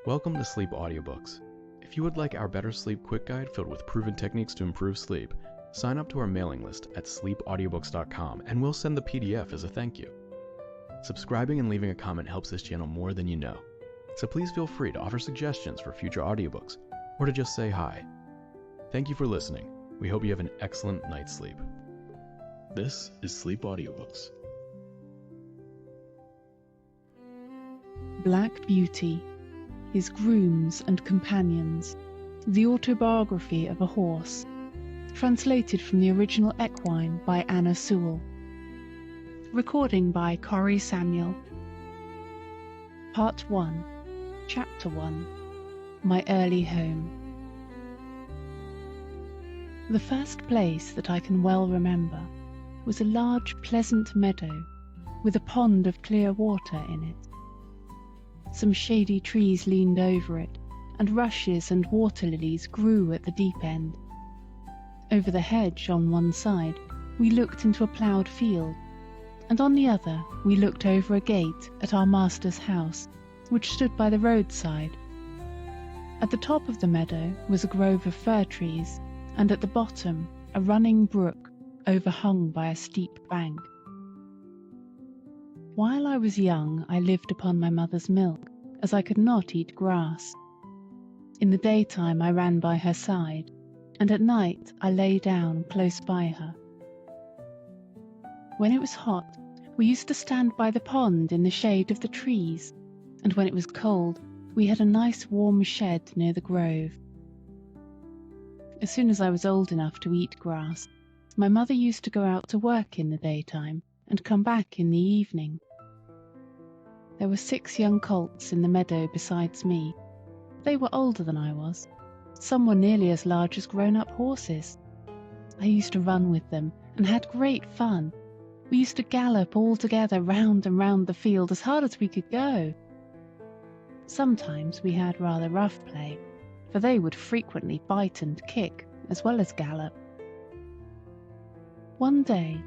Welcome to Sleep Audiobooks. If you would like our Better Sleep Quick Guide filled with proven techniques to improve sleep, sign up to our mailing list at sleepaudiobooks.com and we'll send the PDF as a thank you. Subscribing and leaving a comment helps this channel more than you know, so please feel free to offer suggestions for future audiobooks or to just say hi. Thank you for listening. We hope you have an excellent night's sleep. This is Sleep Audiobooks. Black Beauty, His Grooms and Companions, the autobiography of a horse, translated from the original equine by Anna Sewell. Recording by Corey Samuel. Part 1, Chapter 1, My Early Home. The first place that I can well remember was a large pleasant meadow with a pond of clear water in it. Some shady trees leaned over it, and rushes and water lilies grew at the deep end. Over the hedge on one side we looked into a ploughed field, and on the other we looked over a gate at our master's house, which stood by the roadside. At the top of the meadow was a grove of fir trees, and at the bottom a running brook overhung by a steep bank. While I was young, I lived upon my mother's milk, as I could not eat grass. In the daytime I ran by her side, and at night I lay down close by her. When it was hot, we used to stand by the pond in the shade of the trees, and when it was cold, we had a nice warm shed near the grove. As soon as I was old enough to eat grass, my mother used to go out to work in the daytime and come back in the evening. There were 6 young colts in the meadow besides me. They were older than I was. Some were nearly as large as grown-up horses. I used to run with them and had great fun. We used to gallop all together round and round the field as hard as we could go. Sometimes we had rather rough play, for they would frequently bite and kick as well as gallop. One day,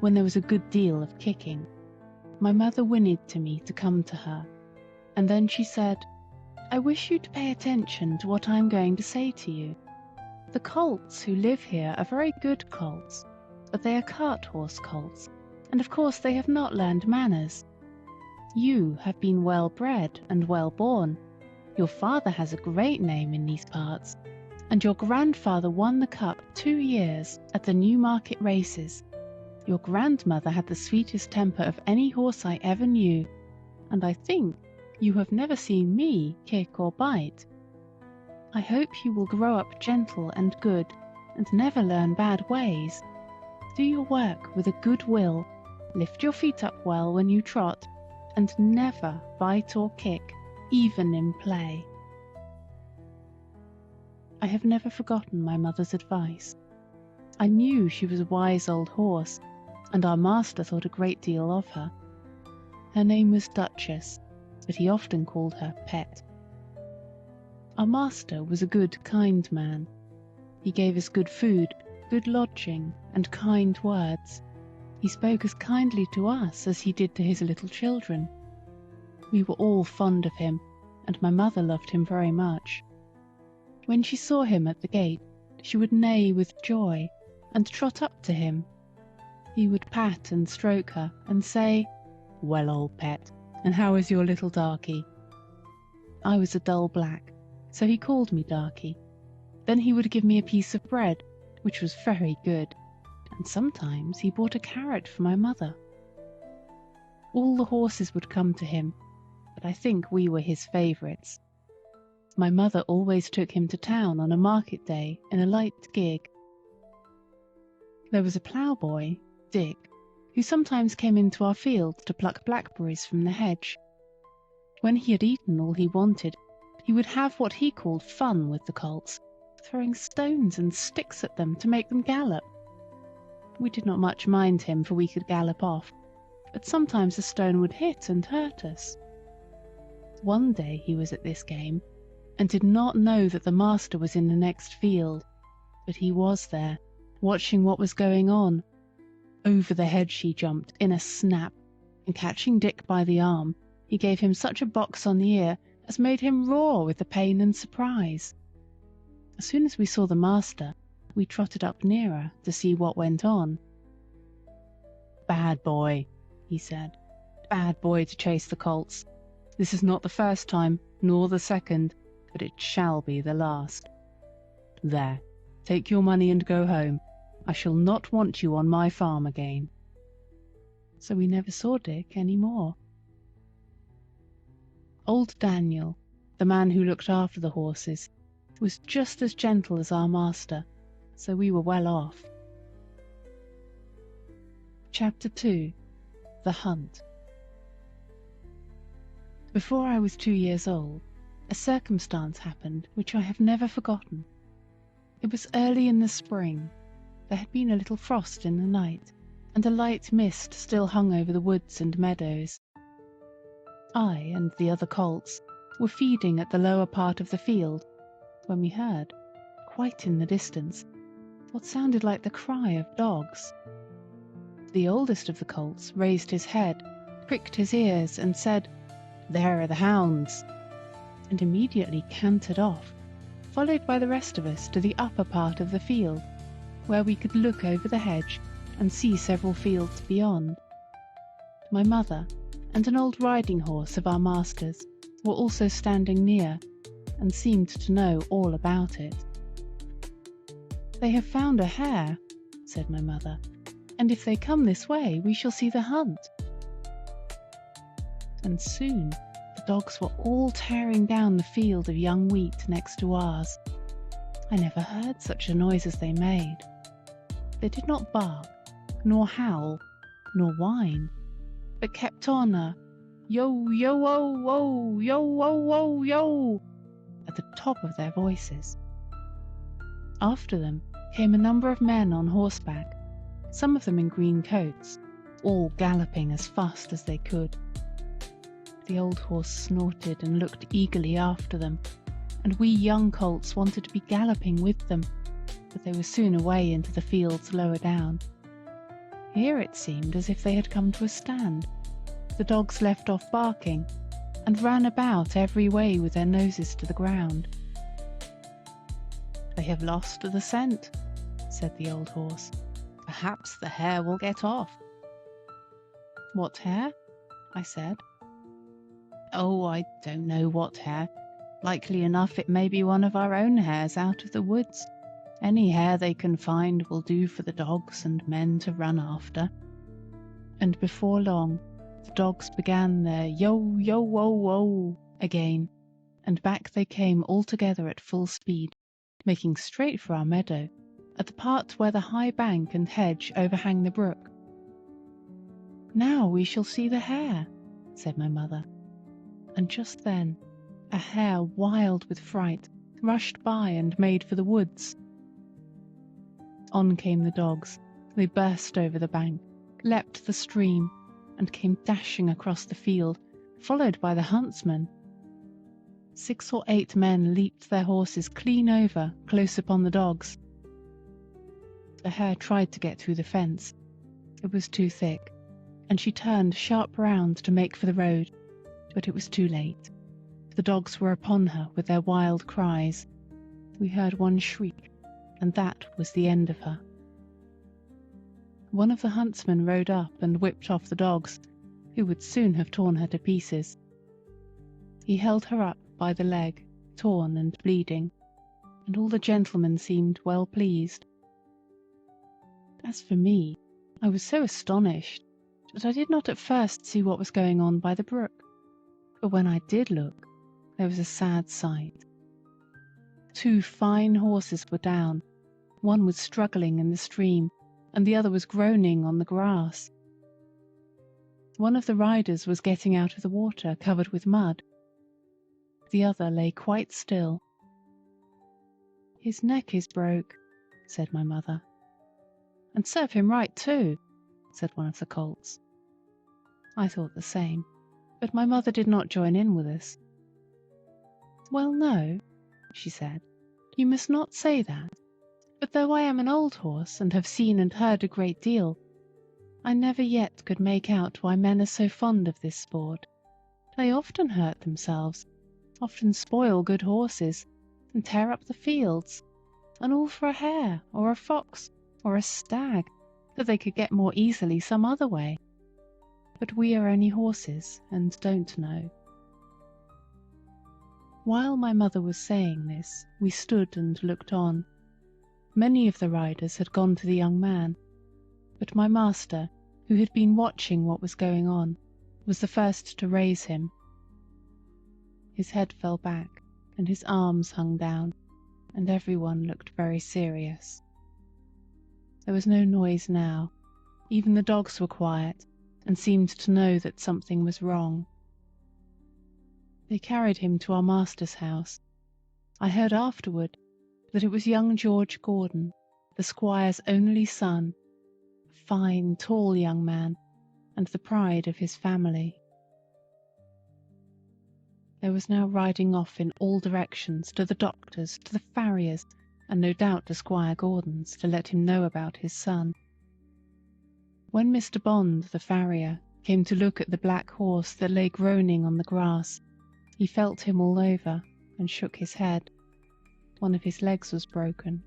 when there was a good deal of kicking, my mother whinnied to me to come to her, and then she said, "I wish you to pay attention to what I am going to say to you. The colts who live here are very good colts, but they are cart horse colts, and of course they have not learned manners. You have been well bred and well born. Your father has a great name in these parts, and your grandfather won the cup 2 years at the Newmarket races. Your grandmother had the sweetest temper of any horse I ever knew, and I think you have never seen me kick or bite. I hope you will grow up gentle and good, and never learn bad ways. Do your work with a good will, lift your feet up well when you trot, and never bite or kick, even in play." I have never forgotten my mother's advice. I knew she was a wise old horse, and our master thought a great deal of her. Her name was Duchess, but he often called her Pet. Our master was a good, kind man. He gave us good food, good lodging, and kind words. He spoke as kindly to us as he did to his little children. We were all fond of him, and my mother loved him very much. When she saw him at the gate, she would neigh with joy, and trot up to him. He would pat and stroke her, and say, "Well, old pet, and how is your little darky?" I was a dull black, so he called me Darky. Then he would give me a piece of bread, which was very good, and sometimes he bought a carrot for my mother. All the horses would come to him, but I think we were his favourites. My mother always took him to town on a market day in a light gig. There was a ploughboy, Dick, who sometimes came into our field to pluck blackberries from the hedge. When he had eaten all he wanted, he would have what he called fun with the colts, throwing stones and sticks at them to make them gallop. We did not much mind him, for we could gallop off, but sometimes a stone would hit and hurt us. One day he was at this game, and did not know that the master was in the next field, but he was there, watching what was going on. Over the hedge he jumped in a snap, and catching Dick by the arm, he gave him such a box on the ear as made him roar with the pain and surprise. As soon as we saw the master, we trotted up nearer to see what went on. "Bad boy," he said. "Bad boy to chase the colts. This is not the first time, nor the second, but it shall be the last. There, take your money and go home. I shall not want you on my farm again." So we never saw Dick any more. Old Daniel, the man who looked after the horses, was just as gentle as our master, so we were well off. Chapter 2. The Hunt. Before I was 2 years old, a circumstance happened which I have never forgotten. It was early in the spring. There had been a little frost in the night, and a light mist still hung over the woods and meadows. I and the other colts were feeding at the lower part of the field when we heard, quite in the distance, what sounded like the cry of dogs. The oldest of the colts raised his head, pricked his ears, and said, "There are the hounds," and immediately cantered off, followed by the rest of us to the upper part of the field, where we could look over the hedge and see several fields beyond. My mother and an old riding horse of our master's were also standing near, and seemed to know all about it. "They have found a hare," said my mother, "and if they come this way we shall see the hunt." And soon the dogs were all tearing down the field of young wheat next to ours. I never heard such a noise as they made. They did not bark, nor howl, nor whine, but kept on a yo yo wo wo yo wo wo yo at the top of their voices. After them came a number of men on horseback, some of them in green coats, all galloping as fast as they could. The old horse snorted and looked eagerly after them, and we young colts wanted to be galloping with them, but they were soon away into the fields lower down. Here it seemed as if they had come to a stand. The dogs left off barking, and ran about every way with their noses to the ground. "They have lost the scent," said the old horse. "Perhaps the hare will get off." "What hare?" I said. "Oh, I don't know what hare. Likely enough it may be one of our own hares out of the woods. Any hare they can find will do for the dogs and men to run after." And before long the dogs began their yo yo wo wo again, and back they came all together at full speed, making straight for our meadow, at the part where the high bank and hedge overhang the brook. "Now we shall see the hare," said my mother. And just then a hare, wild with fright, rushed by and made for the woods. On came the dogs. They burst over the bank, leapt the stream, and came dashing across the field, followed by the huntsmen. 6 or 8 men leaped their horses clean over, close upon the dogs. The hare tried to get through the fence. It was too thick, and she turned sharp round to make for the road, but it was too late. The dogs were upon her with their wild cries. We heard one shriek, and that was the end of her. One of the huntsmen rode up and whipped off the dogs, who would soon have torn her to pieces. He held her up by the leg, torn and bleeding, and all the gentlemen seemed well pleased. As for me, I was so astonished that I did not at first see what was going on by the brook, but when I did look, there was a sad sight. 2 fine horses were down. One was struggling in the stream, and the other was groaning on the grass. One of the riders was getting out of the water, covered with mud. The other lay quite still. "His neck is broke," said my mother. "And serve him right too," said one of the colts. I thought the same, but my mother did not join in with us. "Well, no," she said, "you must not say that. But though I am an old horse and have seen and heard a great deal, I never yet could make out why men are so fond of this sport. They often hurt themselves, often spoil good horses, and tear up the fields, and all for a hare, or a fox, or a stag, that they could get more easily some other way. But we are only horses, and don't know." While my mother was saying this, we stood and looked on. Many of the riders had gone to the young man, but my master, who had been watching what was going on, was the first to raise him. His head fell back, and his arms hung down, and everyone looked very serious. There was no noise now. Even the dogs were quiet, and seemed to know that something was wrong. They carried him to our master's house. I heard afterward that it was young George Gordon, the squire's only son, a fine, tall young man, and the pride of his family. There was now riding off in all directions, to the doctor's, to the farrier's, and no doubt to Squire Gordon's, to let him know about his son. When Mr. Bond, the farrier, came to look at the black horse that lay groaning on the grass, he felt him all over, and shook his head. One of his legs was broken.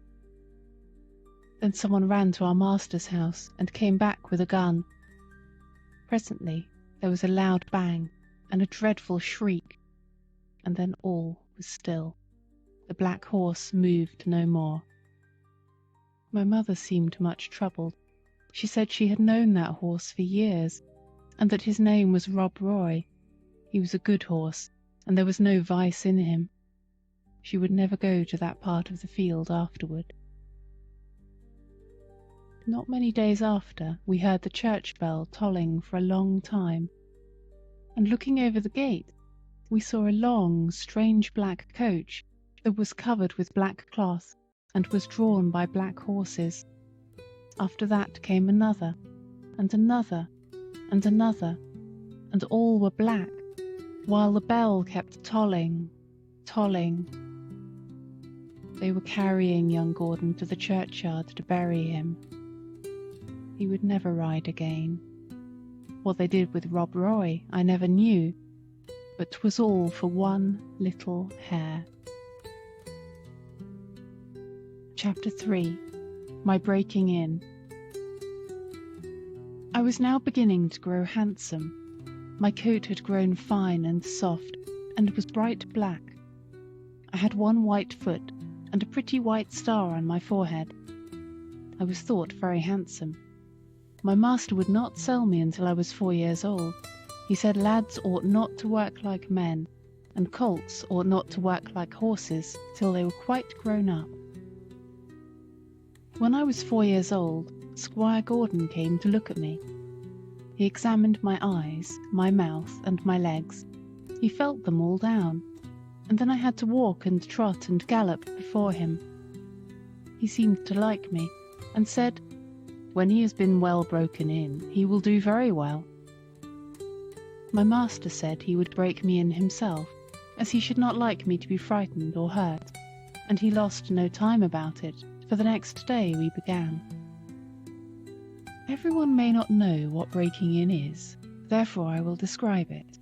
Then someone ran to our master's house, and came back with a gun. Presently there was a loud bang, and a dreadful shriek, and then all was still. The black horse moved no more. My mother seemed much troubled. She said she had known that horse for years, and that his name was Rob Roy. He was a good horse, and there was no vice in him. She would never go to that part of the field afterward. Not many days after, we heard the church bell tolling for a long time, and looking over the gate, we saw a long, strange black coach that was covered with black cloth and was drawn by black horses. After that came another, and another, and another, and all were black, while the bell kept tolling, tolling. They were carrying young Gordon to the churchyard to bury him. He would never ride again. What they did with Rob Roy I never knew, but 'twas all for one little hare. Chapter 3. My Breaking In. I was now beginning to grow handsome. My coat had grown fine and soft, and was bright black. I had one white foot, and a pretty white star on my forehead. I was thought very handsome. My master would not sell me until I was 4 years old. He said lads ought not to work like men, and colts ought not to work like horses till they were quite grown up. When I was 4 years old, Squire Gordon came to look at me. He examined my eyes, my mouth, and my legs. He felt them all down, and then I had to walk and trot and gallop before him. He seemed to like me, and said, "When he has been well broken in, he will do very well." My master said he would break me in himself, as he should not like me to be frightened or hurt, and he lost no time about it, for the next day we began. Everyone may not know what breaking in is, therefore I will describe it.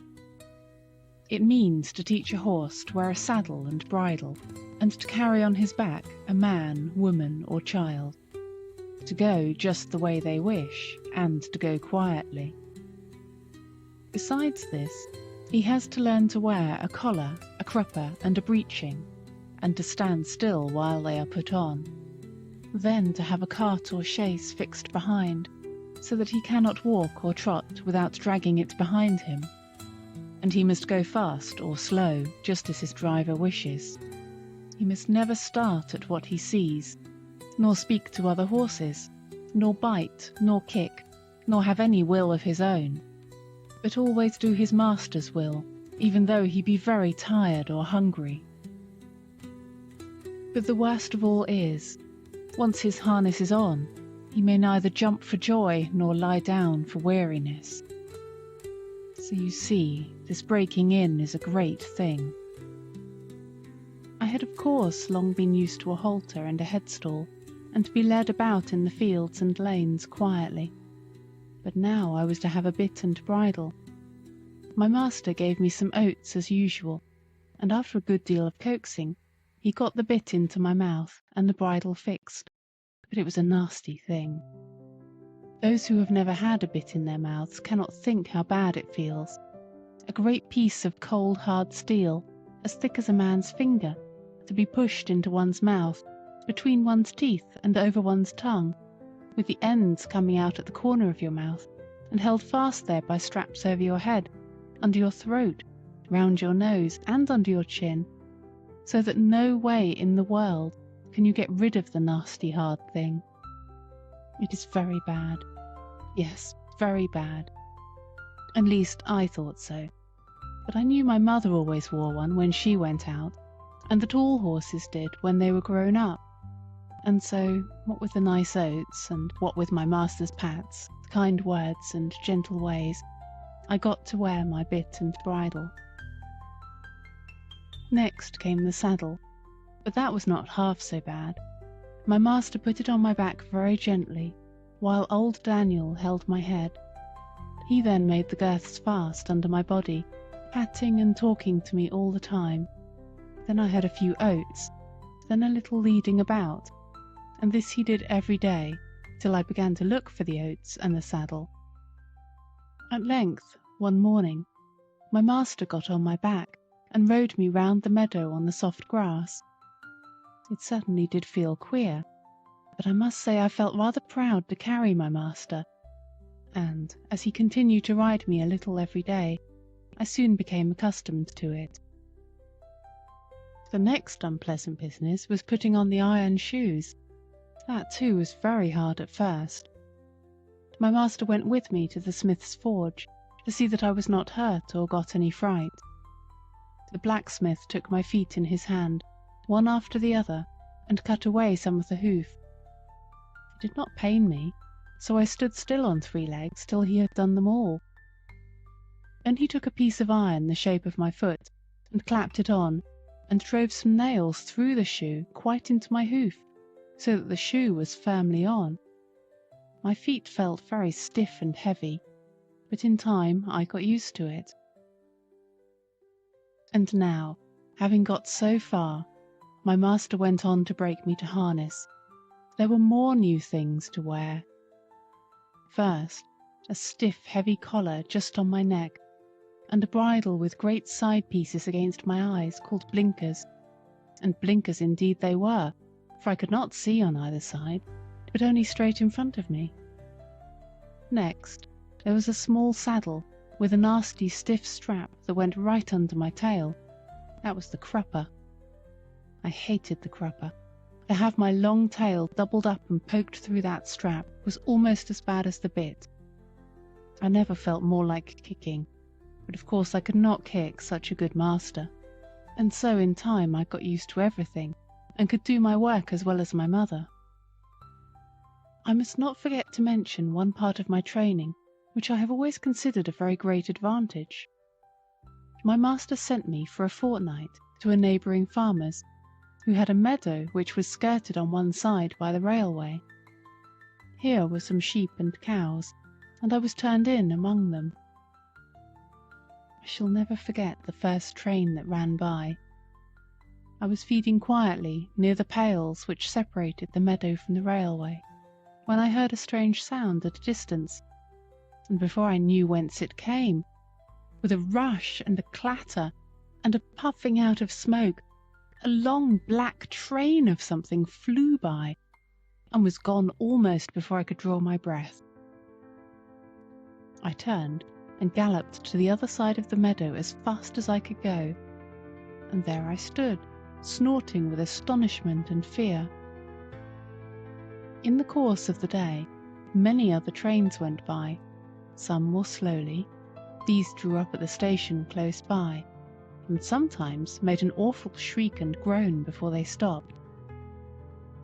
It means to teach a horse to wear a saddle and bridle, and to carry on his back a man, woman, or child, to go just the way they wish, and to go quietly. Besides this, he has to learn to wear a collar, a crupper, and a breeching, and to stand still while they are put on. Then to have a cart or chaise fixed behind, so that he cannot walk or trot without dragging it behind him. And he must go fast or slow, just as his driver wishes. He must never start at what he sees, nor speak to other horses, nor bite, nor kick, nor have any will of his own, but always do his master's will, even though he be very tired or hungry. But the worst of all is, once his harness is on, he may neither jump for joy nor lie down for weariness. So you see, this breaking in is a great thing. I had of course long been used to a halter and a headstall, and to be led about in the fields and lanes quietly. But now I was to have a bit and bridle. My master gave me some oats as usual, and after a good deal of coaxing, he got the bit into my mouth and the bridle fixed, but it was a nasty thing. Those who have never had a bit in their mouths cannot think how bad it feels. A great piece of cold hard steel, as thick as a man's finger, to be pushed into one's mouth, between one's teeth and over one's tongue, with the ends coming out at the corner of your mouth, and held fast there by straps over your head, under your throat, round your nose, and under your chin, so that no way in the world can you get rid of the nasty hard thing. It is very bad. Yes, very bad. At least I thought so. But I knew my mother always wore one when she went out, and that all horses did when they were grown up. And so, what with the nice oats, and what with my master's pats, kind words and gentle ways, I got to wear my bit and bridle. Next came the saddle, but that was not half so bad. My master put it on my back very gently, while old Daniel held my head. He then made the girths fast under my body, patting and talking to me all the time. Then I had a few oats, then a little leading about, and this he did every day, till I began to look for the oats and the saddle. At length, one morning, my master got on my back and rode me round the meadow on the soft grass. It certainly did feel queer, but I must say I felt rather proud to carry my master, and, as he continued to ride me a little every day, I soon became accustomed to it. The next unpleasant business was putting on the iron shoes. That too was very hard at first. My master went with me to the smith's forge to see that I was not hurt or got any fright. The blacksmith took my feet in his hand, one after the other, and cut away some of the hoof. It did not pain me, so I stood still on 3 legs till he had done them all. Then he took a piece of iron the shape of my foot, and clapped it on, and drove some nails through the shoe quite into my hoof, so that the shoe was firmly on. My feet felt very stiff and heavy, but in time I got used to it. And now, having got so far, my master went on to break me to harness. There were more new things to wear. First, a stiff, heavy collar just on my neck, and a bridle with great side pieces against my eyes called blinkers. And blinkers indeed they were, for I could not see on either side, but only straight in front of me. Next, there was a small saddle with a nasty stiff strap that went right under my tail. That was the crupper. I hated the crupper. To have my long tail doubled up and poked through that strap was almost as bad as the bit. I never felt more like kicking, but of course I could not kick such a good master, and so in time I got used to everything, and could do my work as well as my mother. I must not forget to mention one part of my training which I have always considered a very great advantage. My master sent me for a fortnight to a neighbouring farmer's, who had a meadow which was skirted on one side by the railway. Here were some sheep and cows, and I was turned in among them. I shall never forget the first train that ran by. I was feeding quietly near the pales which separated the meadow from the railway, when I heard a strange sound at a distance, and before I knew whence it came, with a rush and a clatter and a puffing out of smoke, a long black train of something flew by, and was gone almost before I could draw my breath. I turned and galloped to the other side of the meadow as fast as I could go, and there I stood, snorting with astonishment and fear. In the course of the day, many other trains went by, some more slowly. These drew up at the station close by, and sometimes made an awful shriek and groan before they stopped.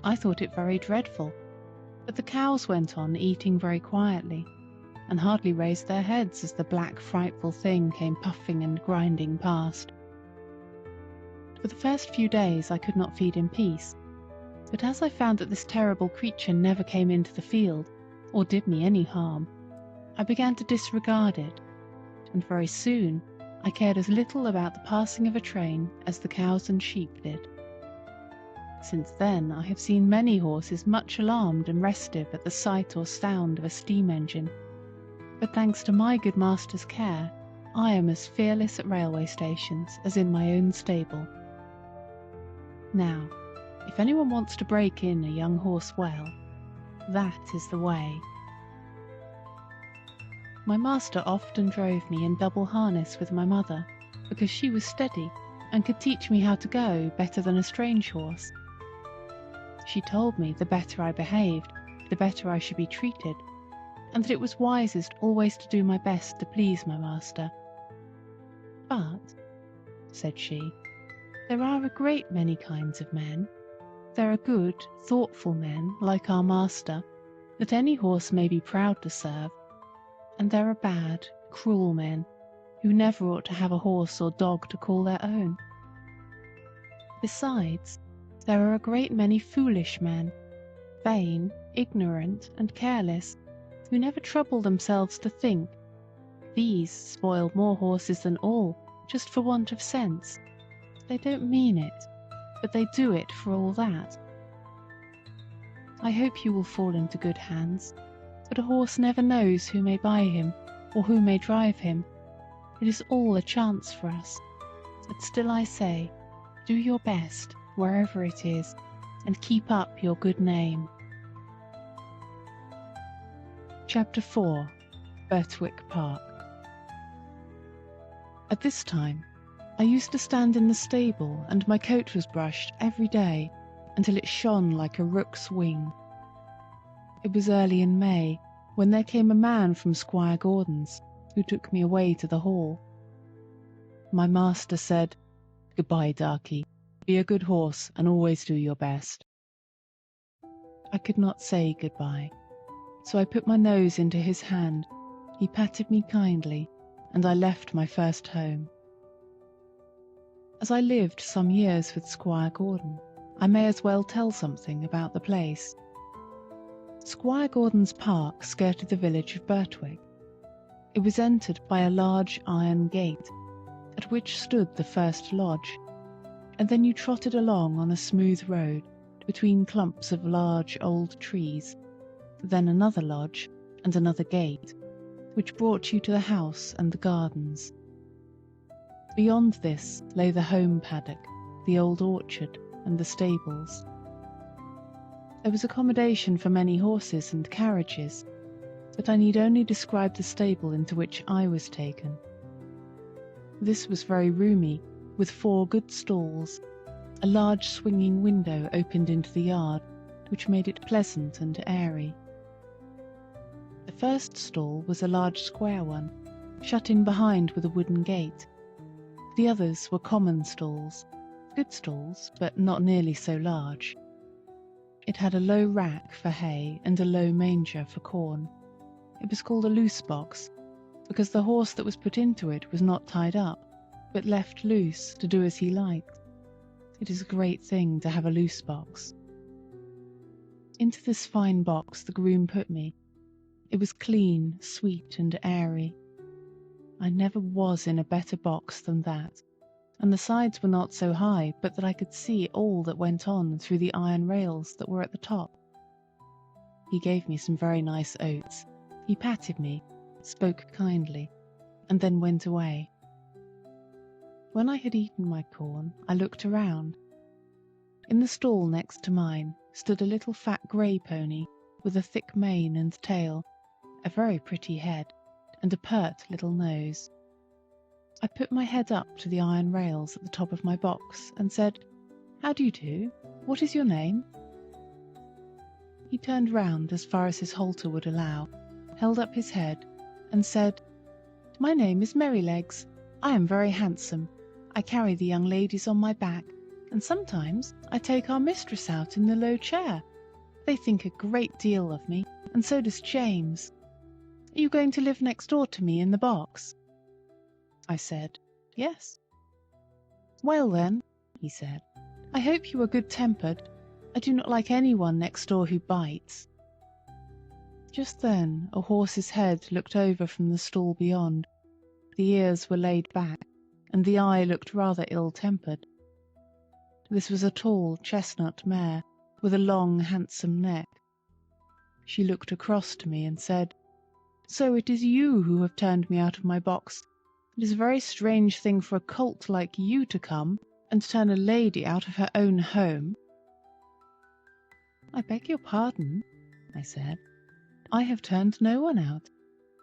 I thought it very dreadful, but the cows went on eating very quietly, and hardly raised their heads as the black frightful thing came puffing and grinding past. For the first few days I could not feed in peace, but as I found that this terrible creature never came into the field, or did me any harm, I began to disregard it, and very soon I cared as little about the passing of a train as the cows and sheep did. Since then I have seen many horses much alarmed and restive at the sight or sound of a steam engine, but thanks to my good master's care, I am as fearless at railway stations as in my own stable. Now, if anyone wants to break in a young horse well, that is the way. My master often drove me in double harness with my mother, because she was steady and could teach me how to go better than a strange horse. She told me the better I behaved, the better I should be treated, and that it was wisest always to do my best to please my master. But, said she, there are a great many kinds of men. There are good, thoughtful men, like our master, that any horse may be proud to serve, and there are bad, cruel men, who never ought to have a horse or dog to call their own. Besides, there are a great many foolish men, vain, ignorant, and careless, who never trouble themselves to think. These spoil more horses than all, just for want of sense. They don't mean it, but they do it for all that. I hope you will fall into good hands, but a horse never knows who may buy him, or who may drive him. It is all a chance for us. But still I say, do your best, wherever it is, and keep up your good name. Chapter 4. Birtwick Park. At this time, I used to stand in the stable, and my coat was brushed every day until it shone like a rook's wing. It was early in May, when there came a man from Squire Gordon's, who took me away to the hall. My master said, "Goodbye, Darky. Be a good horse, and always do your best." I could not say goodbye, so I put my nose into his hand. He patted me kindly, and I left my first home. As I lived some years with Squire Gordon, I may as well tell something about the place. Squire Gordon's park skirted the village of Birtwick. It was entered by a large iron gate, at which stood the first lodge, and then you trotted along on a smooth road between clumps of large old trees, then another lodge and another gate, which brought you to the house and the gardens. Beyond this lay the home paddock, the old orchard, and the stables. There was accommodation for many horses and carriages, but I need only describe the stable into which I was taken. This was very roomy, with 4 good stalls. A large swinging window opened into the yard, which made it pleasant and airy. The first stall was a large square one, shut in behind with a wooden gate. The others were common stalls, good stalls, but not nearly so large. It had a low rack for hay and a low manger for corn. It was called a loose box, because the horse that was put into it was not tied up, but left loose to do as he liked. It is a great thing to have a loose box. Into this fine box the groom put me. It was clean, sweet, and airy. I never was in a better box than that, and the sides were not so high but that I could see all that went on through the iron rails that were at the top. He gave me some very nice oats. He patted me, spoke kindly, and then went away. When I had eaten my corn, I looked around. In the stall next to mine stood a little fat grey pony with a thick mane and tail, a very pretty head, and a pert little nose. I put my head up to the iron rails at the top of my box and said, "How do you do? What is your name?" He turned round as far as his halter would allow, held up his head, and said, "My name is Merrylegs. I am very handsome. I carry the young ladies on my back, and sometimes I take our mistress out in the low chair. They think a great deal of me, and so does James. Are you going to live next door to me in the box?" I said, "Yes." "Well then," he said, "I hope you are good-tempered. I do not like anyone next door who bites." Just then a horse's head looked over from the stall beyond. The ears were laid back, and the eye looked rather ill-tempered. This was a tall chestnut mare, with a long, handsome neck. She looked across to me and said, "So it is you who have turned me out of my box. It is a very strange thing for a colt like you to come and turn a lady out of her own home." "I beg your pardon," I said. "I have turned no one out.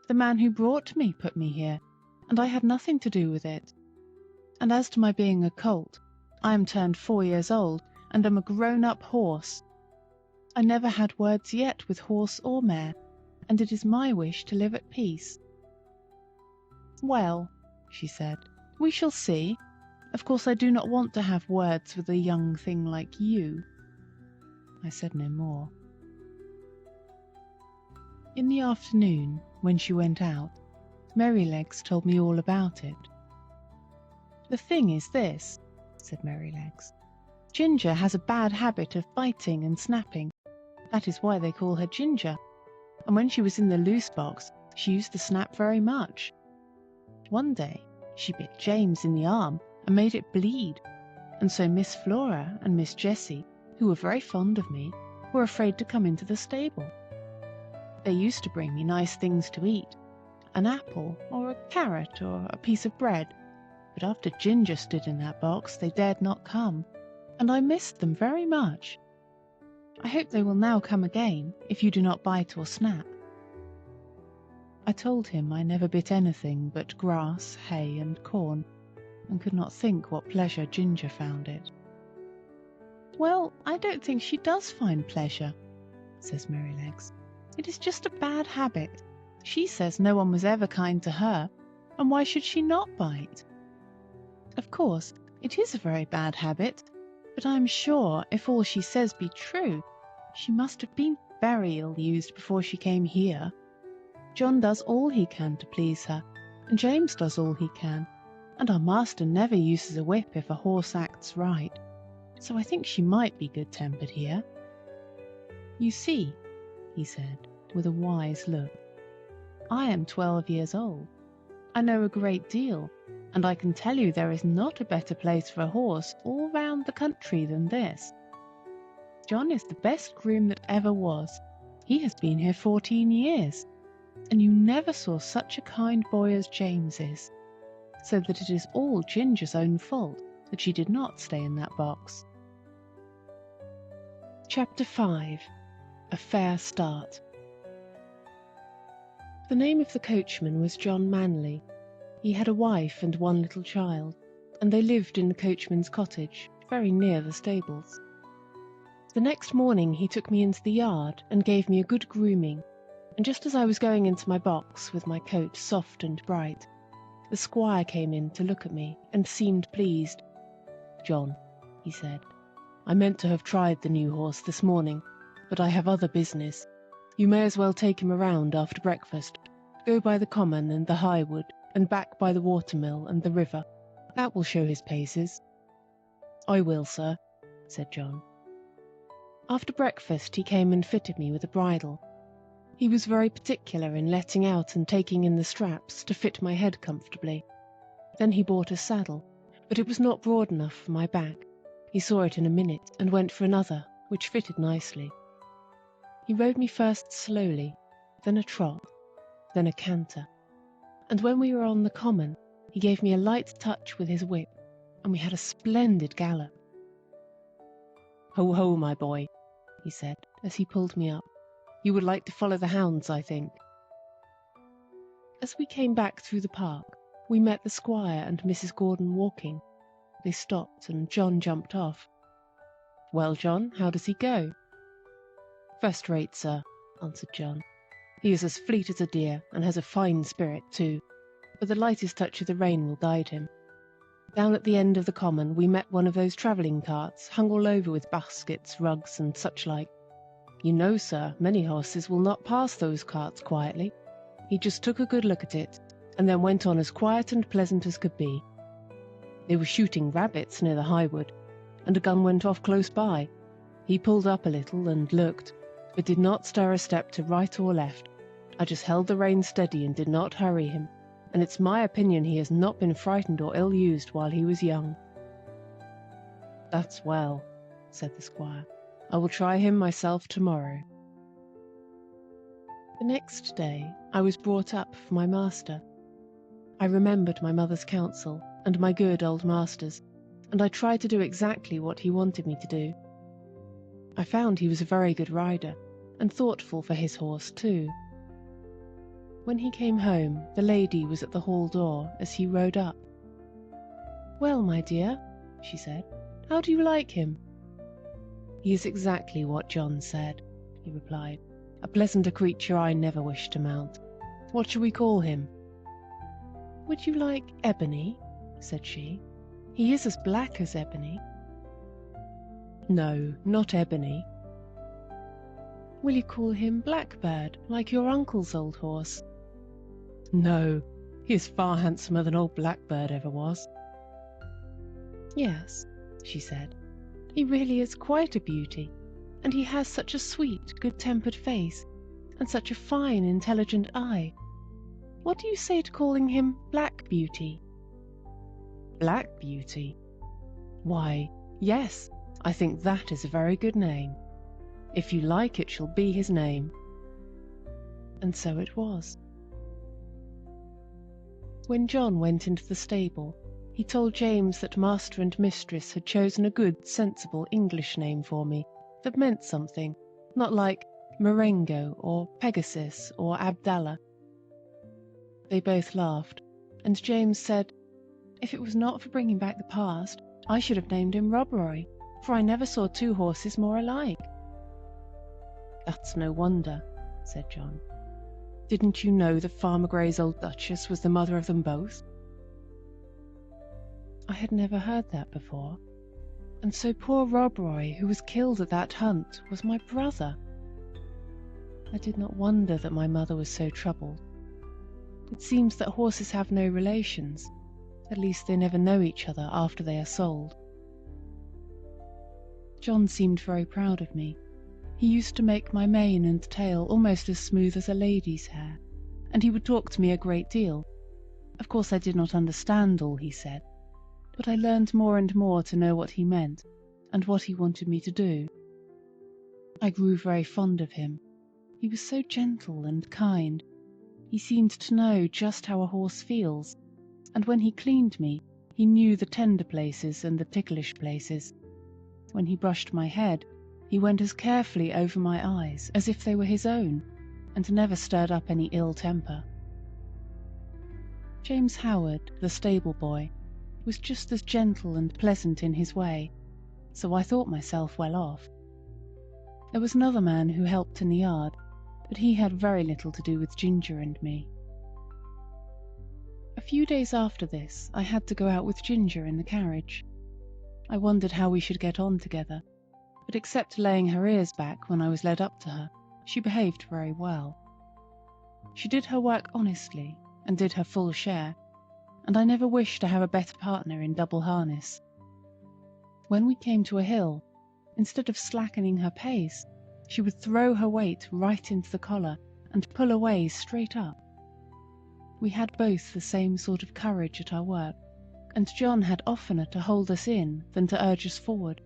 The man who brought me put me here, and I had nothing to do with it. And as to my being a colt, I am turned 4 years old, and am a grown-up horse. I never had words yet with horse or mare, and it is my wish to live at peace." "Well," she said, "we shall see. Of course I do not want to have words with a young thing like you." I said no more. In the afternoon, when she went out, Merrylegs told me all about it. "The thing is this," said Merrylegs. "Ginger has a bad habit of biting and snapping. That is why they call her Ginger. And when she was in the loose box, she used to snap very much. One day, she bit James in the arm and made it bleed, and so Miss Flora and Miss Jessie, who were very fond of me, were afraid to come into the stable. They used to bring me nice things to eat, an apple or a carrot or a piece of bread, but after Ginger stood in that box they dared not come, and I missed them very much. I hope they will now come again, if you do not bite or snap." I told him I never bit anything but grass, hay, and corn, and could not think what pleasure Ginger found it. "Well, I don't think she does find pleasure," says Merrylegs. "It is just a bad habit. She says no one was ever kind to her, and why should she not bite? Of course, it is a very bad habit, but I am sure if all she says be true, she must have been very ill-used before she came here. John does all he can to please her, and James does all he can, and our master never uses a whip if a horse acts right, so I think she might be good-tempered here. You see," he said, with a wise look, "I am 12 years old. I know a great deal, and I can tell you there is not a better place for a horse all round the country than this. John is the best groom that ever was. He has been here 14 years, and you never saw such a kind boy as James is, so that it is all Ginger's own fault that she did not stay in that box." Chapter 5. A Fair Start. The name of the coachman was John Manley. He had a wife and one little child, and they lived in the coachman's cottage, very near the stables. The next morning he took me into the yard and gave me a good grooming, and just as I was going into my box with my coat soft and bright, the squire came in to look at me and seemed pleased. "John," he said, "I meant to have tried the new horse this morning, but I have other business. You may as well take him around after breakfast. Go by the common and the highwood, and back by the watermill and the river. That will show his paces." "I will, sir," said John. After breakfast he came and fitted me with a bridle. He was very particular in letting out and taking in the straps to fit my head comfortably. Then he bought a saddle, but it was not broad enough for my back. He saw it in a minute and went for another, which fitted nicely. He rode me first slowly, then a trot, then a canter, and when we were on the common, he gave me a light touch with his whip, and we had a splendid gallop. "Ho, ho, my boy," he said, as he pulled me up. "You would like to follow the hounds, I think." As we came back through the park, we met the squire and Mrs. Gordon walking. They stopped, and John jumped off. "Well, John, how does he go?" "First rate, sir," answered John. "He is as fleet as a deer, and has a fine spirit too, but the lightest touch of the rein will guide him. Down at the end of the common we met one of those travelling carts, hung all over with baskets, rugs, and such like. You know, sir, many horses will not pass those carts quietly. He just took a good look at it, and then went on as quiet and pleasant as could be. They were shooting rabbits near the highwood, and a gun went off close by. He pulled up a little and looked, but did not stir a step to right or left. I just held the rein steady and did not hurry him, and it's my opinion he has not been frightened or ill-used while he was young." "That's well," said the squire. "I will try him myself tomorrow." The next day I was brought up for my master. I remembered my mother's counsel and my good old master's, and I tried to do exactly what he wanted me to do. I found he was a very good rider, and thoughtful for his horse too. When he came home, the lady was at the hall door as he rode up. "Well, my dear," she said, "how do you like him?" "He is exactly what John said," he replied. "A pleasanter creature I never wish to mount. What shall we call him?" "Would you like Ebony?" said she. "He is as black as ebony." "No, not Ebony." "Will you call him Blackbird, like your uncle's old horse?" "No, he is far handsomer than old Blackbird ever was." "Yes," she said, "he really is quite a beauty, and he has such a sweet, good-tempered face, and such a fine, intelligent eye. What do you say to calling him Black Beauty?" "Black Beauty? Why, yes, I think that is a very good name. If you like, it shall be his name." And so it was. When John went into the stable, he told James that master and mistress had chosen a good, sensible English name for me that meant something, not like Marengo or Pegasus or Abdallah. They both laughed, and James said, "If it was not for bringing back the past, I should have named him Rob Roy, for I never saw two horses more alike." "That's no wonder," said John. "Didn't you know that Farmer Gray's old Duchess was the mother of them both?" I had never heard that before. And so poor Rob Roy, who was killed at that hunt, was my brother. I did not wonder that my mother was so troubled. It seems that horses have no relations. At least they never know each other after they are sold. John seemed very proud of me. He used to make my mane and tail almost as smooth as a lady's hair, and he would talk to me a great deal. Of course I did not understand all he said, but I learned more and more to know what he meant, and what he wanted me to do. I grew very fond of him. He was so gentle and kind. He seemed to know just how a horse feels, and when he cleaned me, he knew the tender places and the ticklish places. When he brushed my head, he went as carefully over my eyes as if they were his own, and never stirred up any ill temper. James Howard, the stable boy, was just as gentle and pleasant in his way, so I thought myself well off. There was another man who helped in the yard, but he had very little to do with Ginger and me. A few days after this, I had to go out with Ginger in the carriage. I wondered how we should get on together, but except laying her ears back when I was led up to her, she behaved very well. She did her work honestly and did her full share, and I never wished to have a better partner in double harness. When we came to a hill, instead of slackening her pace, she would throw her weight right into the collar and pull away straight up. We had both the same sort of courage at our work, and John had oftener to hold us in than to urge us forward.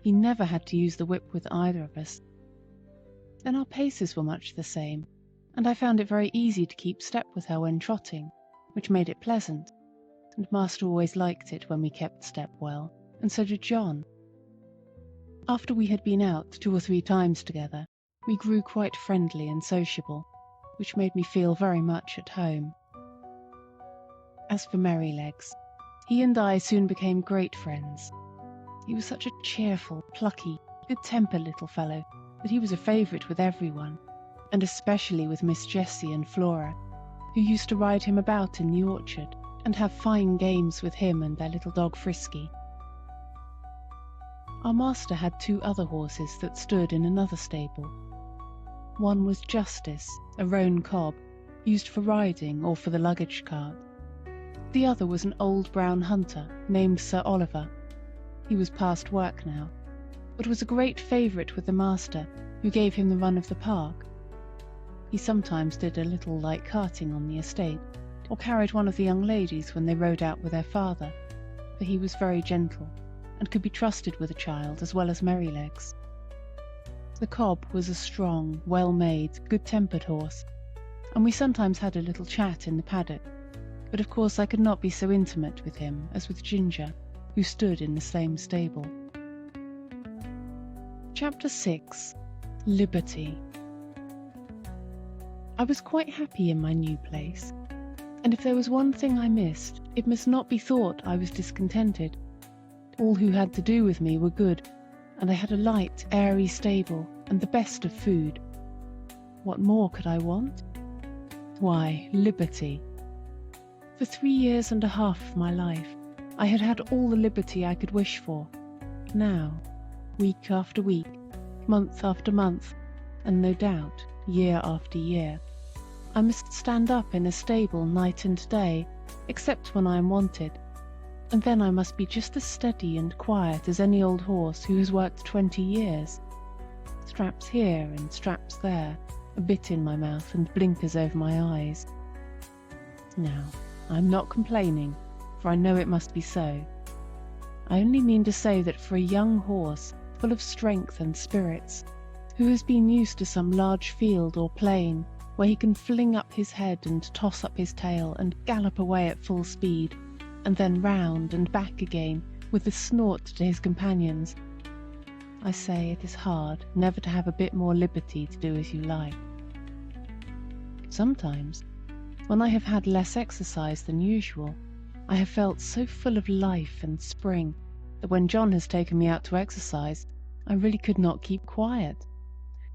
He never had to use the whip with either of us. Then our paces were much the same, and I found it very easy to keep step with her when trotting, which made it pleasant, and master always liked it when we kept step well, and so did John. After we had been out 2 or 3 times together, we grew quite friendly and sociable, which made me feel very much at home. As for Merrylegs, he and I soon became great friends. He was such a cheerful, plucky, good-tempered little fellow that he was a favourite with everyone, and especially with Miss Jessie and Flora, who used to ride him about in the orchard and have fine games with him and their little dog Frisky. Our master had 2 other horses that stood in another stable. One was Justice, a roan cob, used for riding or for the luggage cart. The other was an old brown hunter named Sir Oliver. He was past work now, but was a great favourite with the master, who gave him the run of the park. He sometimes did a little light carting on the estate, or carried one of the young ladies when they rode out with their father, for he was very gentle and could be trusted with a child as well as Merrylegs. The cob was a strong, well-made, good-tempered horse, and we sometimes had a little chat in the paddock, but of course I could not be so intimate with him as with Ginger, who stood in the same stable. Chapter 6. Liberty. I was quite happy in my new place, and if there was one thing I missed, it must not be thought I was discontented. All who had to do with me were good, and I had a light, airy stable and the best of food. What more could I want? Why, liberty. For 3 years and a half of my life, I had had all the liberty I could wish for. Now, week after week, month after month, and no doubt year after year, I must stand up in a stable night and day, except when I am wanted, and then I must be just as steady and quiet as any old horse who has worked 20 years. Straps here and straps there, a bit in my mouth and blinkers over my eyes. Now, I'm not complaining, for I know it must be so. I only mean to say that for a young horse, full of strength and spirits, who has been used to some large field or plain, where he can fling up his head and toss up his tail and gallop away at full speed, and then round and back again with a snort to his companions, I say it is hard never to have a bit more liberty to do as you like. Sometimes, when I have had less exercise than usual, I have felt so full of life and spring that when John has taken me out to exercise, I really could not keep quiet.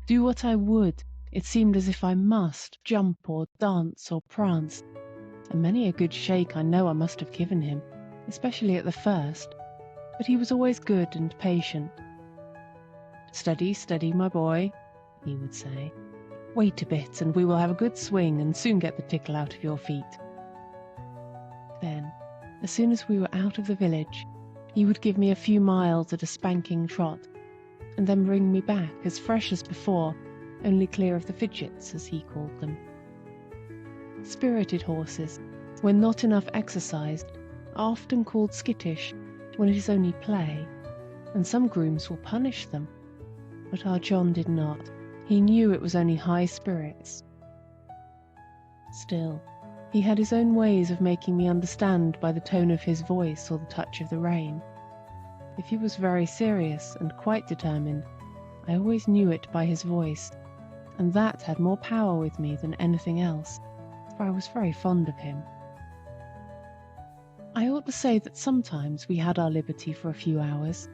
Do what I would, it seemed as if I must jump or dance or prance, and many a good shake I know I must have given him, especially at the first, but he was always good and patient. "Steady, steady, my boy," he would say. "Wait a bit and we will have a good swing and soon get the tickle out of your feet." Then, as soon as we were out of the village, he would give me a few miles at a spanking trot, and then bring me back as fresh as before, only clear of the fidgets, as he called them. Spirited horses, when not enough exercised, are often called skittish when it is only play, and some grooms will punish them. But our John did not. He knew it was only high spirits. Still, he had his own ways of making me understand by the tone of his voice or the touch of the rein. If he was very serious and quite determined, I always knew it by his voice, and that had more power with me than anything else, for I was very fond of him. I ought to say that sometimes we had our liberty for a few hours.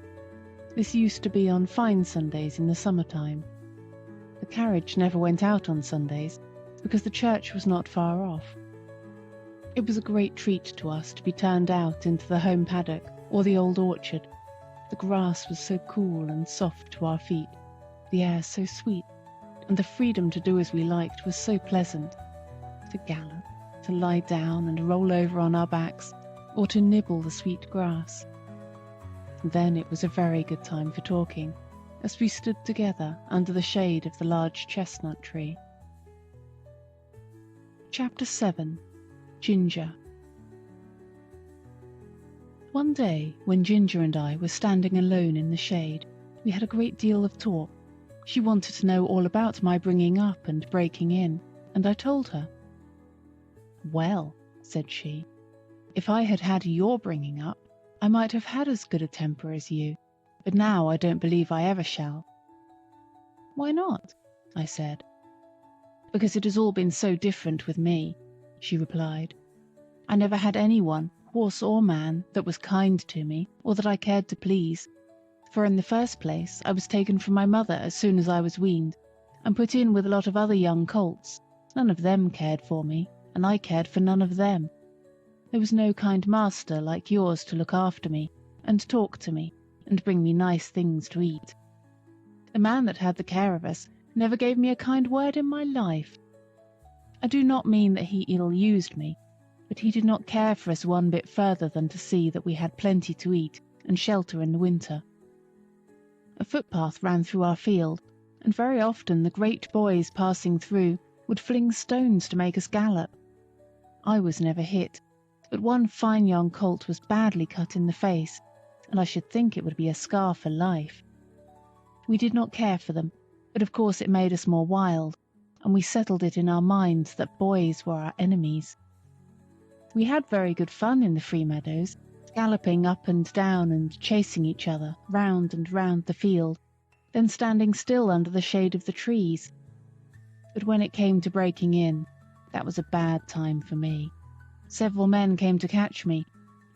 This used to be on fine Sundays in the summer-time. The carriage never went out on Sundays, because the church was not far off. It was a great treat to us to be turned out into the home paddock or the old orchard. The grass was so cool and soft to our feet, the air so sweet, and the freedom to do as we liked was so pleasant. To gallop, to lie down and roll over on our backs, or to nibble the sweet grass. Then it was a very good time for talking, as we stood together under the shade of the large chestnut tree. Chapter 7. Ginger. One day, when Ginger and I were standing alone in the shade, we had a great deal of talk. She wanted to know all about my bringing up and breaking in, and I told her. "Well," said she, "if I had had your bringing up, I might have had as good a temper as you, but now I don't believe I ever shall." "Why not?" I said. "Because it has all been so different with me," she replied. "I never had anyone, horse or man, that was kind to me, or that I cared to please. For in the first place, I was taken from my mother as soon as I was weaned, and put in with a lot of other young colts. None of them cared for me, and I cared for none of them. There was no kind master like yours to look after me, and talk to me, and bring me nice things to eat. The man that had the care of us never gave me a kind word in my life. I do not mean that he ill-used me, but he did not care for us one bit further than to see that we had plenty to eat and shelter in the winter. A footpath ran through our field, and very often the great boys passing through would fling stones to make us gallop. I was never hit, but one fine young colt was badly cut in the face, and I should think it would be a scar for life. We did not care for them, but of course it made us more wild, and we settled it in our minds that boys were our enemies. We had very good fun in the free meadows, galloping up and down and chasing each other round and round the field, then standing still under the shade of the trees. But when it came to breaking in, that was a bad time for me. Several men came to catch me,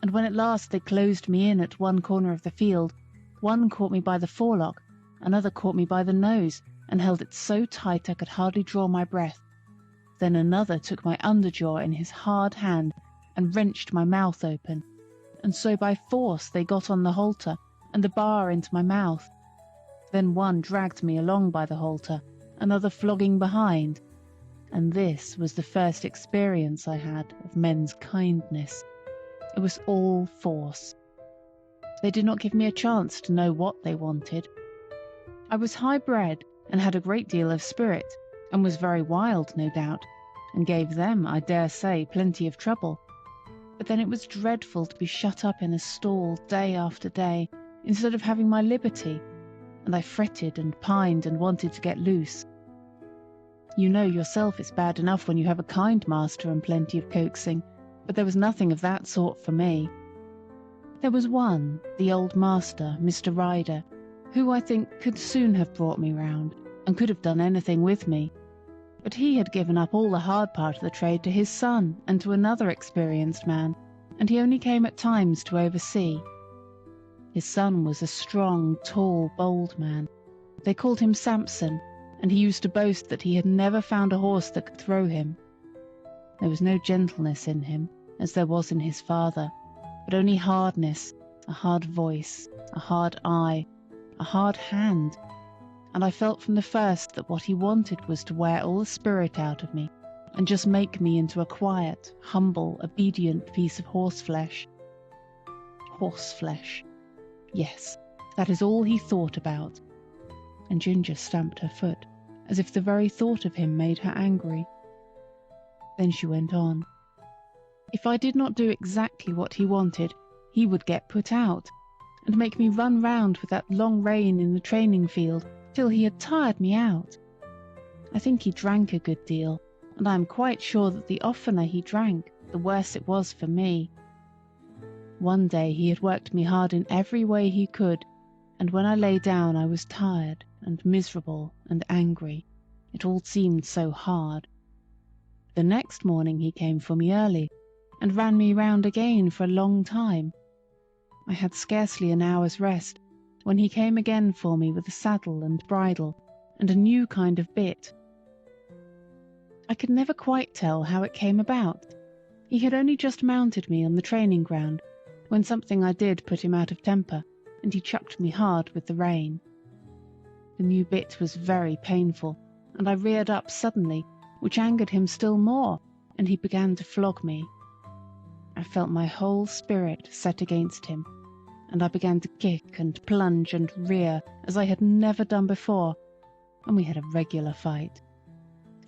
and when at last they closed me in at one corner of the field, one caught me by the forelock, another caught me by the nose and held it so tight I could hardly draw my breath. Then another took my underjaw in his hard hand and wrenched my mouth open, and so by force they got on the halter and the bar into my mouth. Then one dragged me along by the halter, another flogging behind, and this was the first experience I had of men's kindness. It was all force. They did not give me a chance to know what they wanted. I was high-bred and had a great deal of spirit, and was very wild, no doubt, and gave them, I dare say, plenty of trouble. But then it was dreadful to be shut up in a stall day after day, instead of having my liberty, and I fretted and pined and wanted to get loose. You know yourself it's bad enough when you have a kind master and plenty of coaxing, but there was nothing of that sort for me. There was one, the old master, Mr. Ryder, who I think could soon have brought me round, and could have done anything with me. But he had given up all the hard part of the trade to his son and to another experienced man, and he only came at times to oversee. His son was a strong, tall, bold man. They called him Samson, and he used to boast that he had never found a horse that could throw him. There was no gentleness in him, as there was in his father, but only hardness, a hard voice, a hard eye, a hard hand, and I felt from the first that what he wanted was to wear all the spirit out of me and just make me into a quiet, humble, obedient piece of horseflesh. Horseflesh. Yes, that is all he thought about. And Ginger stamped her foot, as if the very thought of him made her angry. Then she went on. If I did not do exactly what he wanted, he would get put out, and make me run round with that long rein in the training field till he had tired me out. I think he drank a good deal, and I am quite sure that the oftener he drank, the worse it was for me. One day he had worked me hard in every way he could, and when I lay down I was tired and miserable and angry. It all seemed so hard. The next morning he came for me early, and ran me round again for a long time. I had scarcely an hour's rest when he came again for me with a saddle and bridle and a new kind of bit. I could never quite tell how it came about. He had only just mounted me on the training ground when something I did put him out of temper, and he chucked me hard with the rein. The new bit was very painful, and I reared up suddenly, which angered him still more, and he began to flog me. I felt my whole spirit set against him, and I began to kick and plunge and rear as I had never done before, and we had a regular fight.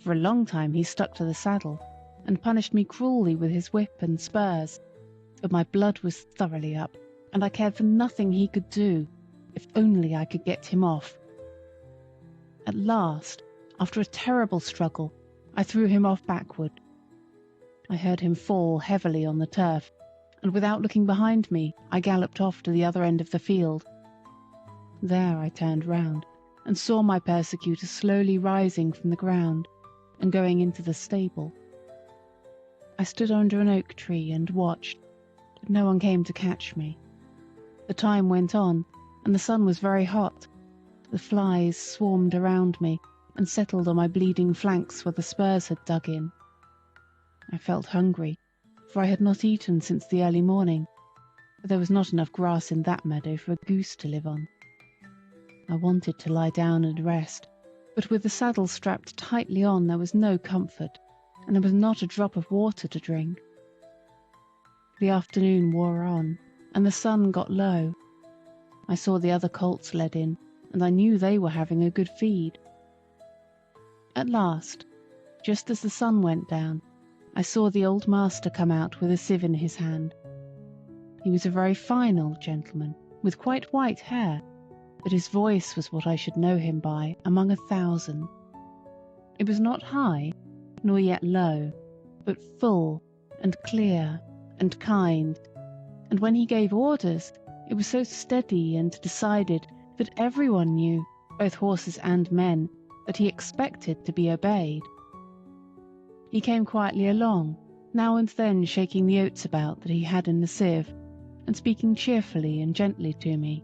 For a long time he stuck to the saddle, and punished me cruelly with his whip and spurs, but my blood was thoroughly up, and I cared for nothing he could do, if only I could get him off. At last, after a terrible struggle, I threw him off backward. I heard him fall heavily on the turf, and without looking behind me, I galloped off to the other end of the field. There I turned round, and saw my persecutor slowly rising from the ground, and going into the stable. I stood under an oak tree and watched, but no one came to catch me. The time went on, and the sun was very hot. The flies swarmed around me, and settled on my bleeding flanks where the spurs had dug in. I felt hungry, for I had not eaten since the early morning, but there was not enough grass in that meadow for a goose to live on. I wanted to lie down and rest, but with the saddle strapped tightly on there was no comfort, and there was not a drop of water to drink. The afternoon wore on, and the sun got low. I saw the other colts led in, and I knew they were having a good feed. At last, just as the sun went down, I saw the old master come out with a sieve in his hand. He was a very fine old gentleman, with quite white hair, but his voice was what I should know him by among 1,000. It was not high, nor yet low, but full and clear and kind, and when he gave orders, it was so steady and decided that everyone knew, both horses and men, that he expected to be obeyed. He came quietly along, now and then shaking the oats about that he had in the sieve, and speaking cheerfully and gently to me.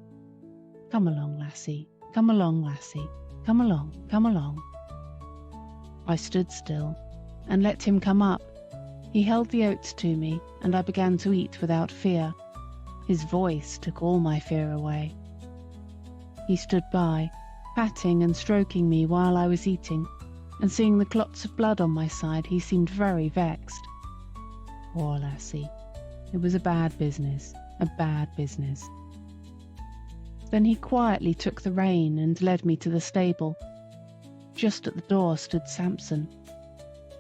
"Come along, lassie, come along, lassie, come along, come along." I stood still, and let him come up. He held the oats to me, and I began to eat without fear. His voice took all my fear away. He stood by, patting and stroking me while I was eating, and seeing the clots of blood on my side, he seemed very vexed. Poor lassie, it was a bad business, a bad business. Then he quietly took the rein and led me to the stable. Just at the door stood Samson.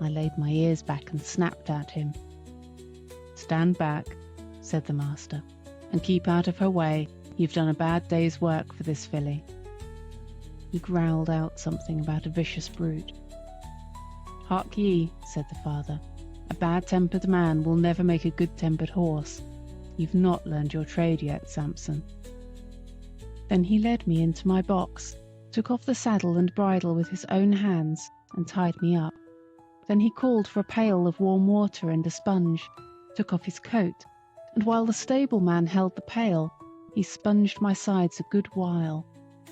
I laid my ears back and snapped at him. "Stand back," said the master, "and keep out of her way. You've done a bad day's work for this filly." He growled out something about a vicious brute. "Hark ye," said the father, "a bad-tempered man will never make a good-tempered horse. You've not learned your trade yet, Samson." Then he led me into my box, took off the saddle and bridle with his own hands, and tied me up. Then he called for a pail of warm water and a sponge, took off his coat, and while the stableman held the pail, he sponged my sides a good while,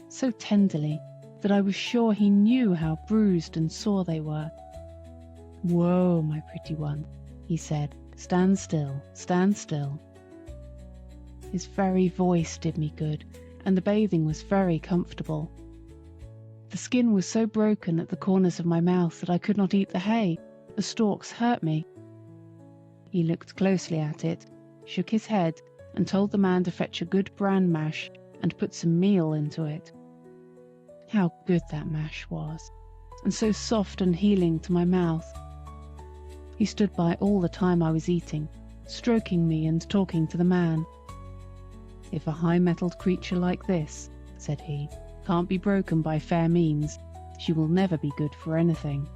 so tenderly that I was sure he knew how bruised and sore they were. "Whoa, my pretty one," he said, "stand still, stand still." His very voice did me good, and the bathing was very comfortable. The skin was so broken at the corners of my mouth that I could not eat the hay. The stalks hurt me. He looked closely at it, shook his head, and told the man to fetch a good bran mash and put some meal into it. How good that mash was, and so soft and healing to my mouth. He stood by all the time I was eating, stroking me and talking to the man. "If a high-mettled creature like this," said he, "can't be broken by fair means, she will never be good for anything."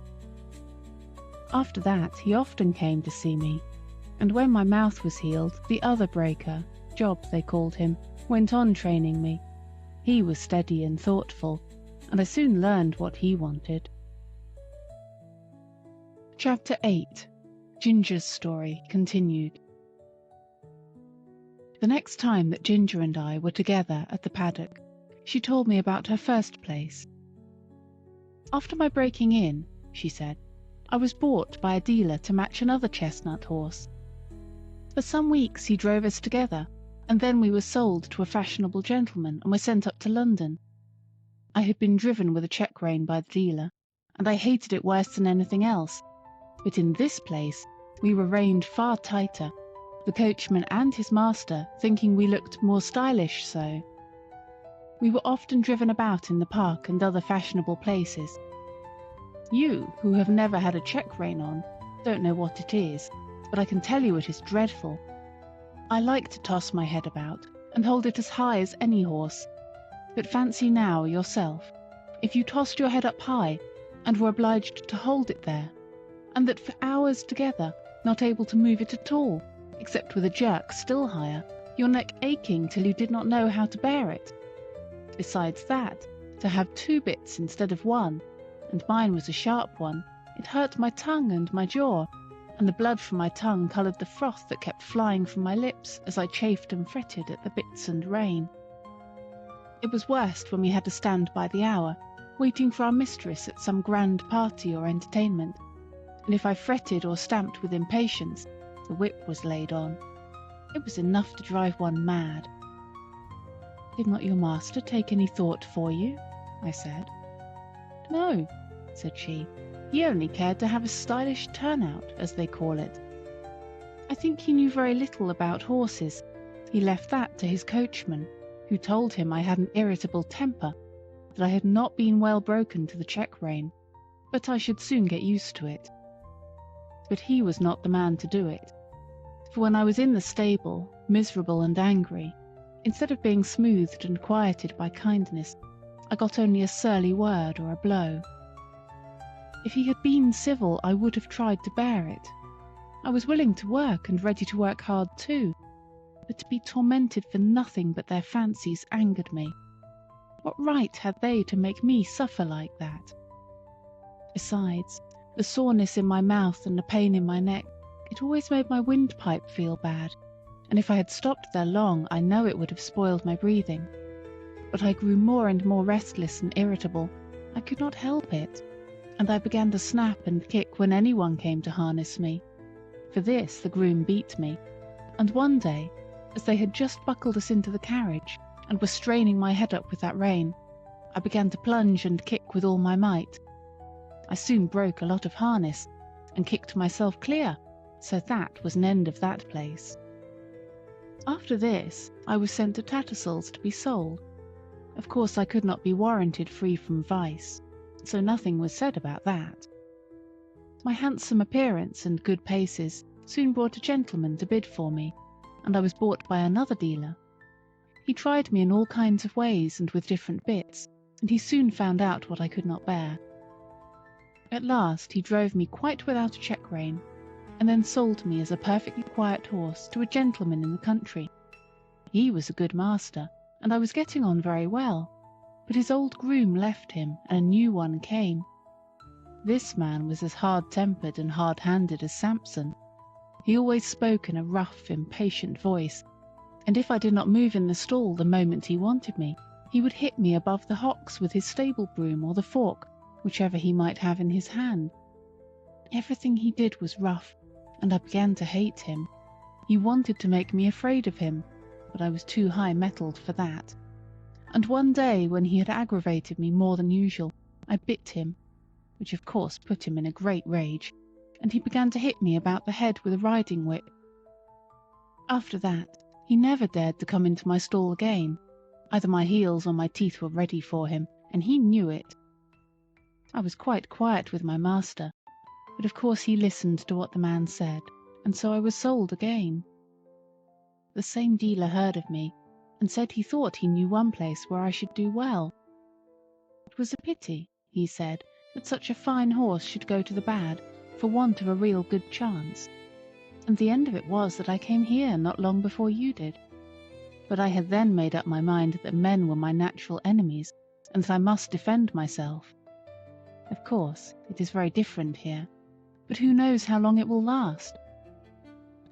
After that he often came to see me, and when my mouth was healed, the other breaker, Job they called him, went on training me. He was steady and thoughtful, and I soon learned what he wanted. Chapter 8. Ginger's Story Continued. The next time that Ginger and I were together at the paddock, she told me about her first place. "After my breaking in," she said, "I was bought by a dealer to match another chestnut horse. For some weeks he drove us together, and then we were sold to a fashionable gentleman and were sent up to London. I had been driven with a check rein by the dealer, and I hated it worse than anything else, but in this place we were reined far tighter, the coachman and his master thinking we looked more stylish so. We were often driven about in the park and other fashionable places. You, who have never had a check rein on, don't know what it is, but I can tell you it is dreadful. I like to toss my head about and hold it as high as any horse, but fancy now yourself, if you tossed your head up high and were obliged to hold it there, and that for hours together, not able to move it at all, except with a jerk still higher, your neck aching till you did not know how to bear it. Besides that, to have 2 bits instead of 1, and mine was a sharp one, it hurt my tongue and my jaw, and the blood from my tongue coloured the froth that kept flying from my lips as I chafed and fretted at the bits and rein. It was worst when we had to stand by the hour, waiting for our mistress at some grand party or entertainment, and if I fretted or stamped with impatience, the whip was laid on. It was enough to drive one mad. "Did not your master take any thought for you?" I said. "No," said she, "he only cared to have a stylish turnout, as they call it. I think he knew very little about horses. He left that to his coachman, who told him I had an irritable temper, that I had not been well broken to the check rein, but I should soon get used to it. but he was not the man to do it. For when I was in the stable, miserable and angry, instead of being smoothed and quieted by kindness, I got only a surly word or a blow. If he had been civil, I would have tried to bear it. I was willing to work and ready to work hard too, but to be tormented for nothing but their fancies angered me. What right had they to make me suffer like that? Besides, the soreness in my mouth and the pain in my neck, it always made my windpipe feel bad, and if I had stopped there long, I know it would have spoiled my breathing. But I grew more and more restless and irritable. I could not help it, and I began to snap and kick when anyone came to harness me. For this the groom beat me, and one day, as they had just buckled us into the carriage, and were straining my head up with that rein, I began to plunge and kick with all my might. I soon broke a lot of harness, and kicked myself clear, so that was an end of that place. After this, I was sent to Tattersall's to be sold. Of course I could not be warranted free from vice, so nothing was said about that. My handsome appearance and good paces soon brought a gentleman to bid for me, and I was bought by another dealer. He tried me in all kinds of ways and with different bits, and he soon found out what I could not bear. At last he drove me quite without a check rein, and then sold me as a perfectly quiet horse to a gentleman in the country. He was a good master, and I was getting on very well, but his old groom left him, and a new one came. This man was as hard-tempered and hard-handed as Samson. He always spoke in a rough, impatient voice, and if I did not move in the stall the moment he wanted me, he would hit me above the hocks with his stable broom or the fork, whichever he might have in his hand. Everything he did was rough, and I began to hate him. He wanted to make me afraid of him, but I was too high-mettled for that. And one day, when he had aggravated me more than usual, I bit him, which of course put him in a great rage, and he began to hit me about the head with a riding whip. After that, he never dared to come into my stall again. Either my heels or my teeth were ready for him, and he knew it. I was quite quiet with my master, but of course he listened to what the man said, and so I was sold again. The same dealer heard of me, and said he thought he knew one place where I should do well. It was a pity, he said, that such a fine horse should go to the bad, for want of a real good chance. And the end of it was that I came here not long before you did. But I had then made up my mind that men were my natural enemies, and that I must defend myself. Of course, it is very different here, but who knows how long it will last?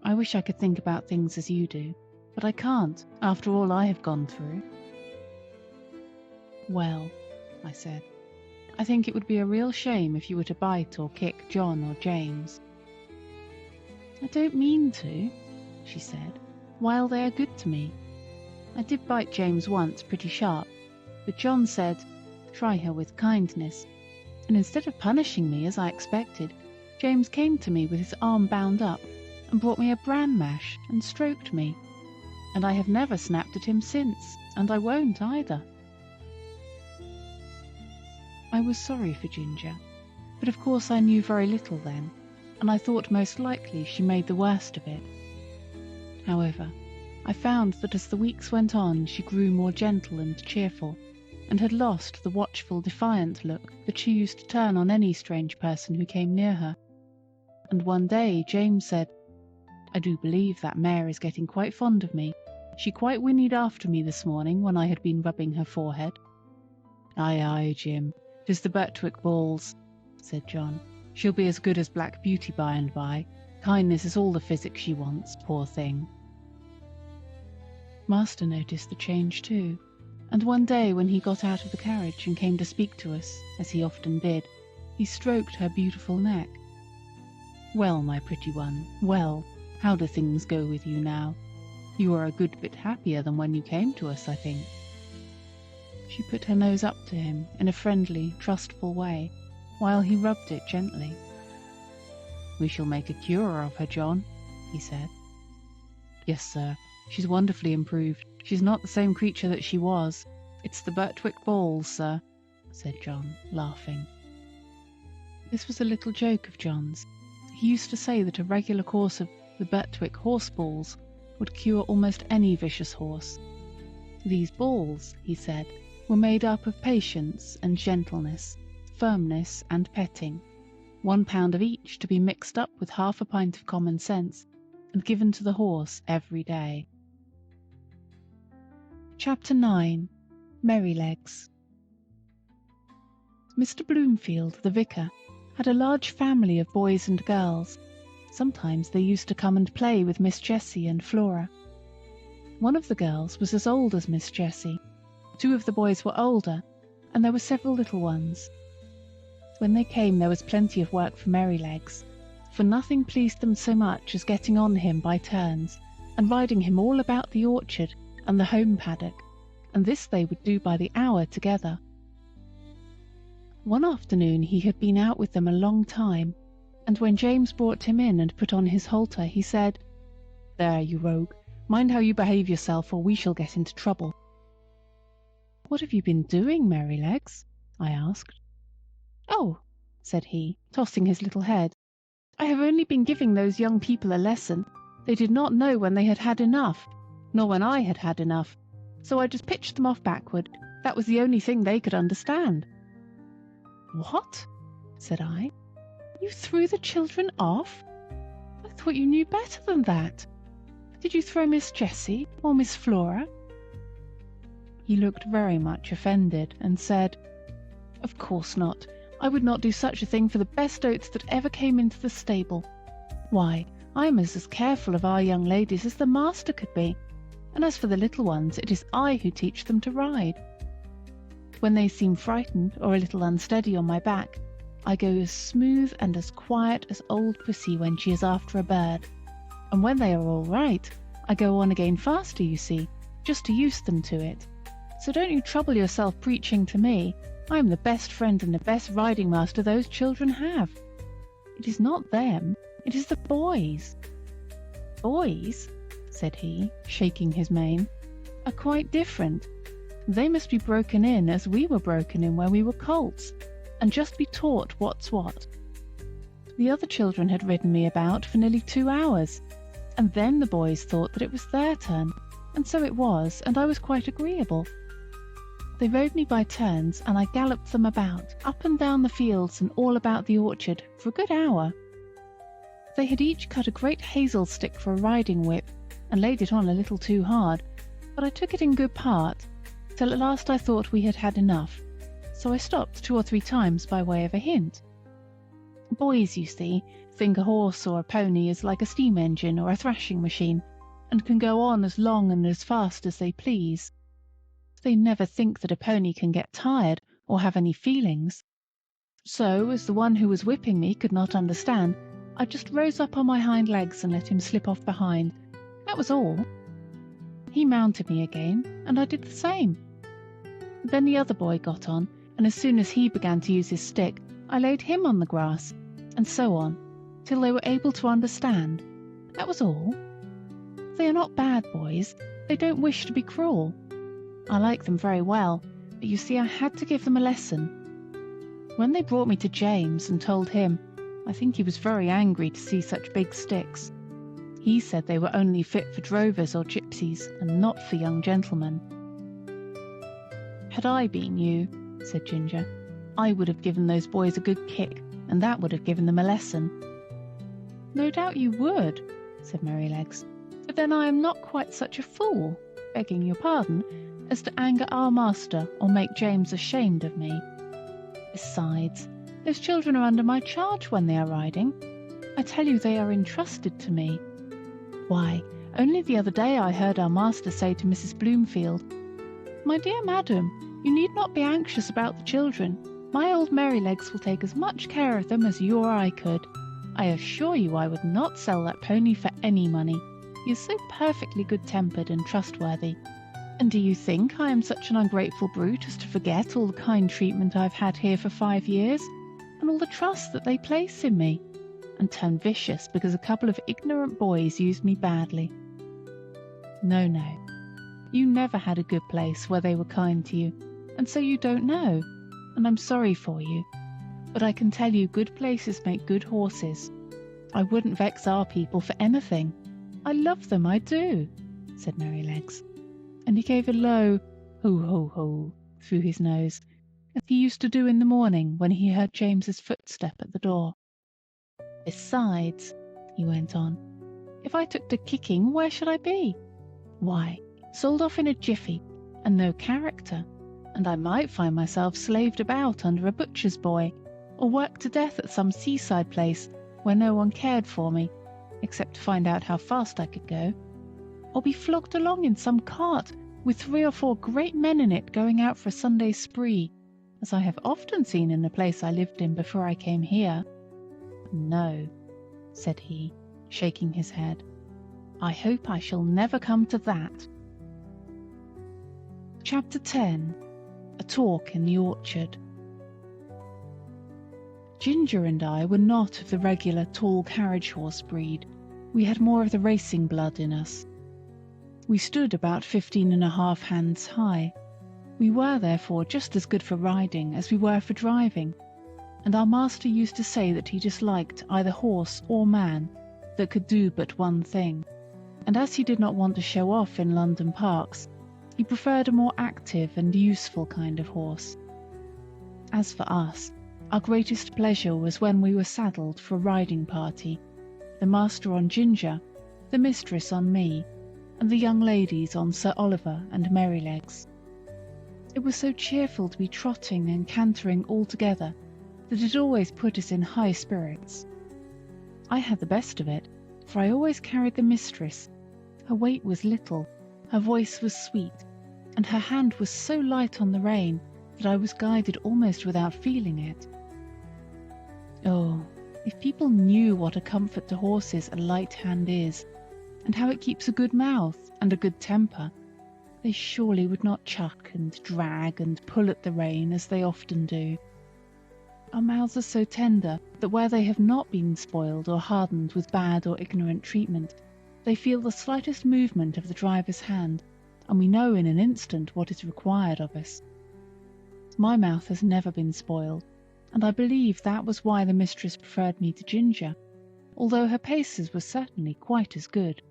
I wish I could think about things as you do, but I can't, after all I have gone through. Well, I said, I think it would be a real shame if you were to bite or kick John or James. I don't mean to, she said, while they are good to me. I did bite James once pretty sharp, but John said, try her with kindness, and instead of punishing me as I expected, James came to me with his arm bound up and brought me a bran mash and stroked me, and I have never snapped at him since, and I won't either. I was sorry for Ginger, but of course I knew very little then, and I thought most likely she made the worst of it. However, I found that as the weeks went on she grew more gentle and cheerful, and had lost the watchful, defiant look that she used to turn on any strange person who came near her. And one day James said, I do believe that mare is getting quite fond of me. She quite whinnied after me this morning when I had been rubbing her forehead. Aye, aye, Jim, 'tis the Birtwick balls, said John. She'll be as good as Black Beauty by and by. Kindness is all the physic she wants, poor thing. Master noticed the change too, and one day when he got out of the carriage and came to speak to us, as he often did, he stroked her beautiful neck. Well, my pretty one, well, how do things go with you now? You are a good bit happier than when you came to us, I think. She put her nose up to him in a friendly, trustful way, while he rubbed it gently. We shall make a cure of her, John, he said. Yes, sir, she's wonderfully improved. She's not the same creature that she was. It's the Birtwick balls, sir, said John, laughing. This was a little joke of John's. he used to say that a regular course of the Birtwick horse balls would cure almost any vicious horse. These balls, he said, were made up of patience and gentleness, firmness and petting, 1 pound of each to be mixed up with half a pint of common sense and given to the horse every day. Chapter 9. Merrylegs. Mr. Bloomfield, the vicar, had a large family of boys and girls. Sometimes they used to come and play with Miss Jessie and Flora. One of the girls was as old as Miss Jessie. 2 of the boys were older, and there were several little ones. When they came, there was plenty of work for Merrylegs, for nothing pleased them so much as getting on him by turns, and riding him all about the orchard and the home paddock, and this they would do by the hour together. One afternoon he had been out with them a long time, and when James brought him in and put on his halter, he said, "There, you rogue, mind how you behave yourself, or we shall get into trouble." "What have you been doing, Merrylegs?" I asked. "Oh," said he, tossing his little head, "I have only been giving those young people a lesson. They did not know when they had had enough, nor when I had had enough, so I just pitched them off backward. That was the only thing they could understand." "What?" said I. "You threw the children off? I thought you knew better than that. Did you throw Miss Jessie or Miss Flora?" He looked very much offended and said, "Of course not. I would not do such a thing for the best oats that ever came into the stable. Why, I am as careful of our young ladies as the master could be, and as for the little ones, it is I who teach them to ride. When they seem frightened or a little unsteady on my back, I go as smooth and as quiet as old Pussy when she is after a bird, and when they are all right, I go on again faster, you see, just to use them to it. So don't you trouble yourself preaching to me. I am the best friend and the best riding master those children have. It is not them, it is the boys." "Boys," said he, shaking his mane, "are quite different. They must be broken in as we were broken in when we were colts, and just be taught what's what. The other children had ridden me about for nearly 2 hours, and then the boys thought that it was their turn, and so it was, and I was quite agreeable. They rode me by turns, and I galloped them about, up and down the fields and all about the orchard, for a good hour. They had each cut a great hazel stick for a riding whip, and laid it on a little too hard, but I took it in good part, till at last I thought we had had enough, so I stopped 2 or 3 times by way of a hint. Boys, you see, think a horse or a pony is like a steam engine or a thrashing machine, and can go on as long and as fast as they please. They never think that a pony can get tired or have any feelings. So, as the one who was whipping me could not understand, I just rose up on my hind legs and let him slip off behind. That was all. He mounted me again, and I did the same. Then the other boy got on, and as soon as he began to use his stick, I laid him on the grass, and so on, till they were able to understand. That was all. They are not bad boys. They don't wish to be cruel. I like them very well, but you see I had to give them a lesson. When they brought me to James and told him, I think he was very angry to see such big sticks. He said they were only fit for drovers or gypsies, and not for young gentlemen. Had I been you, said Ginger, I would have given those boys a good kick, and that would have given them a lesson. No doubt you would, said Merrylegs, but then I am not quite such a fool, begging your pardon, as to anger our master or make James ashamed of me. Besides, those children are under my charge when they are riding. I tell you they are entrusted to me. Why, only the other day I heard our master say to Mrs. Bloomfield, My dear madam, you need not be anxious about the children. My old Merrylegs will take as much care of them as you or I could. I assure you I would not sell that pony for any money. He is so perfectly good-tempered and trustworthy. And do you think I am such an ungrateful brute as to forget all the kind treatment I've had here for 5 years, and all the trust that they place in me, and turn vicious because a couple of ignorant boys used me badly? No, no. You never had a good place where they were kind to you, and so you don't know, and I'm sorry for you. But I can tell you good places make good horses. I wouldn't vex our people for anything. I love them, I do," said Merrylegs, and he gave a low ho-ho-ho through his nose, as he used to do in the morning when he heard James's footstep at the door. "Besides," he went on, "if I took to kicking, where should I be? Why, sold off in a jiffy, and no character, and I might find myself slaved about under a butcher's boy, or worked to death at some seaside place where no one cared for me, except to find out how fast I could go, or be flogged along in some cart with 3 or 4 great men in it going out for a Sunday spree, as I have often seen in the place I lived in before I came here. No," said he, shaking his head, "I hope I shall never come to that." Chapter 10. A Talk in the Orchard. Ginger and I were not of the regular tall carriage horse breed. We had more of the racing blood in us. We stood about 15½ hands high. We were therefore just as good for riding as we were for driving, and our master used to say that he disliked either horse or man that could do but one thing, and as he did not want to show off in London parks, he preferred a more active and useful kind of horse. As for us, our greatest pleasure was when we were saddled for a riding party, the master on Ginger, the mistress on me, and the young ladies on Sir Oliver and Merrylegs. It was so cheerful to be trotting and cantering all together that it always put us in high spirits. I had the best of it, for I always carried the mistress. Her weight was little, her voice was sweet, and her hand was so light on the rein that I was guided almost without feeling it. Oh, if people knew what a comfort to horses a light hand is, and how it keeps a good mouth and a good temper, they surely would not chuck and drag and pull at the rein as they often do. Our mouths are so tender that where they have not been spoiled or hardened with bad or ignorant treatment, they feel the slightest movement of the driver's hand, and we know in an instant what is required of us. My mouth has never been spoiled, and I believe that was why the mistress preferred me to Ginger, although her paces were certainly quite as good.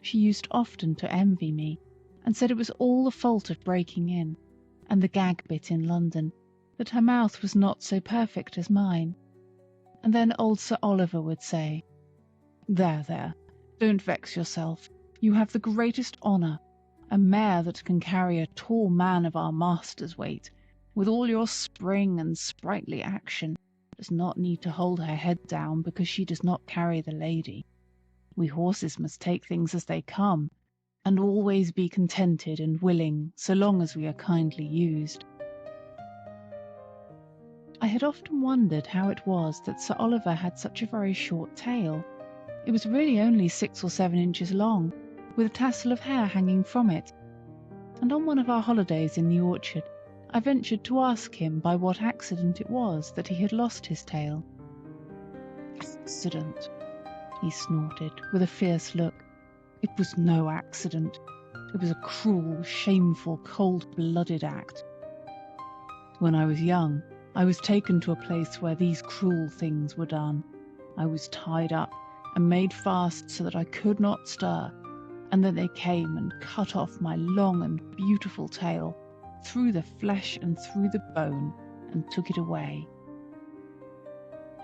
She used often to envy me, and said it was all the fault of breaking in, and the gag bit in London, that her mouth was not so perfect as mine. And then old Sir Oliver would say, "There, there, don't vex yourself. You have the greatest honour. A mare that can carry a tall man of our master's weight, with all your spring and sprightly action, does not need to hold her head down because she does not carry the lady. We horses must take things as they come, and always be contented and willing so long as we are kindly used." I had often wondered how it was that Sir Oliver had such a very short tail. It was really only 6 or 7 inches long, with a tassel of hair hanging from it, and on one of our holidays in the orchard I ventured to ask him by what accident it was that he had lost his tail. "Accident," he snorted, with a fierce look. "It was no accident. It was a cruel, shameful, cold-blooded act. When I was young, I was taken to a place where these cruel things were done. I was tied up and made fast so that I could not stir, and then they came and cut off my long and beautiful tail, through the flesh and through the bone, and took it away."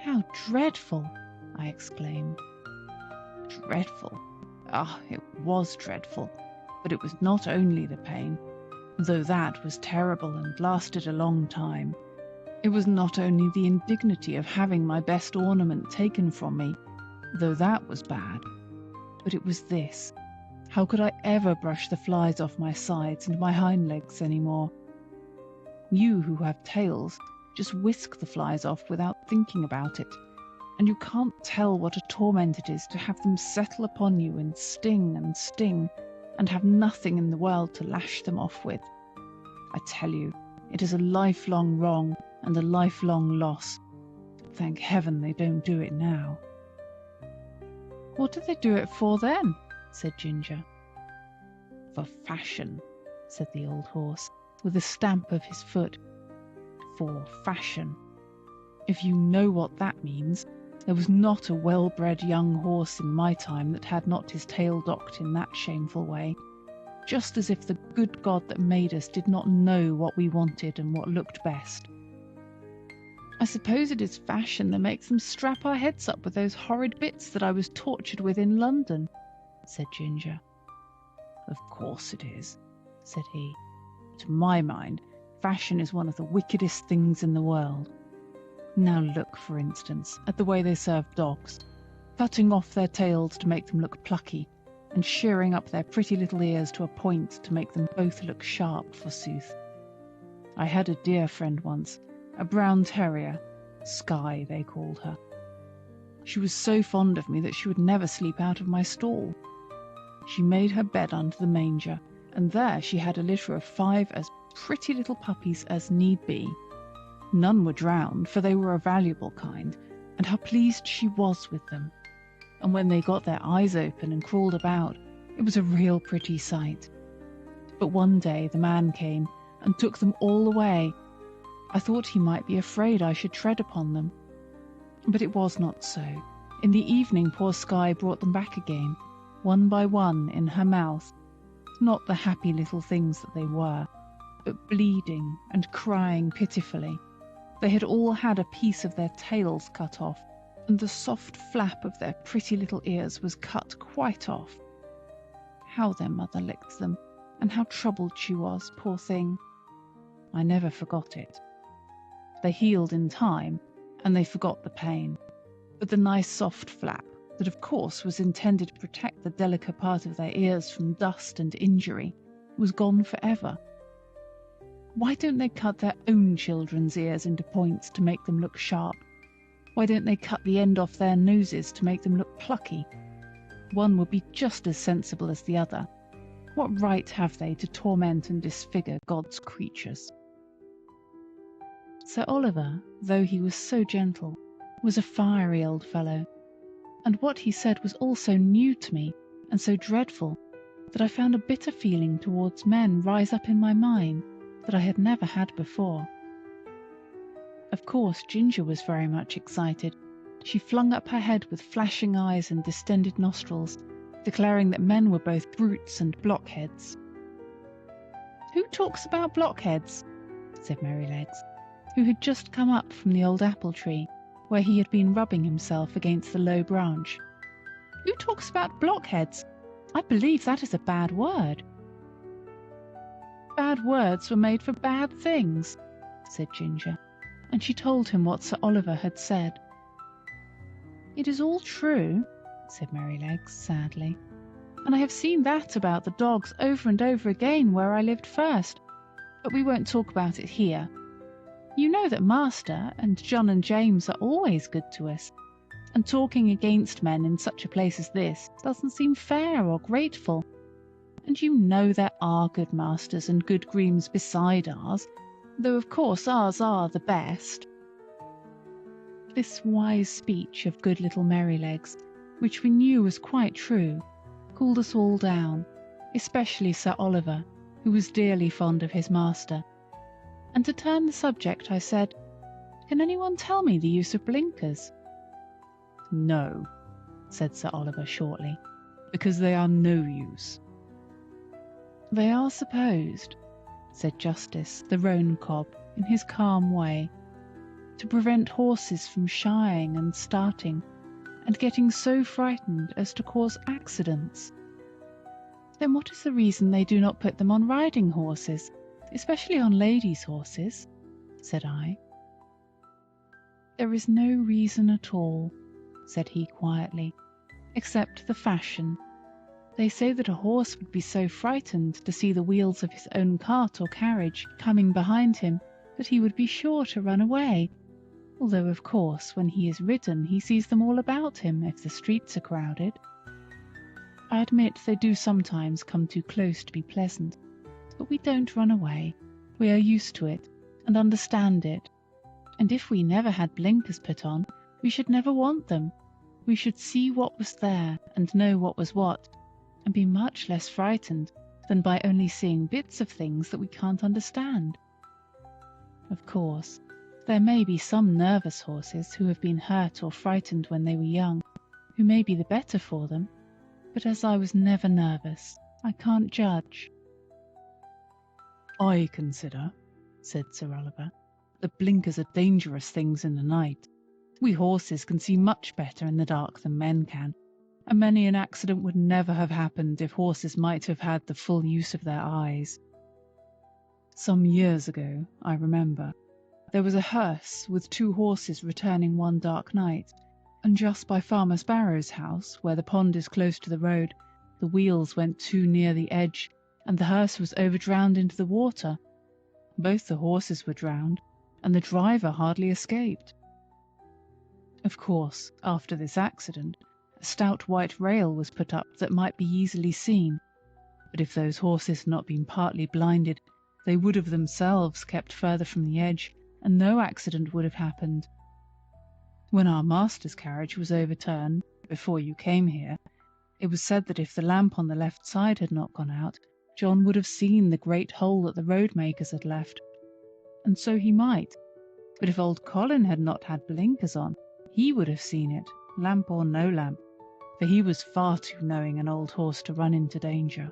"How dreadful!" I exclaimed. Dreadful? Ah, it was dreadful, but it was not only the pain, though that was terrible and lasted a long time. It was not only the indignity of having my best ornament taken from me, though that was bad, but it was this: how could I ever brush the flies off my sides and my hind legs any more? You who have tails just whisk the flies off without thinking about it, and you can't tell what a torment it is to have them settle upon you and sting, and have nothing in the world to lash them off with. I tell you, it is a lifelong wrong and a lifelong loss. Thank heaven they don't do it now." "What do they do it for then?" said Ginger. "For fashion," said the old horse, with a stamp of his foot. "For fashion. If you know what that means, There was not a well-bred young horse in my time that had not his tail docked in that shameful way, just as if the good God that made us did not know what we wanted and what looked best. I suppose it is fashion that makes them strap our heads up with those horrid bits that I was tortured with in London, said Ginger. Of course it is, said he. To my mind, fashion is one of the wickedest things in the world. Now look, for instance, at the way they serve dogs, cutting off their tails to make them look plucky, and shearing up their pretty little ears to a point to make them both look sharp, forsooth. I had a dear friend once, a brown terrier, Skye they called her. She was so fond of me that she would never sleep out of my stall. She made her bed under the manger, and there she had a litter of 5 as pretty little puppies as need be. None were drowned, for they were a valuable kind, and how pleased she was with them. And when they got their eyes open and crawled about, it was a real pretty sight. But one day the man came and took them all away. I thought he might be afraid I should tread upon them. But it was not so. In the evening poor Skye brought them back again, one by one, in her mouth, not the happy little things that they were, but bleeding and crying pitifully. They had all had a piece of their tails cut off, and the soft flap of their pretty little ears was cut quite off. How their mother licked them, and how troubled she was, poor thing. I never forgot it. They healed in time, and they forgot the pain. But the nice soft flap, that of course was intended to protect the delicate part of their ears from dust and injury, was gone forever. Why don't they cut their own children's ears into points to make them look sharp? Why don't they cut the end off their noses to make them look plucky? One would be just as sensible as the other. What right have they to torment and disfigure God's creatures? Sir Oliver, though he was so gentle, was a fiery old fellow, and what he said was all so new to me and so dreadful that I found a bitter feeling towards men rise up in my mind that I had never had before. Of course, Ginger was very much excited. She flung up her head with flashing eyes and distended nostrils, declaring that men were both brutes and blockheads. Who talks about blockheads? Said Merrylegs, who had just come up from the old apple tree, where he had been rubbing himself against the low branch. Who talks about blockheads? I believe that is a bad word. Bad words were made for bad things, said Ginger, and she told him what Sir Oliver had said. It is all true, said Merrylegs sadly, and I have seen that about the dogs over and over again where I lived first, but we won't talk about it here. You know that Master and John and James are always good to us, and talking against men in such a place as this doesn't seem fair or grateful. And you know there are good masters and good grooms beside ours, though of course ours are the best. This wise speech of good little Merrylegs, which we knew was quite true, cooled us all down, especially Sir Oliver, who was dearly fond of his master. And to turn the subject, I said, "Can anyone tell me the use of blinkers?" "No," said Sir Oliver shortly, "because they are no use." "They are supposed," said Justice, the roan cob, in his calm way, "to prevent horses from shying and starting, and getting so frightened as to cause accidents." "Then what is the reason they do not put them on riding horses, especially on ladies' horses?" said I. "There is no reason at all," said he quietly, "except the fashion. They say that a horse would be so frightened to see the wheels of his own cart or carriage coming behind him that he would be sure to run away, although of course when he is ridden he sees them all about him if the streets are crowded. I admit they do sometimes come too close to be pleasant, but we don't run away. We are used to it and understand it, and if we never had blinkers put on, we should never want them. We should see what was there and know what was what, and be much less frightened than by only seeing bits of things that we can't understand. Of course, There may be some nervous horses who have been hurt or frightened when they were young, who may be the better for them, but as I was never nervous, I can't judge." "I consider," said Sir Oliver, "that blinkers are dangerous things in the night. We horses can see much better in the dark than men can, and many an accident would never have happened if horses might have had the full use of their eyes. Some years ago, I remember, there was a hearse with 2 horses returning one dark night, and just by Farmer Sparrow's house, where the pond is close to the road, the wheels went too near the edge, and the hearse was overdrowned into the water. Both the horses were drowned, and the driver hardly escaped. Of course, after this accident, a stout white rail was put up that might be easily seen, but if those horses had not been partly blinded, they would have themselves kept further from the edge, and no accident would have happened. When our master's carriage was overturned, before you came here, it was said that if the lamp on the left side had not gone out, John would have seen the great hole that the road-makers had left. And so he might, but if old Colin had not had blinkers on, he would have seen it, lamp or no lamp, for he was far too knowing an old horse to run into danger.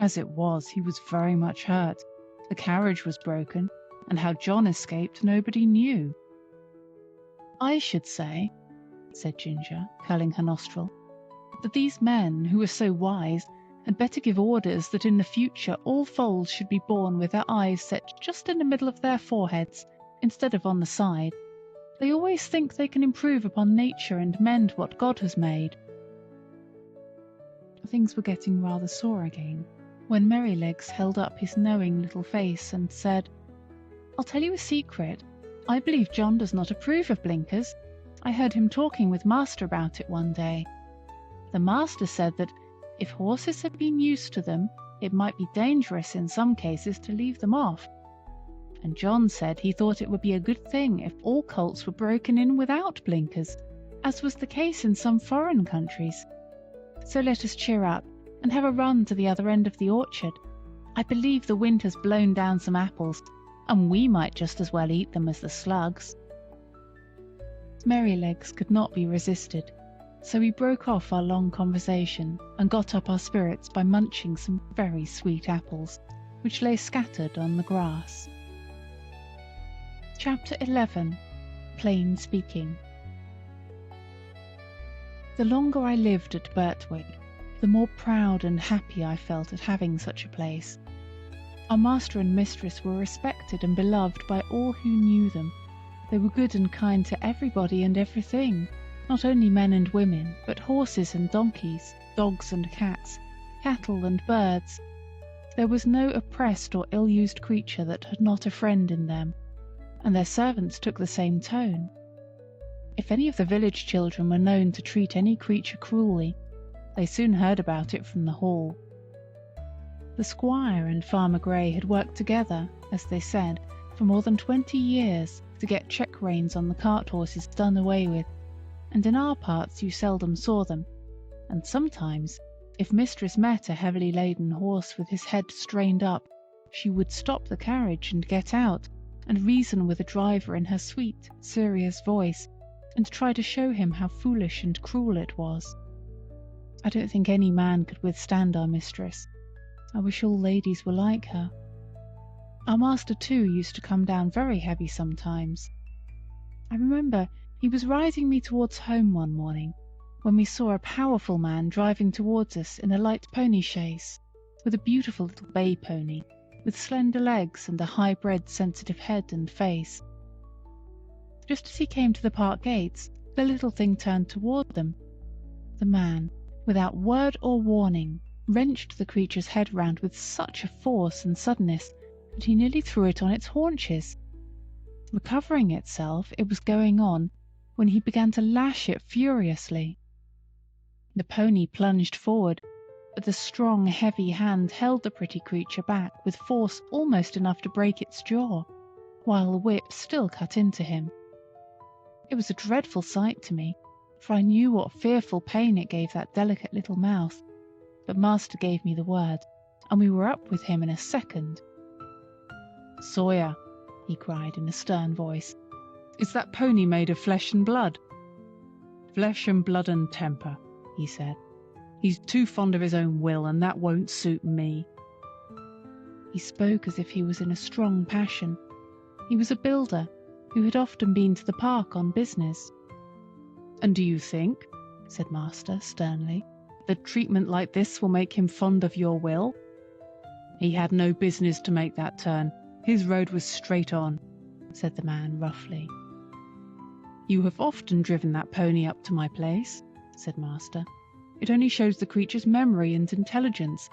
As it was, he was very much hurt. The carriage was broken, and how John escaped nobody knew." "I should say," said Ginger, curling her nostril, "that these men, who are so wise, had better give orders that in the future all foals should be born with their eyes set just in the middle of their foreheads, instead of on the side. They always think they can improve upon nature and mend what God has made." Things were getting rather sore again, when Merrylegs held up his knowing little face and said, "I'll tell you a secret. I believe John does not approve of blinkers. I heard him talking with Master about it one day. The Master said that if horses had been used to them, it might be dangerous in some cases to leave them off. And John said he thought it would be a good thing if all colts were broken in without blinkers, as was the case in some foreign countries. So let us cheer up and have a run to the other end of the orchard. I believe the wind has blown down some apples, and we might just as well eat them as the slugs." Merrylegs could not be resisted, so we broke off our long conversation and got up our spirits by munching some very sweet apples, which lay scattered on the grass. Chapter 11. Plain Speaking. The longer I lived at Birtwick, the more proud and happy I felt at having such a place. Our master and mistress were respected and beloved by all who knew them. They were good and kind to everybody and everything, not only men and women, but horses and donkeys, dogs and cats, cattle and birds. There was no oppressed or ill-used creature that had not a friend in them, and their servants took the same tone. If any of the village children were known to treat any creature cruelly, they soon heard about it from the hall. The squire and Farmer Grey had worked together, as they said, for more than 20 years to get check reins on the cart horses done away with, and in our parts you seldom saw them, and sometimes, if mistress met a heavily laden horse with his head strained up, she would stop the carriage and get out, and reason with the driver in her sweet, serious voice, and try to show him how foolish and cruel it was. I don't think any man could withstand our mistress. I wish all ladies were like her. Our master, too, used to come down very heavy sometimes. I remember he was riding me towards home one morning, when we saw a powerful man driving towards us in a light pony chaise, with a beautiful little bay pony, with slender legs and a high-bred sensitive head and face. Just as he came to the park gates, the little thing turned toward them. The man, without word or warning, wrenched the creature's head round with such a force and suddenness that he nearly threw it on its haunches. Recovering itself, it was going on, when he began to lash it furiously. The pony plunged forward, but the strong, heavy hand held the pretty creature back with force almost enough to break its jaw, while the whip still cut into him. It was a dreadful sight to me, for I knew what fearful pain it gave that delicate little mouth, but master gave me the word, and we were up with him in a second. "Sawyer," he cried in a stern voice. "Is that pony made of flesh and blood?" "Flesh and blood and temper," he said. "He's too fond of his own will, and that won't suit me." He spoke as if he was in a strong passion. He was a builder who had often been to the park on business. "And do you think," said Master sternly, "that treatment like this will make him fond of your will?" "He had no business to make that turn. His road was straight on," said the man roughly. "You have often driven that pony up to my place," said Master. "It only shows the creature's memory and intelligence.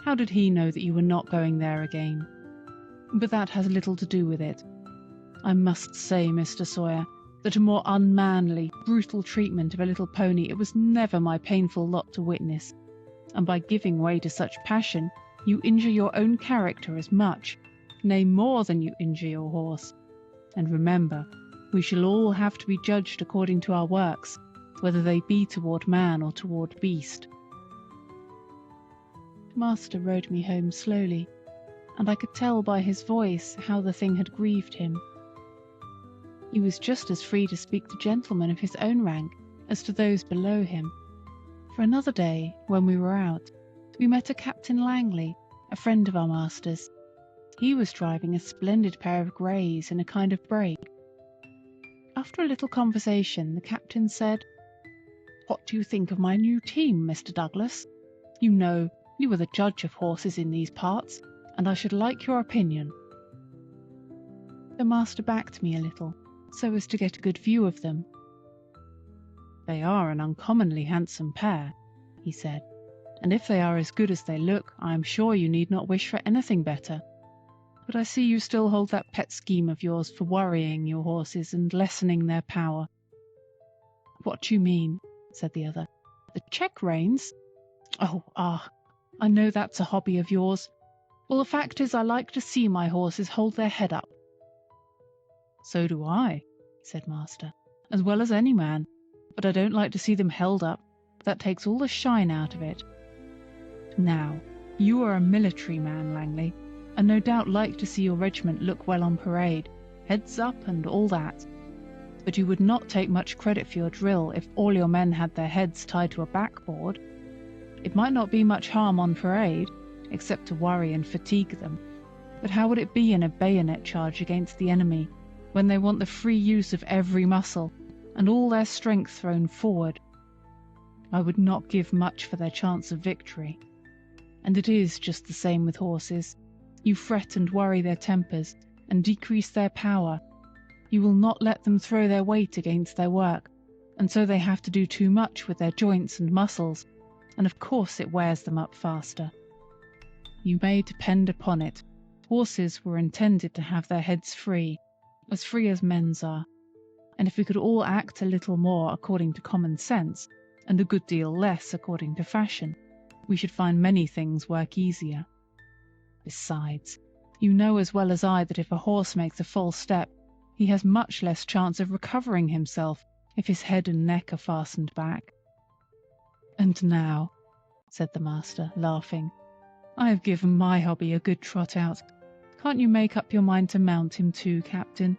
How did he know that you were not going there again? But that has little to do with it. I must say, Mr. Sawyer, that a more unmanly, brutal treatment of a little pony it was never my painful lot to witness, and by giving way to such passion you injure your own character as much, nay more than you injure your horse. And remember, we shall all have to be judged according to our works, whether they be toward man or toward beast." Master rode me home slowly, and I could tell by his voice how the thing had grieved him. He was just as free to speak to gentlemen of his own rank as to those below him. For another day, when we were out, we met a Captain Langley, a friend of our master's. He was driving a splendid pair of greys in a kind of brake. After a little conversation, the captain said, "What do you think of my new team, Mr. Douglas? You know, you are the judge of horses in these parts, and I should like your opinion." The master backed me a little, so as to get a good view of them. "They are an uncommonly handsome pair," he said, "and if they are as good as they look, I am sure you need not wish for anything better. But I see you still hold that pet scheme of yours for worrying your horses and lessening their power." "What do you mean?" said the other. "The check reins? Oh, I know that's a hobby of yours. Well, the fact is I like to see my horses hold their head up." "So do I," said Master, "as well as any man, but I don't like to see them held up. That takes all the shine out of it. Now, you are a military man, Langley, and no doubt like to see your regiment look well on parade, heads up and all that. But you would not take much credit for your drill if all your men had their heads tied to a backboard. It might not be much harm on parade, except to worry and fatigue them, but how would it be in a bayonet charge against the enemy, when they want the free use of every muscle, and all their strength thrown forward? I would not give much for their chance of victory. And it is just the same with horses. You fret and worry their tempers, and decrease their power. You will not let them throw their weight against their work, and so they have to do too much with their joints and muscles, and of course it wears them up faster. You may depend upon it, horses were intended to have their heads free as men's are, and if we could all act a little more according to common sense, and a good deal less according to fashion, we should find many things work easier. Besides, you know as well as I that if a horse makes a false step, he has much less chance of recovering himself if his head and neck are fastened back. And now," said the master, laughing, "I have given my hobby a good trot out. Can't you make up your mind to mount him too, Captain?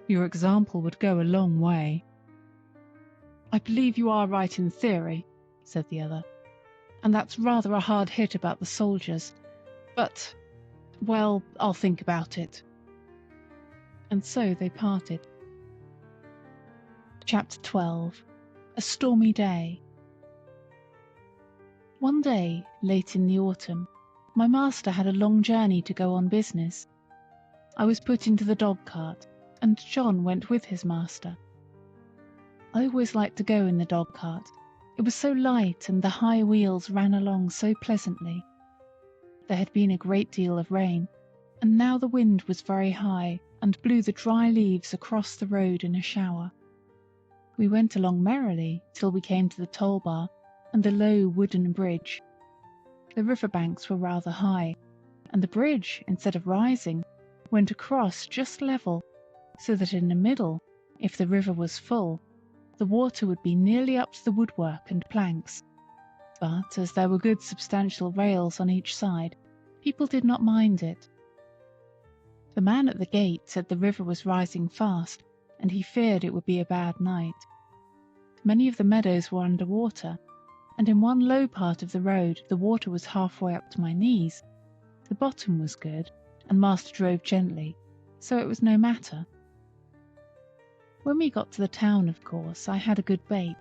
Your example would go a long way." "I believe you are right in theory," said the other, "and that's rather a hard hit about the soldiers. But, well, I'll think about it." And so they parted. Chapter 12. A Stormy Day. One day, late in the autumn, my master had a long journey to go on business. I was put into the dog cart, and John went with his master. I always liked to go in the dog cart. It was so light, and the high wheels ran along so pleasantly. There had been a great deal of rain, and now the wind was very high and blew the dry leaves across the road in a shower. We went along merrily till we came to the toll bar and the low wooden bridge. The river banks were rather high, and the bridge, instead of rising, went across just level, so that in the middle, if the river was full, the water would be nearly up to the woodwork and planks. But as there were good substantial rails on each side, people did not mind it. The man at the gate said the river was rising fast, and he feared it would be a bad night. Many of the meadows were under water, and in one low part of the road the water was halfway up to my knees. The bottom was good, and Master drove gently, so it was no matter. When we got to the town, of course, I had a good bait,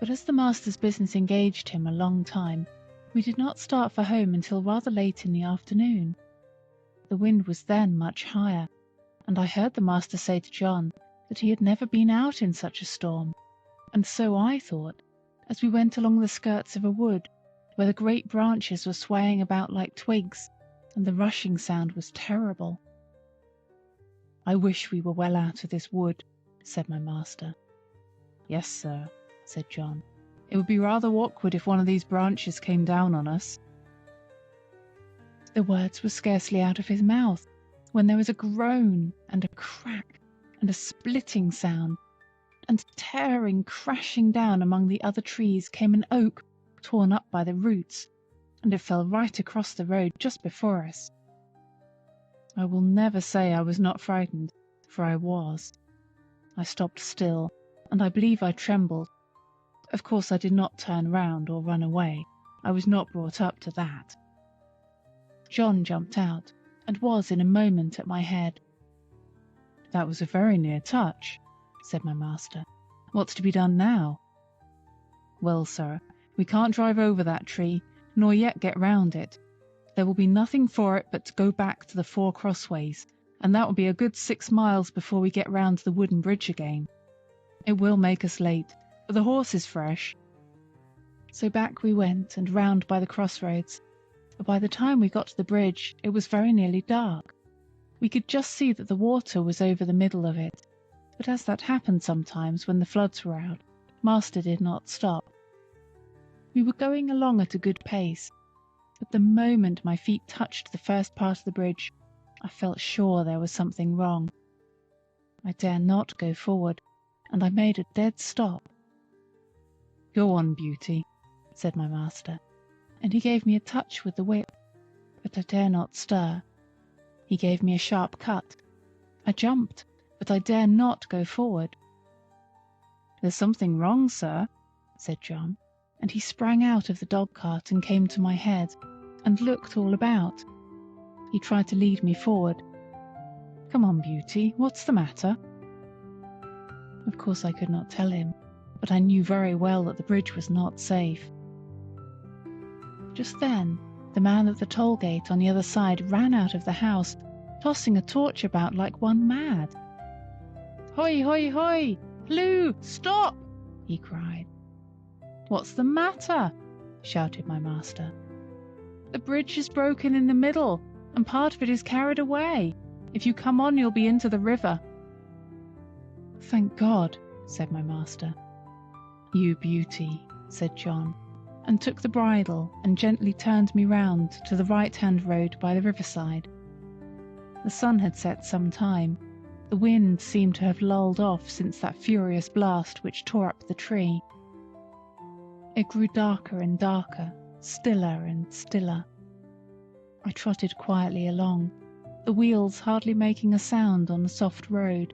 but as the Master's business engaged him a long time, we did not start for home until rather late in the afternoon. The wind was then much higher, and I heard the Master say to John that he had never been out in such a storm, and so I thought, as we went along the skirts of a wood, where the great branches were swaying about like twigs, and the rushing sound was terrible. "I wish we were well out of this wood," said my Master. "Yes, sir," said John. "It would be rather awkward if one of these branches came down on us." The words were scarcely out of his mouth when there was a groan and a crack and a splitting sound, and tearing, crashing down among the other trees came an oak torn up by the roots, and it fell right across the road just before us. I will never say I was not frightened, for I was. I stopped still, and I believe I trembled. Of course I did not turn round or run away. I was not brought up to that. John jumped out, and was in a moment at my head. "That was a very near touch," said my Master. "What's to be done now?" "Well, sir, we can't drive over that tree, nor yet get round it. There will be nothing for it but to go back to the 4 crossways, and that will be a good 6 miles before we get round to the wooden bridge again. It will make us late, but the horse is fresh." So back we went and round by the crossroads, but by the time we got to the bridge it was very nearly dark. We could just see that the water was over the middle of it, but as that happened sometimes when the floods were out, Master did not stop. We were going along at a good pace, but the moment my feet touched the first part of the bridge, I felt sure there was something wrong. I dare not go forward, and I made a dead stop. "Go on, Beauty," said my Master, and he gave me a touch with the whip, but I dare not stir. He gave me a sharp cut. I jumped, but I dare not go forward. "There's something wrong, sir," said John, and he sprang out of the dog-cart and came to my head, and looked all about. He tried to lead me forward. "Come on, Beauty, what's the matter?" Of course I could not tell him, but I knew very well that the bridge was not safe. Just then, the man at the toll gate on the other side ran out of the house, tossing a torch about like one mad. "Hoi, hoi, hoi! Halloo! Stop!" he cried. "What's the matter?" shouted my Master. "The bridge is broken in the middle, and part of it is carried away. If you come on, you'll be into the river." "Thank God," said my Master. "You beauty," said John, and took the bridle and gently turned me round to the right-hand road by the riverside. The sun had set some time. The wind seemed to have lulled off since that furious blast which tore up the tree. It grew darker and darker, stiller and stiller. I trotted quietly along, the wheels hardly making a sound on the soft road.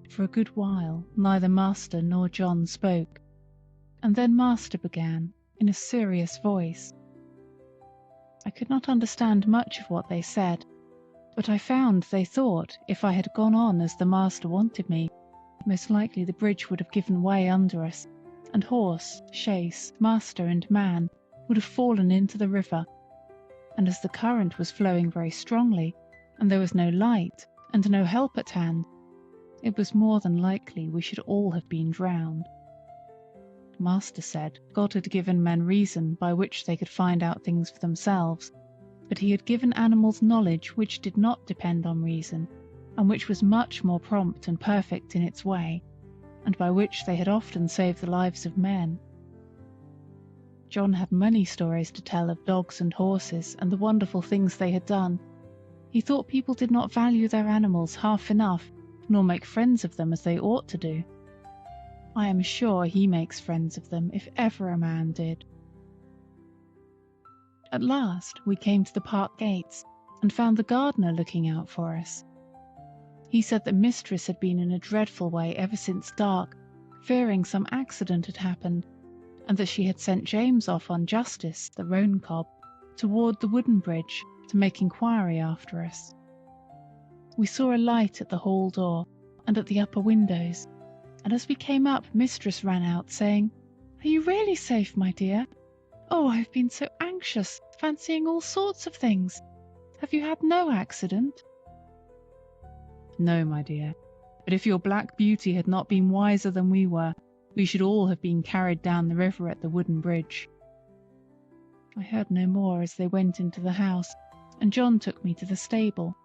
For a good while neither Master nor John spoke, and then Master began, in a serious voice. I could not understand much of what they said, but I found they thought if I had gone on as the Master wanted me, most likely the bridge would have given way under us, and horse, chaise, Master and man would have fallen into the river, and as the current was flowing very strongly, and there was no light and no help at hand, it was more than likely we should all have been drowned. Master said God had given men reason by which they could find out things for themselves, but he had given animals knowledge which did not depend on reason, and which was much more prompt and perfect in its way, and by which they had often saved the lives of men. John had many stories to tell of dogs and horses and the wonderful things they had done. He thought people did not value their animals half enough, nor make friends of them as they ought to do. I am sure he makes friends of them if ever a man did. At last we came to the park gates, and found the gardener looking out for us. He said that mistress had been in a dreadful way ever since dark, fearing some accident had happened, and that she had sent James off on Justice, the roan cob, toward the wooden bridge to make inquiry after us. We saw a light at the hall door and at the upper windows, and as we came up, mistress ran out, saying, "Are you really safe, my dear? Oh, I've been so anxious, fancying all sorts of things. Have you had no accident?" "No, my dear, but if your black beauty had not been wiser than we were, we should all have been carried down the river at the wooden bridge." I heard no more as they went into the house, and John took me to the stable.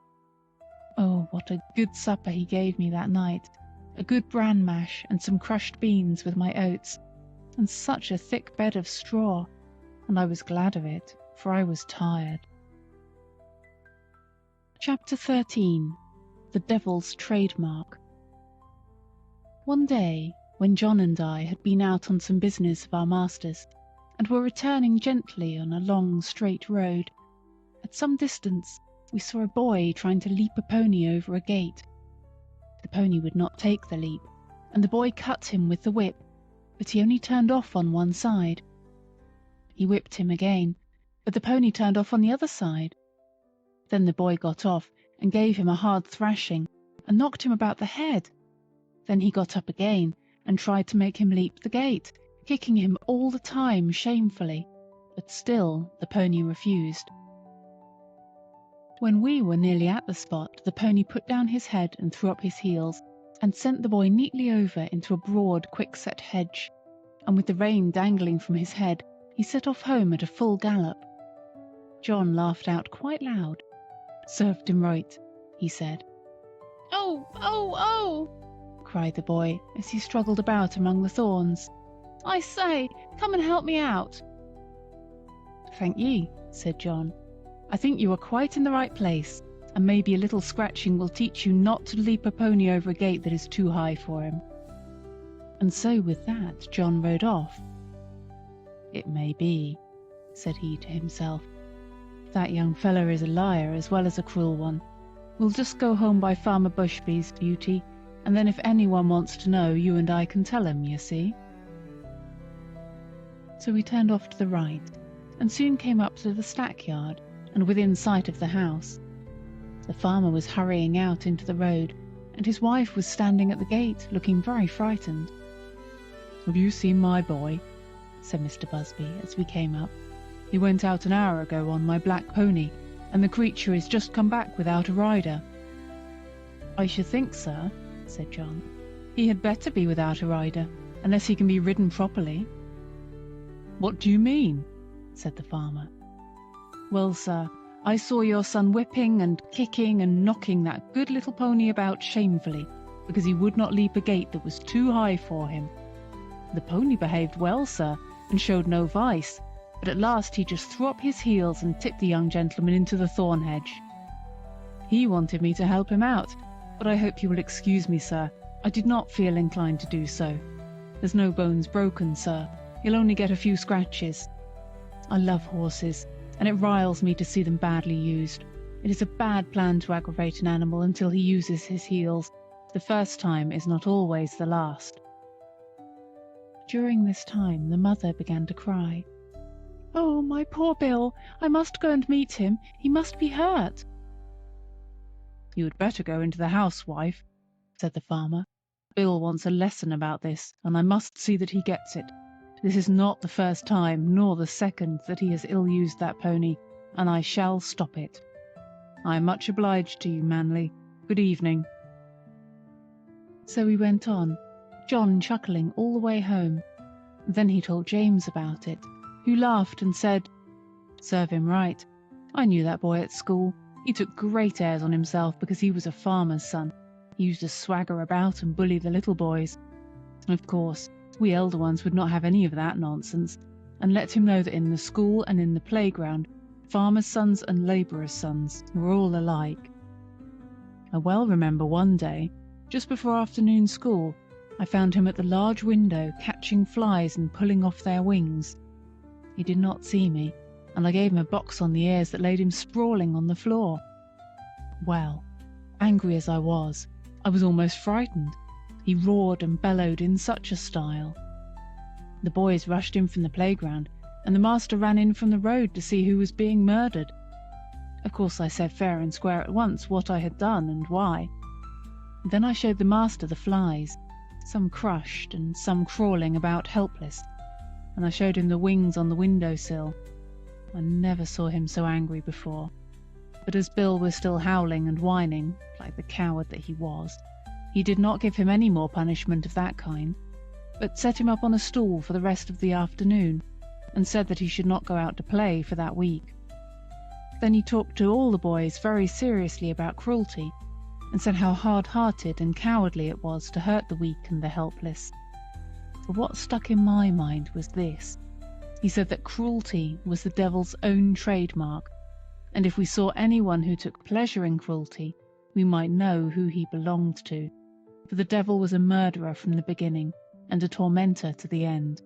Oh, what a good supper he gave me that night, a good bran mash and some crushed beans with my oats, and such a thick bed of straw, and I was glad of it, for I was tired. Chapter 13. The Devil's Trademark. One day, when John and I had been out on some business of our master's, and were returning gently on a long straight road, at some distance we saw a boy trying to leap a pony over a gate. The pony would not take the leap, and the boy cut him with the whip, but he only turned off on one side. He whipped him again, but the pony turned off on the other side. Then the boy got off and gave him a hard thrashing, and knocked him about the head. Then he got up again and tried to make him leap the gate, kicking him all the time shamefully, but still the pony refused. When we were nearly at the spot, the pony put down his head and threw up his heels, and sent the boy neatly over into a broad, quick-set hedge, and with the rein dangling from his head, he set off home at a full gallop. John laughed out quite loud. "Served him right," he said. "Oh, oh, oh!" cried the boy as he struggled about among the thorns. "I say, come and help me out." "Thank ye," said John. "I think you are quite in the right place, and maybe a little scratching will teach you not to leap a pony over a gate that is too high for him." And so with that John rode off. "It may be," said he to himself. "That young feller is a liar as well as a cruel one. We'll just go home by Farmer Bushby's, Beauty, and then if anyone wants to know, you and I can tell him, you see." So we turned off to the right, and soon came up to the stackyard, and within sight of the house. The farmer was hurrying out into the road, and his wife was standing at the gate, looking very frightened. "Have you seen my boy?" said Mr. Busby as we came up. "He went out an hour ago on my black pony, and the creature has just come back without a rider." "I should think, sir," said John, "he had better be without a rider, unless he can be ridden properly." "What do you mean?" said the farmer. "Well, sir, I saw your son whipping and kicking and knocking that good little pony about shamefully, because he would not leap a gate that was too high for him. The pony behaved well, sir, and showed no vice, but at last he just threw up his heels and tipped the young gentleman into the thorn hedge. He wanted me to help him out, but I hope you will excuse me, sir. I did not feel inclined to do so. There's no bones broken, sir. You'll only get a few scratches. I love horses, and it riles me to see them badly used. It is a bad plan to aggravate an animal until he uses his heels. The first time is not always the last." During this time the mother began to cry. "Oh, my poor Bill! I must go and meet him. He must be hurt." "You had better go into the house, wife," said the farmer. "Bill wants a lesson about this, and I must see that he gets it. This is not the first time, nor the second, that he has ill-used that pony, and I shall stop it. I am much obliged to you, Manly. Good evening." So we went on, John chuckling all the way home. Then he told James about it, who laughed and said, "Serve him right. I knew that boy at school. He took great airs on himself because he was a farmer's son. He used to swagger about and bully the little boys. Of course, we elder ones would not have any of that nonsense, and let him know that in the school and in the playground, farmers' sons and labourers' sons were all alike. I well remember one day, just before afternoon school, I found him at the large window catching flies and pulling off their wings. He did not see me, and I gave him a box on the ears that laid him sprawling on the floor. Well, angry as I was almost frightened. He roared and bellowed in such a style. The boys rushed in from the playground, and the master ran in from the road to see who was being murdered. Of course I said fair and square at once what I had done and why. Then I showed the master the flies, some crushed and some crawling about helpless, and I showed him the wings on the windowsill. I never saw him so angry before. But as Bill was still howling and whining, like the coward that he was, he did not give him any more punishment of that kind, but set him up on a stool for the rest of the afternoon, and said that he should not go out to play for that week. Then he talked to all the boys very seriously about cruelty, and said how hard-hearted and cowardly it was to hurt the weak and the helpless. But what stuck in my mind was this. He said that cruelty was the devil's own trademark, and if we saw anyone who took pleasure in cruelty, we might know who he belonged to, for the devil was a murderer from the beginning and a tormentor to the end.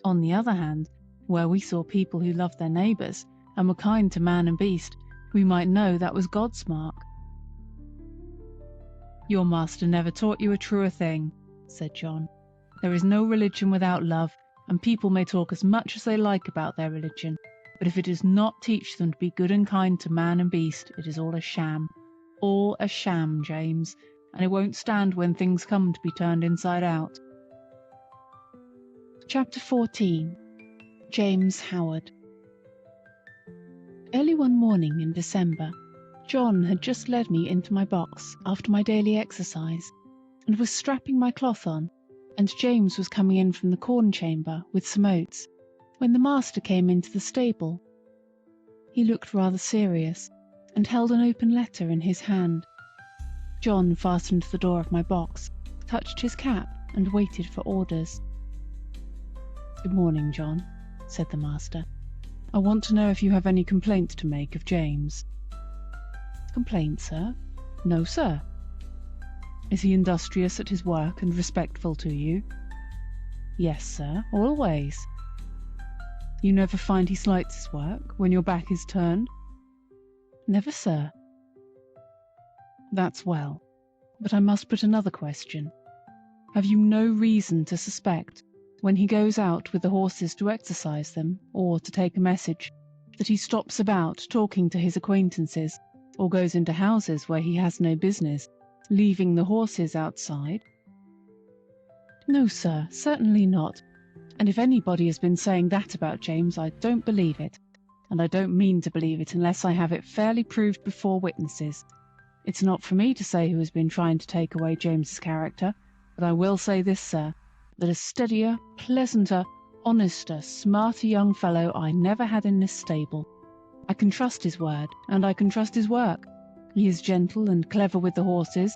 On the other hand, where we saw people who loved their neighbours and were kind to man and beast, we might know that was God's mark. "Your master never taught you a truer thing," said John. "There is no religion without love, and people may talk as much as they like about their religion, but if it does not teach them to be good and kind to man and beast, it is all a sham. All a sham, James, and it won't stand when things come to be turned inside out." Chapter 14. James Howard. Early one morning in December, John had just led me into my box after my daily exercise, and was strapping my cloth on, and James was coming in from the corn chamber with some oats, when the master came into the stable. He looked rather serious, and held an open letter in his hand. John fastened the door of my box, touched his cap, and waited for orders. "Good morning, John," said the master. "I want to know if you have any complaint to make of James." "Complaint, sir? No, sir." "Is he industrious at his work and respectful to you?" "Yes, sir, always." "You never find he slights his work when your back is turned?" "Never, sir." "That's well. But I must put another question. Have you no reason to suspect, when he goes out with the horses to exercise them, or to take a message, that he stops about talking to his acquaintances, or goes into houses where he has no business, leaving the horses outside?" "No, sir, certainly not. And if anybody has been saying that about James, I don't believe it. And I don't mean to believe it unless I have it fairly proved before witnesses. It's not for me to say who has been trying to take away James's character, but I will say this, sir, that a steadier, pleasanter, honester, smarter young fellow I never had in this stable. I can trust his word, and I can trust his work. He is gentle and clever with the horses,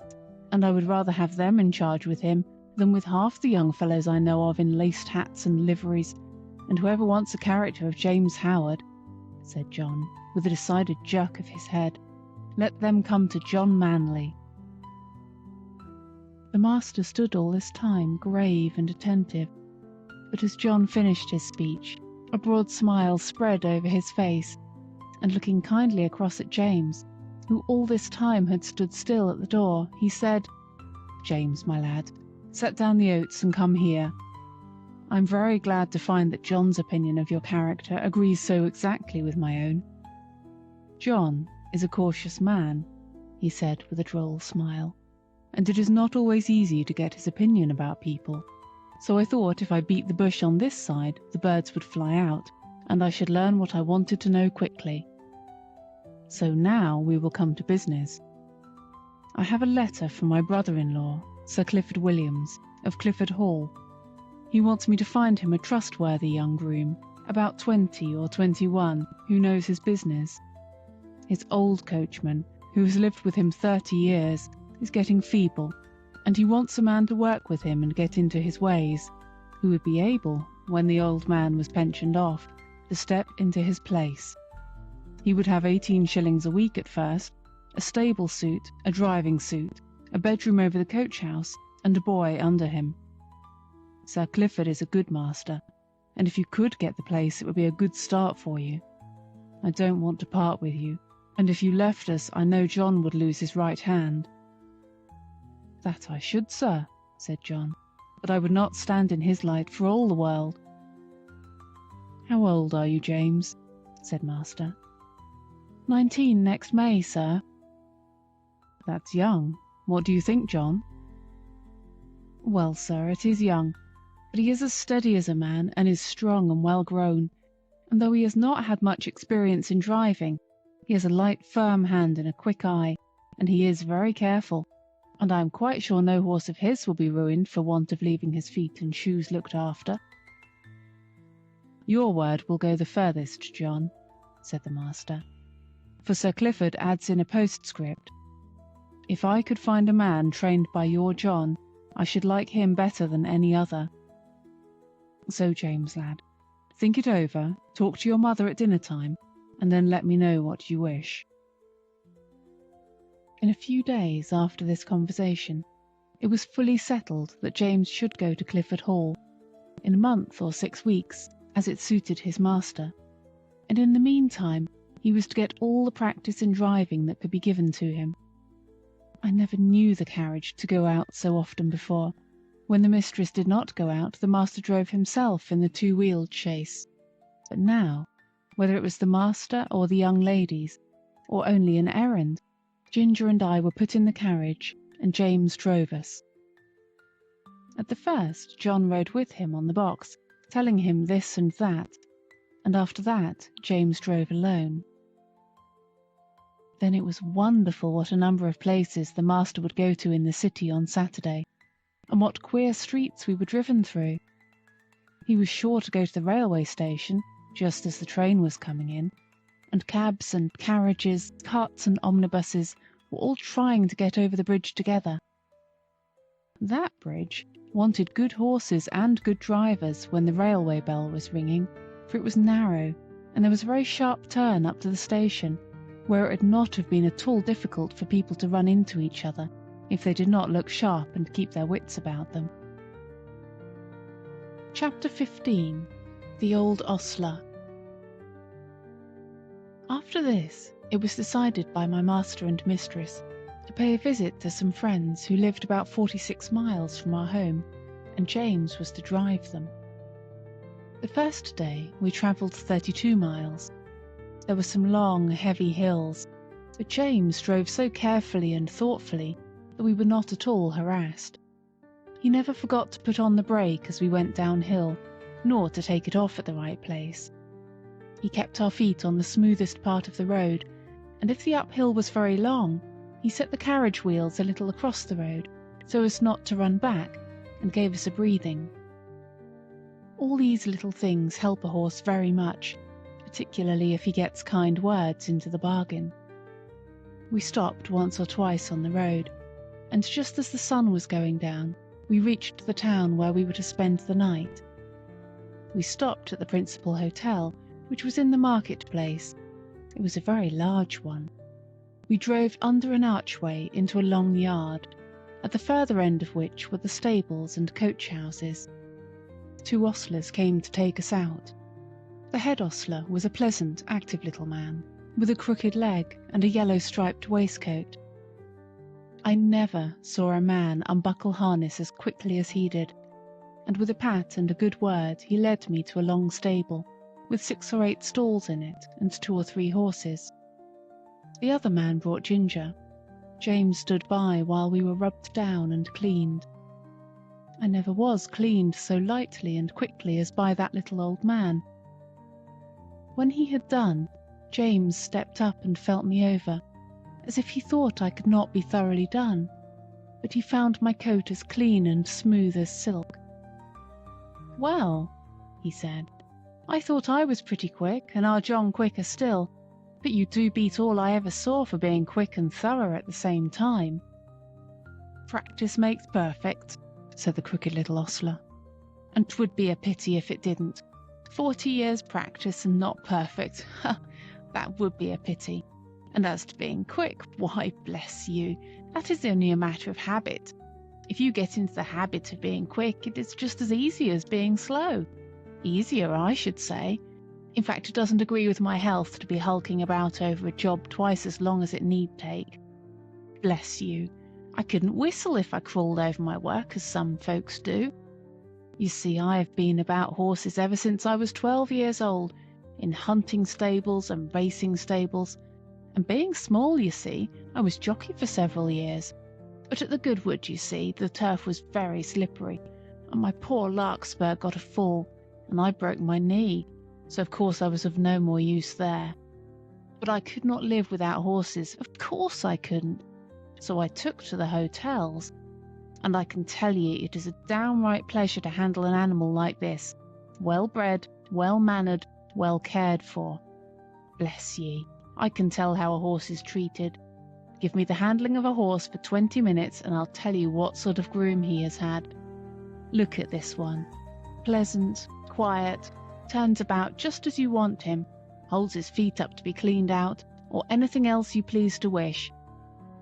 and I would rather have them in charge with him than with half the young fellows I know of in laced hats and liveries, and whoever wants a character of James Howard," said John, with a decided jerk of his head, "let them come to John Manley." The master stood all this time grave and attentive, but as John finished his speech, a broad smile spread over his face, and looking kindly across at James, who all this time had stood still at the door, he said, "James, my lad, set down the oats and come here. I'm very glad to find that John's opinion of your character agrees so exactly with my own. John is a cautious man," he said with a droll smile, "and it is not always easy to get his opinion about people. So I thought if I beat the bush on this side, the birds would fly out, and I should learn what I wanted to know quickly. So now we will come to business. I have a letter from my brother-in-law, Sir Clifford Williams, of Clifford Hall. He wants me to find him a trustworthy young groom, about 20 or 21, who knows his business. His old coachman, who has lived with him 30 years, is getting feeble, and he wants a man to work with him and get into his ways, who would be able, when the old man was pensioned off, to step into his place. He would have 18 shillings a week at first, a stable suit, a driving suit, a bedroom over the coach-house, and a boy under him. Sir Clifford is a good master, and if you could get the place, it would be a good start for you. I don't want to part with you, and if you left us, I know John would lose his right hand." "That I should, sir," said John, "but I would not stand in his light for all the world." "How old are you, James?" said master. 19 next May, sir." "That's young. What do you think, John?" "Well, sir, it is young, but he is as steady as a man and is strong and well grown, and though he has not had much experience in driving, he has a light, firm hand and a quick eye, and he is very careful, and I am quite sure no horse of his will be ruined for want of leaving his feet and shoes looked after." "Your word will go the furthest, John," said the master, for Sir Clifford adds in a postscript, "If I could find a man trained by your John, I should like him better than any other. So, James, lad, think it over, talk to your mother at dinner time, and then let me know what you wish." In a few days after this conversation, it was fully settled that James should go to Clifford Hall, in a month or 6 weeks, as it suited his master, and in the meantime he was to get all the practice in driving that could be given to him. I never knew the carriage to go out so often before. When the mistress did not go out, the master drove himself in the 2-wheeled chaise. But now, whether it was the master or the young ladies, or only an errand, Ginger and I were put in the carriage, and James drove us. At the first, John rode with him on the box, telling him this and that, and after that, James drove alone. Then it was wonderful what a number of places the master would go to in the city on Saturday, and what queer streets we were driven through. He was sure to go to the railway station, just as the train was coming in, and cabs and carriages, carts and omnibuses were all trying to get over the bridge together. That bridge wanted good horses and good drivers when the railway bell was ringing, for it was narrow, and there was a very sharp turn up to the station, where it would not have been at all difficult for people to run into each other if they did not look sharp and keep their wits about them. Chapter 15. The Old Ostler. After this, it was decided by my master and mistress to pay a visit to some friends who lived about 46 miles from our home, and James was to drive them. The first day we travelled 32 miles. There were some long, heavy hills, but James drove so carefully and thoughtfully that we were not at all harassed. He never forgot to put on the brake as we went downhill, nor to take it off at the right place. He kept our feet on the smoothest part of the road, and if the uphill was very long, he set the carriage wheels a little across the road, so as not to run back, and gave us a breathing. All these little things help a horse very much, particularly if he gets kind words into the bargain. We stopped once or twice on the road, and just as the sun was going down, we reached the town where we were to spend the night. We stopped at the principal hotel, which was in the marketplace. It was a very large one. We drove under an archway into a long yard, at the further end of which were the stables and coach houses. 2 ostlers came to take us out. The head ostler was a pleasant, active little man, with a crooked leg and a yellow striped waistcoat. I never saw a man unbuckle harness as quickly as he did, and with a pat and a good word he led me to a long stable, with 6 or 8 stalls in it and 2 or 3 horses. The other man brought Ginger. James stood by while we were rubbed down and cleaned. I never was cleaned so lightly and quickly as by that little old man. When he had done, James stepped up and felt me over, as if he thought I could not be thoroughly done, but he found my coat as clean and smooth as silk. "Well," he said, "I thought I was pretty quick, and our John quicker still, but you do beat all I ever saw for being quick and thorough at the same time." "Practice makes perfect," said the crooked little ostler, "and 'twould be a pity if it didn't. 40 years' practice and not perfect, that would be a pity. And as to being quick, why, bless you, that is only a matter of habit. If you get into the habit of being quick, it is just as easy as being slow. Easier, I should say. In fact, it doesn't agree with my health to be hulking about over a job twice as long as it need take. Bless you, I couldn't whistle if I crawled over my work as some folks do. You see, I have been about horses ever since I was 12 years old, in hunting stables and racing stables, and being small, you see, I was jockey for several years. But at the Goodwood, you see, the turf was very slippery, and my poor larkspur got a fall, and I broke my knee, so of course I was of no more use there. But I could not live without horses, of course I couldn't, so I took to the hotels, and I can tell ye it is a downright pleasure to handle an animal like this, well-bred, well-mannered, well cared for. Bless ye, I can tell how a horse is treated. Give me the handling of a horse for 20 minutes and I'll tell you what sort of groom he has had. Look at this one. Pleasant, quiet, turns about just as you want him, holds his feet up to be cleaned out, or anything else you please to wish.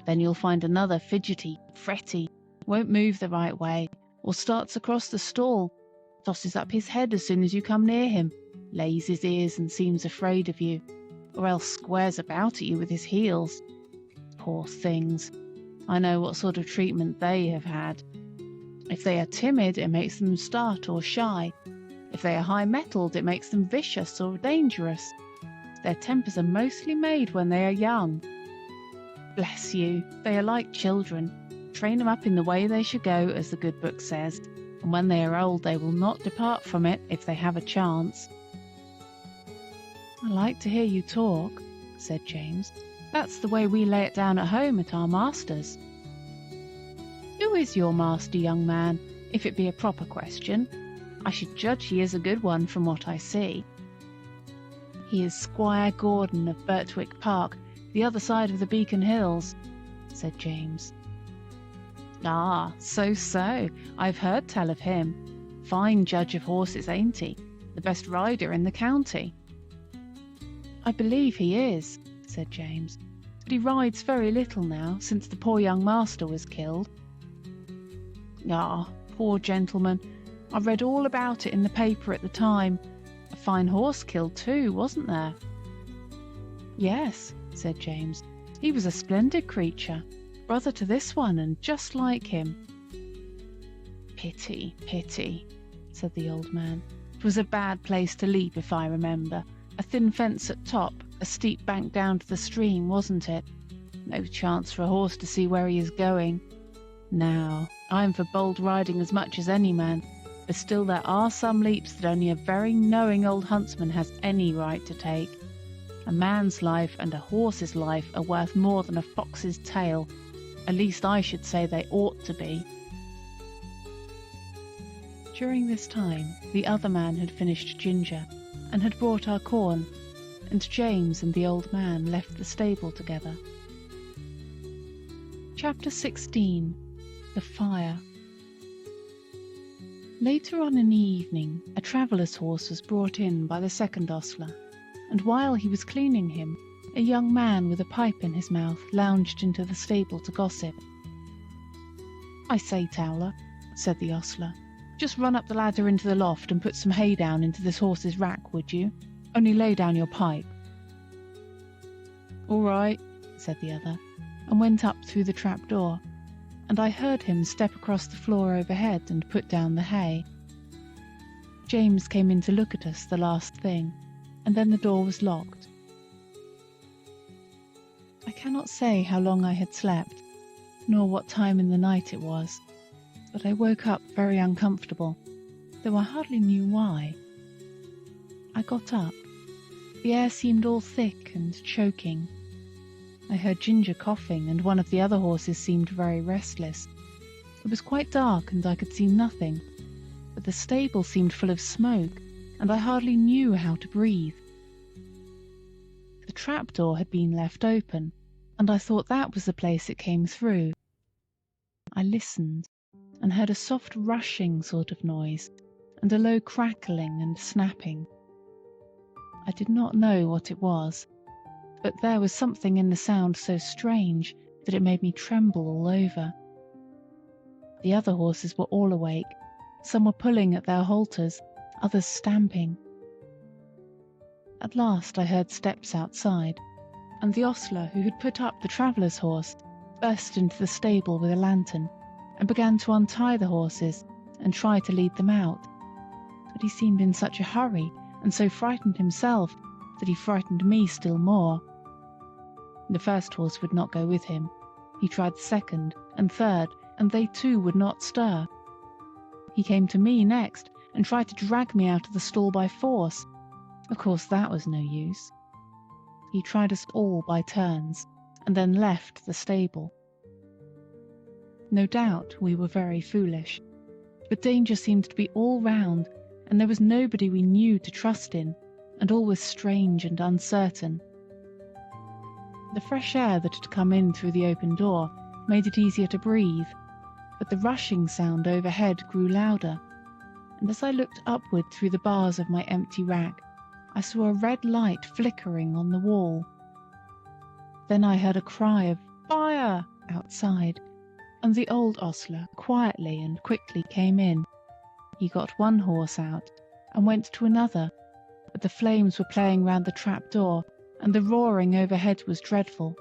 Then you'll find another fidgety, fretty, won't move the right way, or starts across the stall, tosses up his head as soon as you come near him, lays his ears and seems afraid of you, or else squares about at you with his heels. Poor things, I know what sort of treatment they have had. If they are timid, it makes them start or shy. If they are high-mettled, it makes them vicious or dangerous. Their tempers are mostly made when they are young. Bless you, they are like children. Train them up in the way they should go, as the good book says, and when they are old they will not depart from it if they have a chance. I like to hear you talk, said James. That's the way we lay it down at home at our master's. Who is your master, young man, if it be a proper question? I should judge he is a good one from what I see. He is Squire Gordon of Birtwick Park, the other side of the Beacon Hills, said James. Ah, so, I've heard tell of him. Fine judge of horses, ain't he? The best rider in the county. I believe he is, said James, but he rides very little now, since the poor young master was killed. Ah, poor gentleman, I read all about it in the paper at the time. A fine horse killed too, wasn't there? Yes, said James, he was a splendid creature, brother to this one and just like him. Pity, said the old man. It was a bad place to leap, if I remember. A thin fence at top, a steep bank down to the stream, wasn't it? No chance for a horse to see where he is going. Now, I'm for bold riding as much as any man, but still there are some leaps that only a very knowing old huntsman has any right to take. A man's life and a horse's life are worth more than a fox's tail. At least I should say they ought to be. During this time, the other man had finished ginger, and had brought our corn, and James and the old man left the stable together. Chapter 16. The Fire. Later on in the evening, a traveller's horse was brought in by the second ostler, and while he was cleaning him, a young man with a pipe in his mouth lounged into the stable to gossip. I say, Towler, said the ostler, just run up the ladder into the loft and put some hay down into this horse's rack, would you? Only lay down your pipe. All right, said the other, and went up through the trap-door, and I heard him step across the floor overhead and put down the hay. James came in to look at us the last thing, and then the door was locked. I cannot say how long I had slept, nor what time in the night it was, but I woke up very uncomfortable, though I hardly knew why. I got up. The air seemed all thick and choking. I heard Ginger coughing, and one of the other horses seemed very restless. It was quite dark, and I could see nothing, but the stable seemed full of smoke, and I hardly knew how to breathe. The trapdoor had been left open, and I thought that was the place it came through. I listened, and heard a soft rushing sort of noise, and a low crackling and snapping. I did not know what it was, but there was something in the sound so strange that it made me tremble all over. The other horses were all awake. Some were pulling at their halters, others stamping. At last I heard steps outside, and the ostler who had put up the traveller's horse burst into the stable with a lantern and began to untie the horses and try to lead them out. But he seemed in such a hurry and so frightened himself that he frightened me still more. The first horse would not go with him. He tried the second and third, and they too would not stir. He came to me next and tried to drag me out of the stall by force. Of course that was no use. He tried us all by turns, and then left the stable. No doubt we were very foolish, but danger seemed to be all round, and there was nobody we knew to trust in, and all was strange and uncertain. The fresh air that had come in through the open door made it easier to breathe, but the rushing sound overhead grew louder, and as I looked upward through the bars of my empty rack, I saw a red light flickering on the wall. Then I heard a cry of "Fire!" outside, and the old ostler quietly and quickly came in. He got one horse out and went to another, but the flames were playing round the trap door, and the roaring overhead was dreadful.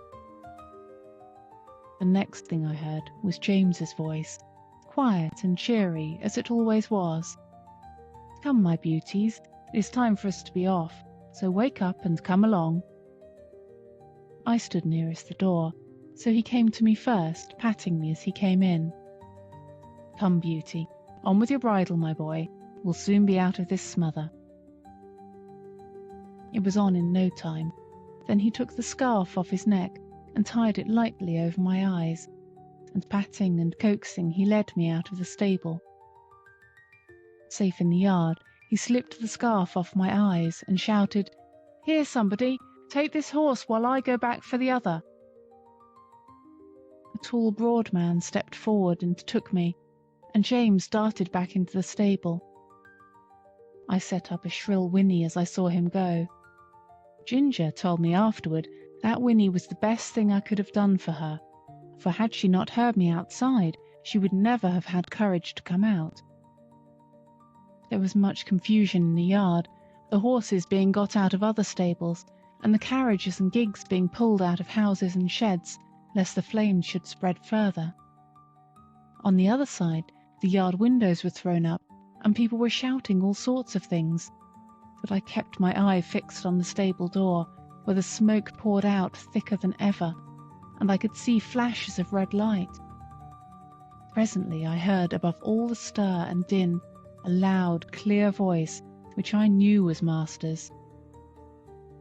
The next thing I heard was James's voice, quiet and cheery as it always was. "Come, my beauties, it is time for us to be off, so wake up and come along." I stood nearest the door, so he came to me first, patting me as he came in. "Come, Beauty, on with your bridle, my boy. We'll soon be out of this smother." It was on in no time. Then he took the scarf off his neck and tied it lightly over my eyes, and patting and coaxing he led me out of the stable. Safe in the yard, he slipped the scarf off my eyes and shouted, "Here, somebody, take this horse while I go back for the other." A tall, broad man stepped forward and took me, and James darted back into the stable. I set up a shrill whinny as I saw him go. Ginger told me afterward that whinny was the best thing I could have done for her, for had she not heard me outside, she would never have had courage to come out. There was much confusion in the yard, the horses being got out of other stables, and the carriages and gigs being pulled out of houses and sheds, lest the flames should spread further. On the other side, the yard windows were thrown up, and people were shouting all sorts of things, but I kept my eye fixed on the stable door, where the smoke poured out thicker than ever, and I could see flashes of red light. Presently I heard above all the stir and din a loud, clear voice, which I knew was Master's.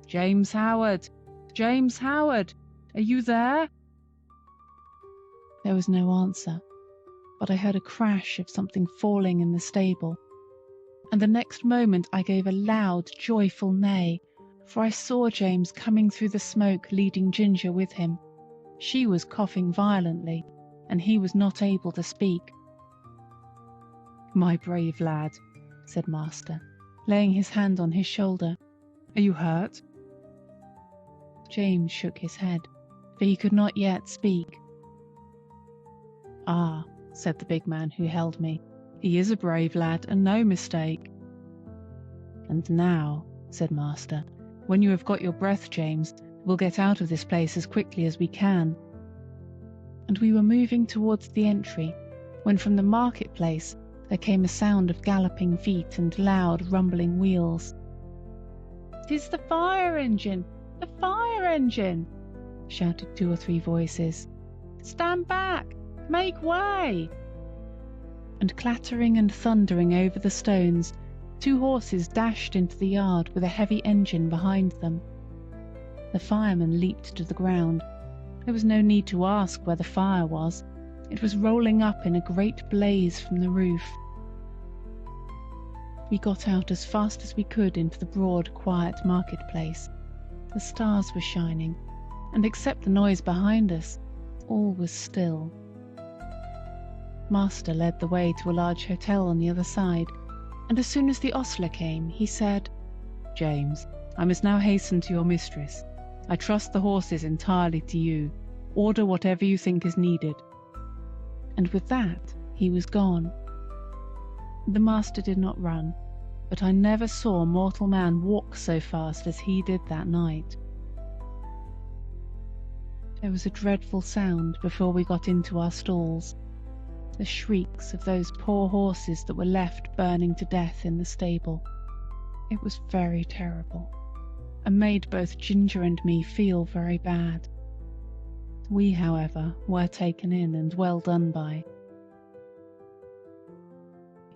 "James Howard! James Howard! Are you there?" There was no answer, but I heard a crash of something falling in the stable, and the next moment I gave a loud, joyful neigh, for I saw James coming through the smoke leading Ginger with him. She was coughing violently, and he was not able to speak. "My brave lad," said Master, laying his hand on his shoulder. "Are you hurt?" James shook his head, for he could not yet speak. "Ah," said the big man who held me, "he is a brave lad, and no mistake." "And now," said Master, "when you have got your breath, James, we'll get out of this place as quickly as we can." And we were moving towards the entry, when from the marketplace there came a sound of galloping feet and loud rumbling wheels. "'Tis the fire engine! The fire engine!" shouted 2 or 3 voices. "Stand back! Make way!" And clattering and thundering over the stones, 2 horses dashed into the yard with a heavy engine behind them. The fireman leaped to the ground. There was no need to ask where the fire was. It was rolling up in a great blaze from the roof. We got out as fast as we could into the broad, quiet marketplace. The stars were shining, and except the noise behind us, all was still. Master led the way to a large hotel on the other side, and as soon as the ostler came, he said, "James, I must now hasten to your mistress. I trust the horses entirely to you. Order whatever you think is needed." And with that, he was gone. The master did not run, but I never saw mortal man walk so fast as he did that night. There was a dreadful sound before we got into our stalls, the shrieks of those poor horses that were left burning to death in the stable. It was very terrible, and made both Ginger and me feel very bad. We, however, were taken in and well done by.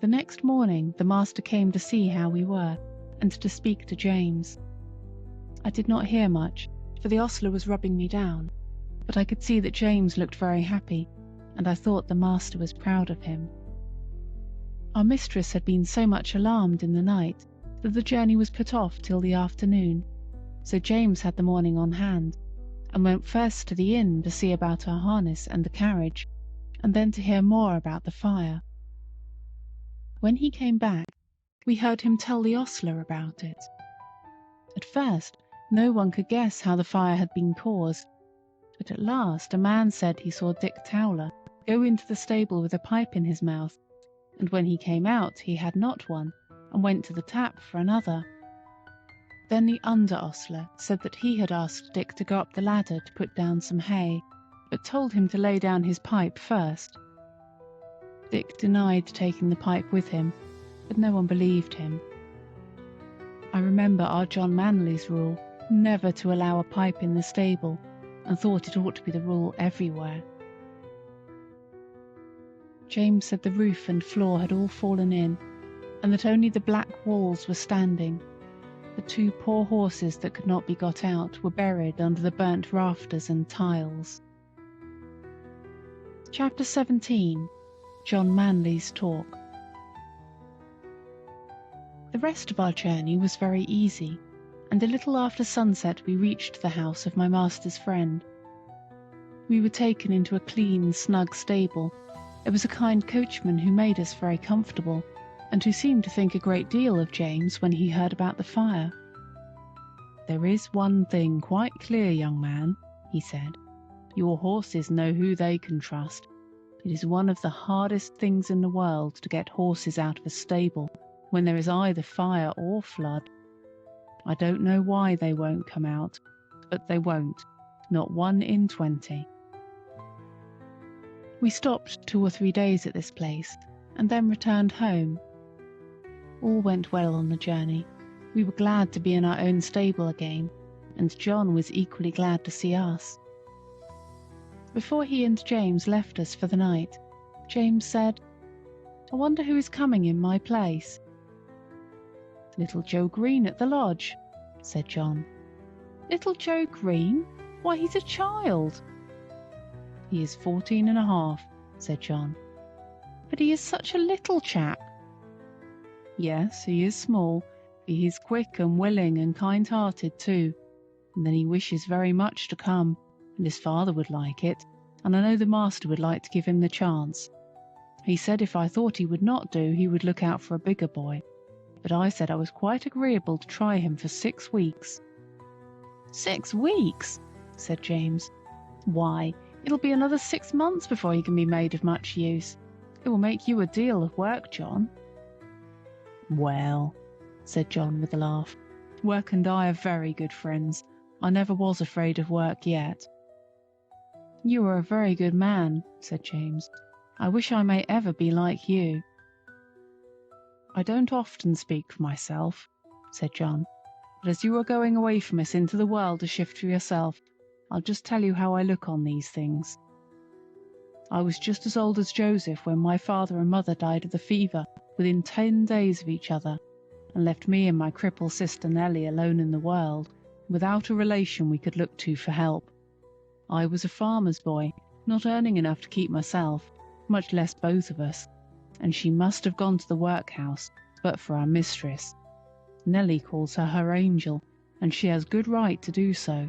The next morning the master came to see how we were, and to speak to James. I did not hear much, for the ostler was rubbing me down, but I could see that James looked very happy, and I thought the master was proud of him. Our mistress had been so much alarmed in the night that the journey was put off till the afternoon, so James had the morning on hand, and went first to the inn to see about our harness and the carriage, and then to hear more about the fire. When he came back, we heard him tell the ostler about it. At first, no one could guess how the fire had been caused, but at last a man said he saw Dick Towler go into the stable with a pipe in his mouth, and when he came out he had not one, and went to the tap for another. Then the under-ostler said that he had asked Dick to go up the ladder to put down some hay, but told him to lay down his pipe first. Dick denied taking the pipe with him, but no one believed him. I remember our John Manley's rule never to allow a pipe in the stable, and thought it ought to be the rule everywhere. James said the roof and floor had all fallen in, and that only the black walls were standing. The two poor horses that could not be got out were buried under the burnt rafters and tiles. Chapter 17. John Manley's Talk. The rest of our journey was very easy, and a little after sunset we reached the house of my master's friend. We were taken into a clean, snug stable. There was a kind coachman who made us very comfortable, and who seemed to think a great deal of James when he heard about the fire. "There is one thing quite clear, young man," he said. "Your horses know who they can trust. It is one of the hardest things in the world to get horses out of a stable when there is either fire or flood. I don't know why they won't come out, but they won't, not 1 in 20. We stopped 2 or 3 days at this place, and then returned home. All went well on the journey. We were glad to be in our own stable again, and John was equally glad to see us. Before he and James left us for the night, James said, "I wonder who is coming in my place." "Little Joe Green at the lodge," said John. "Little Joe Green? Why, he's a child." "He is 14 and a half, said John. "But he is such a little chap." "Yes, he is small, but he is quick and willing and kind-hearted too, and then he wishes very much to come, and his father would like it, and I know the master would like to give him the chance. He said if I thought he would not do, he would look out for a bigger boy, but I said I was quite agreeable to try him for 6 weeks. 6 weeks? Said James. Why, it'll be another 6 months before he can be made of much use. It will make you a deal of work, John. Well, said John with a laugh, work and I are very good friends. I never was afraid of work yet. You are a very good man, said James. I wish I may ever be like you. I don't often speak for myself, said John, but as you are going away from us into the world to shift for yourself, I'll just tell you how I look on these things. I was just as old as Joseph when my father and mother died of the fever within 10 days of each other, and left me and my crippled sister Nellie alone in the world, without a relation we could look to for help. I was a farmer's boy, not earning enough to keep myself, much less both of us, and she must have gone to the workhouse, but for our mistress. Nellie calls her angel, and she has good right to do so.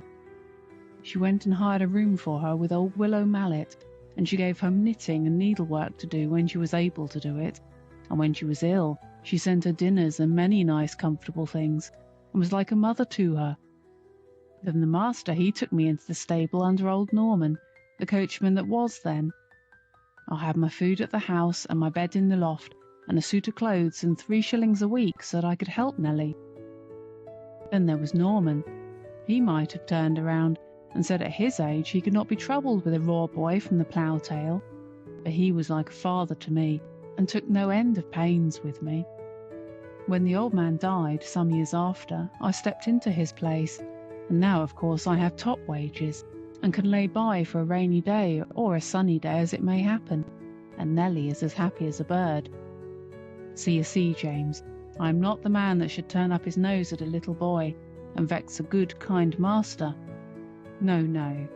She went and hired a room for her with old Willow Mallet, and she gave her knitting and needlework to do when she was able to do it, and when she was ill, she sent her dinners and many nice comfortable things, and was like a mother to her. Then the master, he took me into the stable under old Norman, the coachman that was then. I had my food at the house and my bed in the loft, and a suit of clothes and 3 shillings a week so that I could help Nellie. Then there was Norman. He might have turned around and said at his age he could not be troubled with a raw boy from the plough tail, but he was like a father to me and took no end of pains with me. When the old man died some years after, I stepped into his place, and now of course I have top wages and can lay by for a rainy day or a sunny day as it may happen, and Nellie is as happy as a bird. So you see, James, I am not the man that should turn up his nose at a little boy and vex a good, kind master. No, no,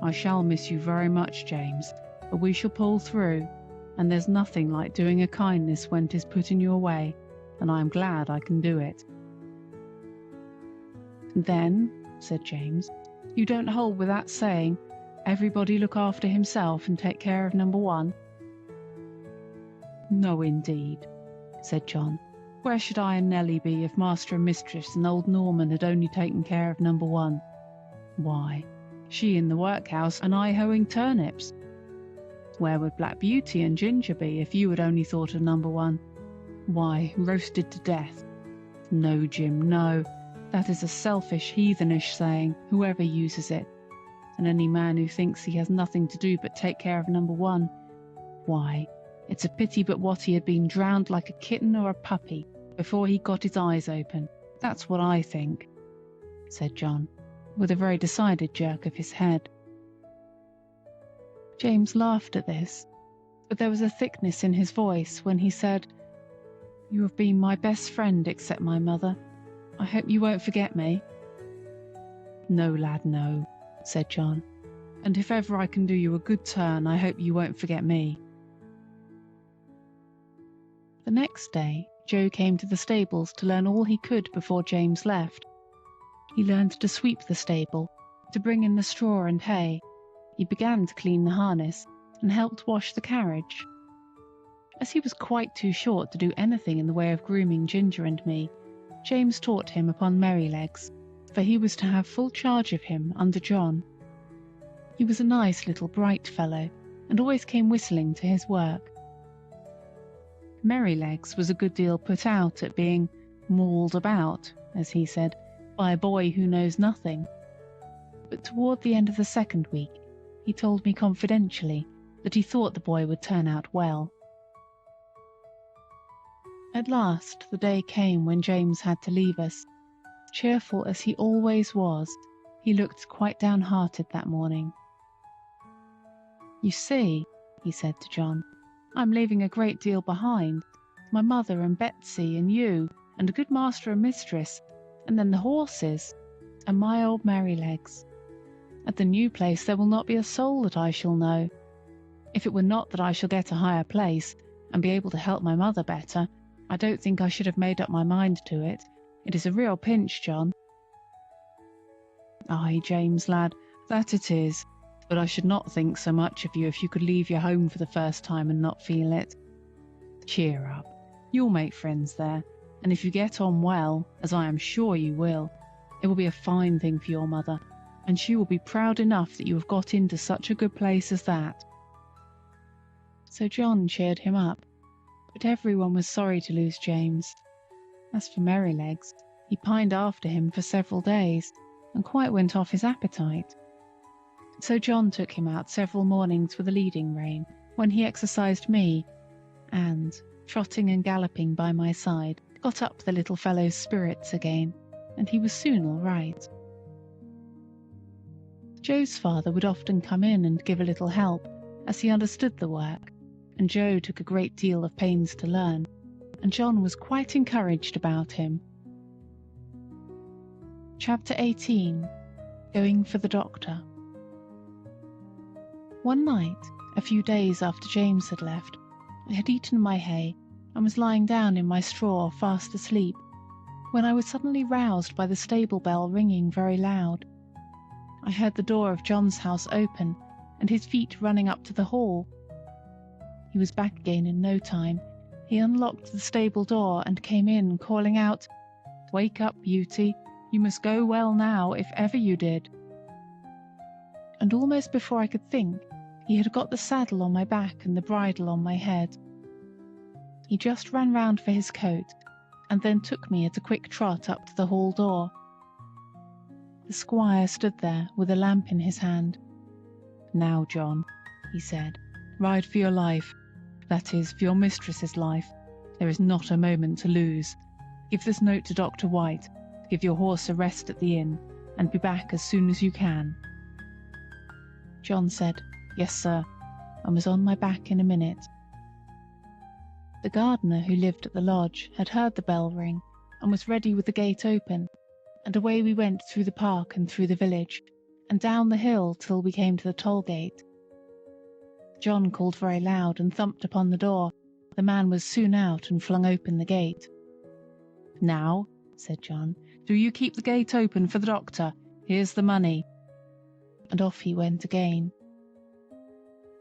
I shall miss you very much, James, but we shall pull through, and there's nothing like doing a kindness when 'tis put in your way, and I am glad I can do it. Then, said James, you don't hold with that saying, everybody look after himself and take care of number one? No, indeed, said John. Where should I and Nellie be if master and mistress and old Norman had only taken care of number one? Why, she in the workhouse and I hoeing turnips. Where would Black Beauty and Ginger be if you had only thought of number one? Why, roasted to death. No, Jim, no. That is a selfish, heathenish saying, whoever uses it. And any man who thinks he has nothing to do but take care of number one, why, it's a pity but what he had been drowned like a kitten or a puppy before he got his eyes open. That's what I think, said John, with a very decided jerk of his head. James laughed at this, but there was a thickness in his voice when he said, You have been my best friend except my mother. I hope you won't forget me. No, lad, no, said John, and if ever I can do you a good turn, I hope you won't forget me. The next day, Joe came to the stables to learn all he could before James left. He learned to sweep the stable, to bring in the straw and hay. He began to clean the harness and helped wash the carriage. As he was quite too short to do anything in the way of grooming Ginger and me, James taught him upon Merrylegs, for he was to have full charge of him under John. He was a nice little bright fellow, and always came whistling to his work. Merrylegs was a good deal put out at being mauled about, as he said, by a boy who knows nothing. But toward the end of the second week, he told me confidentially that he thought the boy would turn out well. At last the day came when James had to leave us. Cheerful as he always was, he looked quite downhearted that morning. You see, he said to John, I'm leaving a great deal behind. My mother and Betsy and you, and a good master and mistress, and then the horses, and my old Merrylegs. At the new place there will not be a soul that I shall know. If it were not that I shall get a higher place, and be able to help my mother better, I don't think I should have made up my mind to it. It is a real pinch, John. Aye, James, lad, that it is, but I should not think so much of you if you could leave your home for the first time and not feel it. Cheer up, you'll make friends there, and if you get on well, as I am sure you will, it will be a fine thing for your mother, and she will be proud enough that you have got into such a good place as that. So John cheered him up, but everyone was sorry to lose James. As for Merrylegs, he pined after him for several days, and quite went off his appetite. So John took him out several mornings with a leading rein, when he exercised me, and, trotting and galloping by my side, got up the little fellow's spirits again, and he was soon all right. Joe's father would often come in and give a little help, as he understood the work, and Joe took a great deal of pains to learn, and John was quite encouraged about him. Chapter 18. Going for the Doctor. One night, a few days after James had left, I had eaten my hay and was lying down in my straw fast asleep, when I was suddenly roused by the stable bell ringing very loud. I heard the door of John's house open and his feet running up to the hall. He was back again in no time. He unlocked the stable door and came in, calling out, "Wake up, Beauty, you must go well now, if ever you did." And almost before I could think, he had got the saddle on my back and the bridle on my head. He just ran round for his coat, and then took me at a quick trot up to the hall door. The squire stood there with a lamp in his hand. "Now, John," he said, "ride for your life, that is, for your mistress's life. There is not a moment to lose. Give this note to Dr. White, give your horse a rest at the inn, and be back as soon as you can." John said, "Yes, sir," and was on my back in a minute. The gardener who lived at the lodge had heard the bell ring and was ready with the gate open, and away we went through the park and through the village, and down the hill till we came to the toll gate. John called very loud and thumped upon the door. The man was soon out and flung open the gate. "Now," said John, "do you keep the gate open for the doctor. Here's the money." And off he went again.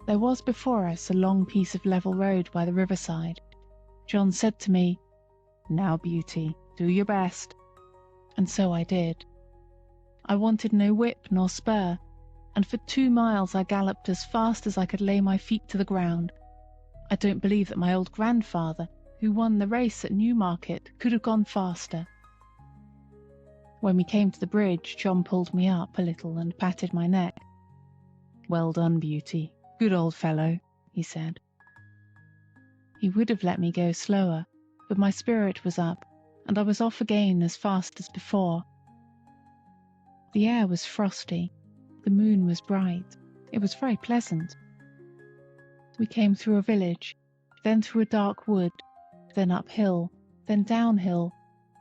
There was before us a long piece of level road by the riverside. John said to me, "Now, Beauty, do your best." And so I did. I wanted no whip nor spur, and for 2 miles I galloped as fast as I could lay my feet to the ground. I don't believe that my old grandfather, who won the race at Newmarket, could have gone faster. When we came to the bridge, John pulled me up a little and patted my neck. "Well done, Beauty. Good old fellow," he said. He would have let me go slower, but my spirit was up, and I was off again as fast as before. The air was frosty, the moon was bright, it was very pleasant. We came through a village, then through a dark wood, then uphill, then downhill,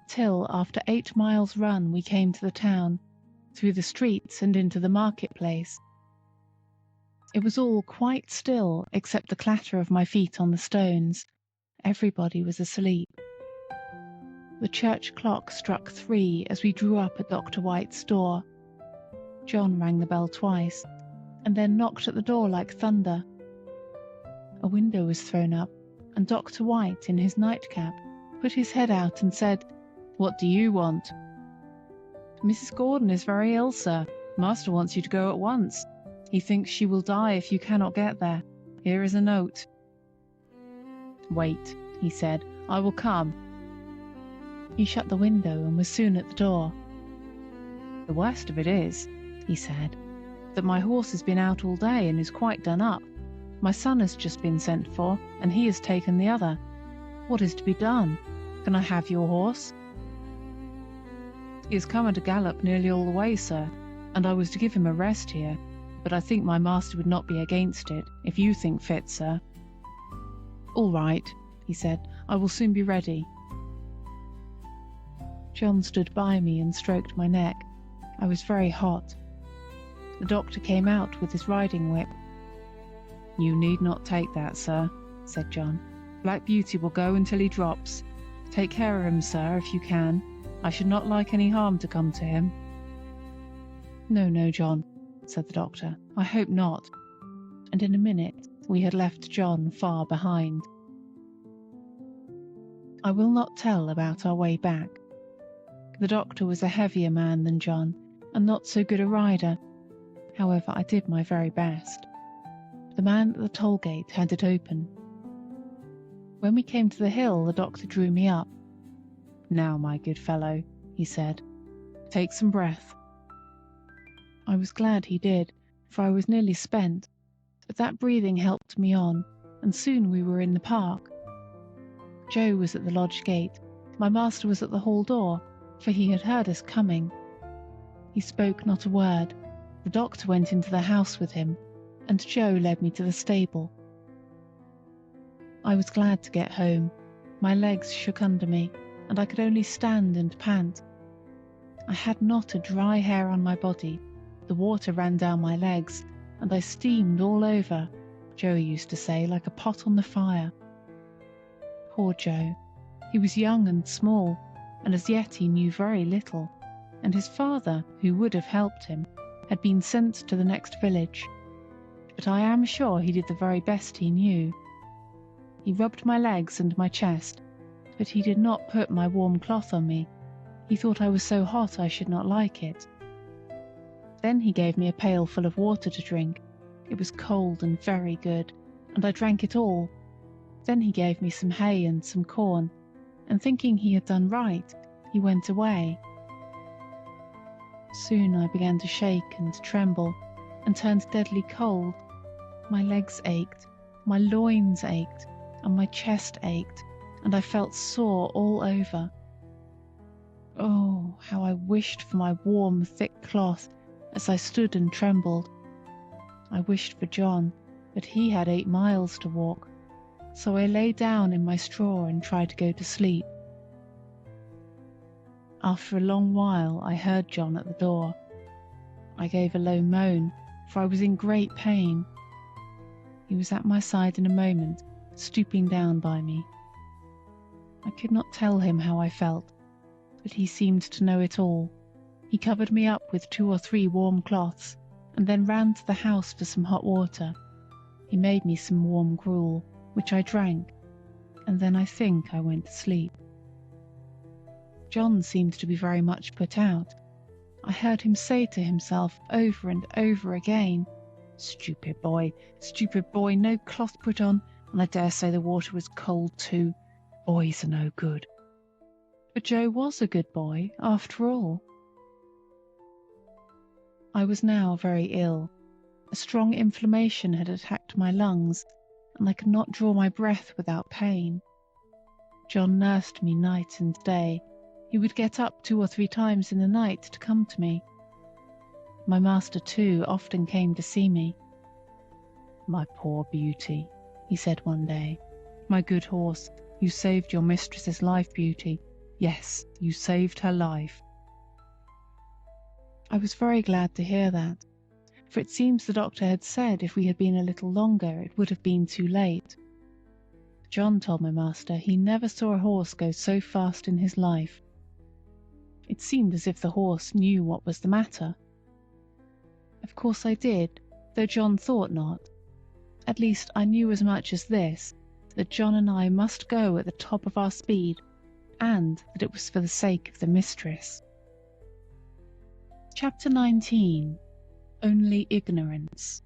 till after 8 miles' run we came to the town, through the streets and into the marketplace. It was all quite still except the clatter of my feet on the stones. Everybody was asleep. The church clock struck 3 as we drew up at Dr. White's door. John rang the bell twice, and then knocked at the door like thunder. A window was thrown up, and Dr. White, in his nightcap, put his head out and said, "What do you want?" "Mrs. Gordon is very ill, sir. Master wants you to go at once. He thinks she will die if you cannot get there. Here is a note." "Wait," he said, "I will come." He shut the window and was soon at the door. "The worst of it is," he said, "that my horse has been out all day and is quite done up. My son has just been sent for, and he has taken the other. What is to be done? Can I have your horse?" "He has come at a gallop nearly all the way, sir, and I was to give him a rest here, but I think my master would not be against it, if you think fit, sir." "All right," he said, "I will soon be ready." John stood by me and stroked my neck. I was very hot. The doctor came out with his riding whip. "You need not take that, sir," said John. "Black Beauty will go until he drops. Take care of him, sir, if you can. I should not like any harm to come to him." "No, no, John," said the doctor. "I hope not." And in a minute we had left John far behind. I will not tell about our way back. The doctor was a heavier man than John, and not so good a rider. However, I did my very best. The man at the toll gate had it open. When we came to the hill, the doctor drew me up. "Now, my good fellow," he said, "take some breath." I was glad he did, for I was nearly spent, but that breathing helped me on, and soon we were in the park. Joe was at the lodge gate. My master was at the hall door, for he had heard us coming. He spoke not a word. The doctor went into the house with him, and Joe led me to the stable. I was glad to get home. My legs shook under me, and I could only stand and pant. I had not a dry hair on my body. The water ran down my legs, and I steamed all over, Joe used to say, like a pot on the fire. Poor Joe. He was young and small, and as yet he knew very little, and his father, who would have helped him, had been sent to the next village. But I am sure he did the very best he knew. He rubbed my legs and my chest, but he did not put my warm cloth on me. He thought I was so hot I should not like it. Then he gave me a pail full of water to drink. It was cold and very good, and I drank it all. Then he gave me some hay and some corn, and thinking he had done right, he went away. Soon I began to shake and tremble, and turned deadly cold. My legs ached, my loins ached, and my chest ached, and I felt sore all over. Oh, how I wished for my warm, thick cloth as I stood and trembled. I wished for John, but he had 8 miles to walk, so I lay down in my straw and tried to go to sleep. After a long while, I heard John at the door. I gave a low moan, for I was in great pain. He was at my side in a moment, stooping down by me. I could not tell him how I felt, but he seemed to know it all. He covered me up with 2 or 3 warm cloths, and then ran to the house for some hot water. He made me some warm gruel, which I drank, and then I think I went to sleep. John seemed to be very much put out. I heard him say to himself over and over again, stupid boy, no cloth put on, and I dare say the water was cold too. Boys are no good." But Joe was a good boy, after all. I was now very ill. A strong inflammation had attacked my lungs, and I could not draw my breath without pain. John nursed me night and day. He would get up 2 or 3 times in the night to come to me. My master, too, often came to see me. "My poor Beauty," he said one day. "My good horse, you saved your mistress's life, Beauty. Yes, you saved her life." I was very glad to hear that, for it seems the doctor had said if we had been a little longer it would have been too late. John told my master he never saw a horse go so fast in his life. It seemed as if the horse knew what was the matter. Of course I did, though John thought not. At least I knew as much as this, that John and I must go at the top of our speed, and that it was for the sake of the mistress. Chapter 19. Only Ignorance.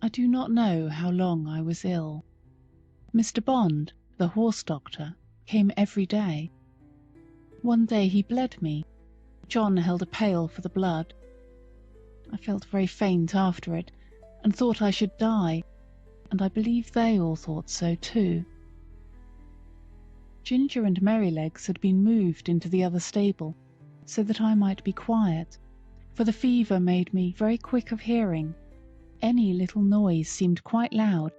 I do not know how long I was ill. Mr. Bond, the horse doctor, came every day. One day he bled me. John held a pail for the blood. I felt very faint after it, and thought I should die, and I believe they all thought so too. Ginger and Merrylegs had been moved into the other stable, so that I might be quiet, for the fever made me very quick of hearing. Any little noise seemed quite loud,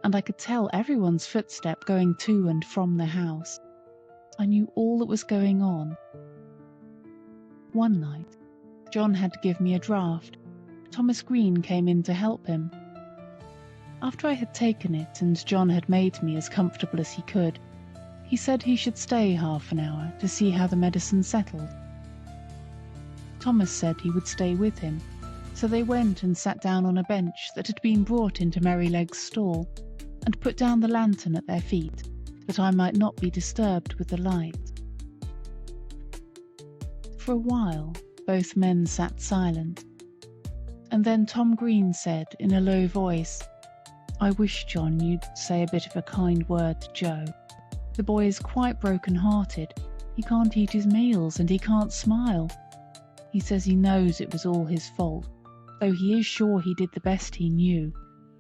and I could tell everyone's footstep going to and from the house. I knew all that was going on. One night, John had to give me a draught. Thomas Green came in to help him. After I had taken it and John had made me as comfortable as he could, he said he should stay half an hour to see how the medicine settled. Thomas said he would stay with him, so they went and sat down on a bench that had been brought into Merryleg's stall, and put down the lantern at their feet, that I might not be disturbed with the light. For a while, both men sat silent, and then Tom Green said in a low voice, "I wish, John, you'd say a bit of a kind word to Joe. The boy is quite broken-hearted. He can't eat his meals and he can't smile. He says he knows it was all his fault, though he is sure he did the best he knew,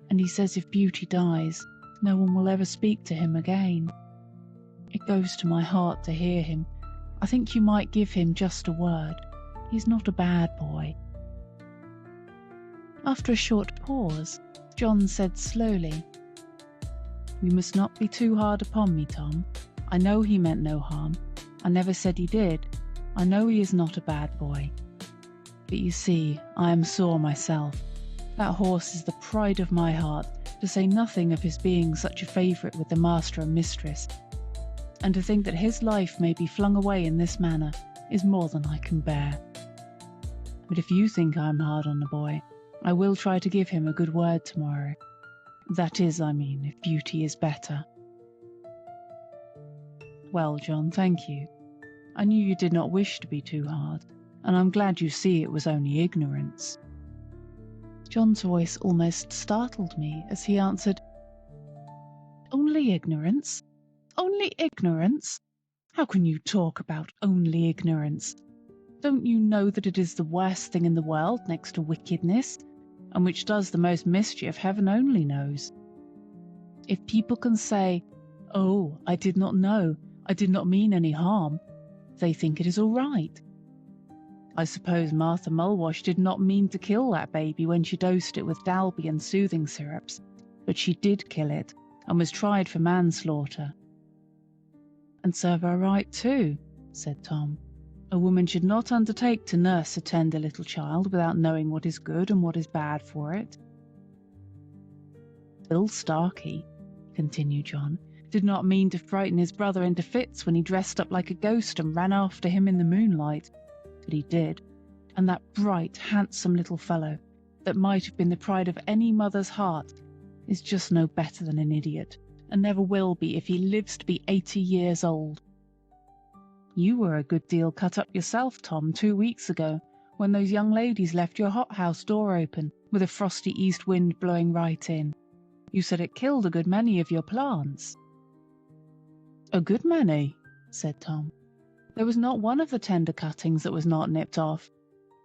and he says if Beauty dies, no one will ever speak to him again. It goes to my heart to hear him. I think you might give him just a word. He's not a bad boy." After a short pause, John said slowly, "You must not be too hard upon me, Tom. I know he meant no harm. I never said he did. I know he is not a bad boy. But you see, I am sore myself. That horse is the pride of my heart, to say nothing of his being such a favourite with the master and mistress. And to think that his life may be flung away in this manner is more than I can bear. But if you think I am hard on the boy, I will try to give him a good word tomorrow. That is, I mean, if Beauty is better." "Well, John, thank you. I knew you did not wish to be too hard, and I'm glad you see it was only ignorance." John's voice almost startled me as he answered, Only ignorance? Only ignorance? How can you talk about only ignorance? Don't you know that it is the worst thing in the world next to wickedness, and which does the most mischief heaven only knows? If people can say, "Oh, I did not know, I did not mean any harm," they think it is all right. I suppose Martha Mulwash did not mean to kill that baby when she dosed it with Dalby and soothing syrups, but she did kill it and was tried for manslaughter. And serve her right too, said Tom. A woman should not undertake to nurse a tender little child without knowing what is good and what is bad for it. Bill Starkey, continued John, did not mean to frighten his brother into fits when he dressed up like a ghost and ran after him in the moonlight. But he did, and that bright, handsome little fellow, that might have been the pride of any mother's heart, is just no better than an idiot, and never will be if he lives to be 80 years old. You were a good deal cut up yourself, Tom, 2 weeks ago, when those young ladies left your hothouse door open, with a frosty east wind blowing right in. You said it killed a good many of your plants. A good many, said Tom. There was not one of the tender cuttings that was not nipped off.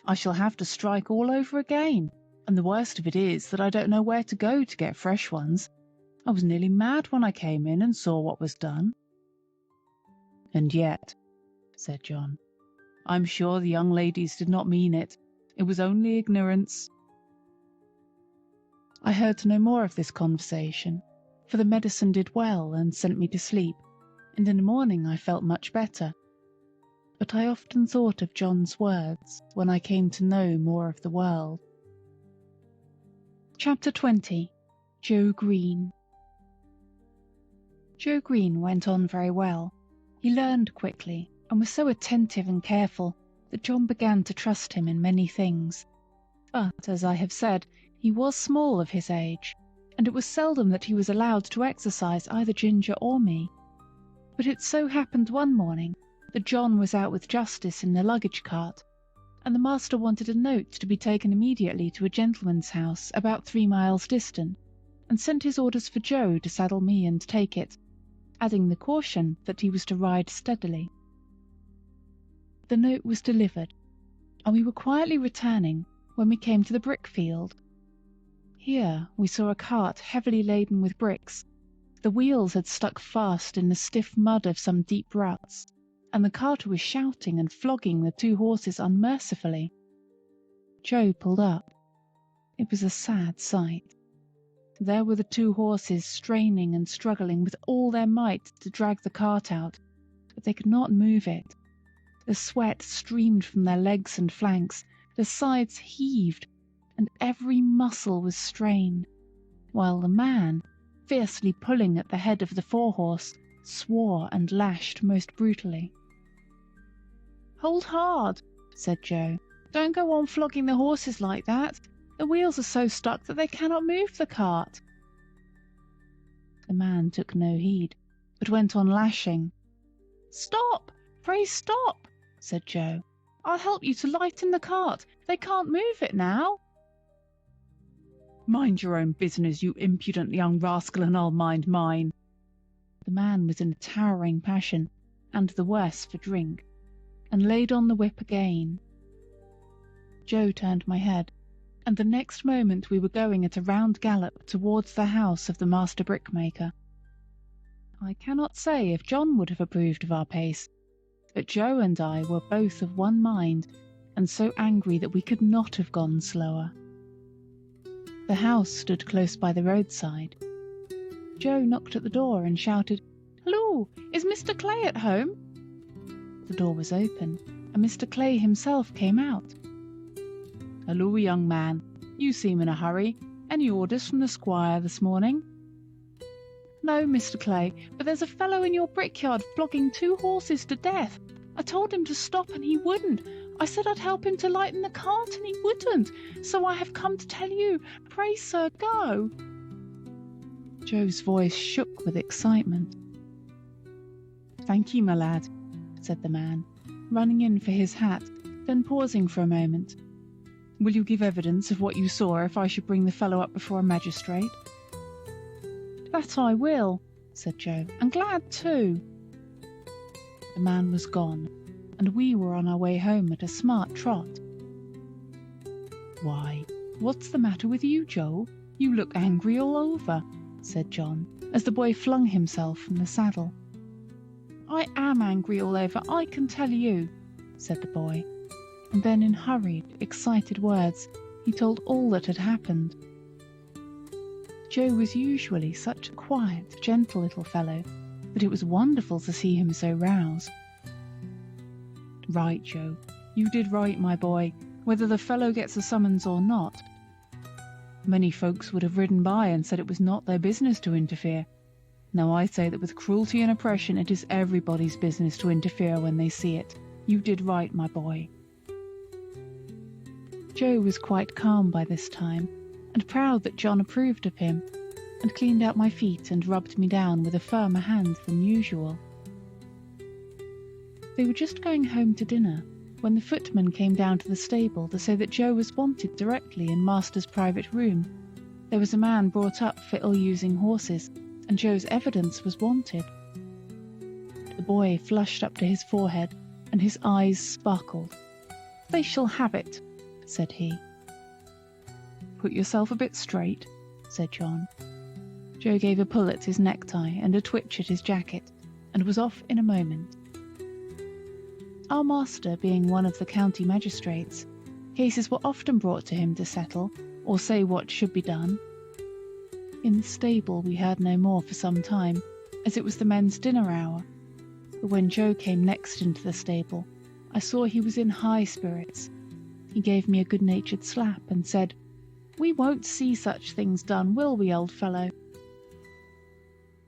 I shall have to strike all over again, and the worst of it is that I don't know where to go to get fresh ones. I was nearly mad when I came in and saw what was done. And yet, said John, I'm sure the young ladies did not mean it. It was only ignorance. I heard no more of this conversation, for the medicine did well and sent me to sleep, and in the morning I felt much better. But I often thought of John's words when I came to know more of the world. Chapter 20. Joe Green. Joe Green went on very well. He learned quickly, and was so attentive and careful that John began to trust him in many things. But, as I have said, he was small of his age, and it was seldom that he was allowed to exercise either Ginger or me. But it so happened one morning that John was out with Justice in the luggage cart, and the master wanted a note to be taken immediately to a gentleman's house about 3 miles distant, and sent his orders for Joe to saddle me and take it, adding the caution that he was to ride steadily. The note was delivered, and we were quietly returning when we came to the brick field. Here we saw a cart heavily laden with bricks. The wheels had stuck fast in the stiff mud of some deep ruts, and the carter was shouting and flogging the 2 horses unmercifully. Joe pulled up. It was a sad sight. There were the 2 horses straining and struggling with all their might to drag the cart out, but they could not move it. The sweat streamed from their legs and flanks, the sides heaved, and every muscle was strained, while the man, fiercely pulling at the head of the 4-horse, swore and lashed most brutally. "Hold hard," said Joe. "Don't go on flogging the horses like that. The wheels are so stuck that they cannot move the cart." The man took no heed, but went on lashing. "Stop! Pray stop!" said Joe. "I'll help you to lighten the cart. They can't move it now." "Mind your own business, you impudent young rascal, and I'll mind mine." The man was in a towering passion, and the worse for drink, and laid on the whip again. Joe turned my head, and the next moment we were going at a round gallop towards the house of the master brickmaker. I cannot say if John would have approved of our pace, but Joe and I were both of one mind, and so angry that we could not have gone slower. The house stood close by the roadside. Joe knocked at the door and shouted, "Hello, is Mr. Clay at home?" The door was open, and Mr. Clay himself came out. "Hello, young man. You seem in a hurry. Any orders from the squire this morning?" "No, Mr. Clay, but there's a fellow in your brickyard flogging 2 horses to death. I told him to stop and he wouldn't. I said I'd help him to lighten the cart and he wouldn't. So I have come to tell you. Pray, sir, go." Joe's voice shook with excitement. "Thank you, my lad," said the man, running in for his hat, then pausing for a moment. "Will you give evidence of what you saw if I should bring the fellow up before a magistrate?" "That I will," said Joe, "and glad too." The man was gone, and we were on our way home at a smart trot. "Why, what's the matter with you, Joe? You look angry all over," said John, as the boy flung himself from the saddle. "I am angry all over, I can tell you," said the boy, and then in hurried, excited words he told all that had happened. Joe was usually such a quiet, gentle little fellow that it was wonderful to see him so roused. "Right, Joe, you did right, my boy, whether the fellow gets a summons or not. Many folks would have ridden by and said it was not their business to interfere. Now I say that with cruelty and oppression it is everybody's business to interfere when they see it. You did right, my boy." Joe was quite calm by this time, and proud that John approved of him, and cleaned out my feet and rubbed me down with a firmer hand than usual. They were just going home to dinner when the footman came down to the stable to say that Joe was wanted directly in Master's private room. There was a man brought up for ill-using horses, and Joe's evidence was wanted. The boy flushed up to his forehead, and his eyes sparkled. "They shall have it," said he. "Put yourself a bit straight," said John. Joe gave a pull at his necktie and a twitch at his jacket, and was off in a moment. Our master being one of the county magistrates, cases were often brought to him to settle, or say what should be done. In the stable we heard no more for some time, as it was the men's dinner hour, but when Joe came next into the stable, I saw he was in high spirits. He gave me a good-natured slap and said, "We won't see such things done, will we, old fellow?"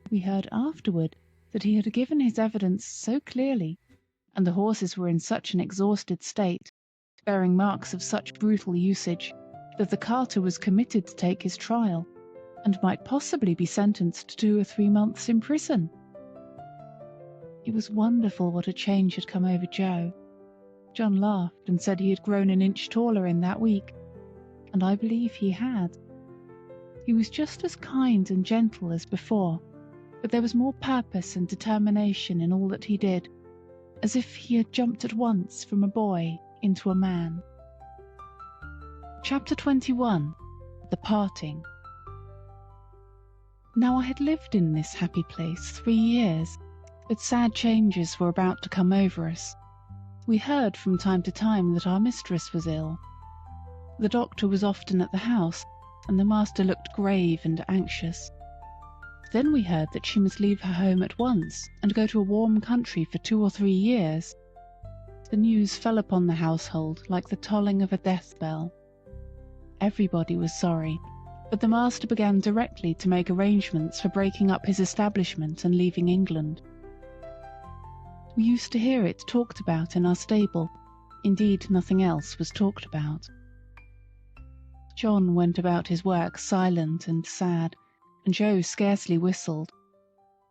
We heard afterward that he had given his evidence so clearly, and the horses were in such an exhausted state, bearing marks of such brutal usage, that the carter was committed to take his trial, and might possibly be sentenced to 2 or 3 months in prison. It was wonderful what a change had come over Joe. John laughed and said he had grown an inch taller in that week, and I believe he had. He was just as kind and gentle as before, but there was more purpose and determination in all that he did, as if he had jumped at once from a boy into a man. Chapter 21. The Parting. Now I had lived in this happy place 3 years, but sad changes were about to come over us. We heard from time to time that our mistress was ill. The doctor was often at the house, and the master looked grave and anxious. Then we heard that she must leave her home at once and go to a warm country for 2 or 3 years. The news fell upon the household like the tolling of a death bell. Everybody was sorry, but the master began directly to make arrangements for breaking up his establishment and leaving England. We used to hear it talked about in our stable. Indeed, nothing else was talked about. John went about his work silent and sad, and Joe scarcely whistled.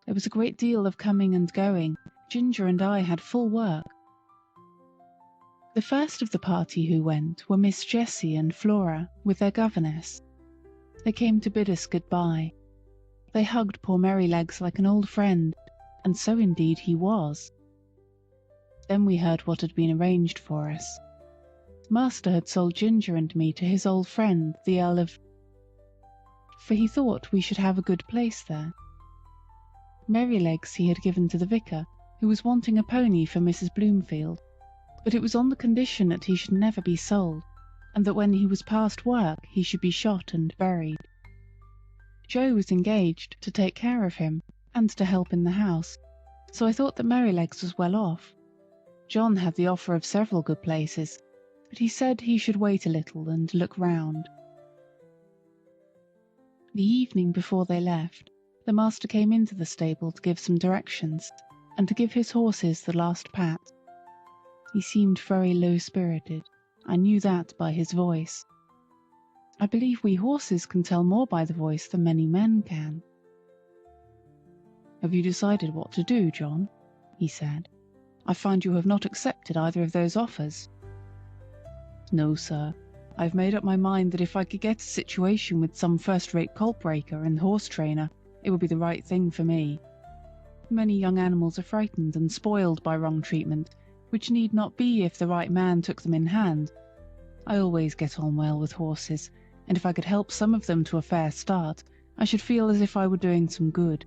There was a great deal of coming and going. Ginger and I had full work. The first of the party who went were Miss Jessie and Flora, with their governess. They came to bid us good-bye. They hugged poor Merrylegs like an old friend, and so indeed he was. Then we heard what had been arranged for us. Master had sold Ginger and me to his old friend, the Earl of... for he thought we should have a good place there. Merrylegs he had given to the vicar, who was wanting a pony for Mrs. Bloomfield, but it was on the condition that he should never be sold, and that when he was past work he should be shot and buried. Joe was engaged to take care of him, and to help in the house, so I thought that Merrylegs was well off. John had the offer of several good places, but he said he should wait a little and look round. The evening before they left, the master came into the stable to give some directions, and to give his horses the last pat. He seemed very low-spirited. I knew that by his voice. I believe we horses can tell more by the voice than many men can. "Have you decided what to do, John?" he said. "I find you have not accepted either of those offers." "No, sir. I've made up my mind that if I could get a situation with some first-rate colt-breaker and horse-trainer, It would be the right thing for me. Many young animals are frightened and spoiled by wrong treatment, which need not be if the right man took them in hand. I always get on well with horses, and if I could help some of them to a fair start, I should feel as if I were doing some good.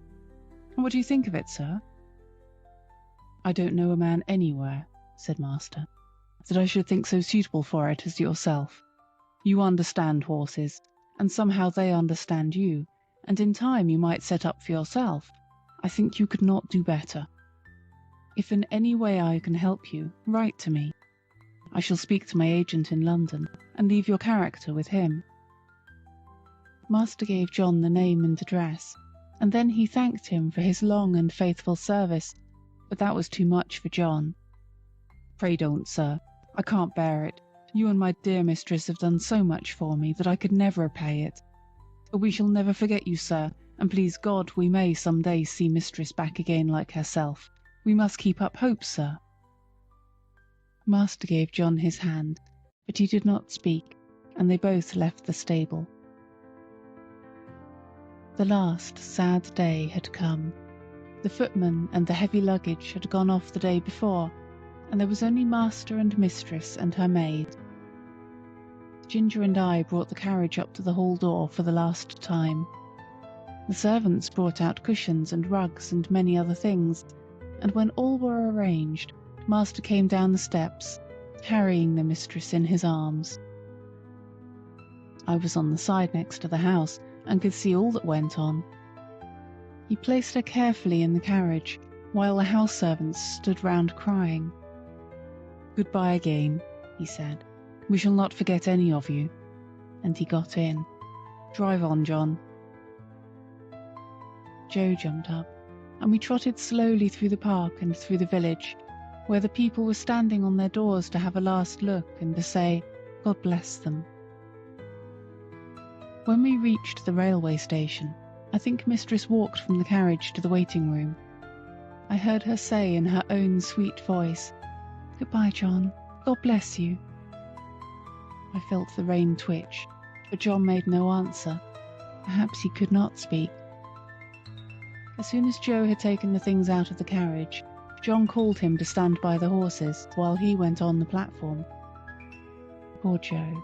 What do you think of it, sir?" "I don't know a man anywhere," said Master, "that I should think so suitable for it as yourself. You understand horses, and somehow they understand you, and in time you might set up for yourself. I think you could not do better. If in any way I can help you, write to me. I shall speak to my agent in London, and leave your character with him." Master gave John the name and address, and then he thanked him for his long and faithful service, but that was too much for John. "Pray don't, sir. I can't bear it. You and my dear mistress have done so much for me that I could never repay it. But we shall never forget you, sir, and please God we may some day see mistress back again like herself. We must keep up hope, sir." Master gave John his hand, but he did not speak, and they both left the stable. The last sad day had come. The footman and the heavy luggage had gone off the day before, and there was only Master and Mistress and her maid. Ginger and I brought the carriage up to the hall door for the last time. The servants brought out cushions and rugs and many other things, and when all were arranged, Master came down the steps, carrying the mistress in his arms. I was on the side next to the house, and could see all that went on. He placed her carefully in the carriage, while the house servants stood round crying. "Goodbye again," he said. "We shall not forget any of you." And he got in. "Drive on, John." Joe jumped up, and we trotted slowly through the park and through the village, where the people were standing on their doors to have a last look and to say, "God bless them." When we reached the railway station, I think Mistress walked from the carriage to the waiting room. I heard her say in her own sweet voice, "Goodbye, John. God bless you." I felt the rein twitch, but John made no answer. Perhaps he could not speak. As soon as Joe had taken the things out of the carriage, John called him to stand by the horses while he went on the platform. Poor Joe.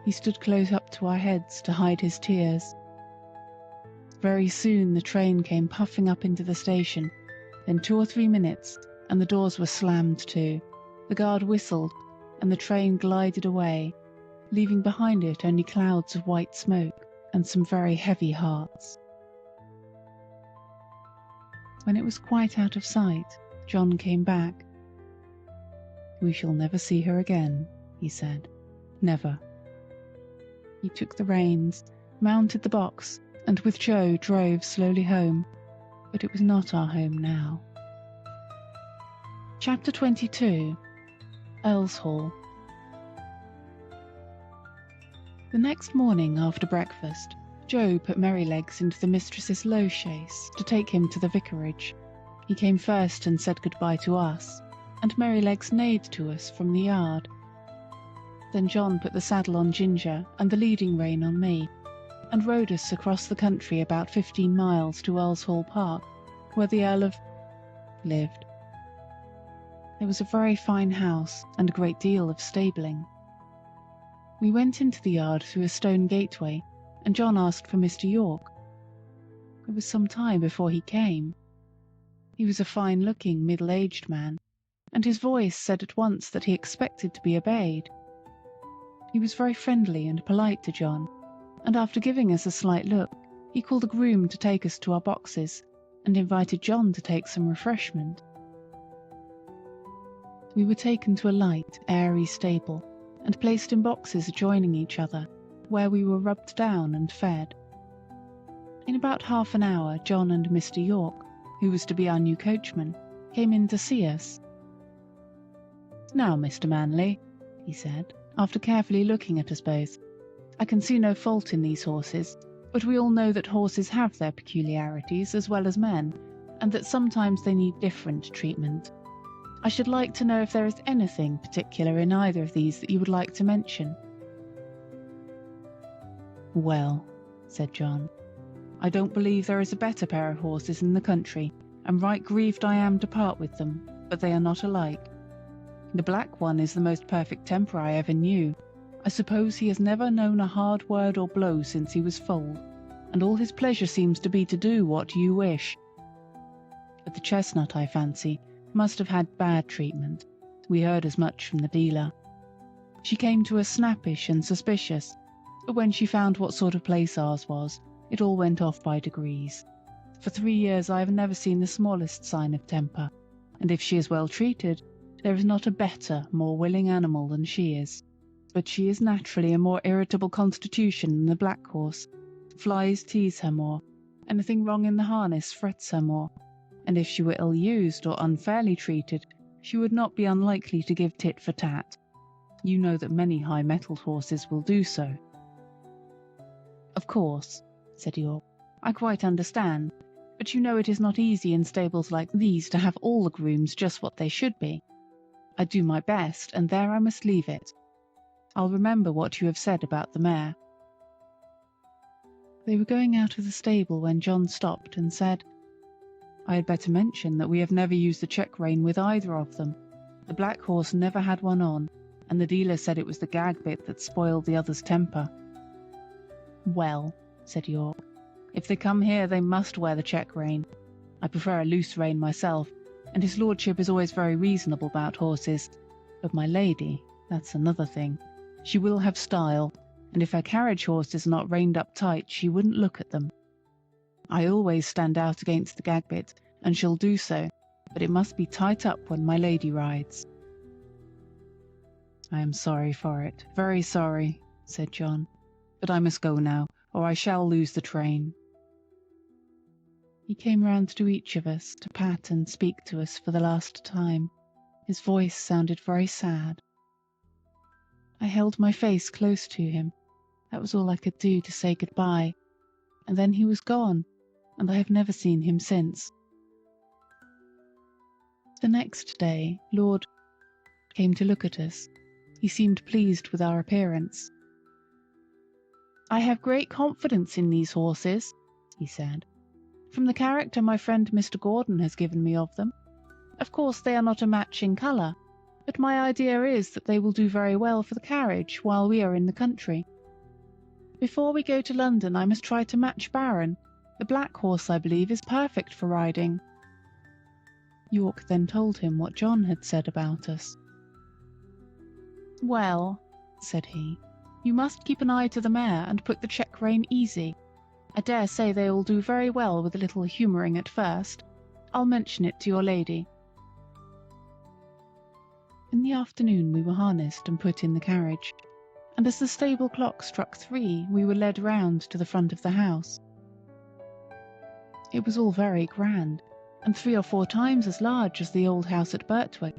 He stood close up to our heads to hide his tears. Very soon the train came puffing up into the station, then 2 or 3 minutes, and the doors were slammed to. The guard whistled, and the train glided away, leaving behind it only clouds of white smoke and some very heavy hearts. When it was quite out of sight, John came back. "We shall never see her again," he said. "Never." He took the reins, mounted the box, and with Joe drove slowly home, but it was not our home now. Chapter 22. Earl's Hall. The next morning after breakfast, Joe put Merrylegs into the mistress's low chaise to take him to the vicarage. He came first and said goodbye to us, and Merrylegs neighed to us from the yard. Then John put the saddle on Ginger and the leading rein on me, and rode us across the country about 15 miles to Earl's Hall Park, where the Earl of lived. There was a very fine house and a great deal of stabling. We went into the yard through a stone gateway, and John asked for Mr. York. It was some time before he came. He was a fine-looking, middle-aged man, and his voice said at once that he expected to be obeyed. He was very friendly and polite to John, and after giving us a slight look, he called a groom to take us to our boxes, and invited John to take some refreshment. We were taken to a light, airy stable, and placed in boxes adjoining each other, where we were rubbed down and fed. In about half an hour, John and Mr. York, who was to be our new coachman, came in to see us. "Now, Mr. Manley," he said, after carefully looking at us both, "I can see no fault in these horses, but we all know that horses have their peculiarities as well as men, and that sometimes they need different treatment. I should like to know if there is anything particular in either of these that you would like to mention." "Well," said John, I don't believe there is a better pair of horses in the country, and right grieved I am to part with them, but they are not alike. The black one is the most perfect temper I ever knew. I suppose he has never known a hard word or blow since he was foaled, and all his pleasure seems to be to do what you wish. But the chestnut, I fancy, must have had bad treatment. We heard as much from the dealer. She came to us snappish and suspicious, but when she found what sort of place ours was, it all went off by degrees. For 3 years I have never seen the smallest sign of temper, and if she is well treated, there is not a better, more willing animal than she is. But she is naturally a more irritable constitution than the black horse. Flies tease her more, anything wrong in the harness frets her more, and if she were ill-used or unfairly treated, she would not be unlikely to give tit for tat. You know that many high-mettled horses will do so. Of course, said York, I quite understand, but you know it is not easy in stables like these to have all the grooms just what they should be. I do my best, and there I must leave it. I'll remember what you have said about the mare. They were going out of the stable when John stopped and said, I had better mention that we have never used the check rein with either of them. The black horse never had one on, and the dealer said it was the gag bit that spoiled the other's temper. Well, said York, if they come here they must wear the check rein. I prefer a loose rein myself, and his lordship is always very reasonable about horses, but my lady, that's another thing. She will have style, and if her carriage horse is not reined up tight she wouldn't look at them. I always stand out against the gag bit, and shall do so, but it must be tight up when my lady rides. I am sorry for it, very sorry, said John, but I must go now, or I shall lose the train. He came round to each of us to pat and speak to us for the last time. His voice sounded very sad. I held my face close to him. That was all I could do to say goodbye, and then he was gone, and I have never seen him since. The next day, Lord came to look at us. He seemed pleased with our appearance. I have great confidence in these horses, he said, from the character my friend Mr. Gordon has given me of them. Of course they are not a match in colour, but my idea is that they will do very well for the carriage while we are in the country. Before we go to London I must try to match Baron. The black horse, I believe, is perfect for riding. York then told him what John had said about us. Well, said he, you must keep an eye to the mare and put the check rein easy. I dare say they will do very well with a little humouring at first. I'll mention it to your lady. In the afternoon we were harnessed and put in the carriage, and as the stable clock struck 3 we were led round to the front of the house. It was all very grand, and 3 or 4 times as large as the old house at Birtwick,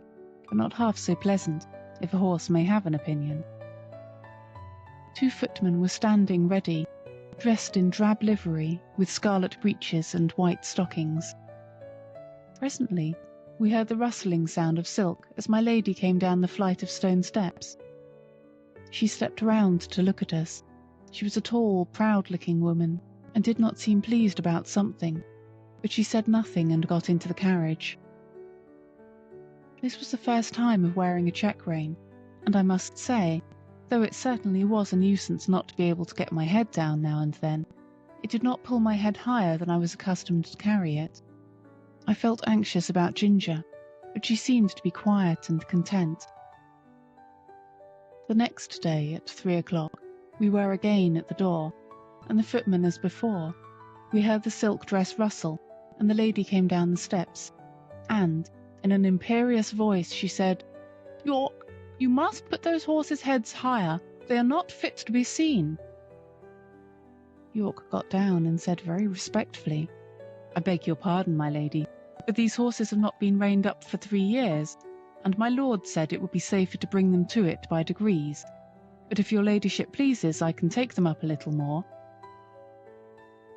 but not half so pleasant, if a horse may have an opinion. 2 footmen were standing ready, dressed in drab livery, with scarlet breeches and white stockings. Presently we heard the rustling sound of silk as my lady came down the flight of stone steps. She stepped round to look at us. She was a tall, proud-looking woman, and did not seem pleased about something, but she said nothing and got into the carriage. This was the first time of wearing a check rein, and I must say, though it certainly was a nuisance not to be able to get my head down now and then, it did not pull my head higher than I was accustomed to carry it. I felt anxious about Ginger, but she seemed to be quiet and content. The next day, at 3 o'clock, we were again at the door, and the footman as before. We heard the silk dress rustle, and the lady came down the steps, and, in an imperious voice, she said, York, you must put those horses' heads higher. They are not fit to be seen. York got down and said very respectfully, I beg your pardon, my lady, but these horses have not been reined up for 3 years, and my lord said it would be safer to bring them to it by degrees. But if your ladyship pleases, I can take them up a little more.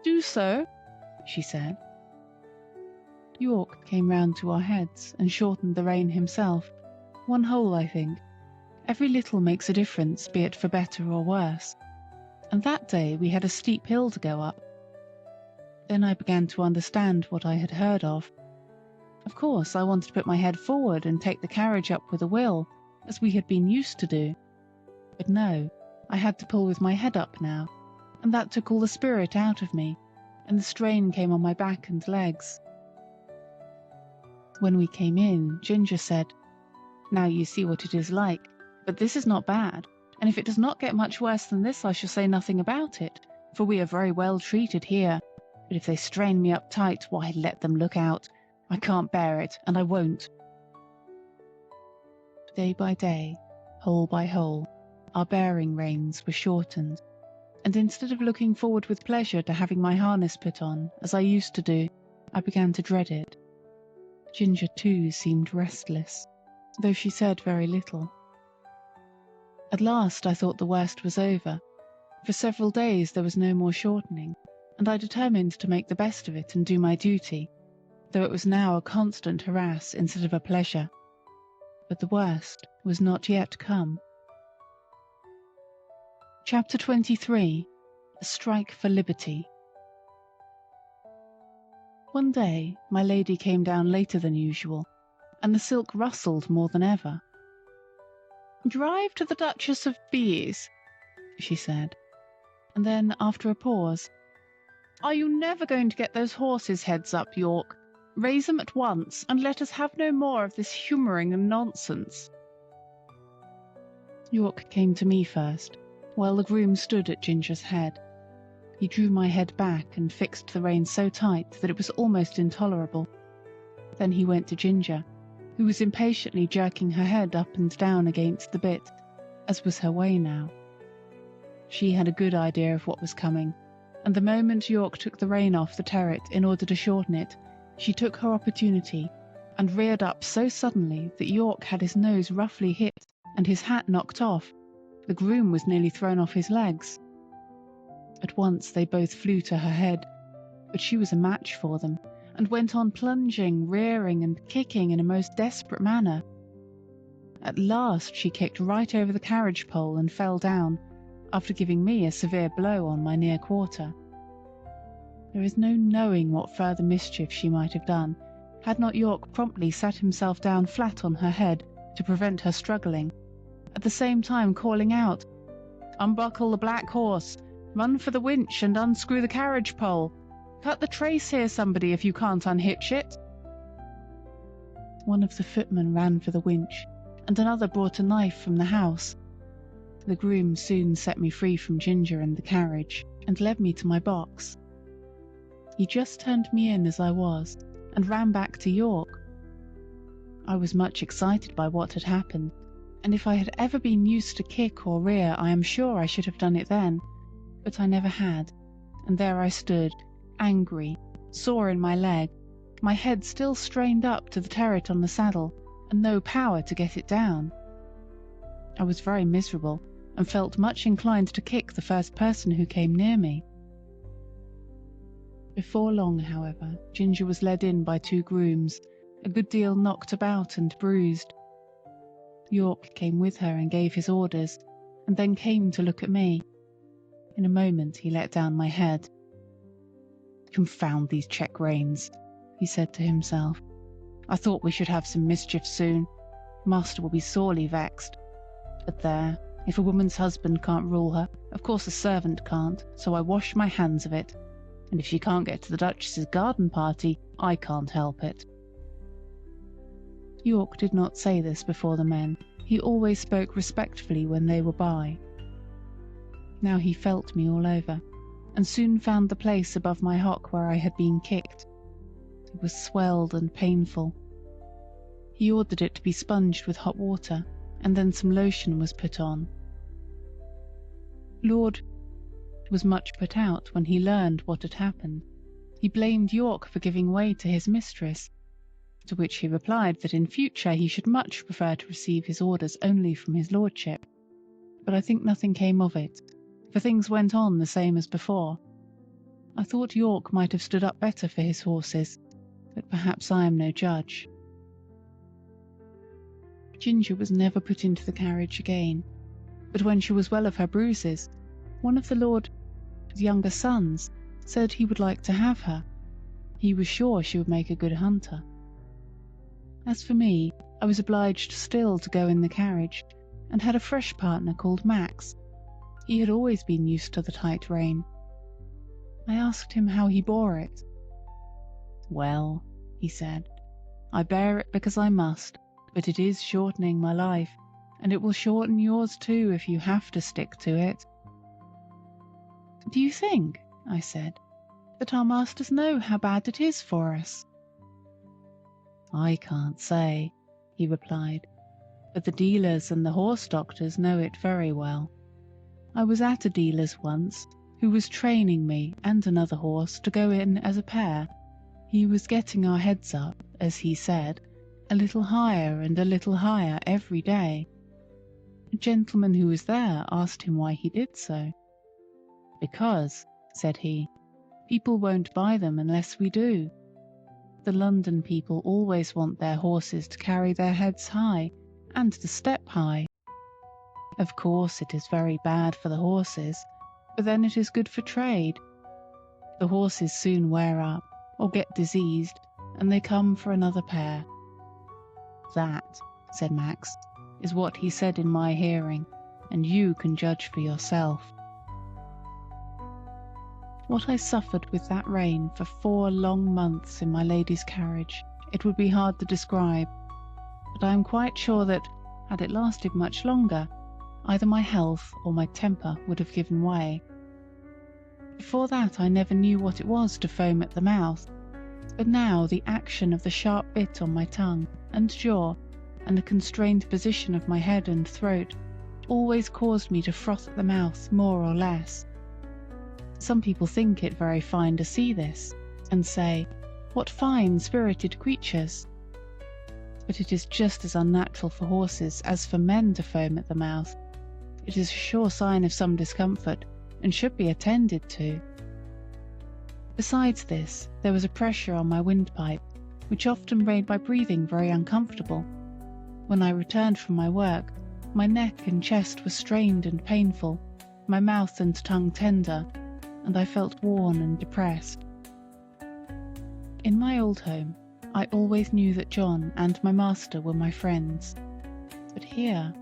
Do so, she said. York came round to our heads and shortened the rein himself, 1 hole, I think. Every little makes a difference, be it for better or worse. And that day we had a steep hill to go up. Then I began to understand what I had heard of. Of course, I wanted to put my head forward and take the carriage up with a will, as we had been used to do. But no, I had to pull with my head up now, and that took all the spirit out of me, and the strain came on my back and legs. When we came in, Ginger said, "Now you see what it is like, but this is not bad, and if it does not get much worse than this I shall say nothing about it, for we are very well treated here, but if they strain me up tight, why let them look out. I can't bear it, and I won't." Day by day, hole by hole, our bearing reins were shortened, and instead of looking forward with pleasure to having my harness put on, as I used to do, I began to dread it. Ginger too seemed restless, though she said very little. At last I thought the worst was over. For several days there was no more shortening, and I determined to make the best of it and do my duty, though it was now a constant harass instead of a pleasure. But the worst was not yet come. Chapter 23. A Strike for Liberty. One day my lady came down later than usual, and the silk rustled more than ever. "Drive to the Duchess of B.'s," she said, and then, after a pause, "Are you never going to get those horses' heads up, York? Raise them at once, and let us have no more of this humouring and nonsense." York came to me first, while the groom stood at Ginger's head. He drew my head back and fixed the rein so tight that it was almost intolerable. Then he went to Ginger, who was impatiently jerking her head up and down against the bit, as was her way now. She had a good idea of what was coming, and the moment York took the rein off the terret in order to shorten it, she took her opportunity and reared up so suddenly that York had his nose roughly hit and his hat knocked off. The groom was nearly thrown off his legs. At once they both flew to her head, but she was a match for them, and went on plunging, rearing, and kicking in a most desperate manner. At last she kicked right over the carriage pole and fell down, after giving me a severe blow on my near quarter. There is no knowing what further mischief she might have done, had not York promptly sat himself down flat on her head to prevent her struggling, at the same time calling out, "Unbuckle the black horse! Run for the winch and unscrew the carriage pole! Cut the trace here, somebody, if you can't unhitch it!" One of the footmen ran for the winch, and another brought a knife from the house. The groom soon set me free from Ginger and the carriage, and led me to my box. He just turned me in as I was, and ran back to York. I was much excited by what had happened, and if I had ever been used to kick or rear, I am sure I should have done it then, but I never had, and there I stood, angry, sore in my leg, my head still strained up to the terret on the saddle, and no power to get it down. I was very miserable, and felt much inclined to kick the first person who came near me. Before long, however, Ginger was led in by two grooms, a good deal knocked about and bruised. York came with her and gave his orders, and then came to look at me. In a moment he let down my head. "Confound these check reins," he said to himself. "I thought we should have some mischief soon. Master will be sorely vexed. But there, if a woman's husband can't rule her, of course a servant can't, so I wash my hands of it. And if she can't get to the Duchess's garden party, I can't help it." York did not say this before the men. He always spoke respectfully when they were by. Now he felt me all over, and soon found the place above my hock where I had been kicked. It was swelled and painful. He ordered it to be sponged with hot water, and then some lotion was put on. Lord was much put out when he learned what had happened. He blamed York for giving way to his mistress, to which he replied that in future he should much prefer to receive his orders only from his lordship. But I think nothing came of it, for things went on the same as before. I thought York might have stood up better for his horses, but perhaps I am no judge. Ginger was never put into the carriage again, but when she was well of her bruises, one of the lord's younger sons said he would like to have her. He was sure she would make a good hunter. As for me, I was obliged still to go in the carriage, and had a fresh partner called Max. He had always been used to the tight rein. I asked him how he bore it. "Well," he said, "I bear it because I must, but it is shortening my life, and it will shorten yours too if you have to stick to it." "Do you think," I said, "that our masters know how bad it is for us?" "I can't say," he replied, "but the dealers and the horse doctors know it very well. I was at a dealer's once, who was training me and another horse to go in as a pair. He was getting our heads up, as he said, a little higher and a little higher every day. A gentleman who was there asked him why he did so. "Because," said he, "people won't buy them unless we do. The London people always want their horses to carry their heads high and to step high. Of course it is very bad for the horses, but then it is good for trade. The horses soon wear up or get diseased, and they come for another pair." "That," said Max, "is what he said in my hearing, and you can judge for yourself." What I suffered with that rain for 4 long months in my lady's carriage, it would be hard to describe, but I am quite sure that, had it lasted much longer, either my health or my temper would have given way. Before that I never knew what it was to foam at the mouth, but now the action of the sharp bit on my tongue and jaw, and the constrained position of my head and throat, always caused me to froth at the mouth more or less. Some people think it very fine to see this, and say, "What fine, spirited creatures!" But it is just as unnatural for horses as for men to foam at the mouth. It is a sure sign of some discomfort, and should be attended to. Besides this, there was a pressure on my windpipe, which often made my breathing very uncomfortable. When I returned from my work, my neck and chest were strained and painful, my mouth and tongue tender, and I felt worn and depressed. In my old home, I always knew that John and my master were my friends. But here,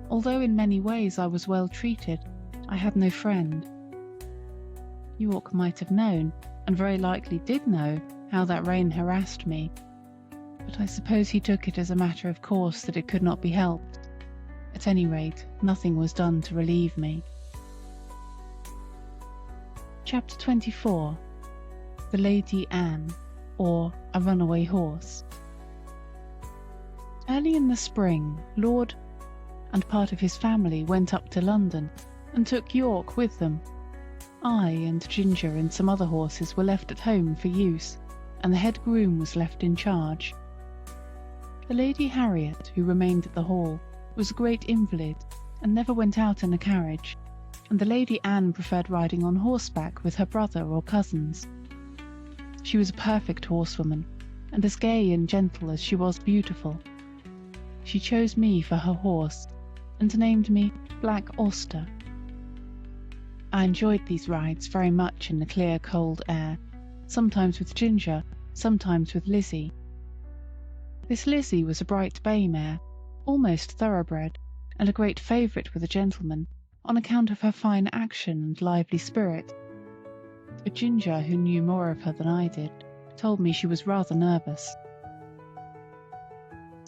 although in many ways I was well treated, I had no friend. York might have known, and very likely did know, how that rain harassed me, but I suppose he took it as a matter of course that it could not be helped. At any rate, nothing was done to relieve me. Chapter 24. The Lady Anne, or A Runaway Horse. Early in the spring, Lord and part of his family went up to London, and took York with them. I and Ginger and some other horses were left at home for use, and the head groom was left in charge. The Lady Harriet, who remained at the Hall, was a great invalid, and never went out in a carriage, and the Lady Anne preferred riding on horseback with her brother or cousins. She was a perfect horsewoman, and as gay and gentle as she was beautiful. She chose me for her horse, and named me Black Auster. I enjoyed these rides very much in the clear cold air, sometimes with Ginger, sometimes with Lizzie. This Lizzie was a bright bay mare, almost thoroughbred, and a great favourite with a gentleman, on account of her fine action and lively spirit. But Ginger, who knew more of her than I did, told me she was rather nervous.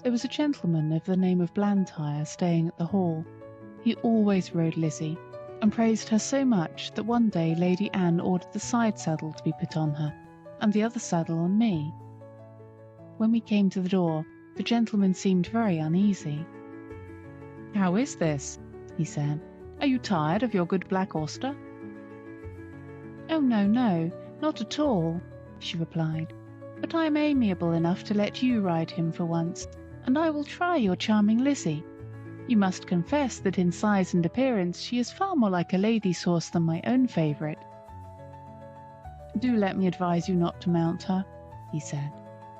There was a gentleman of the name of Blantyre staying at the Hall. He always rode Lizzie, and praised her so much that one day Lady Anne ordered the side saddle to be put on her, and the other saddle on me. When we came to the door, the gentleman seemed very uneasy. "How is this?" he said. "Are you tired of your good Black Auster?" "Oh, no, no, not at all," she replied, "but I am amiable enough to let you ride him for once, and I will try your charming Lizzie. You must confess that in size and appearance she is far more like a lady's horse than my own favourite." "Do let me advise you not to mount her," he said.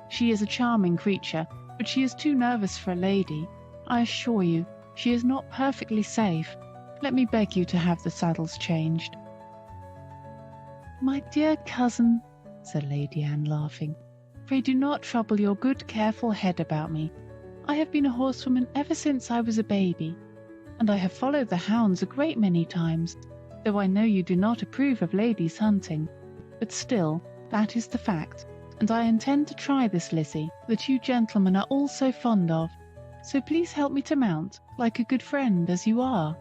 "She is a charming creature, but she is too nervous for a lady. I assure you, she is not perfectly safe. Let me beg you to have the saddles changed." "My dear cousin," said Lady Anne, laughing, "pray do not trouble your good careful head about me. I have been a horsewoman ever since I was a baby, and I have followed the hounds a great many times, though I know you do not approve of ladies hunting. But still, that is the fact, and I intend to try this Lizzie that you gentlemen are all so fond of, so please help me to mount, like a good friend as you are."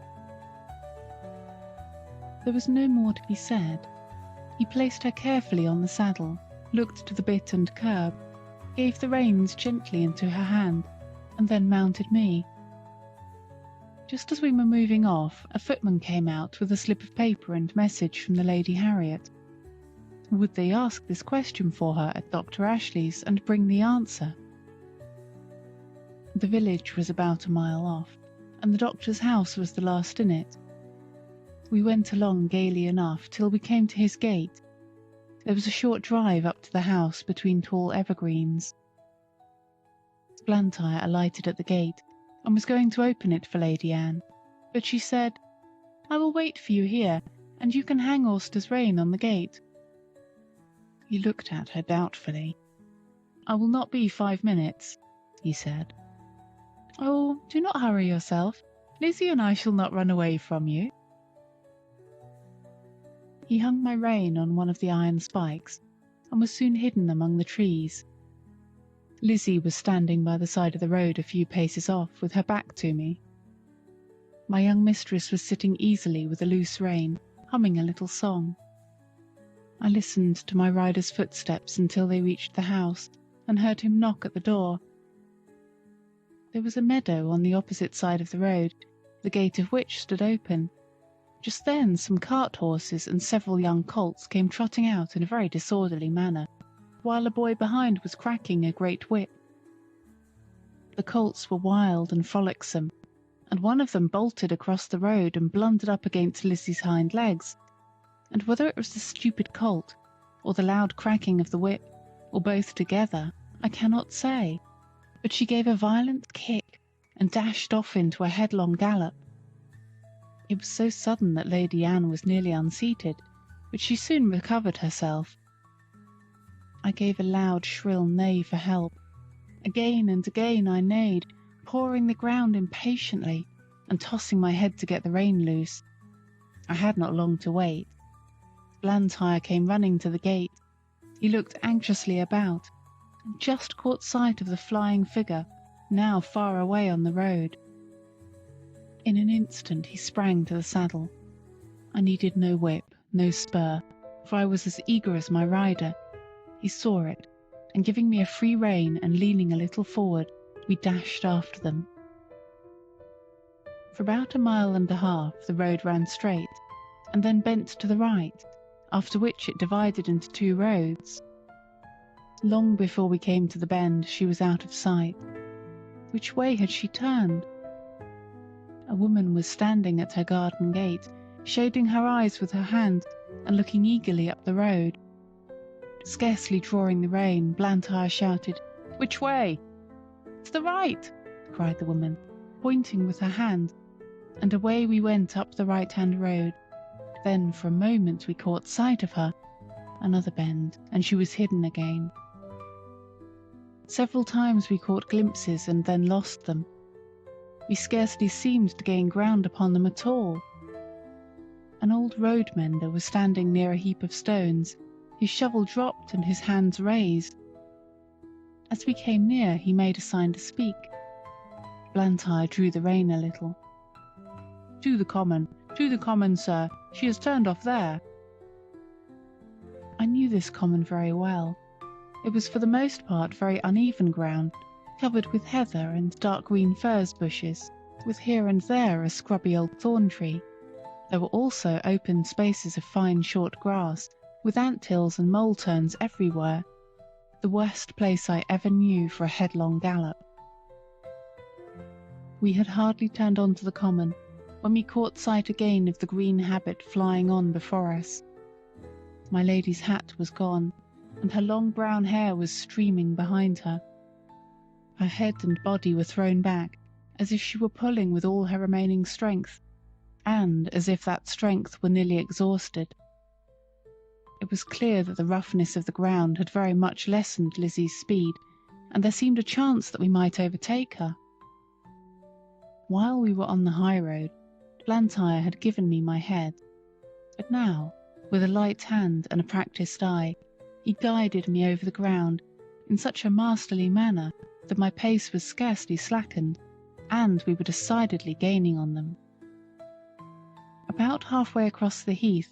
There was no more to be said. He placed her carefully on the saddle, looked to the bit and curb, gave the reins gently into her hand, and then mounted me. Just as we were moving off, a footman came out with a slip of paper and message from the Lady Harriet. Would they ask this question for her at Dr. Ashley's and bring the answer? The village was about a mile off, and the doctor's house was the last in it. We went along gaily enough till we came to his gate. There was a short drive up to the house between tall evergreens. Blantyre alighted at the gate and was going to open it for Lady Anne, but she said, "I will wait for you here, and you can hang Auster's rein on the gate." He looked at her doubtfully. "I will not be 5 minutes," he said. "Oh, do not hurry yourself. Lizzie and I shall not run away from you." He hung my rein on one of the iron spikes, and was soon hidden among the trees. Lizzie was standing by the side of the road a few paces off, with her back to me. My young mistress was sitting easily with a loose rein, humming a little song. I listened to my rider's footsteps until they reached the house, and heard him knock at the door. There was a meadow on the opposite side of the road, the gate of which stood open. Just then some cart horses and several young colts came trotting out in a very disorderly manner, while a boy behind was cracking a great whip. The colts were wild and frolicsome, and one of them bolted across the road and blundered up against Lizzie's hind legs, and whether it was the stupid colt, or the loud cracking of the whip, or both together, I cannot say, but she gave a violent kick and dashed off into a headlong gallop. It was so sudden that Lady Anne was nearly unseated, but she soon recovered herself. I gave a loud shrill neigh for help. Again and again I neighed, pawing the ground impatiently, and tossing my head to get the rein loose. I had not long to wait. Blantyre came running to the gate. He looked anxiously about, and just caught sight of the flying figure, now far away on the road. In an instant he sprang to the saddle. I needed no whip, no spur, for I was as eager as my rider. He saw it, and giving me a free rein and leaning a little forward, we dashed after them. For about 1.5 miles the road ran straight, and then bent to the right, after which it divided into 2 roads. Long before we came to the bend, she was out of sight. Which way had she turned? A woman was standing at her garden gate, shading her eyes with her hand and looking eagerly up the road. Scarcely drawing the rein, Blantyre shouted, "Which way?" "To the right," cried the woman, pointing with her hand, and away we went up the right-hand road. Then for a moment we caught sight of her. Another bend, and she was hidden again. Several times we caught glimpses and then lost them. We scarcely seemed to gain ground upon them at all. An old road mender was standing near a heap of stones, his shovel dropped and his hands raised. As we came near, he made a sign to speak. Blantyre drew the rein a little. To the common, sir. She has turned off there." I knew this common very well. It was for the most part very uneven ground, covered with heather and dark green furze bushes, with here and there a scrubby old thorn tree. There were also open spaces of fine short grass, with ant-hills and mole-turns everywhere, the worst place I ever knew for a headlong gallop. We had hardly turned on to the common, when we caught sight again of the green habit flying on before us. My lady's hat was gone, and her long brown hair was streaming behind her. Her head and body were thrown back, as if she were pulling with all her remaining strength, and as if that strength were nearly exhausted. It was clear that the roughness of the ground had very much lessened Lizzie's speed, and there seemed a chance that we might overtake her. While we were on the high road, Blantyre had given me my head, but now, with a light hand and a practised eye, he guided me over the ground in such a masterly manner that my pace was scarcely slackened, and we were decidedly gaining on them. About halfway across the heath,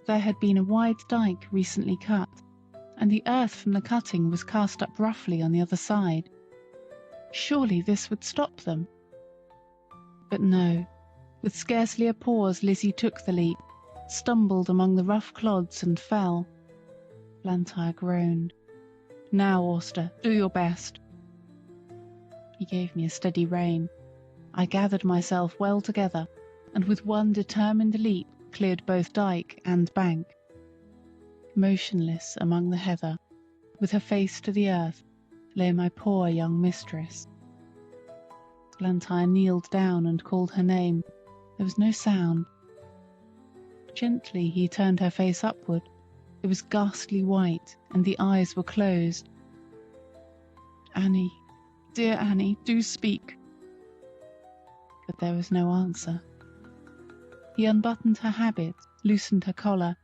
there had been a wide dyke recently cut, and the earth from the cutting was cast up roughly on the other side. Surely this would stop them. But no, with scarcely a pause Lizzie took the leap, stumbled among the rough clods and fell. Blantyre groaned. "Now, Auster, do your best." He gave me a steady rein. I gathered myself well together, and with one determined leap cleared both dyke and bank. Motionless among the heather, with her face to the earth, lay my poor young mistress. Blantyre kneeled down and called her name. There was no sound. Gently he turned her face upward. It was ghastly white, and the eyes were closed. "Annie, dear Annie, do speak." But there was no answer. He unbuttoned her habit, loosened her collar,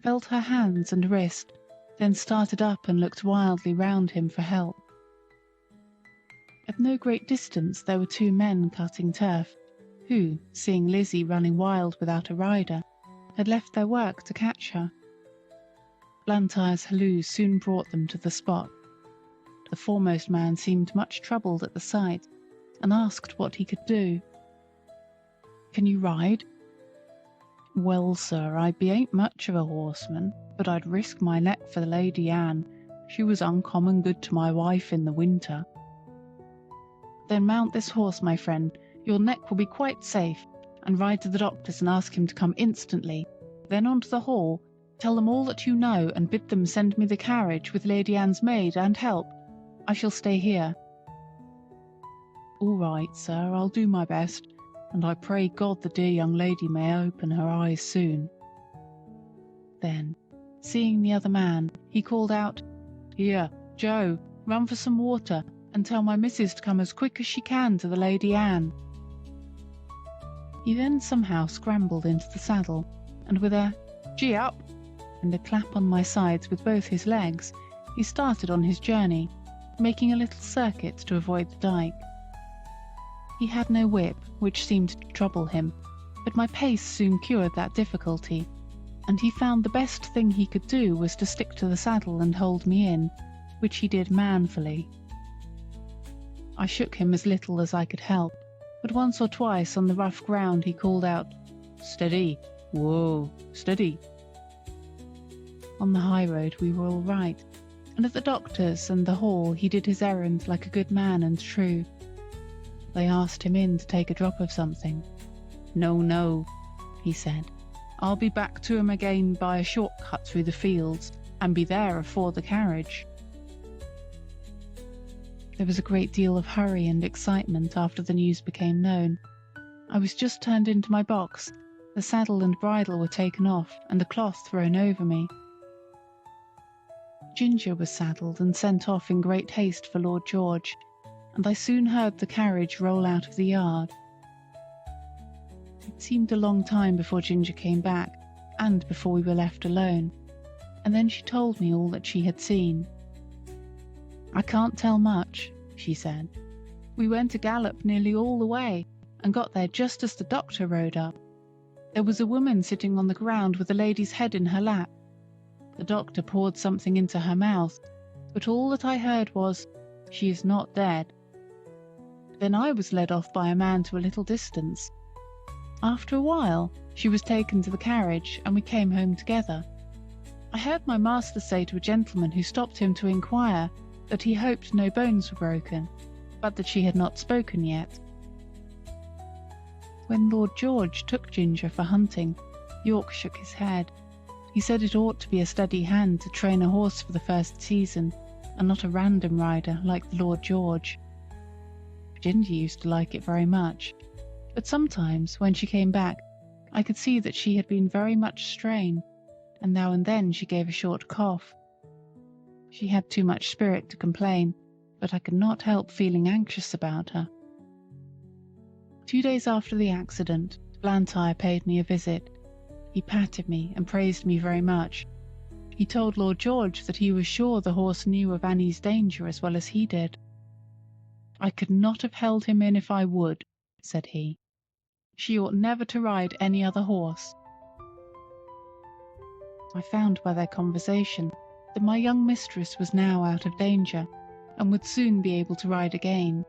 felt her hands and wrist, then started up and looked wildly round him for help. At no great distance there were two men cutting turf, who, seeing Lizzie running wild without a rider, had left their work to catch her. Blantyre's halloo soon brought them to the spot. The foremost man seemed much troubled at the sight, and asked what he could do. "Can you ride?" "Well, sir, I ain't much of a horseman, but I'd risk my neck for the Lady Anne. She was uncommon good to my wife in the winter." "Then mount this horse, my friend. Your neck will be quite safe, and ride to the doctor's and ask him to come instantly. Then on to the hall, tell them all that you know, and bid them send me the carriage with Lady Anne's maid and help. I shall stay here." "All right, sir, I'll do my best, and I pray God the dear young lady may open her eyes soon." Then, seeing the other man, he called out, "Here, Joe, run for some water, and tell my missus to come as quick as she can to the Lady Anne." He then somehow scrambled into the saddle, and with a "Gee up!" and a clap on my sides with both his legs, he started on his journey, making a little circuit to avoid the dyke. He had no whip, which seemed to trouble him, but my pace soon cured that difficulty, and he found the best thing he could do was to stick to the saddle and hold me in, which he did manfully. I shook him as little as I could help, but once or twice on the rough ground he called out, "Steady! Whoa, steady!" On the high road we were all right, and at the doctor's and the hall he did his errand like a good man and true. They asked him in to take a drop of something. "No, no," he said. "I'll be back to 'em again by a short cut through the fields, and be there afore the carriage." There was a great deal of hurry and excitement after the news became known. I was just turned into my box, the saddle and bridle were taken off, and a cloth thrown over me. Ginger was saddled and sent off in great haste for Lord George, and I soon heard the carriage roll out of the yard. It seemed a long time before Ginger came back, and before we were left alone, and then she told me all that she had seen. "I can't tell much," she said. "We went a gallop nearly all the way, and got there just as the doctor rode up. There was a woman sitting on the ground with a lady's head in her lap. The doctor poured something into her mouth, but all that I heard was, 'She is not dead.' Then I was led off by a man to a little distance. After a while, she was taken to the carriage, and we came home together. I heard my master say to a gentleman who stopped him to inquire that he hoped no bones were broken, but that she had not spoken yet. When Lord George took Ginger for hunting, York shook his head. He said it ought to be a steady hand to train a horse for the first season, and not a random rider like the Lord George. Ginger used to like it very much, but sometimes, when she came back, I could see that she had been very much strained, and now and then she gave a short cough. She had too much spirit to complain, but I could not help feeling anxious about her. 2 days after the accident, Blantyre paid me a visit. He patted me and praised me very much. He told Lord George that he was sure the horse knew of Annie's danger as well as he did. "I could not have held him in if I would," said he. "She ought never to ride any other horse." I found by their conversation that my young mistress was now out of danger, and would soon be able to ride again.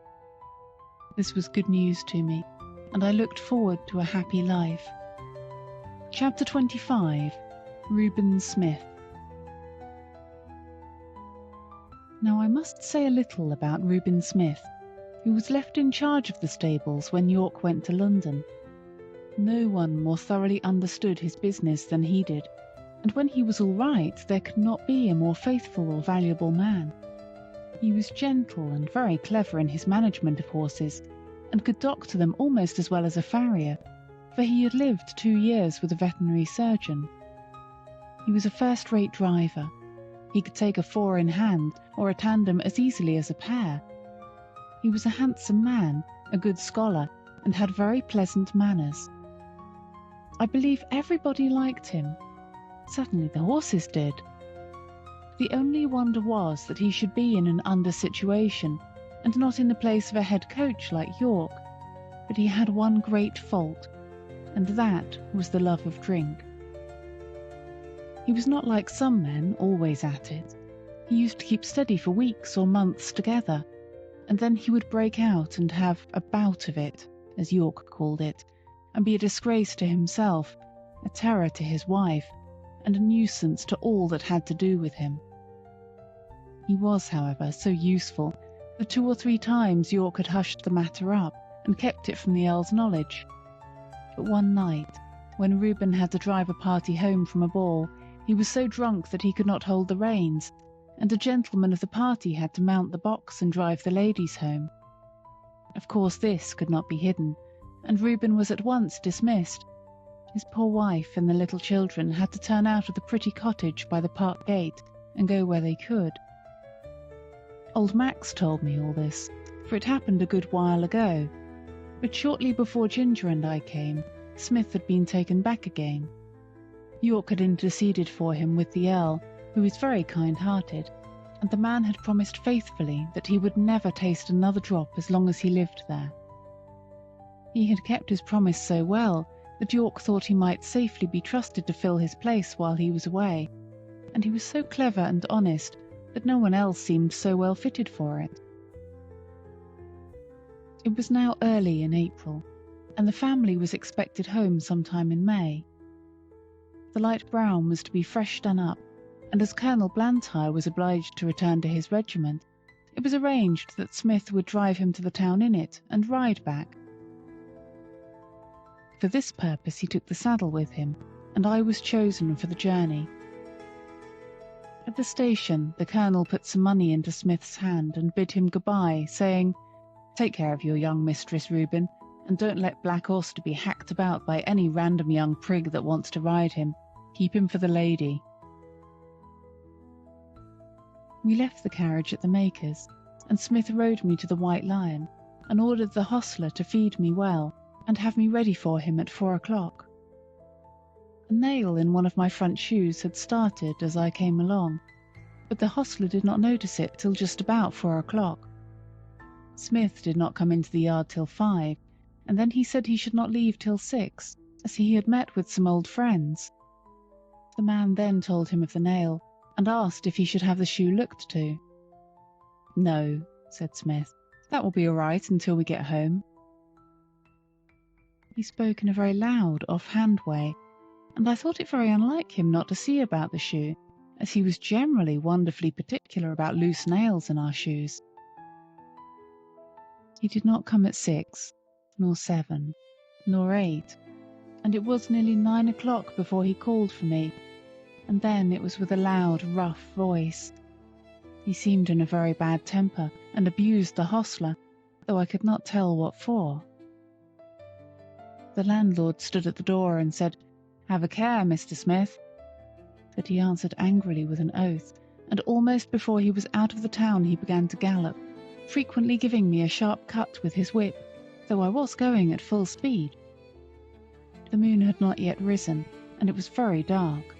This was good news to me, and I looked forward to a happy life. Chapter 25. Reuben Smith. Now I must say a little about Reuben Smith, who was left in charge of the stables when York went to London. No one more thoroughly understood his business than he did, and when he was all right, there could not be a more faithful or valuable man. He was gentle and very clever in his management of horses, and could doctor them almost as well as a farrier, for he had lived 2 years with a veterinary surgeon. He was a first-rate driver. He could take a 4 in hand or a tandem as easily as a pair. He was a handsome man, a good scholar, and had very pleasant manners. I believe everybody liked him. Certainly the horses did. The only wonder was that he should be in an under situation, and not in the place of a head coach like York. But he had one great fault, and that was the love of drink. He was not like some men, always at it. He used to keep steady for weeks or months together, and then he would break out and have a bout of it, as York called it, and be a disgrace to himself, a terror to his wife, and a nuisance to all that had to do with him. He was, however, so useful that 2 or 3 times York had hushed the matter up and kept it from the Earl's knowledge. But one night, when Reuben had to drive a party home from a ball, he was so drunk that he could not hold the reins, and a gentleman of the party had to mount the box and drive the ladies home. Of course this could not be hidden, and Reuben was at once dismissed. His poor wife and the little children had to turn out of the pretty cottage by the park gate and go where they could. Old Max told me all this, for it happened a good while ago, but shortly before Ginger and I came, Smith had been taken back again. York had interceded for him with the Earl, who is very kind-hearted, and the man had promised faithfully that he would never taste another drop as long as he lived there. He had kept his promise so well that York thought he might safely be trusted to fill his place while he was away, and he was so clever and honest that no one else seemed so well fitted for it. It was now early in April, and the family was expected home sometime in May. The light brown was to be fresh done up, and as Colonel Blantyre was obliged to return to his regiment, it was arranged that Smith would drive him to the town in it and ride back. For this purpose he took the saddle with him, and I was chosen for the journey. At the station, the Colonel put some money into Smith's hand and bid him goodbye, saying, "Take care of your young mistress, Reuben, and don't let Black Auster be hacked about by any random young prig that wants to ride him. Keep him for the lady." We left the carriage at the maker's, and Smith rode me to the White Lion, and ordered the hostler to feed me well, and have me ready for him at 4 o'clock. A nail in one of my front shoes had started as I came along, but the hostler did not notice it till just about 4 o'clock. Smith did not come into the yard till 5, and then he said he should not leave till 6, as he had met with some old friends. The man then told him of the nail, and asked if he should have the shoe looked to. "No," said Smith, "that will be all right until we get home." He spoke in a very loud, off-hand way, and I thought it very unlike him not to see about the shoe, as he was generally wonderfully particular about loose nails in our shoes. He did not come at 6, nor 7, nor 8, and it was nearly 9 o'clock before he called for me, and then it was with a loud, rough voice. He seemed in a very bad temper, and abused the hostler, though I could not tell what for. The landlord stood at the door and said, "Have a care, Mr. Smith." But he answered angrily with an oath, and almost before he was out of the town he began to gallop, frequently giving me a sharp cut with his whip, though I was going at full speed. The moon had not yet risen, and it was very dark.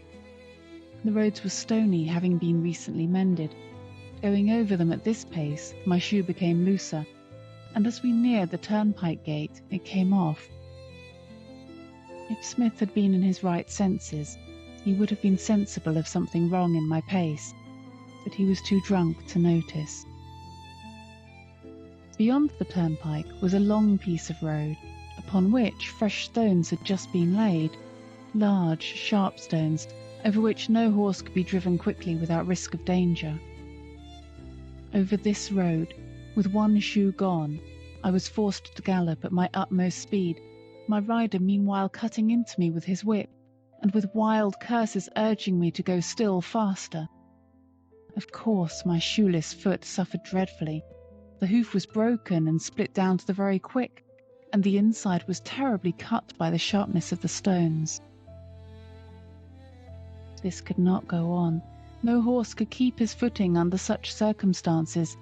The roads were stony, having been recently mended. Going over them at this pace, my shoe became looser, and as we neared the turnpike gate, it came off. If Smith had been in his right senses, he would have been sensible of something wrong in my pace, but he was too drunk to notice. Beyond the turnpike was a long piece of road, upon which fresh stones had just been laid, large, sharp stones, over which no horse could be driven quickly without risk of danger. Over this road, with one shoe gone, I was forced to gallop at my utmost speed, my rider meanwhile cutting into me with his whip, and with wild curses urging me to go still faster. Of course, my shoeless foot suffered dreadfully. The hoof was broken and split down to the very quick, and the inside was terribly cut by the sharpness of the stones. This could not go on. No horse could keep his footing under such circumstances.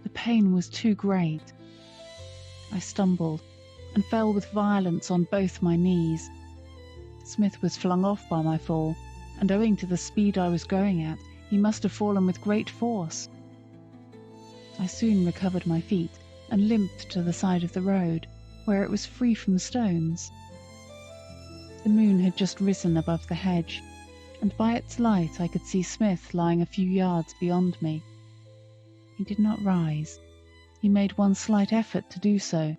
The pain was too great. I stumbled and fell with violence on both my knees. Smith was flung off by my fall, and owing to the speed I was going at, he must have fallen with great force. I soon recovered my feet and limped to the side of the road, where it was free from stones. The moon had just risen above the hedge, and by its light I could see Smith lying a few yards beyond me. He did not rise. He made one slight effort to do so,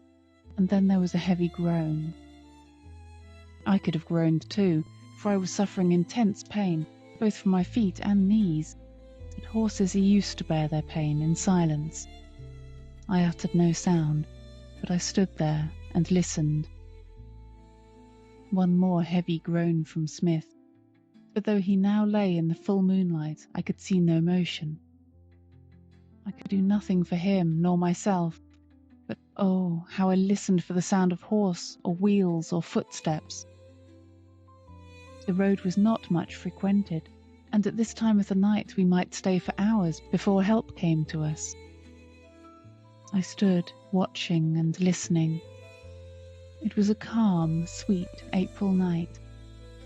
and then there was a heavy groan. I could have groaned too, for I was suffering intense pain, both from my feet and knees, but horses are used to bear their pain in silence. I uttered no sound, but I stood there and listened. One more heavy groan from Smith, but though he now lay in the full moonlight, I could see no motion. I could do nothing for him nor myself, but oh, how I listened for the sound of horse or wheels or footsteps. The road was not much frequented, and at this time of the night we might stay for hours before help came to us. I stood watching and listening. It was a calm, sweet April night.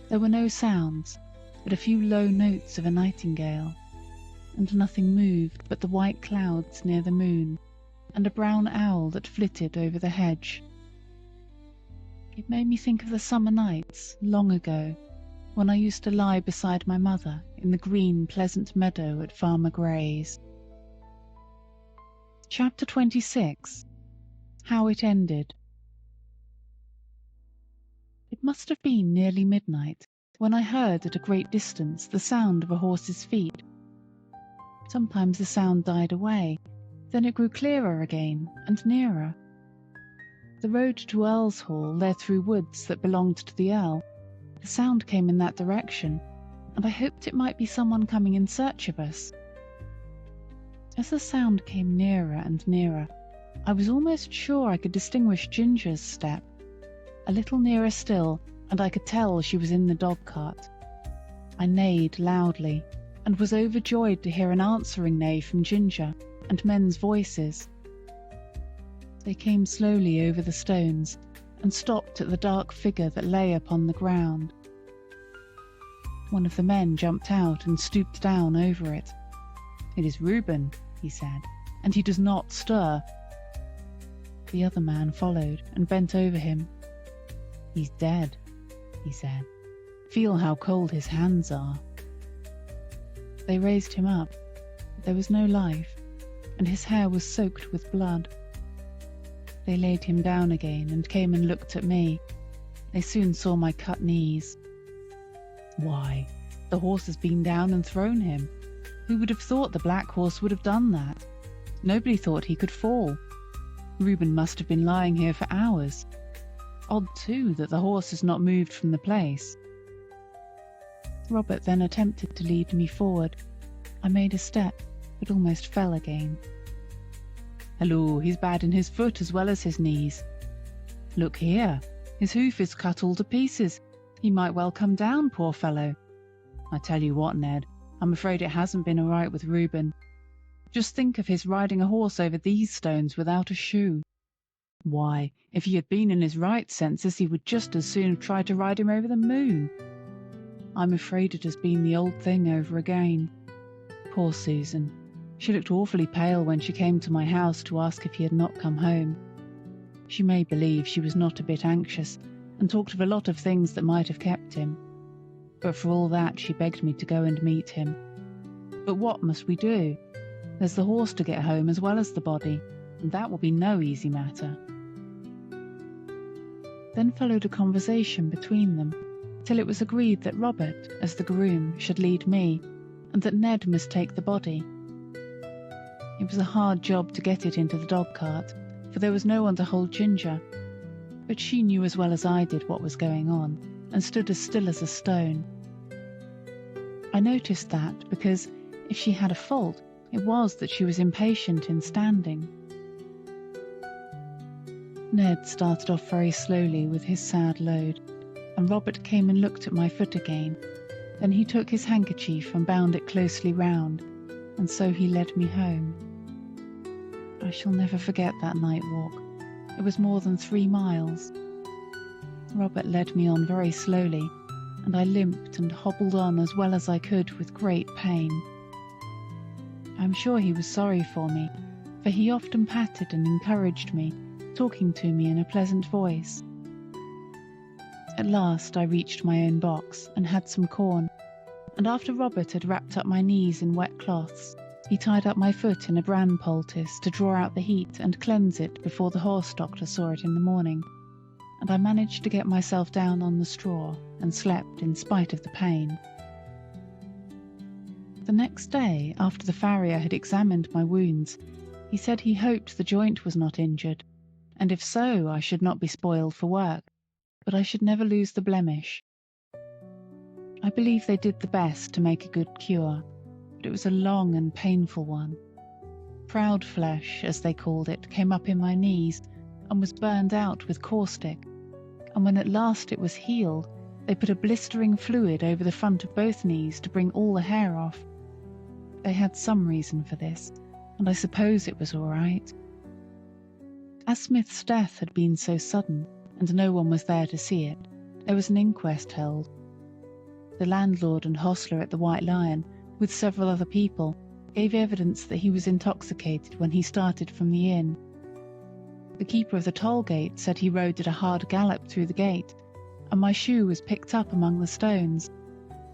There were no sounds, but a few low notes of a nightingale, and nothing moved but the white clouds near the moon, and a brown owl that flitted over the hedge. It made me think of the summer nights, long ago, when I used to lie beside my mother in the green, pleasant meadow at Farmer Gray's. Chapter 26. How it ended. It must have been nearly midnight when I heard at a great distance the sound of a horse's feet. Sometimes the sound died away, then it grew clearer again and nearer. The road to Earl's Hall led through woods that belonged to the Earl. The sound came in that direction, and I hoped it might be someone coming in search of us. As the sound came nearer and nearer, I was almost sure I could distinguish Ginger's step. A little nearer still, and I could tell she was in the dog-cart. I neighed loudly, and was overjoyed to hear an answering neigh from Ginger, and men's voices. They came slowly over the stones, and stopped at the dark figure that lay upon the ground. One of the men jumped out and stooped down over it. "It is Reuben," he said, "and he does not stir." The other man followed and bent over him. "He's dead," he said. "Feel how cold his hands are." They raised him up, but there was no life, and his hair was soaked with blood. They laid him down again and came and looked at me. They soon saw my cut knees. "Why, the horse has been down and thrown him. Who would have thought the black horse would have done that? Nobody thought he could fall. Reuben must have been lying here for hours. Odd, too, that the horse has not moved from the place." Robert then attempted to lead me forward. I made a step, but almost fell again. "Hello, he's bad in his foot as well as his knees. Look here, his hoof is cut all to pieces. He might well come down, poor fellow." I tell you what, Ned, I'm afraid it hasn't been all right with Reuben. Just think of his riding a horse over these stones without a shoe. Why, if he had been in his right senses, he would just as soon have tried to ride him over the moon. I'm afraid it has been the old thing over again. Poor Susan. She looked awfully pale when she came to my house to ask if he had not come home. She made believe she was not a bit anxious, and talked of a lot of things that might have kept him. But for all that, she begged me to go and meet him. But what must we do? There's the horse to get home as well as the body, and that will be no easy matter. Then followed a conversation between them, till it was agreed that Robert, as the groom, should lead me, and that Ned must take the body. It was a hard job to get it into the dog-cart, for there was no one to hold Ginger, but she knew as well as I did what was going on, and stood as still as a stone. I noticed that because, if she had a fault, it was that she was impatient in standing. Ned started off very slowly with his sad load, and Robert came and looked at my foot again. Then he took his handkerchief and bound it closely round, and so he led me home. I shall never forget that night walk. It was more than 3 miles. Robert led me on very slowly, and I limped and hobbled on as well as I could with great pain. I am sure he was sorry for me, for he often patted and encouraged me, talking to me in a pleasant voice. At last I reached my own box and had some corn, and after Robert had wrapped up my knees in wet cloths, he tied up my foot in a bran poultice to draw out the heat and cleanse it before the horse doctor saw it in the morning, and I managed to get myself down on the straw and slept in spite of the pain. The next day, after the farrier had examined my wounds, he said he hoped the joint was not injured, and if so, I should not be spoiled for work, but I should never lose the blemish. I believe they did the best to make a good cure, but it was a long and painful one. Proud flesh, as they called it, came up in my knees and was burned out with caustic, and when at last it was healed, they put a blistering fluid over the front of both knees to bring all the hair off. They had some reason for this, and I suppose it was all right. As Smith's death had been so sudden, and no one was there to see it, there was an inquest held. The landlord and hostler at the White Lion, with several other people, gave evidence that he was intoxicated when he started from the inn. The keeper of the toll gate said he rode at a hard gallop through the gate, and my shoe was picked up among the stones,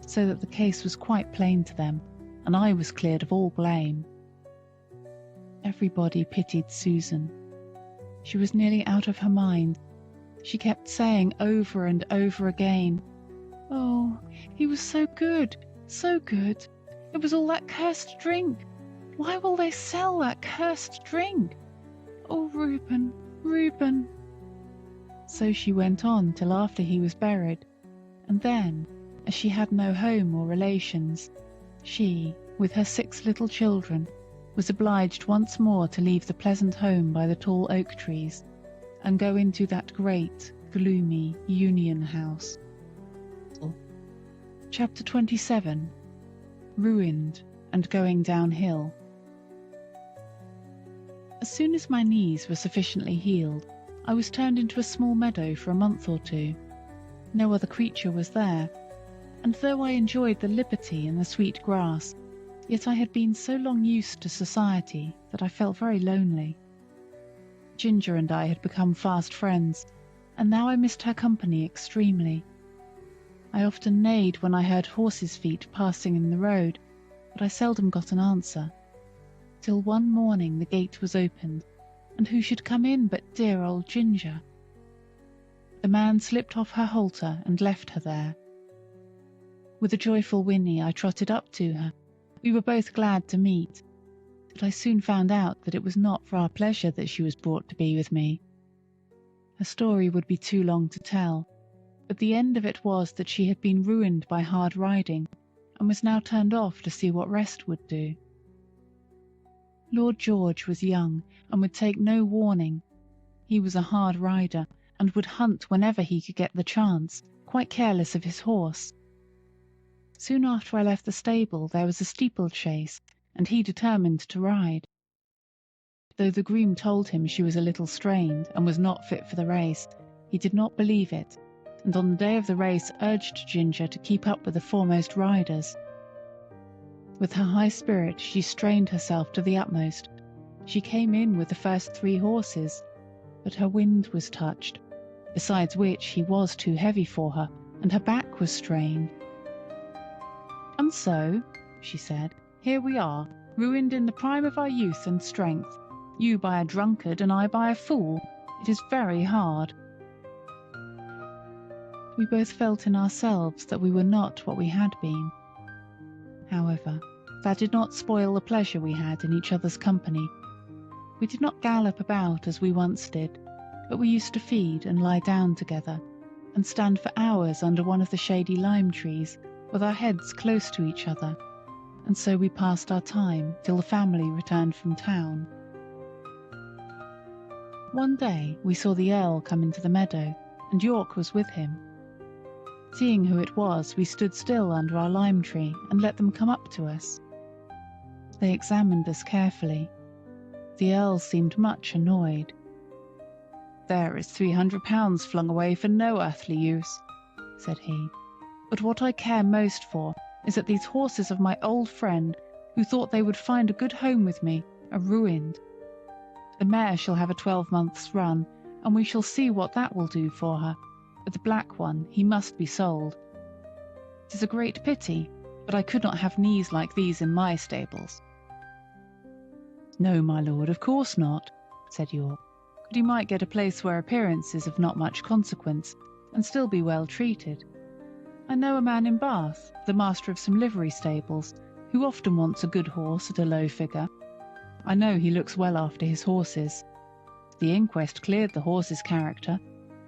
so that the case was quite plain to them, and I was cleared of all blame. Everybody pitied Susan. She was nearly out of her mind. She kept saying over and over again, "Oh, he was so good, so good. It was all that cursed drink. Why will they sell that cursed drink? Oh, Reuben, Reuben." So she went on till after he was buried, and then, as she had no home or relations, she, with her 6 little children, was obliged once more to leave the pleasant home by the tall oak trees, and go into that great, gloomy Union House. Chapter 27. Ruined and Going Downhill. As soon as my knees were sufficiently healed, I was turned into a small meadow for a month or 2. No other creature was there, and though I enjoyed the liberty and the sweet grass, yet I had been so long used to society that I felt very lonely. Ginger and I had become fast friends, and now I missed her company extremely. I often neighed when I heard horses' feet passing in the road, but I seldom got an answer, till one morning the gate was opened, and who should come in but dear old Ginger. The man slipped off her halter and left her there. With a joyful whinny I trotted up to her. We were both glad to meet, but I soon found out that it was not for our pleasure that she was brought to be with me. Her story would be too long to tell, but the end of it was that she had been ruined by hard riding, and was now turned off to see what rest would do. Lord George was young, and would take no warning. He was a hard rider, and would hunt whenever he could get the chance, quite careless of his horse. Soon after I left the stable there was a steeplechase, and he determined to ride. Though the groom told him she was a little strained and was not fit for the race, he did not believe it, and on the day of the race urged Ginger to keep up with the foremost riders. With her high spirit she strained herself to the utmost. She came in with the first 3 horses, but her wind was touched, besides which he was too heavy for her, and her back was strained. "And so," she said, "here we are, ruined in the prime of our youth and strength, you by a drunkard and I by a fool. It is very hard." We both felt in ourselves that we were not what we had been. However, that did not spoil the pleasure we had in each other's company. We did not gallop about as we once did, but we used to feed and lie down together, and stand for hours under one of the shady lime trees, with our heads close to each other, and so we passed our time till the family returned from town. One day we saw the Earl come into the meadow, and York was with him. Seeing who it was, we stood still under our lime tree and let them come up to us. They examined us carefully. The Earl seemed much annoyed. "There is £300 flung away for no earthly use," said he. "But what I care most for is that these horses of my old friend, who thought they would find a good home with me, are ruined. The mare shall have a 12-months run, and we shall see what that will do for her. But the black one, he must be sold. It is a great pity, but I could not have knees like these in my stables." "No, my lord, of course not," said York. "But he might get a place where appearance is of not much consequence, and still be well treated. I know a man in Bath, the master of some livery stables, who often wants a good horse at a low figure. I know he looks well after his horses. The inquest cleared the horse's character,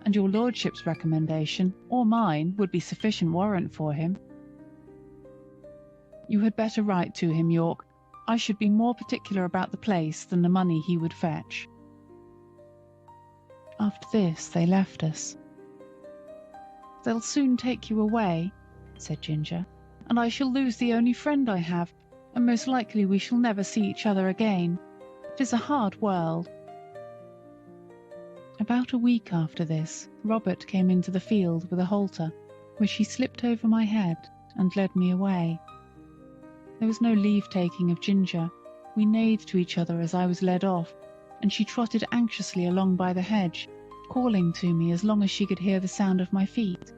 and your lordship's recommendation, or mine, would be sufficient warrant for him." "You had better write to him, York. I should be more particular about the place than the money he would fetch." After this they left us. "They'll soon take you away," said Ginger, "and I shall lose the only friend I have, and most likely we shall never see each other again. It is a hard world." About a week after this, Robert came into the field with a halter, which he slipped over my head and led me away. There was no leave-taking of Ginger. We neighed to each other as I was led off, and she trotted anxiously along by the hedge, calling to me as long as she could hear the sound of my feet.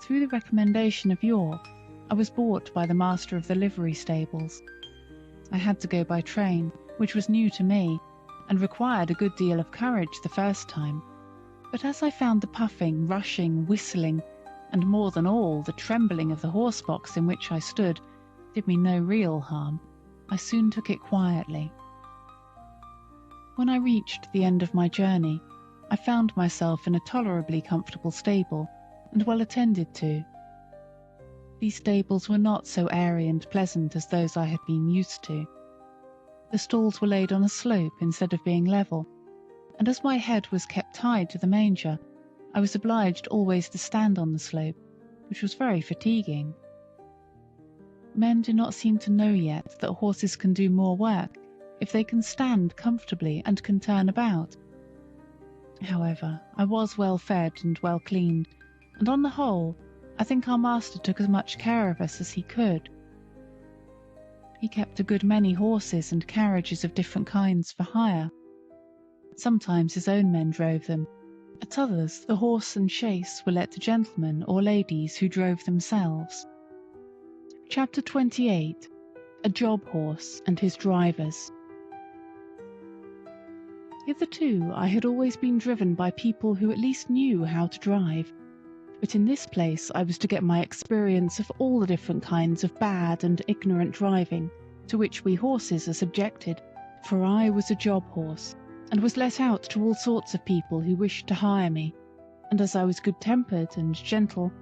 Through the recommendation of York, I was bought by the master of the livery stables. I had to go by train, which was new to me, and required a good deal of courage the first time, but as I found the puffing, rushing, whistling, and more than all the trembling of the horse box in which I stood did me no real harm, I soon took it quietly. When I reached the end of my journey, I found myself in a tolerably comfortable stable, and well attended to. These stables were not so airy and pleasant as those I had been used to. The stalls were laid on a slope instead of being level, and as my head was kept tied to the manger, I was obliged always to stand on the slope, which was very fatiguing. Men do not seem to know yet that horses can do more work if they can stand comfortably and can turn about. However, I was well fed and well cleaned, and on the whole, I think our master took as much care of us as he could. He kept a good many horses and carriages of different kinds for hire. Sometimes his own men drove them. At others, the horse and chaise were let to gentlemen or ladies who drove themselves. Chapter 28. A Job Horse and His Drivers. Hitherto I had always been driven by people who at least knew how to drive, but in this place I was to get my experience of all the different kinds of bad and ignorant driving to which we horses are subjected, for I was a job horse, and was let out to all sorts of people who wished to hire me, and as I was good-tempered and gentle,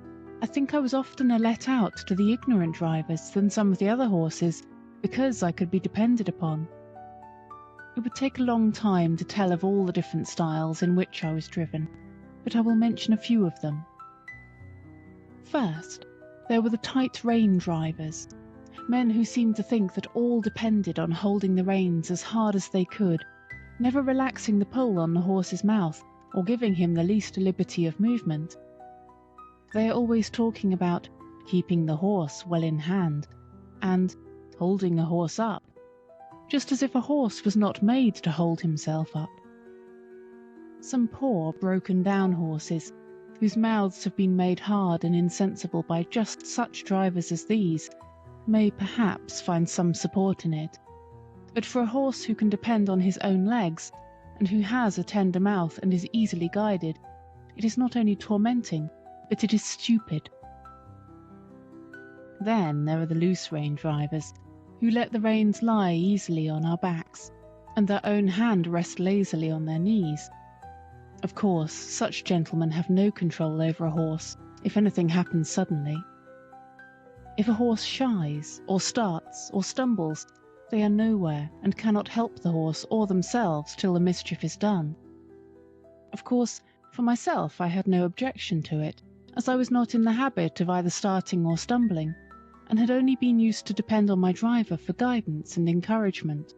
I think I was oftener let out to the ignorant drivers than some of the other horses, because I could be depended upon. It would take a long time to tell of all the different styles in which I was driven, but I will mention a few of them. First, There were the tight rein drivers, men who seemed to think that all depended on holding the reins as hard as they could, never relaxing the pull on the horse's mouth or giving him the least liberty of movement. They are always talking about keeping the horse well in hand and holding a horse up, just as if a horse was not made to hold himself up. Some poor, broken-down horses, whose mouths have been made hard and insensible by just such drivers as these, may perhaps find some support in it. But for a horse who can depend on his own legs, and who has a tender mouth and is easily guided, it is not only tormenting, but it is stupid. Then there are the loose rein drivers, who let the reins lie easily on our backs, and their own hand rest lazily on their knees. Of course, such gentlemen have no control over a horse if anything happens suddenly. If a horse shies, or starts, or stumbles, they are nowhere and cannot help the horse or themselves till the mischief is done. Of course, for myself I had no objection to it, as I was not in the habit of either starting or stumbling, and had only been used to depend on my driver for guidance and encouragement.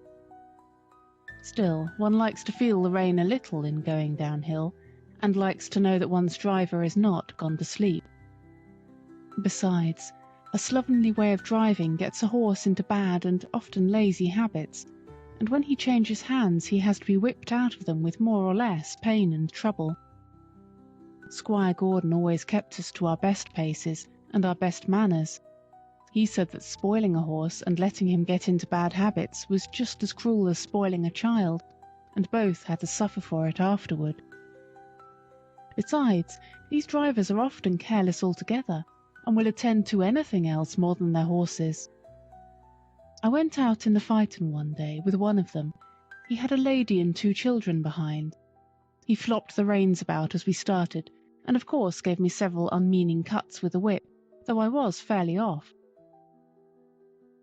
Still, one likes to feel the rein a little in going downhill, and likes to know that one's driver is not gone to sleep. Besides, a slovenly way of driving gets a horse into bad and often lazy habits, and when he changes hands he has to be whipped out of them with more or less pain and trouble. Squire Gordon always kept us to our best paces and our best manners. He said that spoiling a horse and letting him get into bad habits was just as cruel as spoiling a child, and both had to suffer for it afterward. Besides, these drivers are often careless altogether, and will attend to anything else more than their horses. I went out in the phaeton one day with one of them. He had a lady and 2 children behind. He flopped the reins about as we started, and of course gave me several unmeaning cuts with a whip, though I was fairly off.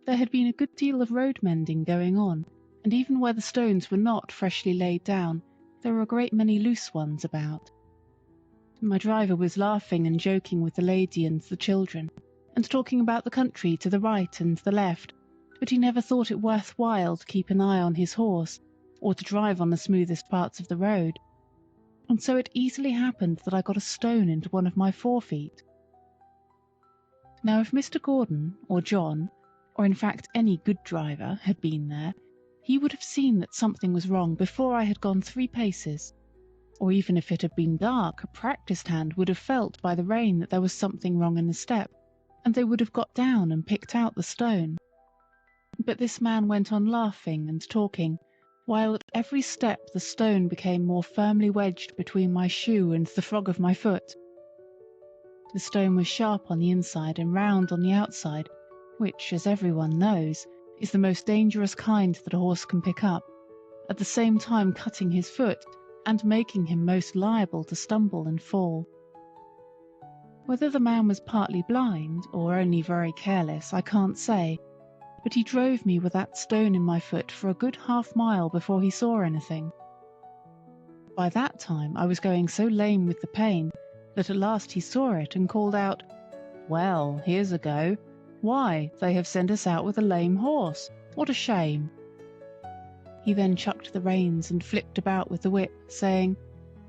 There had been a good deal of road mending going on, and even where the stones were not freshly laid down, there were a great many loose ones about. My driver was laughing and joking with the lady and the children, and talking about the country to the right and the left, but he never thought it worth while to keep an eye on his horse, or to drive on the smoothest parts of the road, and so it easily happened that I got a stone into one of my forefeet. Now if Mr. Gordon, or John, or in fact any good driver, had been there, he would have seen that something was wrong before I had gone 3 paces. Or even if it had been dark, a practised hand would have felt by the rain that there was something wrong in the step, and they would have got down and picked out the stone. But this man went on laughing and talking, while at every step the stone became more firmly wedged between my shoe and the frog of my foot. The stone was sharp on the inside and round on the outside, which, as everyone knows, is the most dangerous kind that a horse can pick up, at the same time cutting his foot and making him most liable to stumble and fall. Whether the man was partly blind or only very careless, I can't say, but he drove me with that stone in my foot for a good half-mile before he saw anything. By that time I was going so lame with the pain that at last he saw it and called out, "Well, here's a go. Why, they have sent us out with a lame horse. What a shame." He then chucked the reins and flipped about with the whip, saying,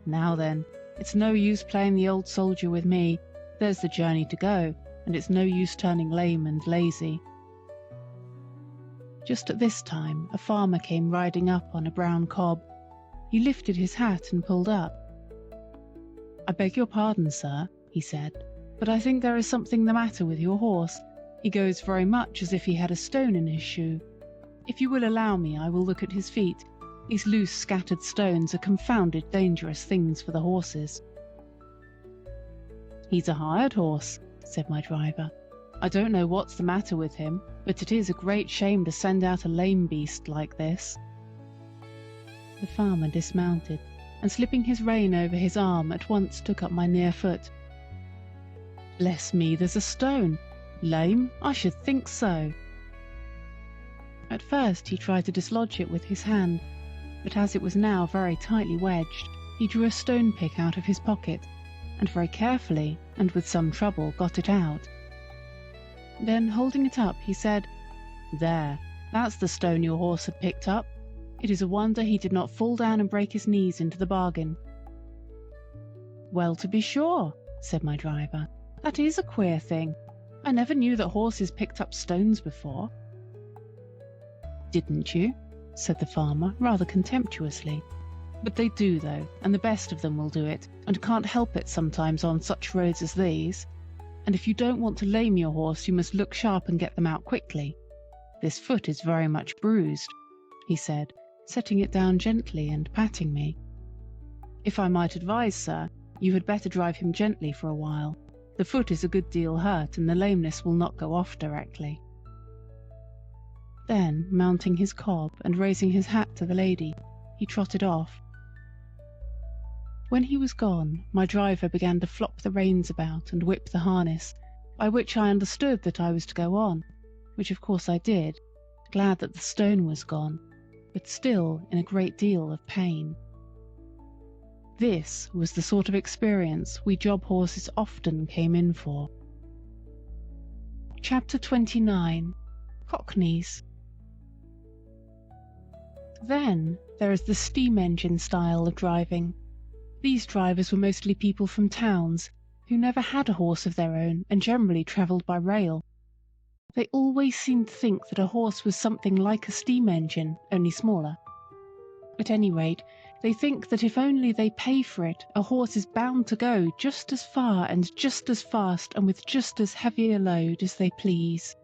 "Now then, it's no use playing the old soldier with me. There's the journey to go, and it's no use turning lame and lazy." Just at this time, a farmer came riding up on a brown cob. He lifted his hat and pulled up. "I beg your pardon, sir," he said, "but I think there is something the matter with your horse. He goes very much as if he had a stone in his shoe. If you will allow me, I will look at his feet. These loose, scattered stones are confounded dangerous things for the horses." "He's a hired horse," said my driver. "I don't know what's the matter with him, but it is a great shame to send out a lame beast like this." The farmer dismounted, and slipping his rein over his arm, at once took up my near foot. "Bless me, there's a stone! Lame? I should think so." At first he tried to dislodge it with his hand, but as it was now very tightly wedged, he drew a stone pick out of his pocket, and very carefully, and with some trouble, got it out. Then, holding it up, he said, "There, that's the stone your horse had picked up. It is a wonder he did not fall down and break his knees into the bargain." "Well, to be sure," said my driver. "That is a queer thing. I never knew that horses picked up stones before." "Didn't you?" said the farmer, rather contemptuously. "But they do, though, and the best of them will do it, and can't help it sometimes on such roads as these. And if you don't want to lame your horse, you must look sharp and get them out quickly. This foot is very much bruised," he said, setting it down gently and patting me. "If I might advise, sir, you had better drive him gently for a while. The foot is a good deal hurt, and the lameness will not go off directly." Then, mounting his cob and raising his hat to the lady, he trotted off. When he was gone, my driver began to flop the reins about and whip the harness, by which I understood that I was to go on, which of course I did, glad that the stone was gone, but still in a great deal of pain. This was the sort of experience we job horses often came in for. Chapter 29. Cockneys. Then there is the steam engine style of driving. These drivers were mostly people from towns, who never had a horse of their own and generally travelled by rail. They always seemed to think that a horse was something like a steam engine, only smaller. At any rate, they think that if only they pay for it, a horse is bound to go just as far and just as fast and with just as heavy a load as they please.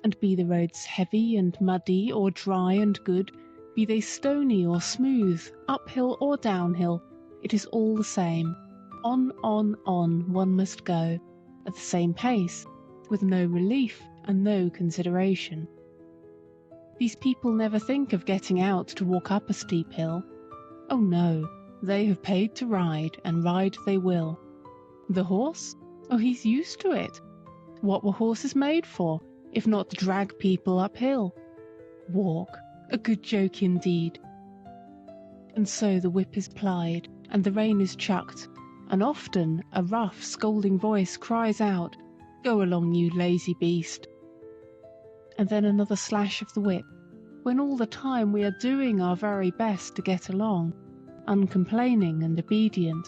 And be the roads heavy and muddy or dry and good, be they stony or smooth, uphill or downhill, it is all the same. On one must go, at the same pace, with no relief and no consideration. These people never think of getting out to walk up a steep hill. Oh no, they have paid to ride, and ride they will. The horse? Oh, he's used to it. What were horses made for, if not to drag people uphill? Walk, a good joke indeed. And so the whip is plied, and the rein is chucked, and often a rough, scolding voice cries out, "Go along, you lazy beast." And then another slash of the whip, when all the time we are doing our very best to get along, uncomplaining and obedient,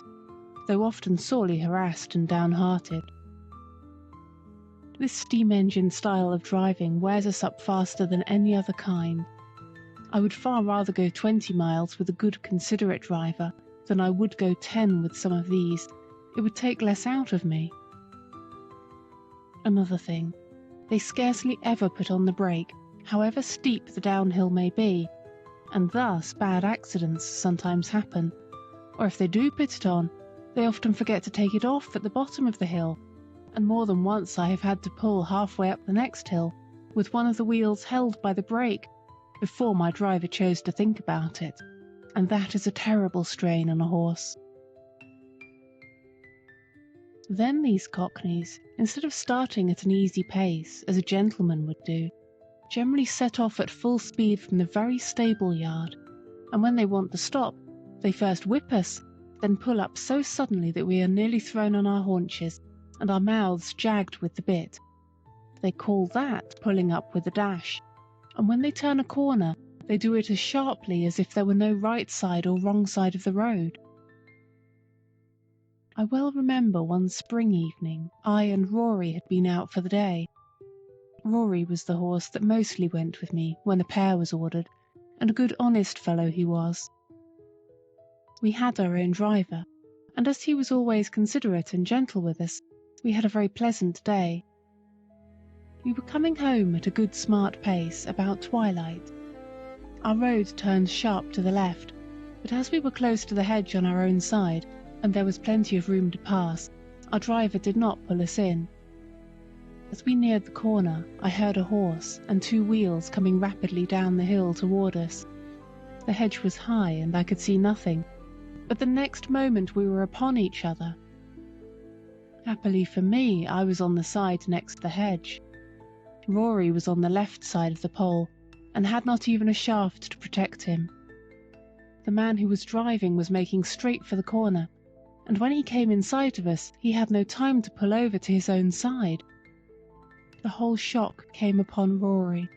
though often sorely harassed and downhearted. This steam engine style of driving wears us up faster than any other kind. I would far rather go 20 miles with a good considerate driver than I would go 10 with some of these. It would take less out of me. Another thing, they scarcely ever put on the brake, however steep the downhill may be, and thus bad accidents sometimes happen. Or if they do put it on, they often forget to take it off at the bottom of the hill, and more than once I have had to pull halfway up the next hill, with one of the wheels held by the brake, before my driver chose to think about it, and that is a terrible strain on a horse. Then these Cockneys, instead of starting at an easy pace, as a gentleman would do, generally set off at full speed from the very stable yard, and when they want to stop, they first whip us, then pull up so suddenly that we are nearly thrown on our haunches, and our mouths jagged with the bit. They call that pulling up with a dash, and when they turn a corner, they do it as sharply as if there were no right side or wrong side of the road. I well remember one spring evening I and Rory had been out for the day. Rory was the horse that mostly went with me when a pair was ordered, and a good honest fellow he was. We had our own driver, and as he was always considerate and gentle with us, we had a very pleasant day. We were coming home at a good smart pace about twilight. Our road turned sharp to the left, but as we were close to the hedge on our own side, and there was plenty of room to pass, our driver did not pull us in. As we neared the corner, I heard a horse and 2 wheels coming rapidly down the hill toward us. The hedge was high and I could see nothing, but the next moment we were upon each other. Happily for me, I was on the side next the hedge. Rory was on the left side of the pole, and had not even a shaft to protect him. The man who was driving was making straight for the corner, and when he came in sight of us, he had no time to pull over to his own side. The whole shock came upon Rory.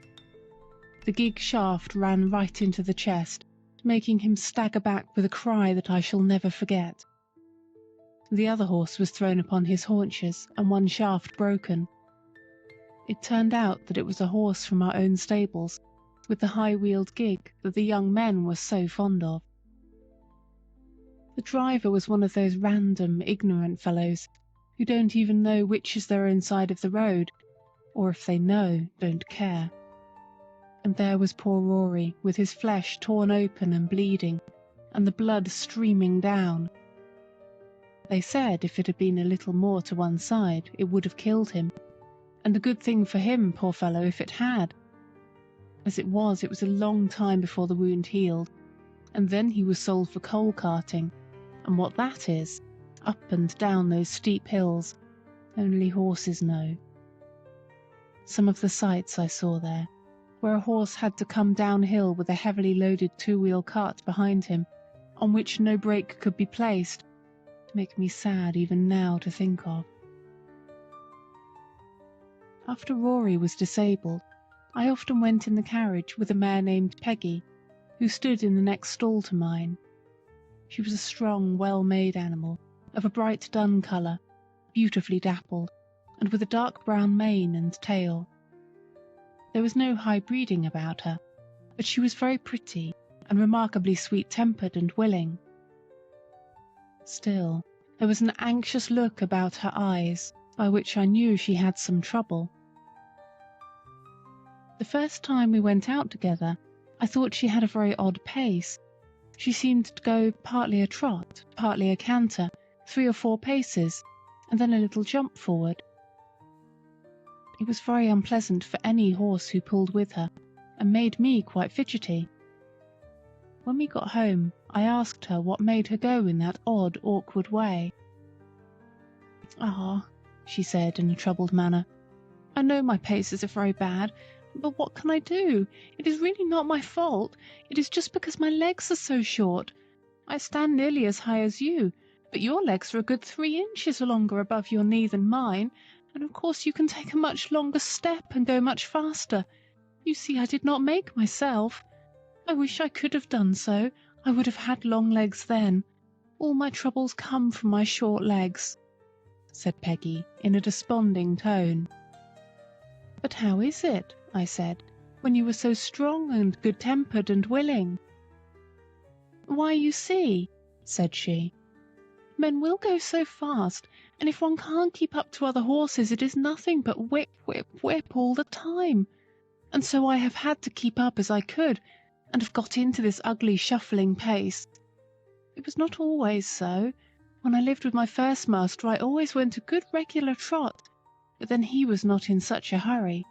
The gig shaft ran right into the chest, making him stagger back with a cry that I shall never forget. The other horse was thrown upon his haunches and one shaft broken. It turned out that it was a horse from our own stables, with the high-wheeled gig that the young men were so fond of. The driver was one of those random, ignorant fellows who don't even know which is their own side of the road, or if they know, don't care. And there was poor Rory, with his flesh torn open and bleeding, and the blood streaming down. They said if it had been a little more to one side, it would have killed him, and a good thing for him, poor fellow, if it had. As it was a long time before the wound healed, and then he was sold for coal carting, and what that is, up and down those steep hills, only horses know. Some of the sights I saw there, where a horse had to come downhill with a heavily loaded two-wheel cart behind him, on which no brake could be placed, make me sad even now to think of. After Rory was disabled, I often went in the carriage with a mare named Peggy, who stood in the next stall to mine. She was a strong, well-made animal, of a bright dun colour, beautifully dappled, and with a dark brown mane and tail. There was no high breeding about her, but she was very pretty and remarkably sweet-tempered and willing. Still, there was an anxious look about her eyes, by which I knew she had some trouble. The first time we went out together, I thought she had a very odd pace. She seemed to go partly a trot, partly a canter, 3 or 4 paces, and then a little jump forward. It was very unpleasant for any horse who pulled with her, and made me quite fidgety. When we got home, I asked her what made her go in that odd, awkward way. "Ah," she said in a troubled manner, "I know my paces are very bad, but what can I do? It is really not my fault. It is just because my legs are so short. I stand nearly as high as you, but your legs are a good 3 inches longer above your knee than mine, and of course you can take a much longer step and go much faster. You see, I did not make myself. I wish I could have done so. I would have had long legs then. All my troubles come from my short legs," said Peggy in a desponding tone. "But how is it," I said, "when you were so strong and good-tempered and willing?" "Why, you see," said she, "men will go so fast, and if one can't keep up to other horses it is nothing but whip, whip, whip all the time. And so I have had to keep up as I could, and have got into this ugly shuffling pace. It was not always so. When I lived with my first master I always went a good regular trot, but then he was not in such a hurry.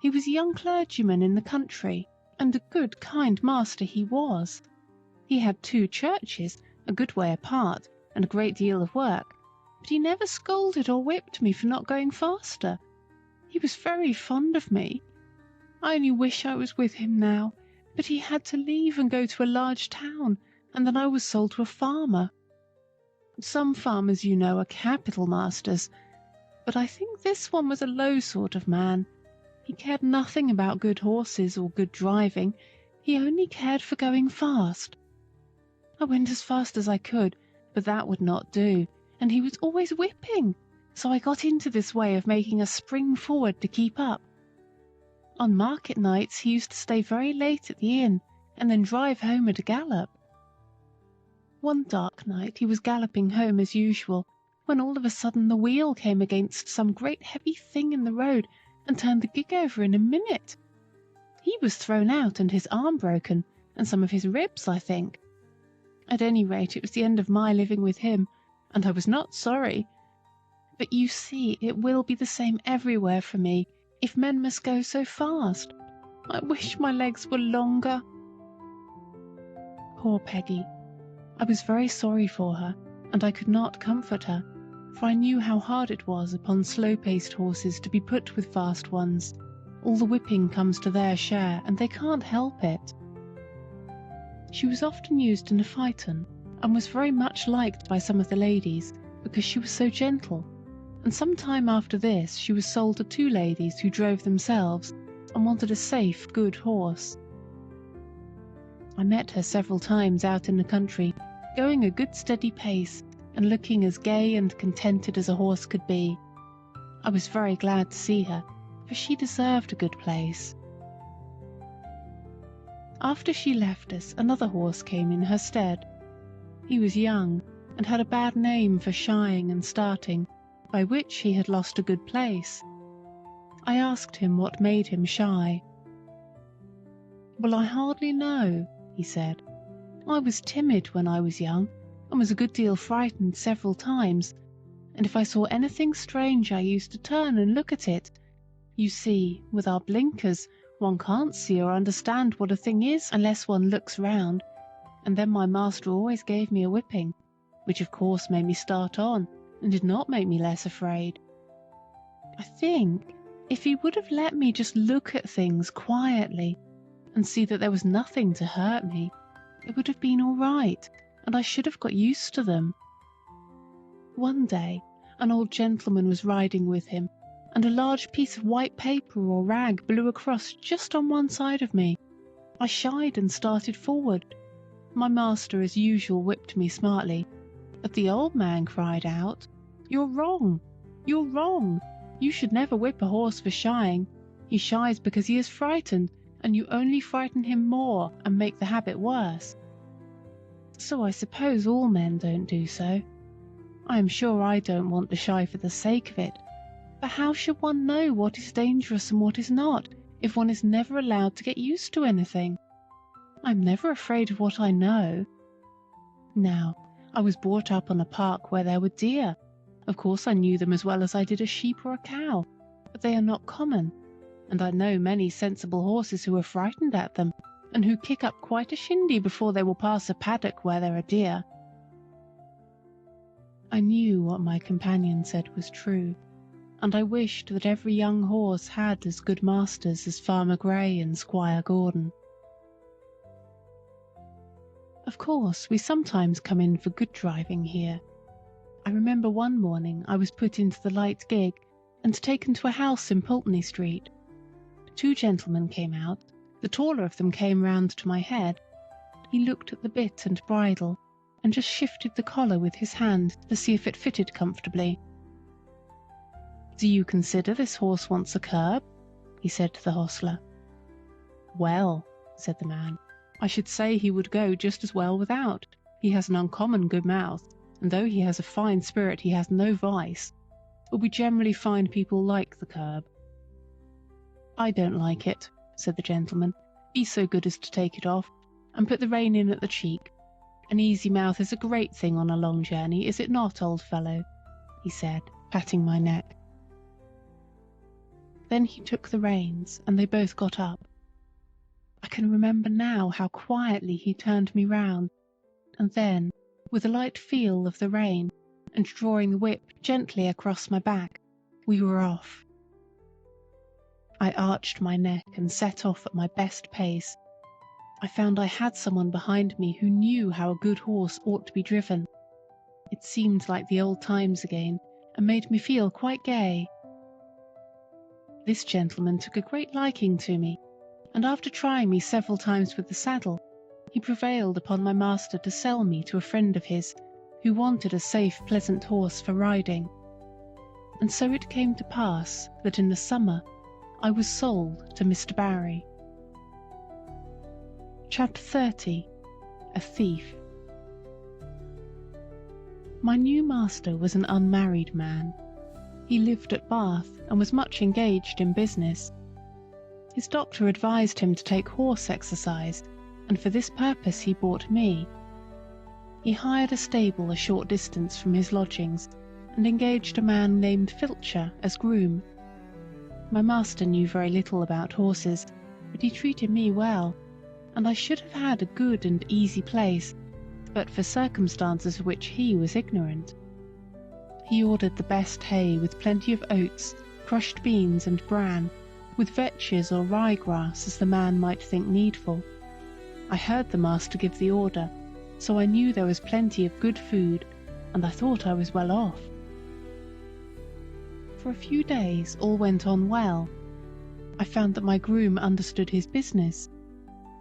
He was a young clergyman in the country, and a good, kind master he was. He had 2 churches, a good way apart, and a great deal of work, but he never scolded or whipped me for not going faster. He was very fond of me. I only wish I was with him now, but he had to leave and go to a large town, and then I was sold to a farmer. Some farmers, you know, are capital masters, but I think this one was a low sort of man. He cared nothing about good horses or good driving. He only cared for going fast. I went as fast as I could, but that would not do, and he was always whipping, so I got into this way of making a spring forward to keep up. On market nights he used to stay very late at the inn, and then drive home at a gallop. One dark night he was galloping home as usual, when all of a sudden the wheel came against some great heavy thing in the road, and turned the gig over in a minute. He was thrown out and his arm broken, and some of his ribs, I think. At any rate, it was the end of my living with him, and I was not sorry. But you see, it will be the same everywhere for me, if men must go so fast. I wish my legs were longer." Poor Peggy. I was very sorry for her, and I could not comfort her, for I knew how hard it was upon slow-paced horses to be put with fast ones. All the whipping comes to their share, and they can't help it. She was often used in a phaeton, and was very much liked by some of the ladies, because she was so gentle, and some time after this she was sold to two ladies who drove themselves and wanted a safe, good horse. I met her several times out in the country, going a good steady pace and looking as gay and contented as a horse could be. I was very glad to see her, for she deserved a good place. After she left us, another horse came in her stead. He was young and had a bad name for shying and starting, by which he had lost a good place. I asked him what made him shy. "Well, I hardly know," he said. "I was timid when I was young, and was a good deal frightened several times, and if I saw anything strange I used to turn and look at it. You see, with our blinkers, one can't see or understand what a thing is unless one looks round, and then my master always gave me a whipping, which of course made me start on, and did not make me less afraid. I think if he would have let me just look at things quietly and see that there was nothing to hurt me, it would have been all right, and I should have got used to them." One day, an old gentleman was riding with him, and a large piece of white paper or rag blew across just on one side of me. I shied and started forward. My master, as usual, whipped me smartly, but the old man cried out, "You're wrong! You're wrong! You should never whip a horse for shying. He shies because he is frightened, and you only frighten him more and make the habit worse. So I suppose all men don't do so. I am sure I don't want to shy for the sake of it, but how should one know what is dangerous and what is not, if one is never allowed to get used to anything? I'm never afraid of what I know. Now, I was brought up on a park where there were deer. Of course I knew them as well as I did a sheep or a cow, but they are not common, and I know many sensible horses who are frightened at them, and who kick up quite a shindy before they will pass a paddock where there are deer." I knew what my companion said was true, and I wished that every young horse had as good masters as Farmer Grey and Squire Gordon. Of course, we sometimes come in for good driving here. I remember one morning I was put into the light gig and taken to a house in Pulteney Street. Two gentlemen came out. The taller of them came round to my head. He looked at the bit and bridle, and just shifted the collar with his hand to see if it fitted comfortably. "Do you consider this horse wants a curb?" he said to the hostler. "Well," said the man, "I should say he would go just as well without. He has an uncommon good mouth, and though he has a fine spirit he has no vice, but we generally find people like the curb." "I don't like it," said the gentleman. "Be so good as to take it off, and put the rein in at the cheek. An easy mouth is a great thing on a long journey, is it not, old fellow?" he said, patting my neck. Then he took the reins, and they both got up. I can remember now how quietly he turned me round, and then, with a light feel of the rein, and drawing the whip gently across my back, we were off. I arched my neck and set off at my best pace. I found I had someone behind me who knew how a good horse ought to be driven. It seemed like the old times again, and made me feel quite gay. This gentleman took a great liking to me, and after trying me several times with the saddle, he prevailed upon my master to sell me to a friend of his, who wanted a safe, pleasant horse for riding. And so it came to pass that in the summer I was sold to Mr. Barry. Chapter 30. A Thief. My new master was an unmarried man. He lived at Bath and was much engaged in business. His doctor advised him to take horse exercise, and for this purpose he bought me. He hired a stable a short distance from his lodgings, and engaged a man named Filcher as groom. My master knew very little about horses, but he treated me well, and I should have had a good and easy place, but for circumstances of which he was ignorant. He ordered the best hay with plenty of oats, crushed beans and bran, with vetches or ryegrass as the man might think needful. I heard the master give the order, so I knew there was plenty of good food, and I thought I was well off. For a few days all went on well. I found that my groom understood his business.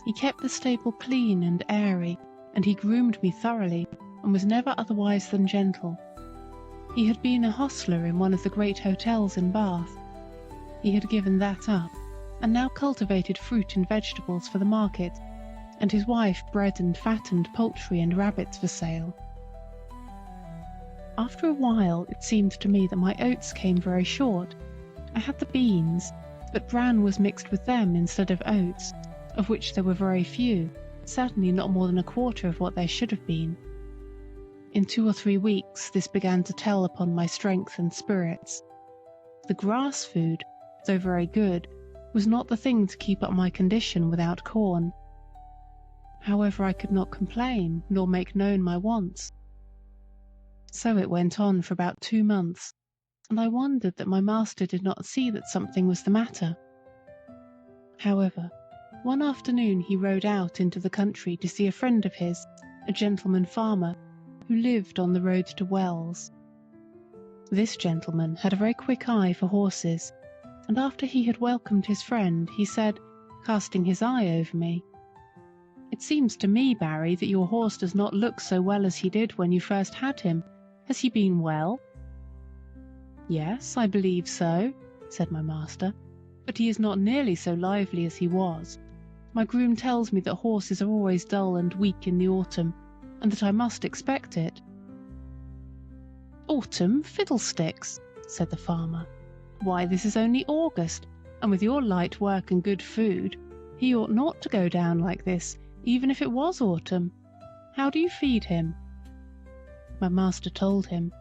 He kept the stable clean and airy, and he groomed me thoroughly and was never otherwise than gentle. He had been a hostler in one of the great hotels in Bath. He had given that up, and now cultivated fruit and vegetables for the market, and his wife bred and fattened poultry and rabbits for sale. After a while it seemed to me that my oats came very short. I had the beans, but bran was mixed with them instead of oats, of which there were very few, certainly not more than a quarter of what there should have been. In 2 or 3 weeks this began to tell upon my strength and spirits. The grass food, though very good, was not the thing to keep up my condition without corn. However, I could not complain, nor make known my wants. So it went on for about 2 months, and I wondered that my master did not see that something was the matter. However, one afternoon he rode out into the country to see a friend of his, a gentleman farmer, who lived on the road to Wells. This gentleman had a very quick eye for horses, and after he had welcomed his friend, he said, casting his eye over me, "It seems to me, Barry, that your horse does not look so well as he did when you first had him. Has he been well?" "Yes, I believe so," said my master, "but he is not nearly so lively as he was. My groom tells me that horses are always dull and weak in the autumn, and that I must expect it." "Autumn, fiddlesticks," said the farmer. "Why, this is only August, and with your light work and good food, he ought not to go down like this, even if it was autumn. How do you feed him?" My master told him.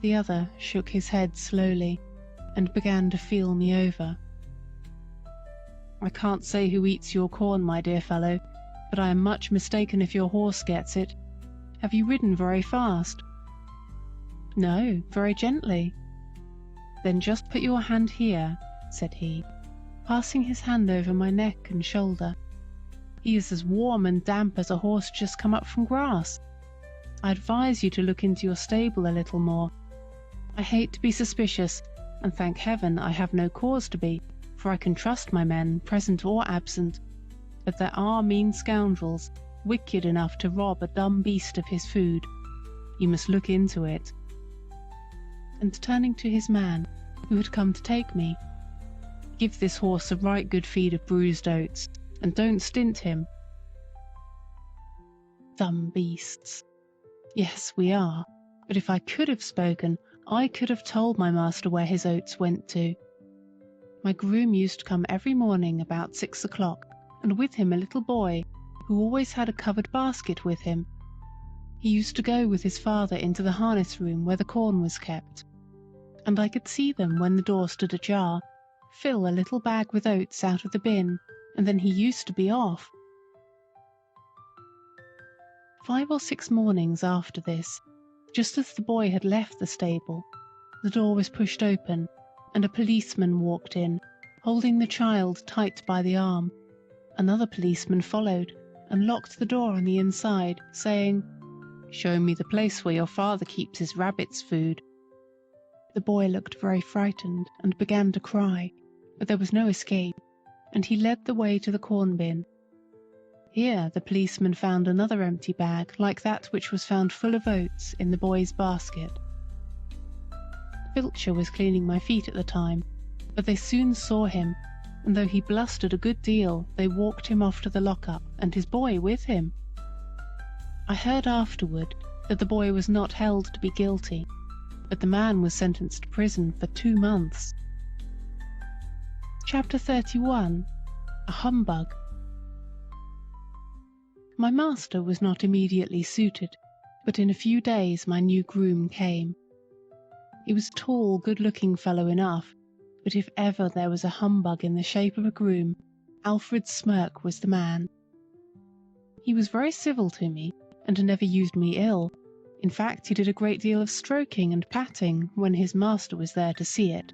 The other shook his head slowly, and began to feel me over. "I can't say who eats your corn, my dear fellow, but I am much mistaken if your horse gets it. Have you ridden very fast?" "No, very gently." "Then just put your hand here," said he, passing his hand over my neck and shoulder. "He is as warm and damp as a horse just come up from grass. I advise you to look into your stable a little more. I hate to be suspicious, and thank heaven I have no cause to be, for I can trust my men, present or absent, but there are mean scoundrels, wicked enough to rob a dumb beast of his food. You must look into it." And turning to his man, who had come to take me, "Give this horse a right good feed of bruised oats, and don't stint him." Dumb beasts. Yes, we are, but if I could have spoken, I could have told my master where his oats went to. My groom used to come every morning about 6 o'clock, and with him a little boy, who always had a covered basket with him. He used to go with his father into the harness room where the corn was kept, and I could see them, when the door stood ajar, fill a little bag with oats out of the bin, and then he used to be off. 5 or 6 mornings after this, just as the boy had left the stable, the door was pushed open, and a policeman walked in, holding the child tight by the arm. Another policeman followed, and locked the door on the inside, saying, "Show me the place where your father keeps his rabbit's food." The boy looked very frightened, and began to cry, but there was no escape, and he led the way to the corn bin. Here the policeman found another empty bag like that which was found full of oats in the boy's basket. Filcher was cleaning my feet at the time, but they soon saw him, and though he blustered a good deal, they walked him off to the lock-up, and his boy with him. I heard afterward that the boy was not held to be guilty, but the man was sentenced to prison for 2 months. Chapter 31. A Humbug. My master was not immediately suited, but in a few days my new groom came. He was a tall, good-looking fellow enough, but if ever there was a humbug in the shape of a groom, Alfred Smirk was the man. He was very civil to me, and never used me ill. In fact, he did a great deal of stroking and patting when his master was there to see it.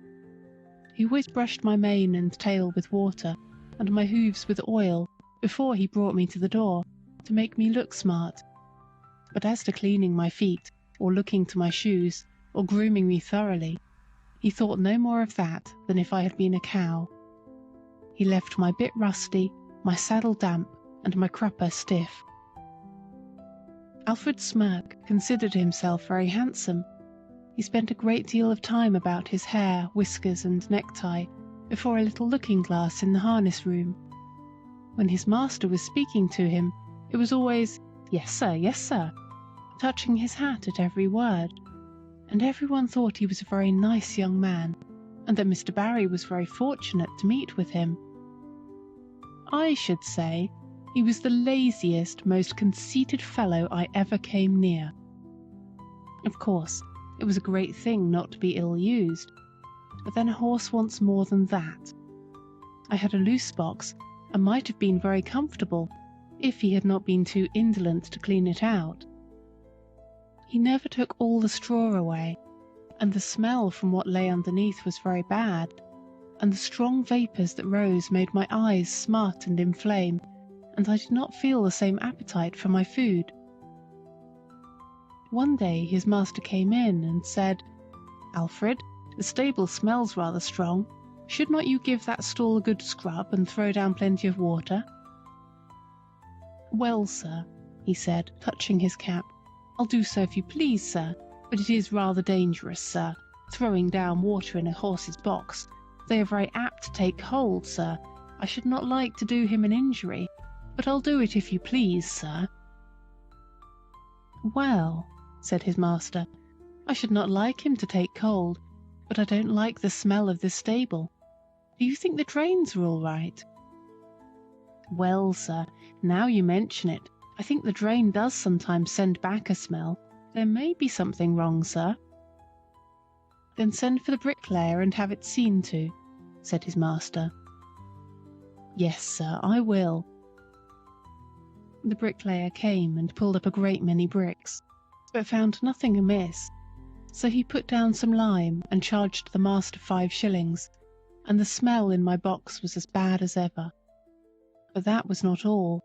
He always brushed my mane and tail with water, and my hooves with oil, before he brought me to the door, to make me look smart. But as to cleaning my feet, or looking to my shoes, or grooming me thoroughly, He thought no more of that than if I had been a cow. He left my bit rusty, my saddle damp, and my crupper stiff. Alfred Smirk considered himself very handsome. He spent a great deal of time about his hair, whiskers, and necktie before a little looking-glass in the harness room. When his master was speaking to him, it was always, yes, sir," touching his hat at every word, and everyone thought he was a very nice young man, and that Mr. Barry was very fortunate to meet with him. I should say he was the laziest, most conceited fellow I ever came near. Of course, it was a great thing not to be ill-used, but then a horse wants more than that. I had a loose box, and might have been very comfortable if he had not been too indolent to clean it out. He never took all the straw away, and the smell from what lay underneath was very bad, and the strong vapours that rose made my eyes smart and inflame, and I did not feel the same appetite for my food. One day his master came in and said, "Alfred, the stable smells rather strong. Should not you give that stall a good scrub and throw down plenty of water?" "Well, sir," he said, touching his cap, "I'll do so if you please, sir, but it is rather dangerous, sir, throwing down water in a horse's box. They are very apt to take cold, sir. I should not like to do him an injury, but I'll do it if you please, sir." "Well," said his master, "I should not like him to take cold, but I don't like the smell of this stable. Do you think the drains are all right?" "Well, sir, now you mention it, I think the drain does sometimes send back a smell. There may be something wrong, sir." "Then send for the bricklayer and have it seen to," said his master. "Yes, sir, I will." The bricklayer came and pulled up a great many bricks, but found nothing amiss, so he put down some lime and charged the master 5 shillings, and the smell in my box was as bad as ever. But that was not all.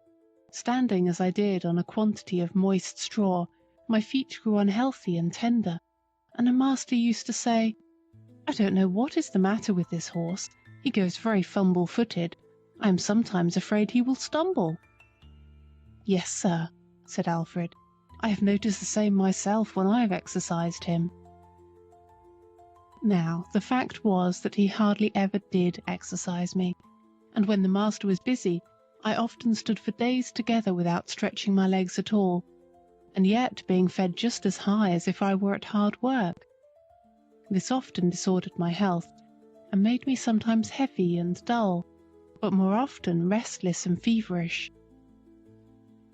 Standing as I did on a quantity of moist straw, my feet grew unhealthy and tender, and a master used to say, "I don't know what is the matter with this horse. He goes very fumble-footed. I am sometimes afraid he will stumble." "Yes, sir," said Alfred. "I have noticed the same myself when I have exercised him." Now, the fact was that he hardly ever did exercise me, and when the master was busy, I often stood for days together without stretching my legs at all, and yet being fed just as high as if I were at hard work. This often disordered my health, and made me sometimes heavy and dull, but more often restless and feverish.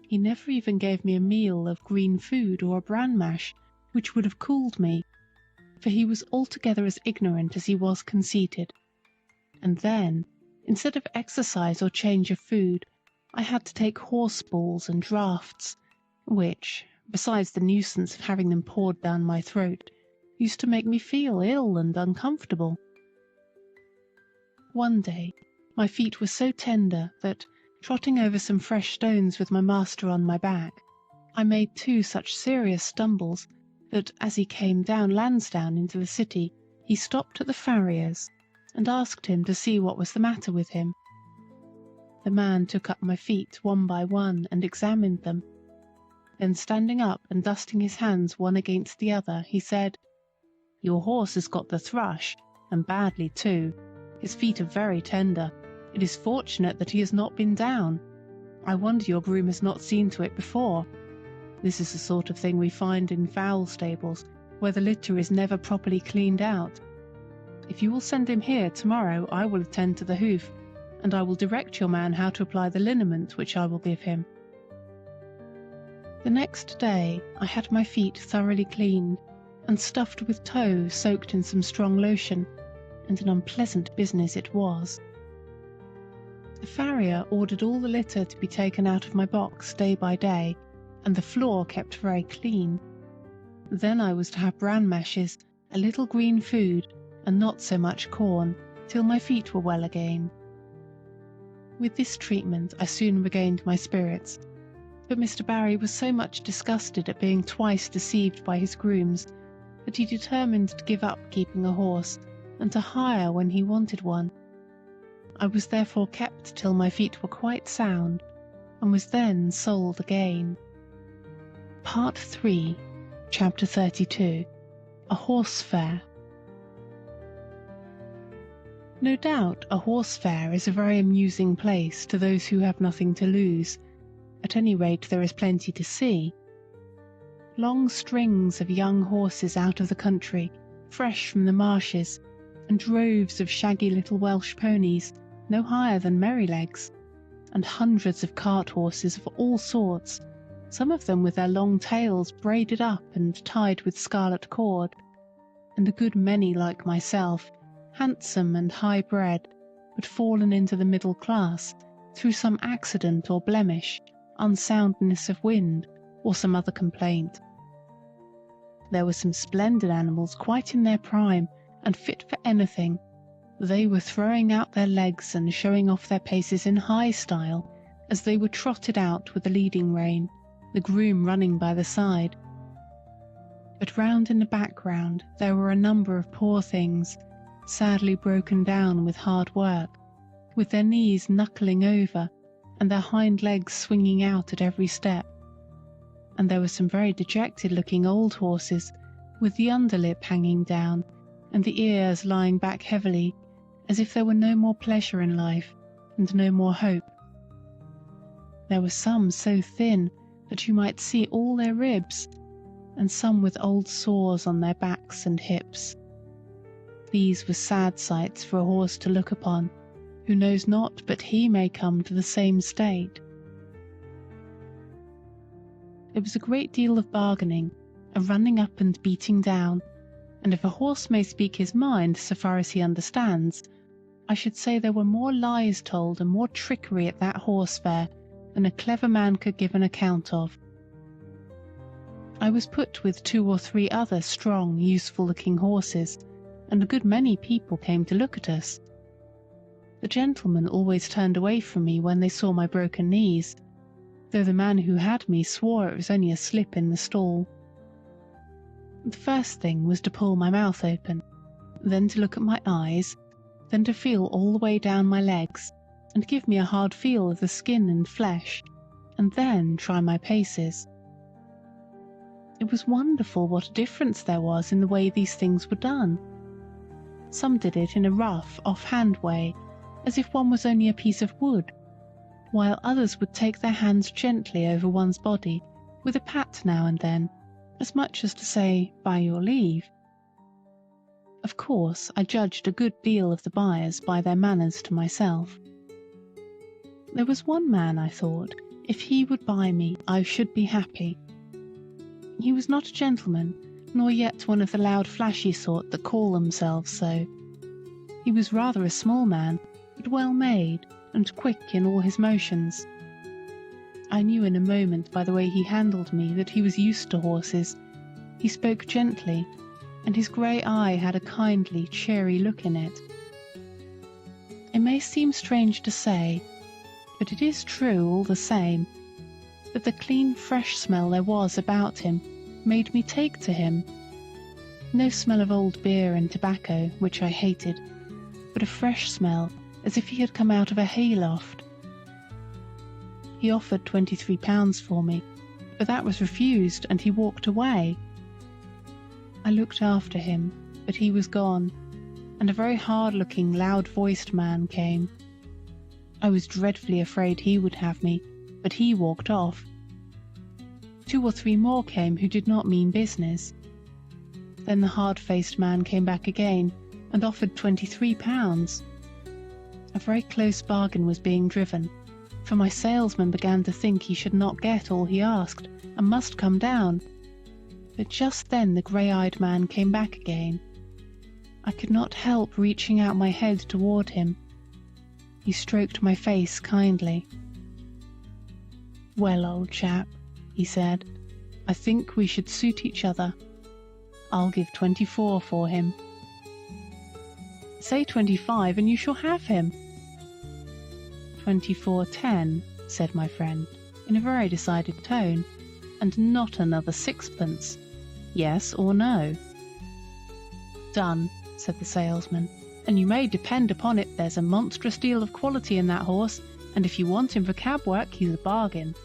He never even gave me a meal of green food or a bran mash, which would have cooled me, for he was altogether as ignorant as he was conceited. And then, instead of exercise or change of food, I had to take horse balls and draughts, which, besides the nuisance of having them poured down my throat, used to make me feel ill and uncomfortable. One day, my feet were so tender that, trotting over some fresh stones with my master on my back, I made 2 such serious stumbles that, as he came down Lansdowne into the city, he stopped at the farrier's and asked him to see what was the matter with him. The man took up my feet one by one and examined them. Then, standing up and dusting his hands one against the other, he said, "Your horse has got the thrush, and badly too. His feet are very tender. It is fortunate that he has not been down. I wonder your groom has not seen to it before. This is the sort of thing we find in fowl stables, where the litter is never properly cleaned out. If you will send him here tomorrow, I will attend to the hoof, and I will direct your man how to apply the liniment which I will give him." The next day I had my feet thoroughly cleaned, and stuffed with tow soaked in some strong lotion, and an unpleasant business it was. The farrier ordered all the litter to be taken out of my box day by day, and the floor kept very clean. Then I was to have bran mashes, a little green food, and not so much corn, till my feet were well again. With this treatment I soon regained my spirits, but Mr. Barry was so much disgusted at being twice deceived by his grooms that he determined to give up keeping a horse, and to hire when he wanted one. I was therefore kept till my feet were quite sound, and was then sold again. Part 3, Chapter 32. A Horse Fair. No doubt a horse fair is a very amusing place to those who have nothing to lose. At any rate, there is plenty to see. Long strings of young horses out of the country, fresh from the marshes, and droves of shaggy little Welsh ponies, no higher than Merrylegs, and hundreds of cart horses of all sorts, some of them with their long tails braided up and tied with scarlet cord, and a good many like myself, handsome and high-bred, but fallen into the middle class through some accident or blemish, unsoundness of wind, or some other complaint. There were some splendid animals quite in their prime and fit for anything. They were throwing out their legs and showing off their paces in high style as they were trotted out with the leading rein, the groom running by the side. But round in the background there were a number of poor things, sadly broken down with hard work, with their knees knuckling over and their hind legs swinging out at every step. And there were some very dejected-looking old horses, with the underlip hanging down and the ears lying back heavily, as if there were no more pleasure in life and no more hope. There were some so thin that you might see all their ribs, and some with old sores on their backs and hips. These were sad sights for a horse to look upon, who knows not but he may come to the same state. There was a great deal of bargaining, a running up and beating down, and if a horse may speak his mind so far as he understands, I should say there were more lies told and more trickery at that horse fair than a clever man could give an account of. I was put with 2 or 3 other strong, useful-looking horses, and a good many people came to look at us. The gentlemen always turned away from me when they saw my broken knees, though the man who had me swore it was only a slip in the stall. The first thing was to pull my mouth open, then to look at my eyes, then to feel all the way down my legs, and give me a hard feel of the skin and flesh, and then try my paces. It was wonderful what a difference there was in the way these things were done. Some did it in a rough, off-hand way, as if one was only a piece of wood, while others would take their hands gently over one's body, with a pat now and then, as much as to say, "By your leave." Of course, I judged a good deal of the buyers by their manners to myself. There was one man, I thought, if he would buy me, I should be happy. He was not a gentleman, nor yet one of the loud flashy sort that call themselves so. He was rather a small man, but well made, and quick in all his motions. I knew in a moment by the way he handled me that he was used to horses. He spoke gently, and his grey eye had a kindly, cheery look in it. It may seem strange to say, but it is true all the same, that the clean, fresh smell there was about him made me take to him. No smell of old beer and tobacco, which I hated, but a fresh smell, as if he had come out of a hayloft. He offered £23 for me, but that was refused, and he walked away. I looked after him, but he was gone, and a very hard-looking, loud-voiced man came. I was dreadfully afraid he would have me, but he walked off. 2 or 3 more came who did not mean business. Then the hard-faced man came back again, and offered £23. A very close bargain was being driven, for my salesman began to think he should not get all he asked, and must come down. But just then the grey-eyed man came back again. I could not help reaching out my head toward him. He stroked my face kindly. "Well, old chap," he said, "I think we should suit each other. I'll give 24 for him." "Say 25 and you shall have him." 24.10, said my friend, in a very decided tone, "and not another 6pence. Yes or no?" "Done," said the salesman, "and you may depend upon it there's a monstrous deal of quality in that horse, and if you want him for cab work, he's a bargain."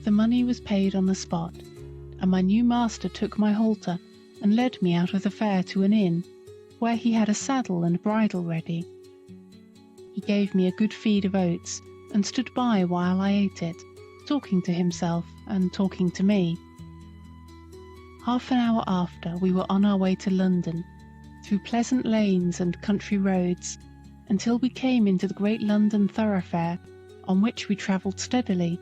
The money was paid on the spot, and my new master took my halter and led me out of the fair to an inn, where he had a saddle and bridle ready. He gave me a good feed of oats, and stood by while I ate it, talking to himself and talking to me. Half an hour after, we were on our way to London, through pleasant lanes and country roads, until we came into the great London thoroughfare, on which we travelled steadily,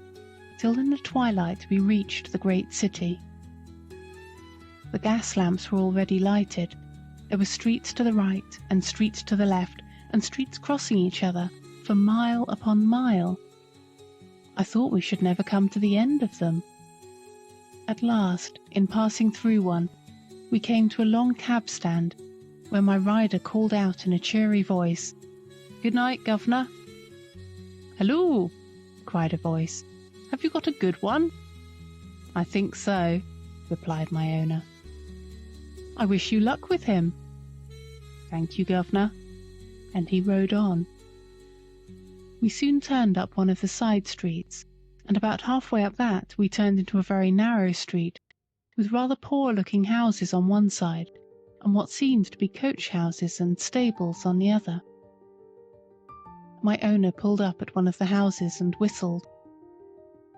till in the twilight we reached the great city. The gas lamps were already lighted. There were streets to the right, and streets to the left, and streets crossing each other, for mile upon mile. I thought we should never come to the end of them. At last, in passing through one, we came to a long cab stand, where my rider called out in a cheery voice, "Good night, governor." "Halloo!" cried a voice. "Have you got a good one?" "I think so," replied my owner. "I wish you luck with him." "Thank you, governor." And he rode on. We soon turned up one of the side streets, and about halfway up that we turned into a very narrow street, with rather poor-looking houses on one side, and what seemed to be coach houses and stables on the other. My owner pulled up at one of the houses and whistled.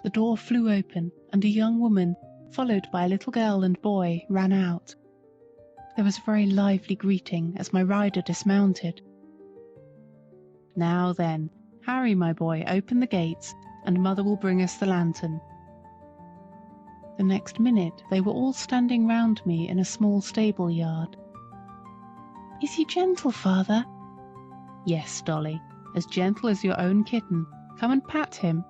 The door flew open, and a young woman, followed by a little girl and boy, ran out. There was a very lively greeting as my rider dismounted. "Now then, Harry, my boy, open the gates, and mother will bring us the lantern." The next minute they were all standing round me in a small stable yard. "Is he gentle, father?" "Yes, Dolly, as gentle as your own kitten. Come and pat him."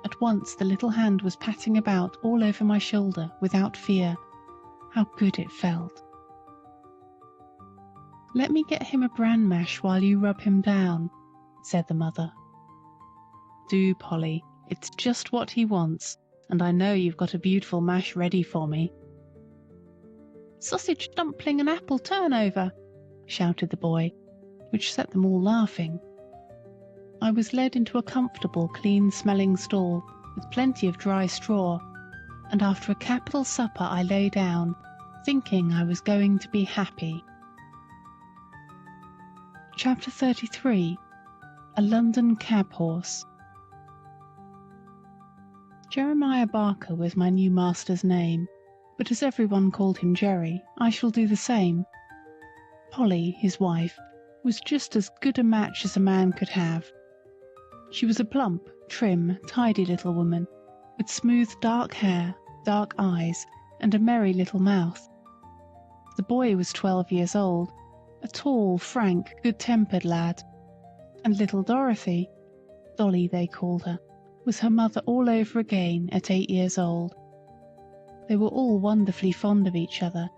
At once the little hand was patting about all over my shoulder without fear. How good it felt. "Let me get him a bran mash while you rub him down," said the mother. "Do, Polly, it's just what he wants, and I know you've got a beautiful mash ready for me." "Sausage dumpling and apple turnover," shouted the boy, which set them all laughing. I was led into a comfortable, clean-smelling stall with plenty of dry straw, and after a capital supper I lay down, thinking I was going to be happy. Chapter 33. A London Cab Horse. Jeremiah Barker was my new master's name, but as everyone called him Jerry, I shall do the same. Polly, his wife, was just as good a match as a man could have. She was a plump, trim, tidy little woman, with smooth dark hair, dark eyes, and a merry little mouth. The boy was 12 years old, a tall, frank, good-tempered lad, and little Dorothy, Dolly they called her, was her mother all over again at 8 years old. They were all wonderfully fond of each other.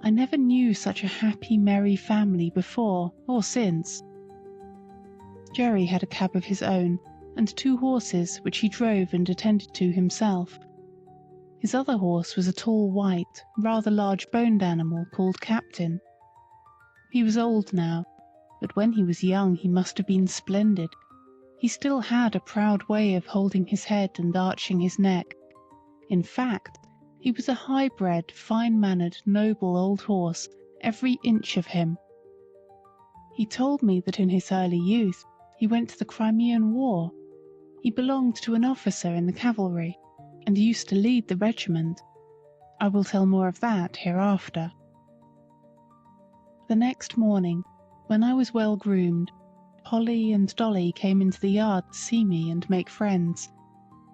I never knew such a happy, merry family before or since. Jerry had a cab of his own, and 2 horses which he drove and attended to himself. His other horse was a tall, white, rather large-boned animal called Captain. He was old now, but when he was young he must have been splendid. He still had a proud way of holding his head and arching his neck. In fact, he was a high-bred, fine-mannered, noble old horse, every inch of him. He told me that in his early youth he went to the Crimean War. He belonged to an officer in the cavalry, and used to lead the regiment. I will tell more of that hereafter. The next morning, when I was well groomed, Polly and Dolly came into the yard to see me and make friends.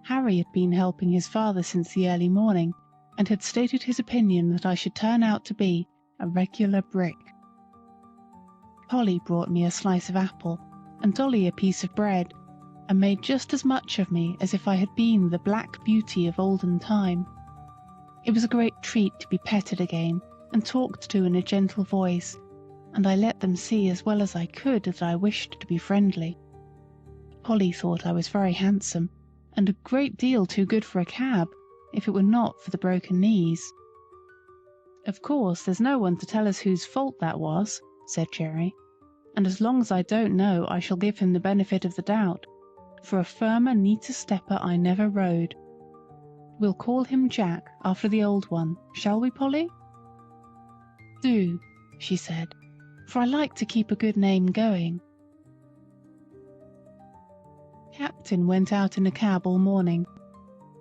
Harry had been helping his father since the early morning, and had stated his opinion that I should turn out to be a regular brick. Polly brought me a slice of apple, and Dolly a piece of bread, and made just as much of me as if I had been the Black Beauty of olden time. It was a great treat to be petted again, and talked to in a gentle voice, and I let them see as well as I could that I wished to be friendly. Polly thought I was very handsome, and a great deal too good for a cab, if it were not for the broken knees. "Of course, there's no one to tell us whose fault that was," said Jerry, "and as long as I don't know, I shall give him the benefit of the doubt, for a firmer, neater stepper I never rode. We'll call him Jack, after the old one, shall we, Polly?" "Do," she said, "for I like to keep a good name going." Captain went out in a cab all morning.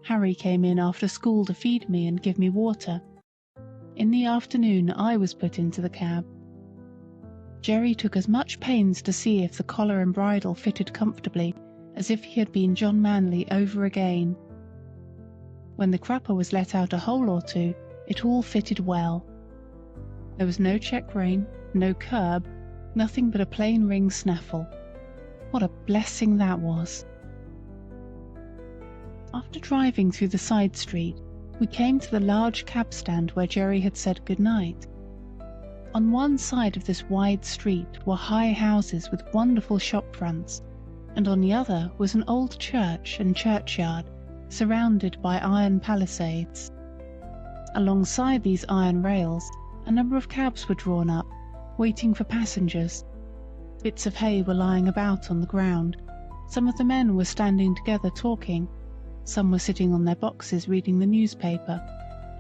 Harry came in after school to feed me and give me water. In the afternoon I was put into the cab. Jerry took as much pains to see if the collar and bridle fitted comfortably as if he had been John Manley over again. When the crupper was let out a hole or two, it all fitted well. There was no check rein, no curb, nothing but a plain ring snaffle. What a blessing that was! After driving through the side street, we came to the large cab stand where Jerry had said good night. On one side of this wide street were high houses with wonderful shop fronts, and on the other was an old church and churchyard surrounded by iron palisades. Alongside these iron rails, a number of cabs were drawn up, waiting for passengers. Bits of hay were lying about on the ground. Some of the men were standing together talking. Some were sitting on their boxes reading the newspaper,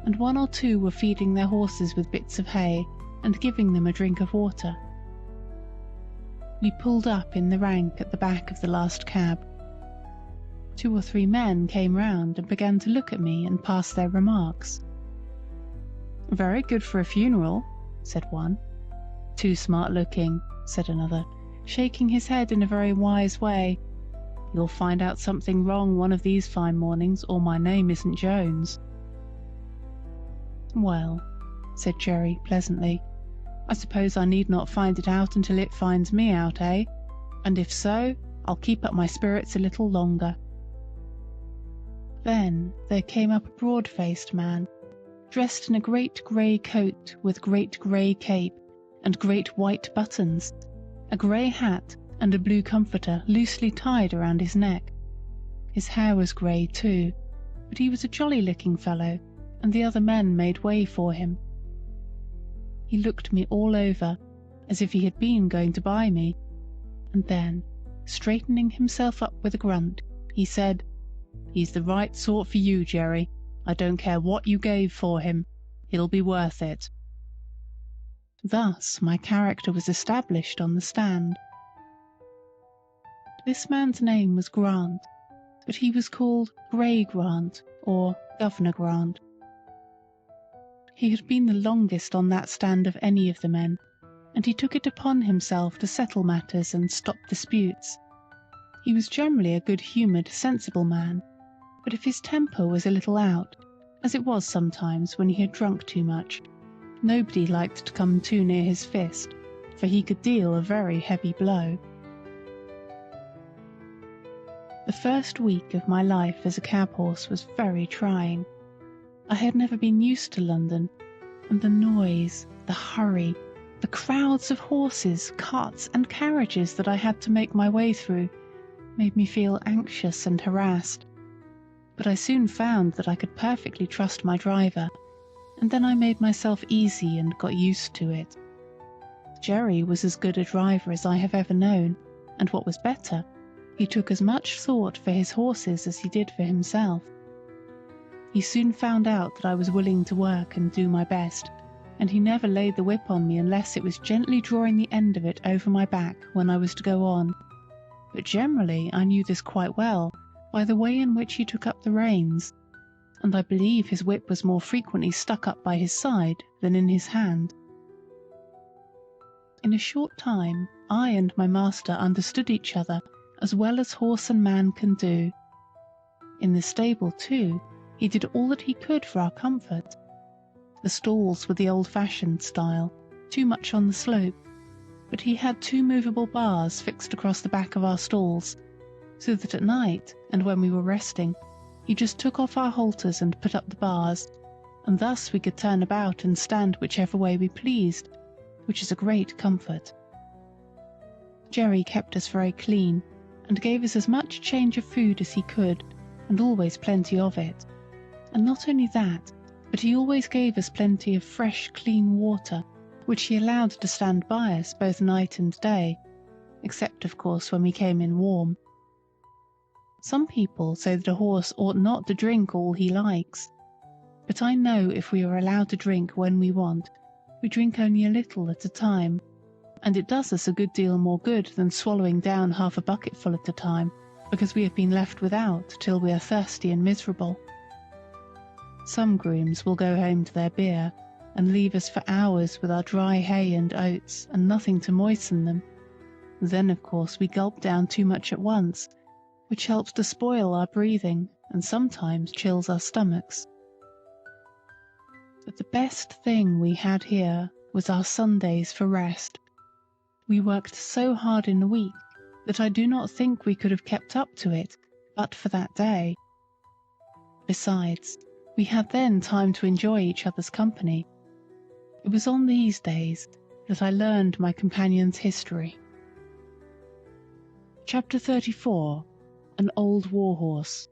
and one or two were feeding their horses with bits of hay and giving them a drink of water. We pulled up in the rank at the back of the last cab. 2 or 3 men came round and began to look at me and pass their remarks. "Very good for a funeral," said one. "Too smart looking," said another, shaking his head in a very wise way. "You'll find out something wrong one of these fine mornings, or my name isn't Jones." "Well," said Jerry pleasantly, "I suppose I need not find it out until it finds me out, eh? And if so, I'll keep up my spirits a little longer." Then there came up a broad-faced man, dressed in a great grey coat with great grey cape and great white buttons, a grey hat and a blue comforter loosely tied around his neck. His hair was grey too, but he was a jolly-looking fellow, and the other men made way for him. He looked me all over, as if he had been going to buy me, and then, straightening himself up with a grunt, he said, "He's the right sort for you, Jerry. I don't care what you gave for him. He'll be worth it." Thus my character was established on the stand. This man's name was Grant, but he was called Grey Grant, or Governor Grant. He had been the longest on that stand of any of the men, and he took it upon himself to settle matters and stop disputes. He was generally a good-humoured, sensible man, but if his temper was a little out, as it was sometimes when he had drunk too much, nobody liked to come too near his fist, for he could deal a very heavy blow. The first week of my life as a cab horse was very trying. I had never been used to London, and the noise, the hurry, the crowds of horses, carts, and carriages that I had to make my way through made me feel anxious and harassed. But I soon found that I could perfectly trust my driver, and then I made myself easy and got used to it. Jerry was as good a driver as I have ever known, and what was better, he took as much thought for his horses as he did for himself. He soon found out that I was willing to work and do my best, and he never laid the whip on me unless it was gently drawing the end of it over my back when I was to go on. But generally I knew this quite well by the way in which he took up the reins, and I believe his whip was more frequently stuck up by his side than in his hand. In a short time I and my master understood each other as well as horse and man can do. In the stable, too, he did all that he could for our comfort. The stalls were the old-fashioned style, too much on the slope, but he had 2 movable bars fixed across the back of our stalls, so that at night, and when we were resting, he just took off our halters and put up the bars, and thus we could turn about and stand whichever way we pleased, which is a great comfort. Jerry kept us very clean, and gave us as much change of food as he could, and always plenty of it. And not only that, but he always gave us plenty of fresh, clean water, which he allowed to stand by us both night and day, except of course when we came in warm. Some people say that a horse ought not to drink all he likes, but I know if we are allowed to drink when we want, we drink only a little at a time, and it does us a good deal more good than swallowing down half a bucketful at a time, because we have been left without till we are thirsty and miserable. Some grooms will go home to their beer and leave us for hours with our dry hay and oats and nothing to moisten them. Then, of course, we gulp down too much at once, which helps to spoil our breathing and sometimes chills our stomachs. But the best thing we had here was our Sundays for rest. We worked so hard in the week that I do not think we could have kept up to it but for that day. Besides, we had then time to enjoy each other's company. It was on these days that I learned my companion's history. Chapter 34. An Old Warhorse.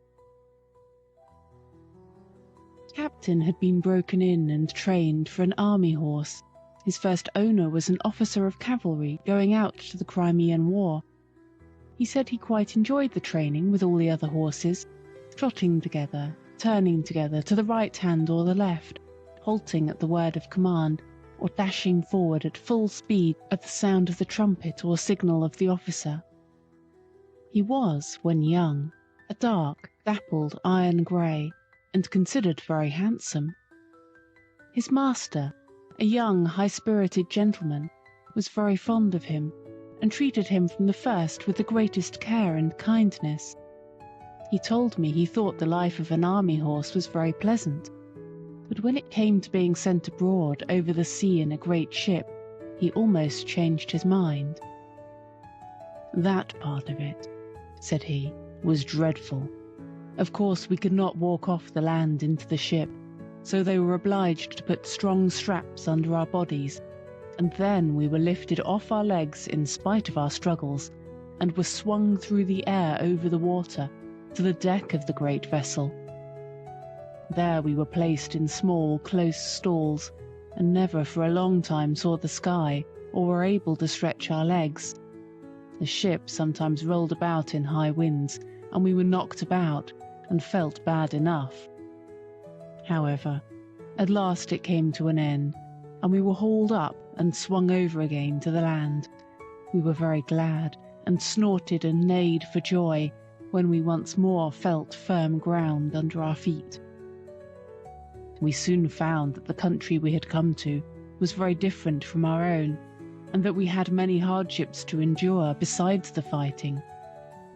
Captain had been broken in and trained for an army horse. His first owner was an officer of cavalry going out to the Crimean War. He said he quite enjoyed the training with all the other horses, trotting together, turning together to the right hand or the left, halting at the word of command, or dashing forward at full speed at the sound of the trumpet or signal of the officer. He was, when young, a dark, dappled iron grey, and considered very handsome. His master, a young, high-spirited gentleman, was very fond of him, and treated him from the first with the greatest care and kindness. He told me he thought the life of an army horse was very pleasant, but when it came to being sent abroad over the sea in a great ship, he almost changed his mind. "That part of it," said he, "was dreadful. Of course we could not walk off the land into the ship, so they were obliged to put strong straps under our bodies, and then we were lifted off our legs in spite of our struggles, and were swung through the air over the water to the deck of the great vessel. There we were placed in small, close stalls, and never for a long time saw the sky or were able to stretch our legs. The ship sometimes rolled about in high winds, and we were knocked about and felt bad enough. However, at last it came to an end, and we were hauled up and swung over again to the land. We were very glad, and snorted and neighed for joy when we once more felt firm ground under our feet. We soon found that the country we had come to was very different from our own, and that we had many hardships to endure besides the fighting.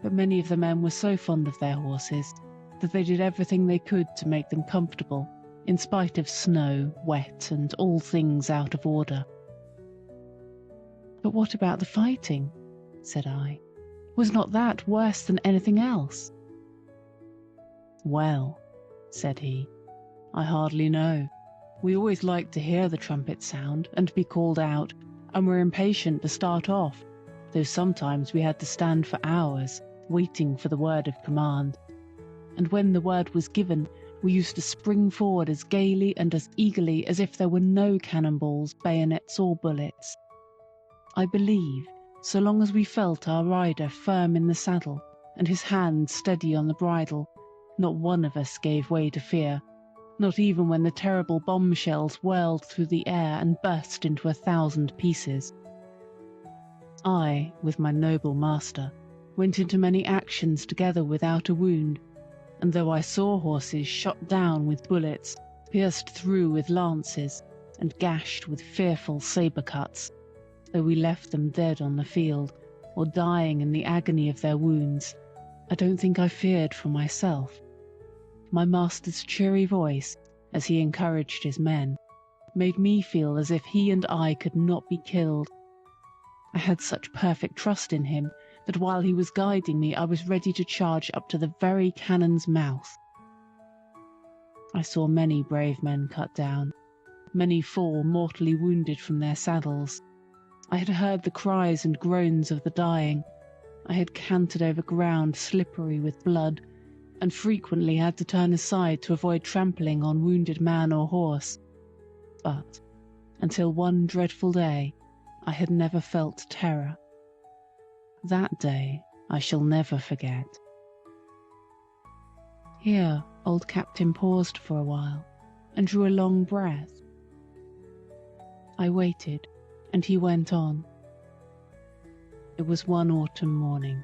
But many of the men were so fond of their horses that they did everything they could to make them comfortable, in spite of snow, wet, and all things out of order. "But what about the fighting?" said I. "Was not that worse than anything else?" "Well," said he, "I hardly know. We always liked to hear the trumpet sound and be called out, and were impatient to start off, though sometimes we had to stand for hours, waiting for the word of command. And when the word was given, we used to spring forward as gaily and as eagerly as if there were no cannonballs, bayonets, or bullets. I believe, so long as we felt our rider firm in the saddle and his hand steady on the bridle, not one of us gave way to fear, not even when the terrible bombshells whirled through the air and burst into 1,000 pieces. I, with my noble master, went into many actions together without a wound, and though I saw horses shot down with bullets, pierced through with lances, and gashed with fearful sabre cuts, though we left them dead on the field, or dying in the agony of their wounds, I don't think I feared for myself. My master's cheery voice, as he encouraged his men, made me feel as if he and I could not be killed. I had such perfect trust in him that while he was guiding me, I was ready to charge up to the very cannon's mouth. I saw many brave men cut down, many fall mortally wounded from their saddles. I had heard the cries and groans of the dying. I had cantered over ground slippery with blood, and frequently had to turn aside to avoid trampling on wounded man or horse. But, until one dreadful day, I had never felt terror. That day I shall never forget. Here, old Captain paused for a while and drew a long breath. I waited, and he went on. It was one autumn morning,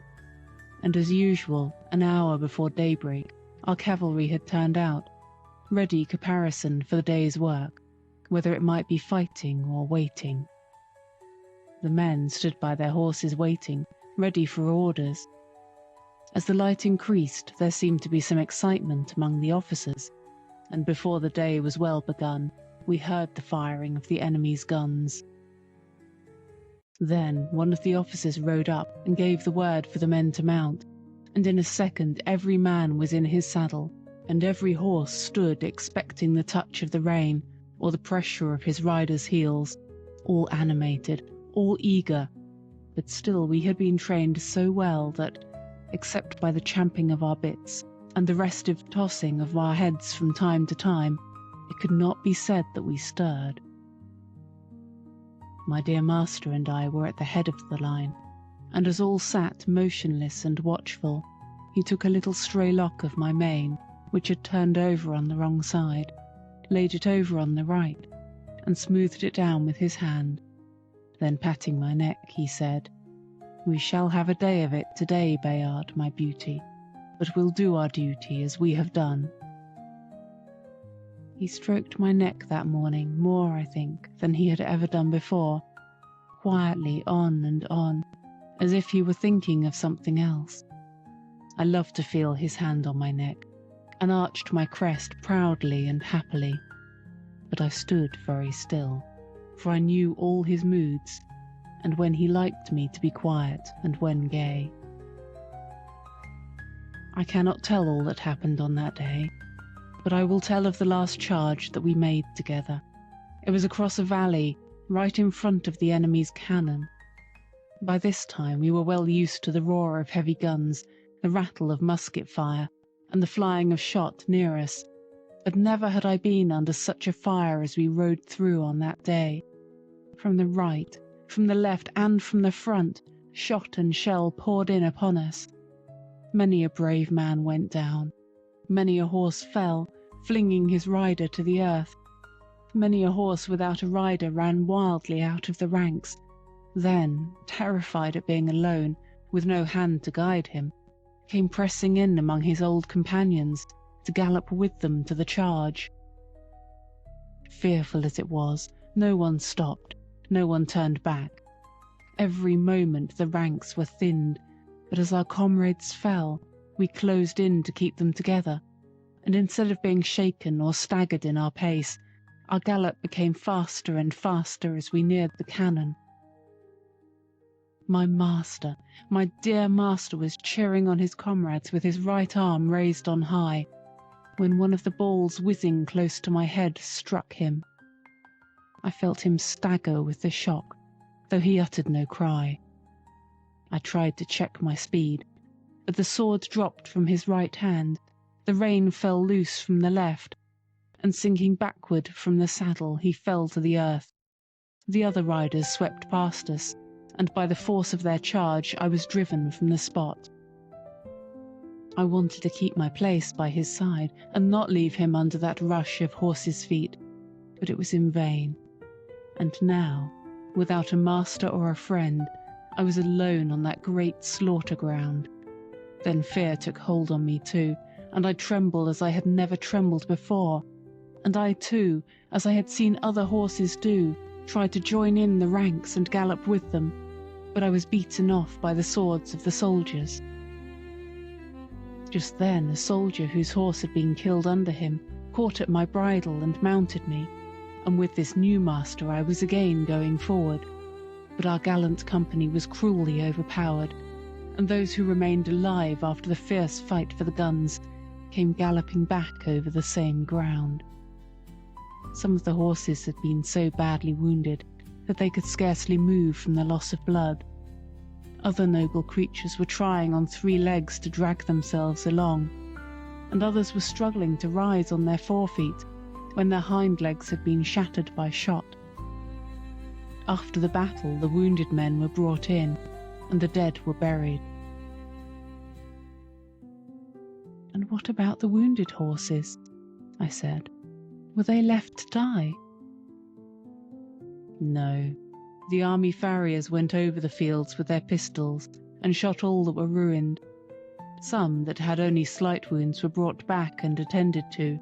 and as usual, an hour before daybreak, our cavalry had turned out, ready caparisoned for the day's work, whether it might be fighting or waiting. The men stood by their horses waiting, ready for orders. As the light increased, there seemed to be some excitement among the officers, and before the day was well begun, we heard the firing of the enemy's guns. Then one of the officers rode up and gave the word for the men to mount, and in a second every man was in his saddle, and every horse stood expecting the touch of the rein or the pressure of his rider's heels, all animated, all eager, but still we had been trained so well that, except by the champing of our bits and the restive tossing of our heads from time to time, it could not be said that we stirred. My dear master and I were at the head of the line, and as all sat motionless and watchful, he took a little stray lock of my mane, which had turned over on the wrong side, laid it over on the right, and smoothed it down with his hand. Then patting my neck, he said, "We shall have a day of it today, Bayard, my beauty, but we'll do our duty as we have done." He stroked my neck that morning more, I think, than he had ever done before, quietly on and on, as if he were thinking of something else. I loved to feel his hand on my neck, and arched my crest proudly and happily, but I stood very still, for I knew all his moods, and when he liked me to be quiet and when gay. I cannot tell all that happened on that day, but I will tell of the last charge that we made together. It was across a valley, right in front of the enemy's cannon. By this time we were well used to the roar of heavy guns, the rattle of musket fire, and the flying of shot near us, but never had I been under such a fire as we rode through on that day. From the right, from the left, and from the front, shot and shell poured in upon us. Many a brave man went down. Many a horse fell, flinging his rider to the earth. Many a horse without a rider ran wildly out of the ranks. Then, terrified at being alone, with no hand to guide him, came pressing in among his old companions to gallop with them to the charge. Fearful as it was, no one stopped, no one turned back. Every moment the ranks were thinned, but as our comrades fell, we closed in to keep them together, and instead of being shaken or staggered in our pace, our gallop became faster and faster as we neared the cannon. My master, my dear master, was cheering on his comrades with his right arm raised on high, when one of the balls whizzing close to my head struck him. I felt him stagger with the shock, though he uttered no cry. I tried to check my speed, but the sword dropped from his right hand, the rein fell loose from the left, and sinking backward from the saddle he fell to the earth. The other riders swept past us, and by the force of their charge I was driven from the spot. I wanted to keep my place by his side and not leave him under that rush of horses' feet, but it was in vain. And now, without a master or a friend, I was alone on that great slaughter ground. Then fear took hold on me too, and I trembled as I had never trembled before. And I too, as I had seen other horses do, tried to join in the ranks and gallop with them, but I was beaten off by the swords of the soldiers. Just then a soldier whose horse had been killed under him caught at my bridle and mounted me, and with this new master I was again going forward, but our gallant company was cruelly overpowered, and those who remained alive after the fierce fight for the guns came galloping back over the same ground. Some of the horses had been so badly wounded that they could scarcely move from the loss of blood. Other noble creatures were trying on 3 legs to drag themselves along, and others were struggling to rise on their forefeet when their hind legs had been shattered by shot. After the battle, the wounded men were brought in, and the dead were buried. "And what about the wounded horses?" I said. "Were they left to die?" "No. The army farriers went over the fields with their pistols and shot all that were ruined. Some that had only slight wounds were brought back and attended to,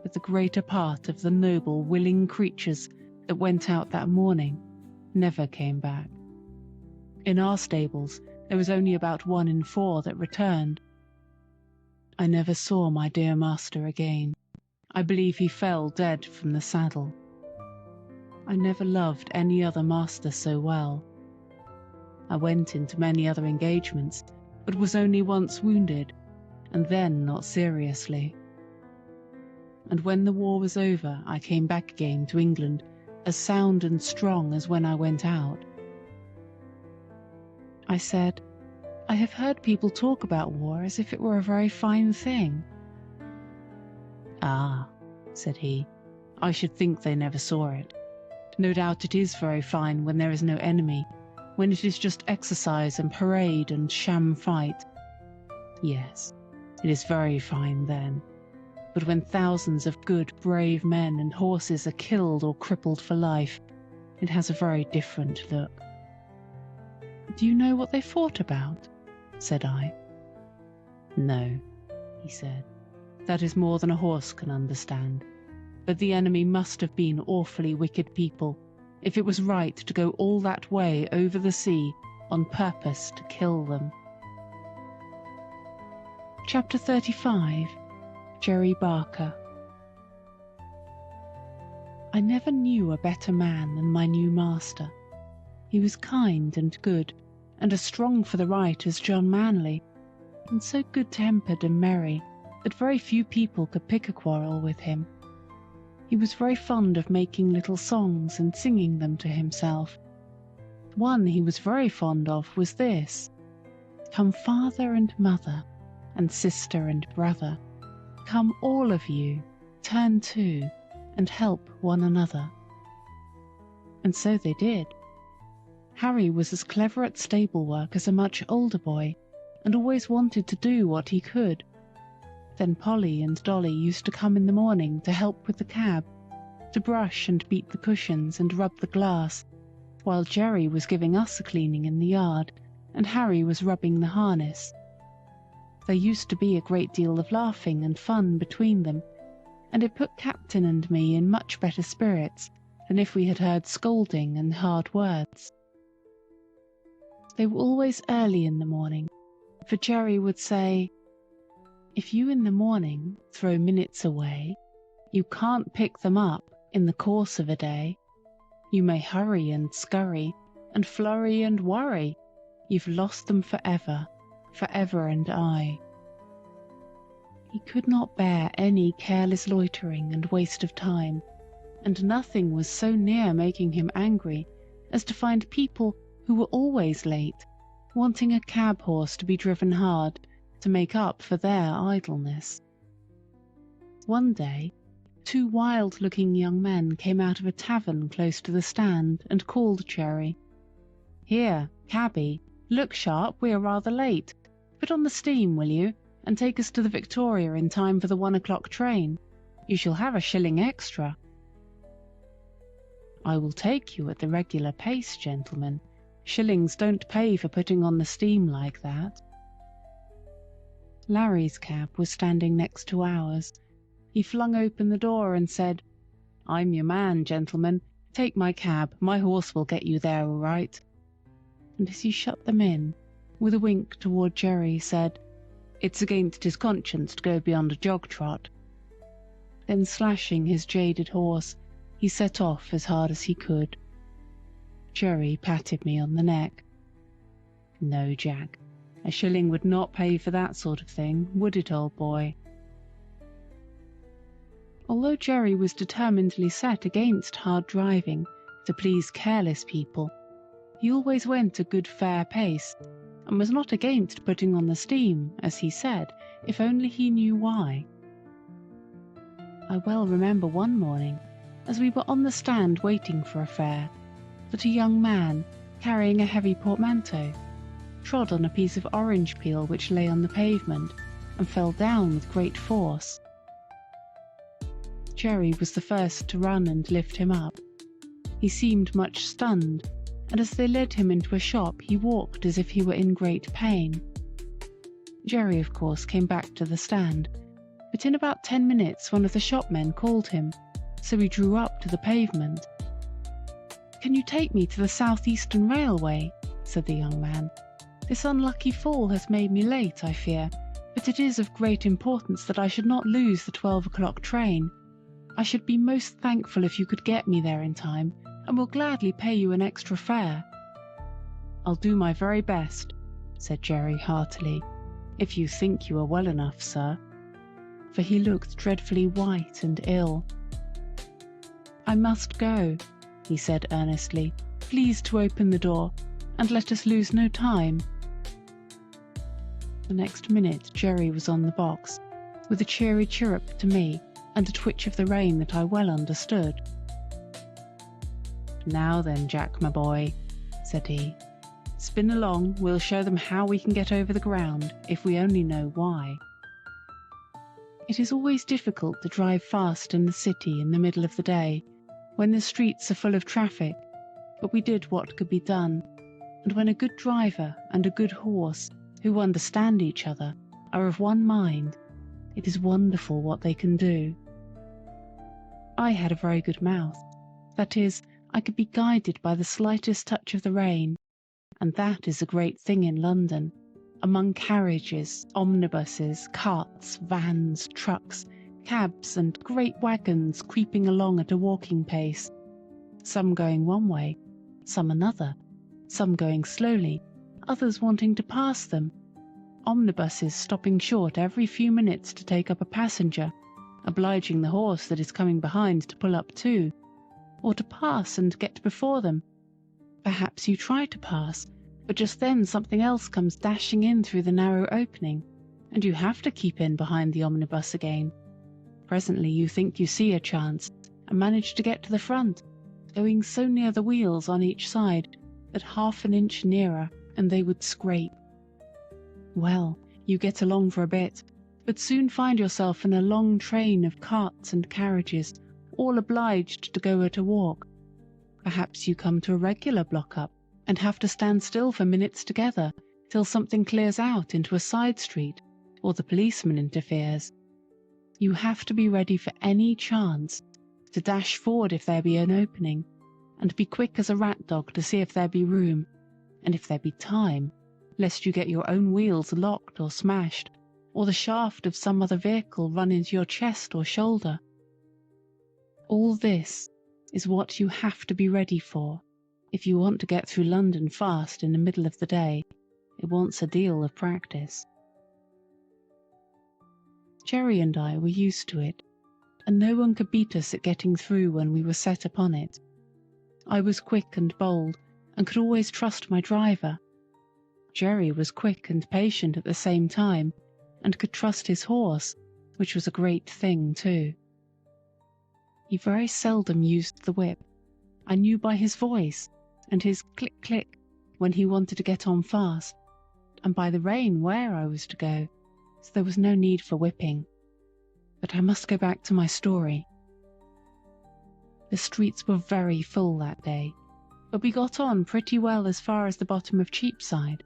but the greater part of the noble, willing creatures that went out that morning never came back. In our stables, there was only about 1 in 4 that returned. I never saw my dear master again. I believe he fell dead from the saddle. I never loved any other master so well. I went into many other engagements, but was only once wounded, and then not seriously. And when the war was over, I came back again to England, as sound and strong as when I went out." I said, "I have heard people talk about war as if it were a very fine thing." "Ah," said he, "I should think they never saw it. No doubt it is very fine when there is no enemy, when it is just exercise and parade and sham fight. Yes, it is very fine then. But when thousands of good, brave men and horses are killed or crippled for life, it has a very different look." "Do you know what they fought about?" said I. "No," he said. "That is more than a horse can understand. But the enemy must have been awfully wicked people, if it was right to go all that way over the sea on purpose to kill them." Chapter 35. Jerry Barker. I never knew a better man than my new master. He was kind and good, and as strong for the right as John Manley, and so good-tempered and merry that very few people could pick a quarrel with him. He was very fond of making little songs and singing them to himself. One he was very fond of was this: "Come father and mother, and sister and brother, come all of you, turn to, and help one another." And so they did. Harry was as clever at stable work as a much older boy, and always wanted to do what he could. Then Polly and Dolly used to come in the morning to help with the cab, to brush and beat the cushions and rub the glass, while Jerry was giving us a cleaning in the yard, and Harry was rubbing the harness. There used to be a great deal of laughing and fun between them, and it put Captain and me in much better spirits than if we had heard scolding and hard words. They were always early in the morning, for Jerry would say, "If you in the morning throw minutes away, you can't pick them up in the course of a day. You may hurry and scurry, and flurry and worry, you've lost them forever, forever and aye." He could not bear any careless loitering and waste of time, and nothing was so near making him angry as to find people who were always late wanting a cab horse to be driven hard to make up for their idleness. One day, 2 wild-looking young men came out of a tavern close to the stand and called Jerry. "Here, cabby, look sharp, we are rather late. Put on the steam, will you, and take us to the Victoria in time for the 1 o'clock train. You shall have a shilling extra." "I will take you at the regular pace, gentlemen. Shillings don't pay for putting on the steam like that." Larry's cab was standing next to ours. He flung open the door and said, "I'm your man, gentlemen. Take my cab, my horse will get you there all right." And as he shut them in, with a wink toward Jerry, said, "It's against his conscience to go beyond a jog trot." Then slashing his jaded horse, he set off as hard as he could. Jerry patted me on the neck. "No, Jack, a shilling would not pay for that sort of thing, would it, old boy?" Although Jerry was determinedly set against hard driving to please careless people, he always went a good fair pace, and was not against putting on the steam, as he said, if only he knew why. I well remember one morning, as we were on the stand waiting for a fare, that a young man, carrying a heavy portmanteau, trod on a piece of orange peel which lay on the pavement and fell down with great force. Jerry was the first to run and lift him up. He seemed much stunned, and as they led him into a shop he walked as if he were in great pain. Jerry, of course, came back to the stand, but in about 10 minutes one of the shopmen called him, so he drew up to the pavement. "Can you take me to the South Eastern Railway?" said the young man. "This unlucky fall has made me late, I fear, but it is of great importance that I should not lose the 12 o'clock train. I should be most thankful if you could get me there in time, and will gladly pay you an extra fare." "I'll do my very best," said Jerry heartily, "if you think you are well enough, sir," for he looked dreadfully white and ill. "I must go," he said earnestly. "Please to open the door, and let us lose no time." The next minute Jerry was on the box, with a cheery chirrup to me and a twitch of the rein that I well understood. "Now then, Jack, my boy," said he, "spin along, we'll show them how we can get over the ground, if we only know why." It is always difficult to drive fast in the city in the middle of the day, when the streets are full of traffic, but we did what could be done, and when a good driver and a good horse, who understand each other, are of one mind, it is wonderful what they can do. I had a very good mouth, that is, I could be guided by the slightest touch of the rein, and that is a great thing in London, among carriages, omnibuses, carts, vans, trucks, cabs and great wagons creeping along at a walking pace, some going one way, some another, some going slowly, others wanting to pass them, omnibuses stopping short every few minutes to take up a passenger, obliging the horse that is coming behind to pull up too, or to pass and get before them. Perhaps you try to pass, but just then something else comes dashing in through the narrow opening, and you have to keep in behind the omnibus again. Presently you think you see a chance, and manage to get to the front, going so near the wheels on each side that half an inch nearer and they would scrape. Well, you get along for a bit, but soon find yourself in a long train of carts and carriages, all obliged to go at a walk. Perhaps you come to a regular block-up, and have to stand still for minutes together, till something clears out into a side street, or the policeman interferes. You have to be ready for any chance, to dash forward if there be an opening, and be quick as a rat dog to see if there be room, and if there be time, lest you get your own wheels locked or smashed, or the shaft of some other vehicle run into your chest or shoulder. All this is what you have to be ready for. If you want to get through London fast in the middle of the day, it wants a deal of practice. Jerry and I were used to it, and no one could beat us at getting through when we were set upon it. I was quick and bold, and could always trust my driver. Jerry was quick and patient at the same time, and could trust his horse, which was a great thing too. He very seldom used the whip. I knew by his voice, and his click-click when he wanted to get on fast, and by the rein where I was to go, so there was no need for whipping. But I must go back to my story. The streets were very full that day, but we got on pretty well as far as the bottom of Cheapside,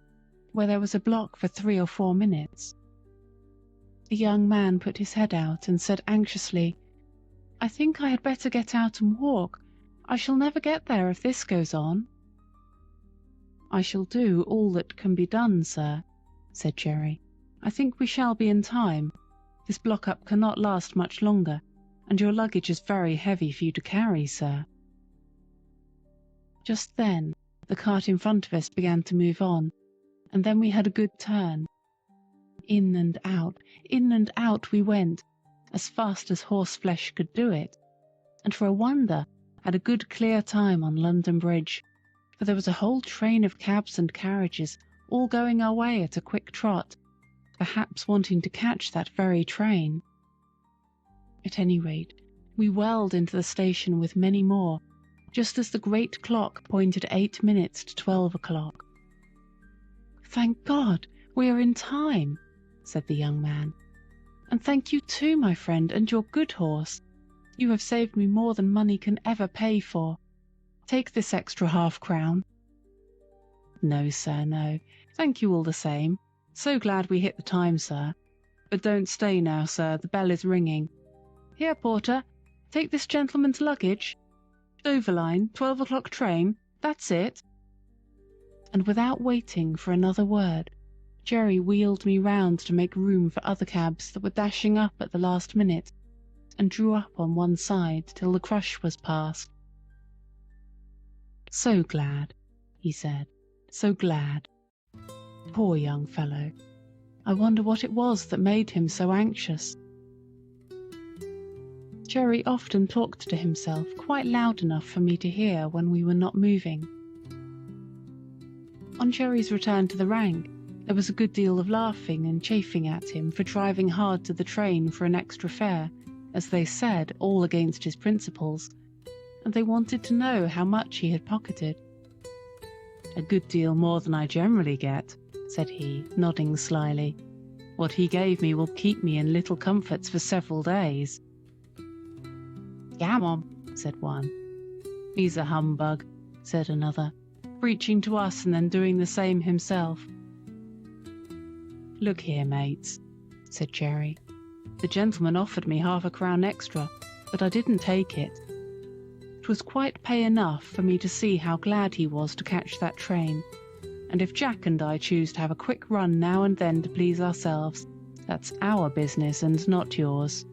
where there was a block for 3 or 4 minutes. The young man put his head out and said anxiously, "I think I had better get out and walk. I shall never get there if this goes on." "I shall do all that can be done, sir," said Jerry. "I think we shall be in time. This block-up cannot last much longer, and your luggage is very heavy for you to carry, sir." Just then the cart in front of us began to move on, and then we had a good turn. In and out we went, as fast as horseflesh could do it, and for a wonder had a good clear time on London Bridge, for there was a whole train of cabs and carriages all going our way at a quick trot, perhaps wanting to catch that very train. At any rate, we whirled into the station with many more, just as the great clock pointed 8 minutes to 12 o'clock. "Thank God, we are in time," said the young man. "And thank you too, my friend, and your good horse. You have saved me more than money can ever pay for. Take this extra half-crown." "No, sir, no. Thank you all the same. So glad we hit the time, sir. But don't stay now, sir, the bell is ringing. Here, porter, take this gentleman's luggage. Dover line, 12 o'clock train, that's it." And without waiting for another word, Jerry wheeled me round to make room for other cabs that were dashing up at the last minute, and drew up on one side till the crush was past. "So glad," he said, "so glad. Poor young fellow. I wonder what it was that made him so anxious." Jerry often talked to himself quite loud enough for me to hear when we were not moving. On Jerry's return to the rank, there was a good deal of laughing and chaffing at him for driving hard to the train for an extra fare, as they said, all against his principles, and they wanted to know how much he had pocketed. "A good deal more than I generally get," said he, nodding slyly. "What he gave me will keep me in little comforts for several days." "Gammon," said one. "He's a humbug," said another, preaching to us and then doing the same himself. "Look here, mates," said Jerry. "The gentleman offered me half-a-crown extra, but I didn't take it. It was quite pay enough for me to see how glad he was to catch that train, and if Jack and I choose to have a quick run now and then to please ourselves, that's our business and not yours."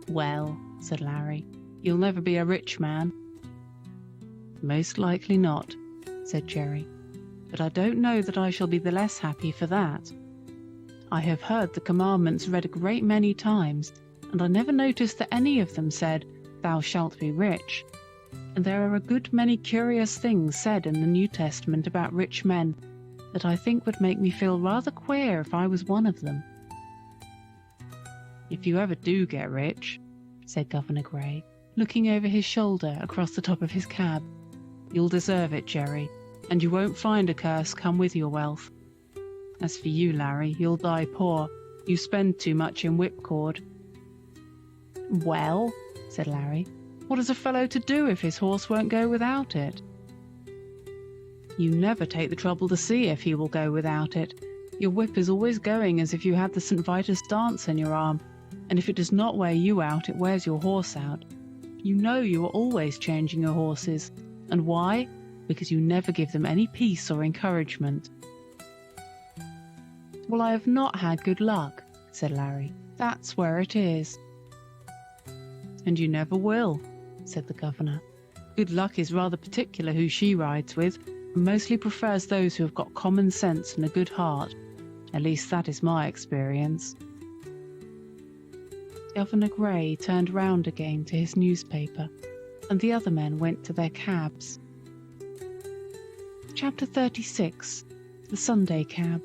"Well," said Larry, "you'll never be a rich man." "Most likely not," said Jerry, "but I don't know that I shall be the less happy for that. I have heard the commandments read a great many times, and I never noticed that any of them said, 'Thou shalt be rich,' and there are a good many curious things said in the New Testament about rich men that I think would make me feel rather queer if I was one of them." "If you ever do get rich," said Governor Gray, looking over his shoulder across the top of his cab, "you'll deserve it, Jerry, and you won't find a curse come with your wealth. As for you, Larry, you'll die poor. You spend too much in whipcord." "Well," said Larry, "what is a fellow to do if his horse won't go without it?" "You never take the trouble to see if he will go without it. Your whip is always going as if you had the St. Vitus dance in your arm, and if it does not wear you out, it wears your horse out. You know you are always changing your horses. And why? Because you never give them any peace or encouragement." "Well, I have not had good luck," said Larry. "That's where it is." "And you never will," said the governor. "Good luck is rather particular who she rides with, and mostly prefers those who have got common sense and a good heart. At least that is my experience." Governor Gray turned round again to his newspaper, and the other men went to their cabs. Chapter 36. The Sunday Cab.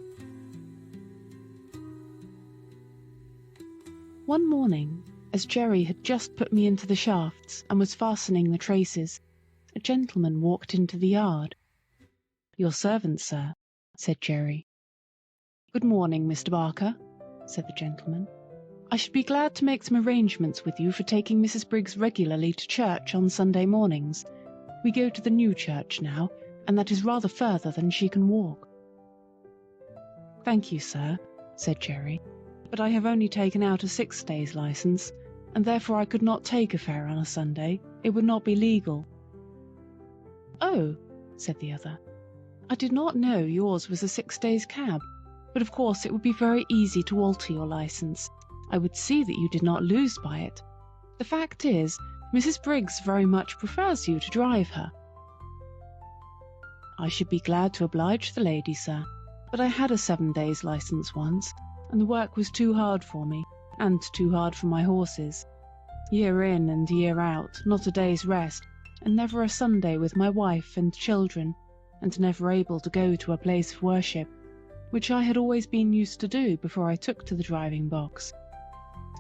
One morning, as Jerry had just put me into the shafts and was fastening the traces, a gentleman walked into the yard. "Your servant, sir," said Jerry. "Good morning, Mr. Barker," said the gentleman. "I should be glad to make some arrangements with you for taking Mrs. Briggs regularly to church on Sunday mornings. We go to the new church now, and that is rather further than she can walk." "Thank you, sir," said Jerry, "but I have only taken out a 6 days license, and therefore I could not take a fare on a Sunday. It would not be legal." "Oh," said the other, "I did not know yours was a 6 days cab, but of course it would be very easy to alter your license. I would see that you did not lose by it. The fact is, Mrs. Briggs very much prefers you to drive her." "I should be glad to oblige the lady, sir, but I had a 7 days license once, and the work was too hard for me, and too hard for my horses. Year in and year out, not a day's rest, and never a Sunday with my wife and children, and never able to go to a place of worship, which I had always been used to do before I took to the driving box.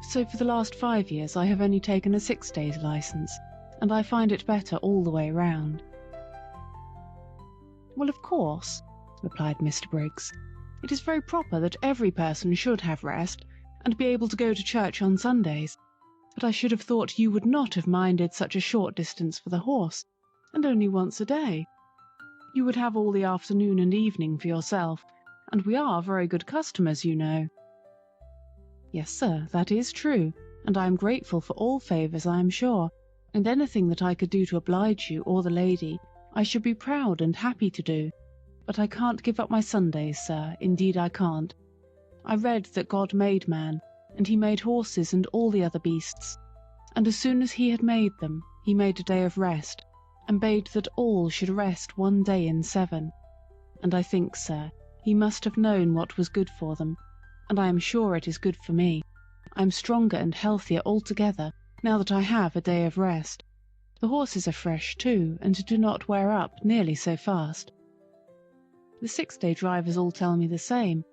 So for the last 5 years I have only taken a 6 days license, and I find it better all the way round." "Well, of course," replied Mr. Briggs, "it is very proper that every person should have rest, and be able to go to church on Sundays, but I should have thought you would not have minded such a short distance for the horse, and only once a day. You would have all the afternoon and evening for yourself, and we are very good customers, you know." "Yes, sir, that is true, and I am grateful for all favours, I am sure, and anything that I could do to oblige you or the lady, I should be proud and happy to do. But I can't give up my Sundays, sir, indeed I can't. I read that God made man, and he made horses and all the other beasts, and as soon as he had made them, he made a day of rest, and bade that all should rest 1 day in 7. And I think, sir, he must have known what was good for them, and I am sure it is good for me. I am stronger and healthier altogether now that I have a day of rest. The horses are fresh too, and do not wear up nearly so fast. The 6-day drivers all tell me the same,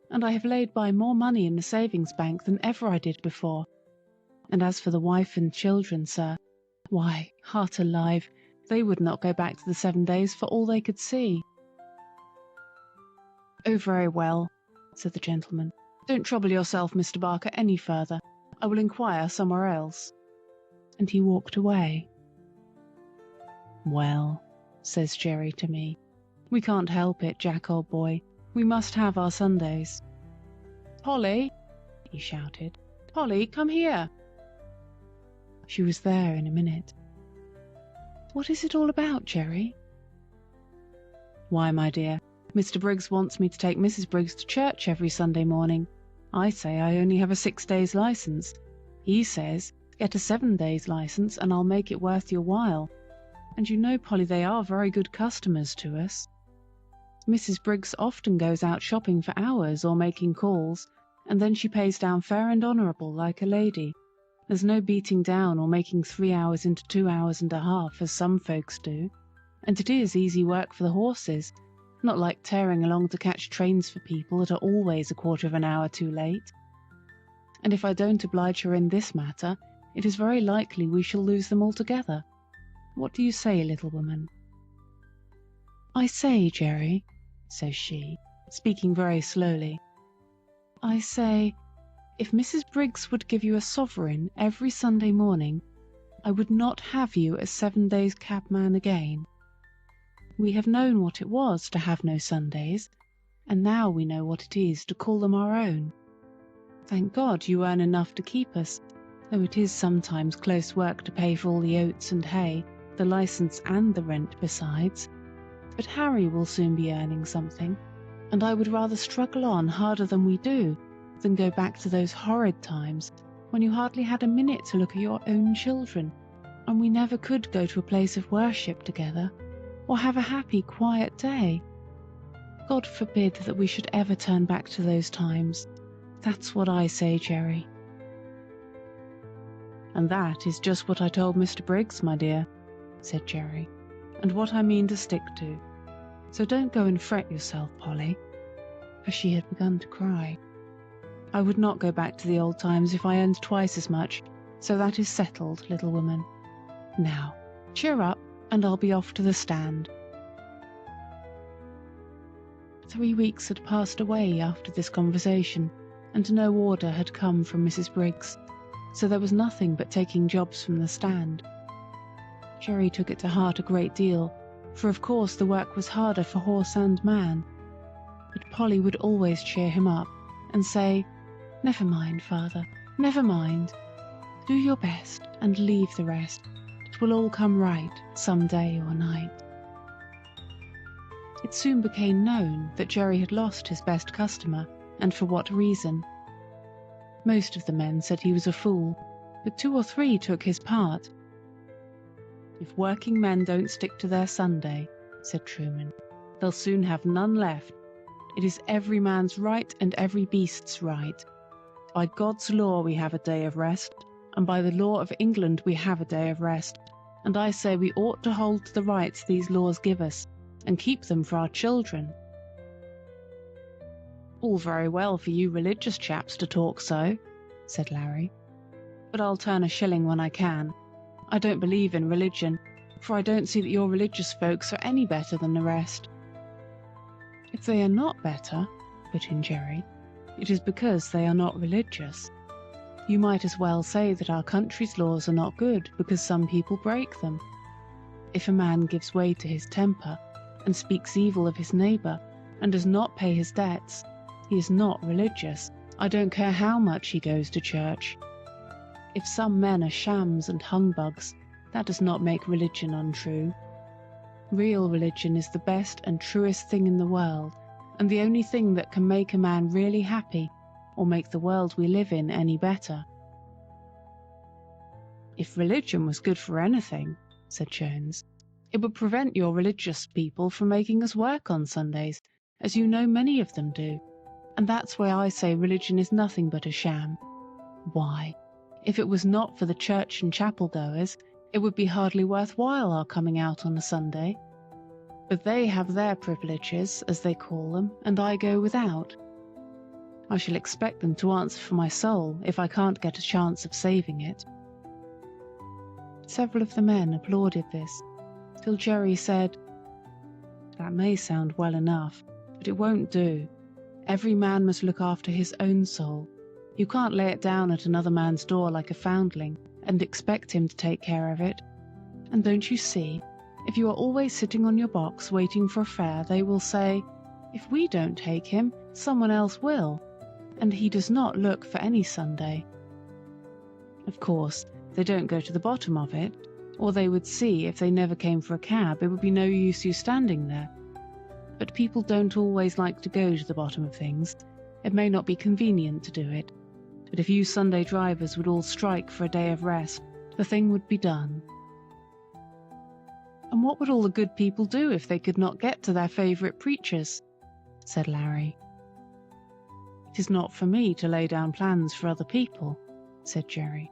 and I have laid by more money in the savings bank than ever I did before. And as for the wife and children, sir, why, heart alive, they would not go back to the 7 days for all they could see." "Oh, very well," said the gentleman. "Don't trouble yourself, Mr. Barker, any further. I will inquire somewhere else." And he walked away. "Well," says Jerry to me, "we can't help it, Jack, old boy. We must have our Sundays." "Polly," he shouted, "Polly, come here." She was there in a minute. "What is it all about, Jerry?" "Why, my dear, Mr. Briggs wants me to take Mrs. Briggs to church every Sunday morning. I say I only have a 6 days license. He says, get a 7 days license and I'll make it worth your while. And you know, Polly, they are very good customers to us. Mrs. Briggs often goes out shopping for hours or making calls, and then she pays down fair and honourable like a lady. There's no beating down or making 3 hours into 2 hours and a half, as some folks do. And it is easy work for the horses, not like tearing along to catch trains for people that are always a quarter of an hour too late. And if I don't oblige her in this matter, it is very likely we shall lose them altogether. What do you say, little woman?" "I say, Jerry," says she, speaking very slowly, "I say, if Mrs. Briggs would give you a sovereign every Sunday morning, I would not have you a 7 days cabman again. We have known what it was to have no Sundays, and now we know what it is to call them our own. Thank God you earn enough to keep us, though it is sometimes close work to pay for all the oats and hay, the licence and the rent besides. But Harry will soon be earning something, and I would rather struggle on harder than we do, than go back to those horrid times when you hardly had a minute to look at your own children, and we never could go to a place of worship together, or have a happy, quiet day. God forbid that we should ever turn back to those times. That's what I say, Jerry." "And that is just what I told Mr. Briggs, my dear," said Jerry, "and what I mean to stick to. So don't go and fret yourself, Polly," for she had begun to cry. "I would not go back to the old times if I earned twice as much, so that is settled, little woman. Now, cheer up, and I'll be off to the stand." 3 weeks had passed away after this conversation, and no order had come from Mrs. Briggs, so there was nothing but taking jobs from the stand. Jerry took it to heart a great deal, for of course the work was harder for horse and man. But Polly would always cheer him up, and say, "Never mind, father, never mind. Do your best, and leave the rest. It will all come right, some day or night." It soon became known that Jerry had lost his best customer, and for what reason. Most of the men said he was a fool, but 2 or 3 took his part. "If working men don't stick to their Sunday," said Truman, "they'll soon have none left. It is every man's right and every beast's right. By God's law we have a day of rest, and by the law of England we have a day of rest, and I say we ought to hold to the rights these laws give us, and keep them for our children." "All very well for you religious chaps to talk so," said Larry, "but I'll turn a shilling when I can. I don't believe in religion, for I don't see that your religious folks are any better than the rest." "If they are not better," put in Jerry, "it is because they are not religious. You might as well say that our country's laws are not good because some people break them. If a man gives way to his temper, and speaks evil of his neighbour, and does not pay his debts, he is not religious. I don't care how much he goes to church. If some men are shams and humbugs, that does not make religion untrue. Real religion is the best and truest thing in the world, and the only thing that can make a man really happy, or make the world we live in any better." "If religion was good for anything," said Jones, "it would prevent your religious people from making us work on Sundays, as you know many of them do, and that's why I say religion is nothing but a sham. Why, if it was not for the church and chapel goers, it would be hardly worth while our coming out on a Sunday. But they have their privileges, as they call them, and I go without. I shall expect them to answer for my soul if I can't get a chance of saving it." Several of the men applauded this, till Jerry said, "That may sound well enough, but it won't do. Every man must look after his own soul. You can't lay it down at another man's door like a foundling, and expect him to take care of it. And don't you see, if you are always sitting on your box waiting for a fare, they will say, 'If we don't take him, someone else will,' and he does not look for any Sunday. Of course, they don't go to the bottom of it, or they would see if they never came for a cab it would be no use you standing there. But people don't always like to go to the bottom of things. It may not be convenient to do it, but if you Sunday drivers would all strike for a day of rest, the thing would be done." "And what would all the good people do if they could not get to their favourite preachers?" said Larry. "It is not for me to lay down plans for other people," said Jerry.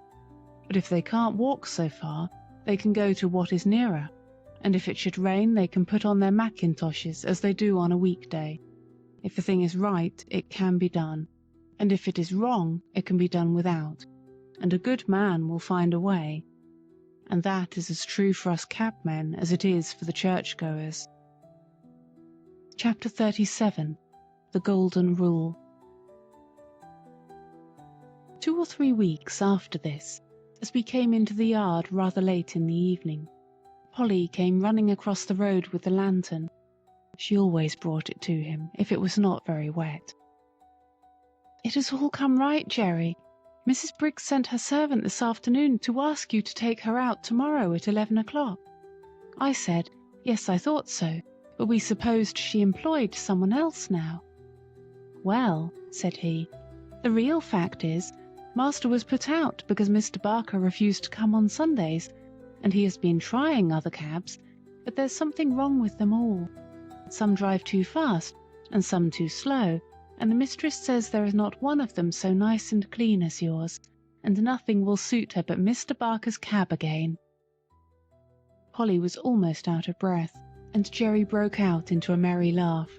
"But if they can't walk so far, they can go to what is nearer, and if it should rain they can put on their mackintoshes as they do on a weekday. If the thing is right, it can be done, and if it is wrong, it can be done without, and a good man will find a way. And that is as true for us cabmen as it is for the churchgoers." Chapter 37. The Golden Rule. 2 or 3 weeks after this, as we came into the yard rather late in the evening, Polly came running across the road with the lantern. She always brought it to him if it was not very wet. "It has all come right, Jerry. Mrs. Briggs sent her servant this afternoon to ask you to take her out tomorrow at 11 o'clock. I said, yes, I thought so, but we supposed she employed someone else now." "Well," said he, "the real fact is, Master was put out because Mr. Barker refused to come on Sundays, and he has been trying other cabs, but there's something wrong with them all. Some drive too fast, and some too slow, and the mistress says there is not one of them so nice and clean as yours, and nothing will suit her but Mr. Barker's cab again." Polly was almost out of breath, and Jerry broke out into a merry laugh.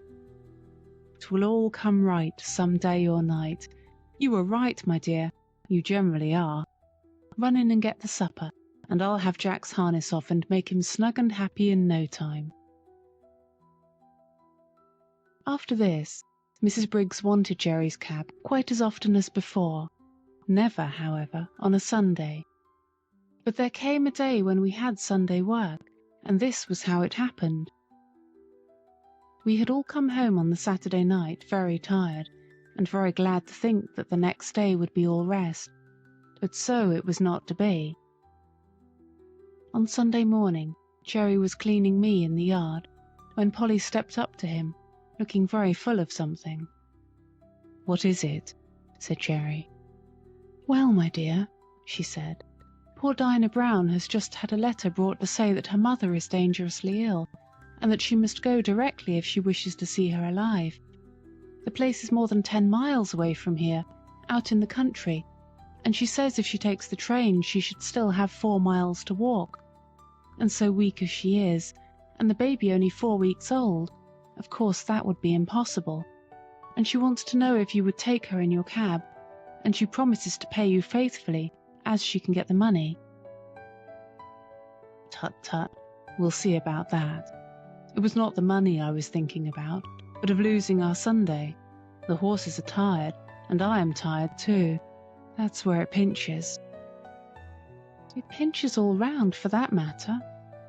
"It will all come right some day or night. You were right, my dear. You generally are. Run in and get the supper, and I'll have Jack's harness off and make him snug and happy in no time." After this, Mrs. Briggs wanted Jerry's cab quite as often as before, never, however, on a Sunday. But there came a day when we had Sunday work, and this was how it happened. We had all come home on the Saturday night very tired, and very glad to think that the next day would be all rest, but so it was not to be. On Sunday morning, Jerry was cleaning me in the yard, when Polly stepped up to him, looking very full of something. "What is it?" said Jerry. "Well, my dear," she said, "poor Dinah Brown has just had a letter brought to say that her mother is dangerously ill, and that she must go directly if she wishes to see her alive. The place is more than 10 miles away from here, out in the country, and she says if she takes the train she should still have 4 miles to walk. And so weak as she is, and the baby only 4 weeks old. Of course that would be impossible. And she wants to know if you would take her in your cab, and she promises to pay you faithfully, as she can get the money." "Tut tut, we'll see about that. It was not the money I was thinking about, but of losing our Sunday. The horses are tired, and I am tired too. That's where it pinches." "It pinches all round, for that matter,"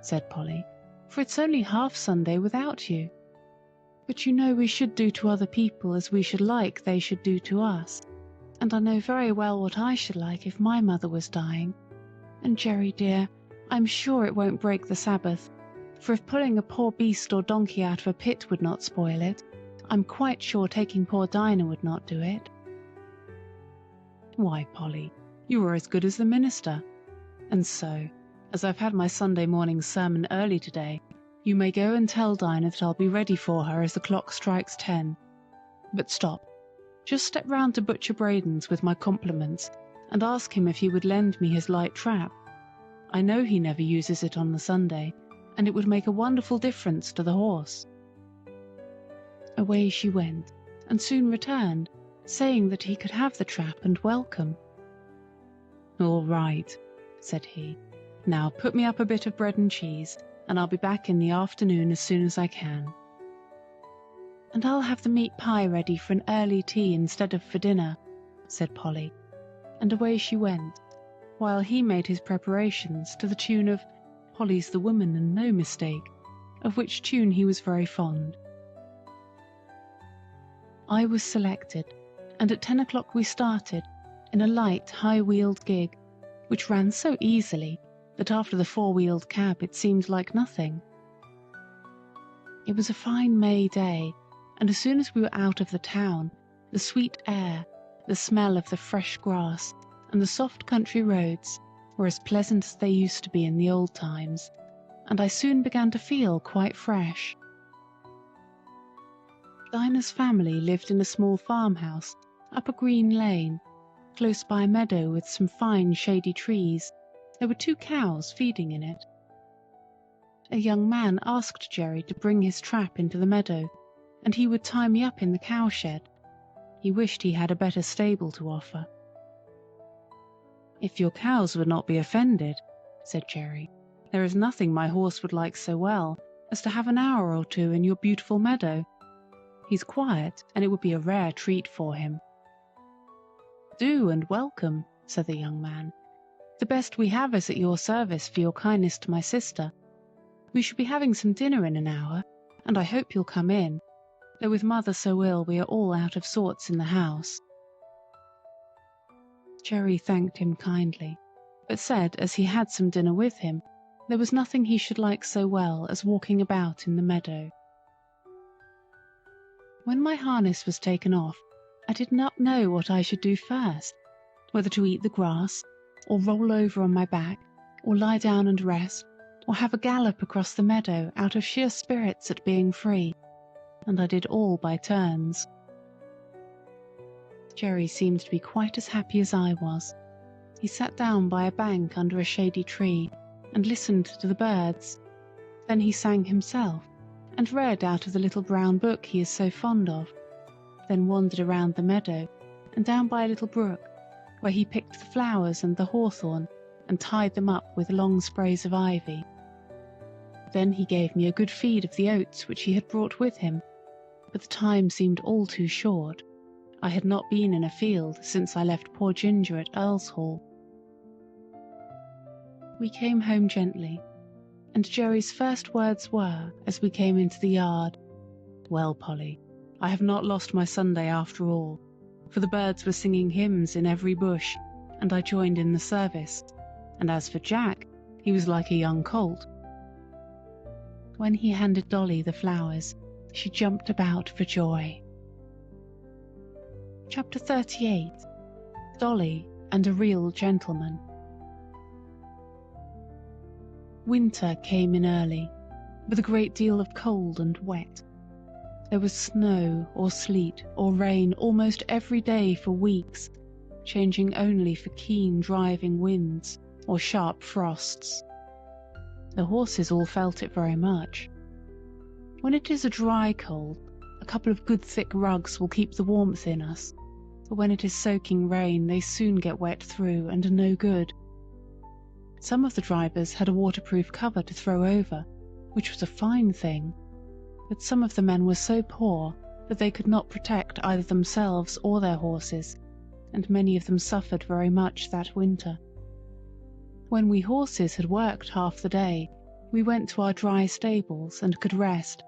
said Polly, "for it's only half Sunday without you. But you know we should do to other people as we should like they should do to us, and I know very well what I should like if my mother was dying. And Jerry dear, I'm sure it won't break the Sabbath, for if pulling a poor beast or donkey out of a pit would not spoil it, I'm quite sure taking poor Dinah would not do it." "Why, Polly, you are as good as the minister. And so, as I've had my Sunday morning sermon early today, you may go and tell Dinah that I'll be ready for her as the clock strikes 10. But stop, just step round to Butcher Braden's with my compliments, and ask him if he would lend me his light trap. I know he never uses it on the Sunday, and it would make a wonderful difference to the horse." Away she went, and soon returned, saying that he could have the trap and welcome. "All right," said he. "Now put me up a bit of bread and cheese, and I'll be back in the afternoon as soon as I can." "And I'll have the meat pie ready for an early tea instead of for dinner," said Polly, and away she went, while he made his preparations to the tune of "Polly's the Woman and no mistake," of which tune he was very fond. I was selected, and at 10 o'clock we started, in a light, high-wheeled gig, which ran so easily that after the 4-wheeled cab it seemed like nothing. It was a fine May day, and as soon as we were out of the town, the sweet air, the smell of the fresh grass, and the soft country roads were as pleasant as they used to be in the old times, and I soon began to feel quite fresh. Dinah's family lived in a small farmhouse up a green lane, close by a meadow with some fine shady trees. There were 2 cows feeding in it. A young man asked Jerry to bring his trap into the meadow, and he would tie me up in the cowshed. He wished he had a better stable to offer. "If your cows would not be offended," said Jerry, "there is nothing my horse would like so well as to have an hour or 2 in your beautiful meadow. He's quiet, and it would be a rare treat for him." "Do, and welcome," said the young man. "The best we have is at your service for your kindness to my sister. We shall be having some dinner in an hour, and I hope you'll come in, though with mother so ill we are all out of sorts in the house." Jerry thanked him kindly, but said as he had some dinner with him, there was nothing he should like so well as walking about in the meadow. When my harness was taken off, I did not know what I should do first, whether to eat the grass, or roll over on my back, or lie down and rest, or have a gallop across the meadow out of sheer spirits at being free, and I did all by turns. Jerry seemed to be quite as happy as I was. He sat down by a bank under a shady tree and listened to the birds. Then he sang himself, and read out of the little brown book he is so fond of, then wandered around the meadow and down by a little brook, where he picked the flowers and the hawthorn and tied them up with long sprays of ivy. Then he gave me a good feed of the oats which he had brought with him, but the time seemed all too short. I had not been in a field since I left poor Ginger at Earl's Hall. We came home gently, and Jerry's first words were, as we came into the yard, "Well, Polly, I have not lost my Sunday after all, for the birds were singing hymns in every bush, and I joined in the service, and as for Jack, he was like a young colt." When he handed Dolly the flowers, she jumped about for joy. Chapter 38. Dolly and a Real Gentleman. Winter came in early, with a great deal of cold and wet. There was snow or sleet or rain almost every day for weeks, changing only for keen driving winds or sharp frosts. The horses all felt it very much, When it is a dry cold, a couple of good thick rugs will keep the warmth in us, but when it is soaking rain, they soon get wet through and are no good. Some of the drivers had a waterproof cover to throw over, which was a fine thing, but some of the men were so poor that they could not protect either themselves or their horses, and many of them suffered very much that winter. When we horses had worked half the day, we went to our dry stables and could rest,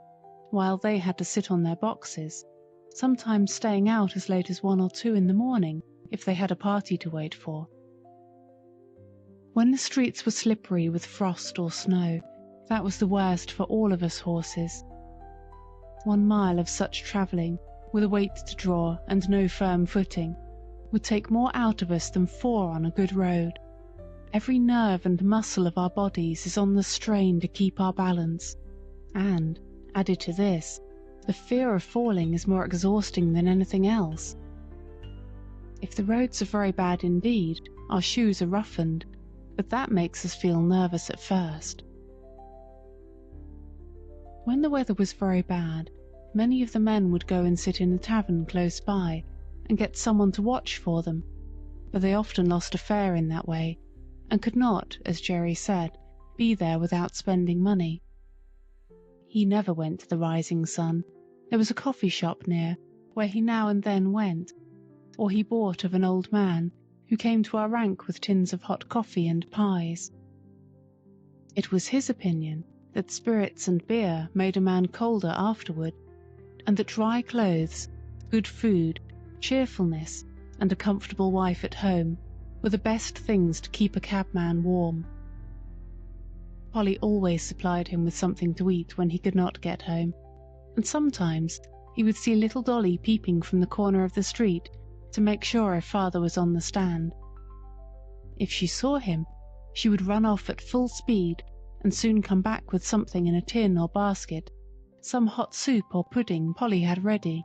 while they had to sit on their boxes, sometimes staying out as late as 1 or 2 in the morning if they had a party to wait for. When the streets were slippery with frost or snow, that was the worst for all of us horses. 1 mile of such travelling, with a weight to draw and no firm footing, would take more out of us than 4 on a good road. Every nerve and muscle of our bodies is on the strain to keep our balance, and, added to this, the fear of falling is more exhausting than anything else. If the roads are very bad indeed, our shoes are roughened, but that makes us feel nervous at first. When the weather was very bad, many of the men would go and sit in a tavern close by and get someone to watch for them, but they often lost a fare in that way, and could not, as Jerry said, be there without spending money. He never went to the Rising Sun. There was a coffee shop near, where he now and then went, or he bought of an old man who came to our rank with tins of hot coffee and pies. It was his opinion that spirits and beer made a man colder afterward, and that dry clothes, good food, cheerfulness, and a comfortable wife at home were the best things to keep a cabman warm. Polly always supplied him with something to eat when he could not get home, and sometimes he would see little Dolly peeping from the corner of the street to make sure if father was on the stand. If she saw him, she would run off at full speed and soon come back with something in a tin or basket, some hot soup or pudding Polly had ready.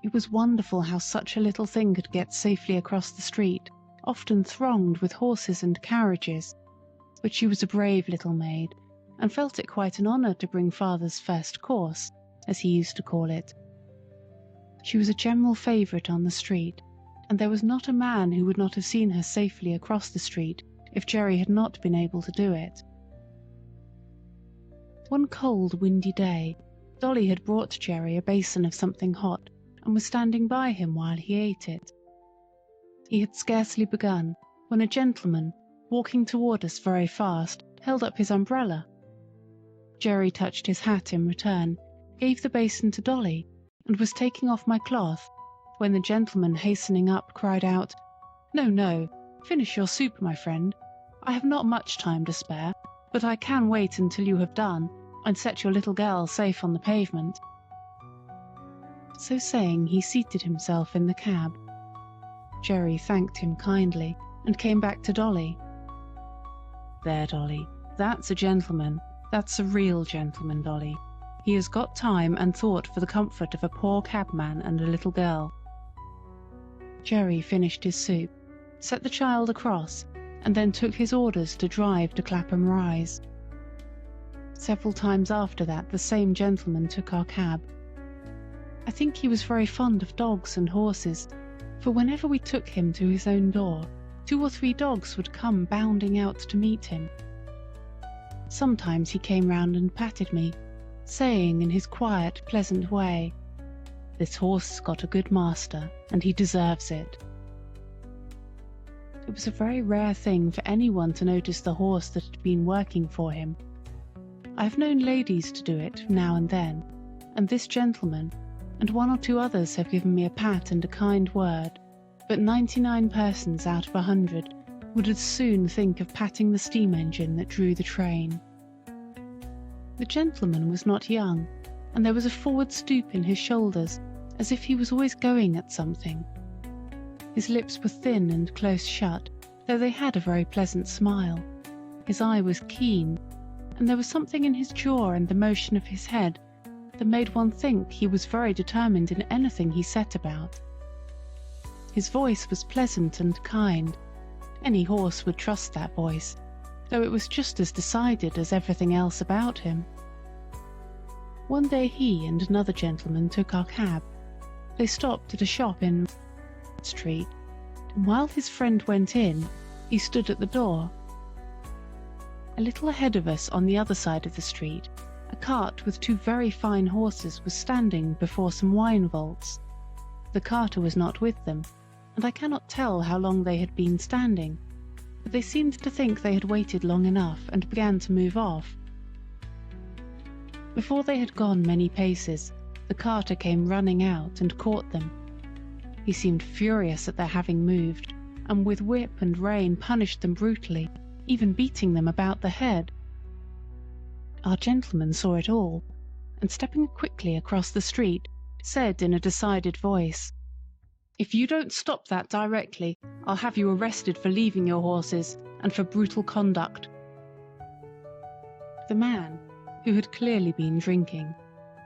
It was wonderful how such a little thing could get safely across the street, often thronged with horses and carriages, but she was a brave little maid, and felt it quite an honour to bring father's first course, as he used to call it. She was a general favourite on the street, and there was not a man who would not have seen her safely across the street if Jerry had not been able to do it. One cold, windy day, Dolly had brought Jerry a basin of something hot and was standing by him while he ate it. He had scarcely begun when a gentleman, walking toward us very fast, held up his umbrella. Jerry touched his hat in return, gave the basin to Dolly, and was taking off my cloth, when the gentleman, hastening up, cried out, "No, no, finish your soup, my friend. I have not much time to spare, but I can wait until you have done, and set your little girl safe on the pavement." So saying, he seated himself in the cab. Jerry thanked him kindly, and came back to Dolly. "There, Dolly, that's a gentleman. That's a real gentleman, Dolly. He has got time and thought for the comfort of a poor cabman and a little girl." Jerry finished his soup, set the child across, and then took his orders to drive to Clapham Rise. Several times after that the same gentleman took our cab. I think he was very fond of dogs and horses, for whenever we took him to his own door, 2 or 3 dogs would come bounding out to meet him. Sometimes he came round and patted me, saying in his quiet, pleasant way, "This horse has got a good master, and he deserves it." It was a very rare thing for anyone to notice the horse that had been working for him. I have known ladies to do it now and then, and this gentleman, and 1 or 2 others have given me a pat and a kind word, but 99 persons out of 100 would as soon think of patting the steam engine that drew the train. The gentleman was not young, and there was a forward stoop in his shoulders, as if he was always going at something. His lips were thin and close shut, though they had a very pleasant smile. His eye was keen, and there was something in his jaw and the motion of his head that made one think he was very determined in anything he set about. His voice was pleasant and kind. Any horse would trust that voice, though it was just as decided as everything else about him. One day he and another gentleman took our cab. They stopped at a shop in Street, and while his friend went in, he stood at the door. A little ahead of us on the other side of the street, a cart with 2 very fine horses was standing before some wine vaults. The carter was not with them, and I cannot tell how long they had been standing, but they seemed to think they had waited long enough and began to move off. Before they had gone many paces, the carter came running out and caught them. He seemed furious at their having moved, and with whip and rein punished them brutally, even beating them about the head. Our gentleman saw it all, and stepping quickly across the street, said in a decided voice, "If you don't stop that directly, I'll have you arrested for leaving your horses and for brutal conduct." The man, who had clearly been drinking,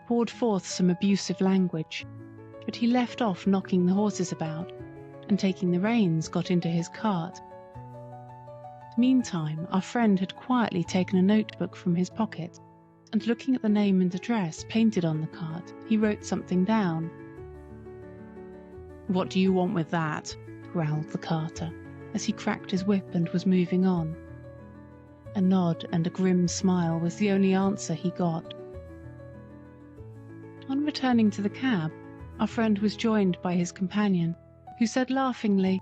poured forth some abusive language, but he left off knocking the horses about, and taking the reins got into his cart. Meantime, our friend had quietly taken a notebook from his pocket, and looking at the name and address painted on the cart, he wrote something down. "What do you want with that?" growled the carter, as he cracked his whip and was moving on. A nod and a grim smile was the only answer he got. On returning to the cab, our friend was joined by his companion, who said laughingly,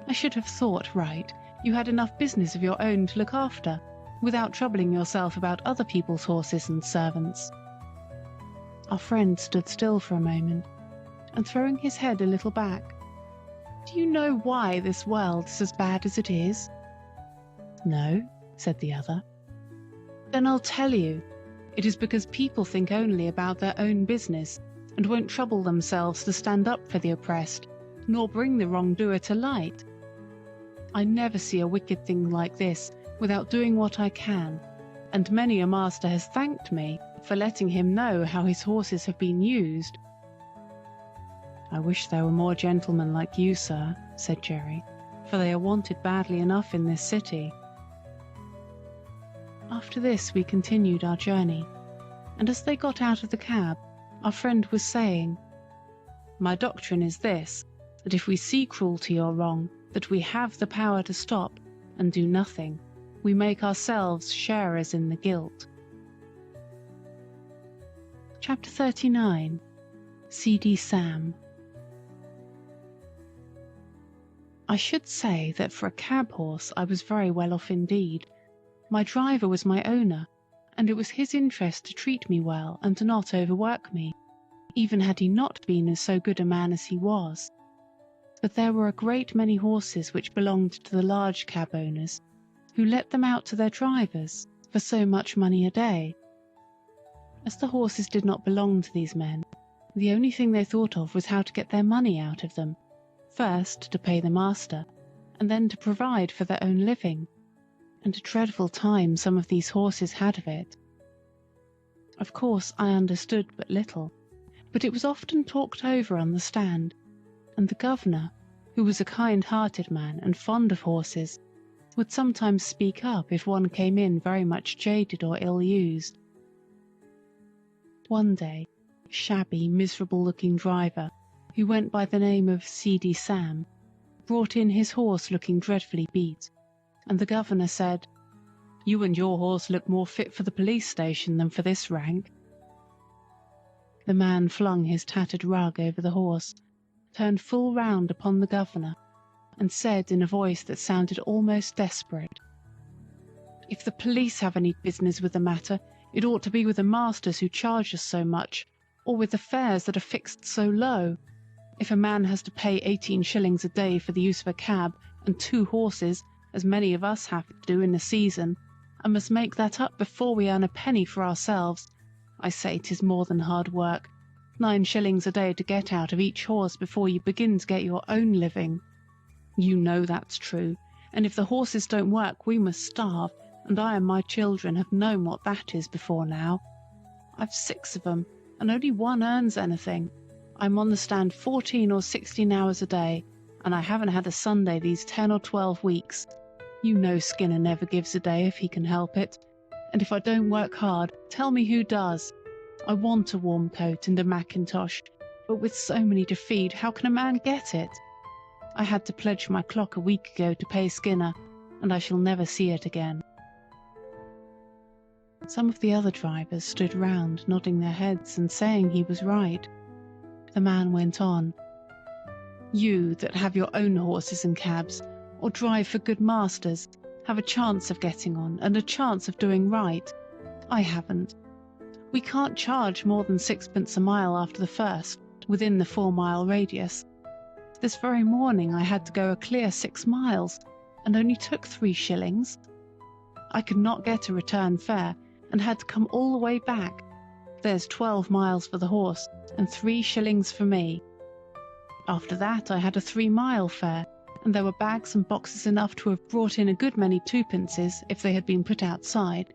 "I should have thought, right, you had enough business of your own to look after, without troubling yourself about other people's horses and servants." Our friend stood still for a moment, and throwing his head a little back, "Do you know why this world is as bad as it is?" "No," said the other. "Then I'll tell you. It is because people think only about their own business, and won't trouble themselves to stand up for the oppressed, nor bring the wrongdoer to light. I never see a wicked thing like this without doing what I can, and many a master has thanked me for letting him know how his horses have been used." "I wish there were more gentlemen like you, sir," said Jerry, "for they are wanted badly enough in this city." After this we continued our journey, and as they got out of the cab, our friend was saying, "My doctrine is this, that if we see cruelty or wrong, that we have the power to stop and do nothing, we make ourselves sharers in the guilt." Chapter 39. C.D. Sam. I should say that for a cab horse I was very well off indeed. My driver was my owner, and it was his interest to treat me well and to not overwork me, even had he not been so good a man as he was. But there were a great many horses which belonged to the large cab owners, who let them out to their drivers for so much money a day. As the horses did not belong to these men, the only thing they thought of was how to get their money out of them, first to pay the master, and then to provide for their own living, and a dreadful time some of these horses had of it. Of course I understood but little, but it was often talked over on the stand, and the governor, who was a kind-hearted man and fond of horses, would sometimes speak up if one came in very much jaded or ill-used. One day, a shabby, miserable-looking driver, who went by the name of C.D. Sam, brought in his horse looking dreadfully beat, and the governor said, "You and your horse look more fit for the police station than for this rank." The man flung his tattered rug over the horse, turned full round upon the governor, and said in a voice that sounded almost desperate, "If the police have any business with the matter, it ought to be with the masters who charge us so much, or with the fares that are fixed so low. If a man has to pay 18 shillings a day for the use of a cab and 2 horses, as many of us have to do in a season, and must make that up before we earn a penny for ourselves, I say 'tis more than hard work. 9 shillings a day to get out of each horse before you begin to get your own living. You know that's true, and if the horses don't work we must starve, and I and my children have known what that is before now. I've 6 of them, and only one earns anything. I'm on the stand 14 or 16 hours a day, and I haven't had a Sunday these 10 or 12 weeks. You know Skinner never gives a day if he can help it, and if I don't work hard, tell me who does. I want a warm coat and a mackintosh, but with so many to feed, how can a man get it? I had to pledge my clock a week ago to pay Skinner, and I shall never see it again." Some of the other drivers stood round, nodding their heads and saying he was right. The man went on, "You that have your own horses and cabs, or drive for good masters, have a chance of getting on and a chance of doing right. I haven't. We can't charge more than 6pence a mile after the first, within the 4-mile radius. This very morning I had to go a clear 6 miles, and only took 3 shillings. I could not get a return fare, and had to come all the way back. There's 12 miles for the horse, and 3 shillings for me. After that I had a 3-mile fare, and there were bags and boxes enough to have brought in a good many 2pences if they had been put outside.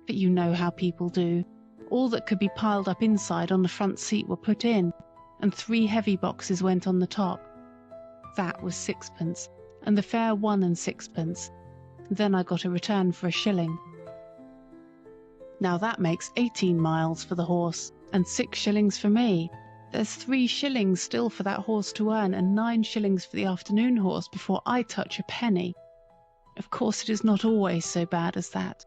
But you know how people do. All that could be piled up inside on the front seat were put in, and 3 heavy boxes went on the top. That was 6pence, and the fare 1 and 6pence. Then I got a return for a shilling. Now that makes 18 miles for the horse, and 6 shillings for me. There's 3 shillings still for that horse to earn, and 9 shillings for the afternoon horse before I touch a penny. Of course it is not always so bad as that,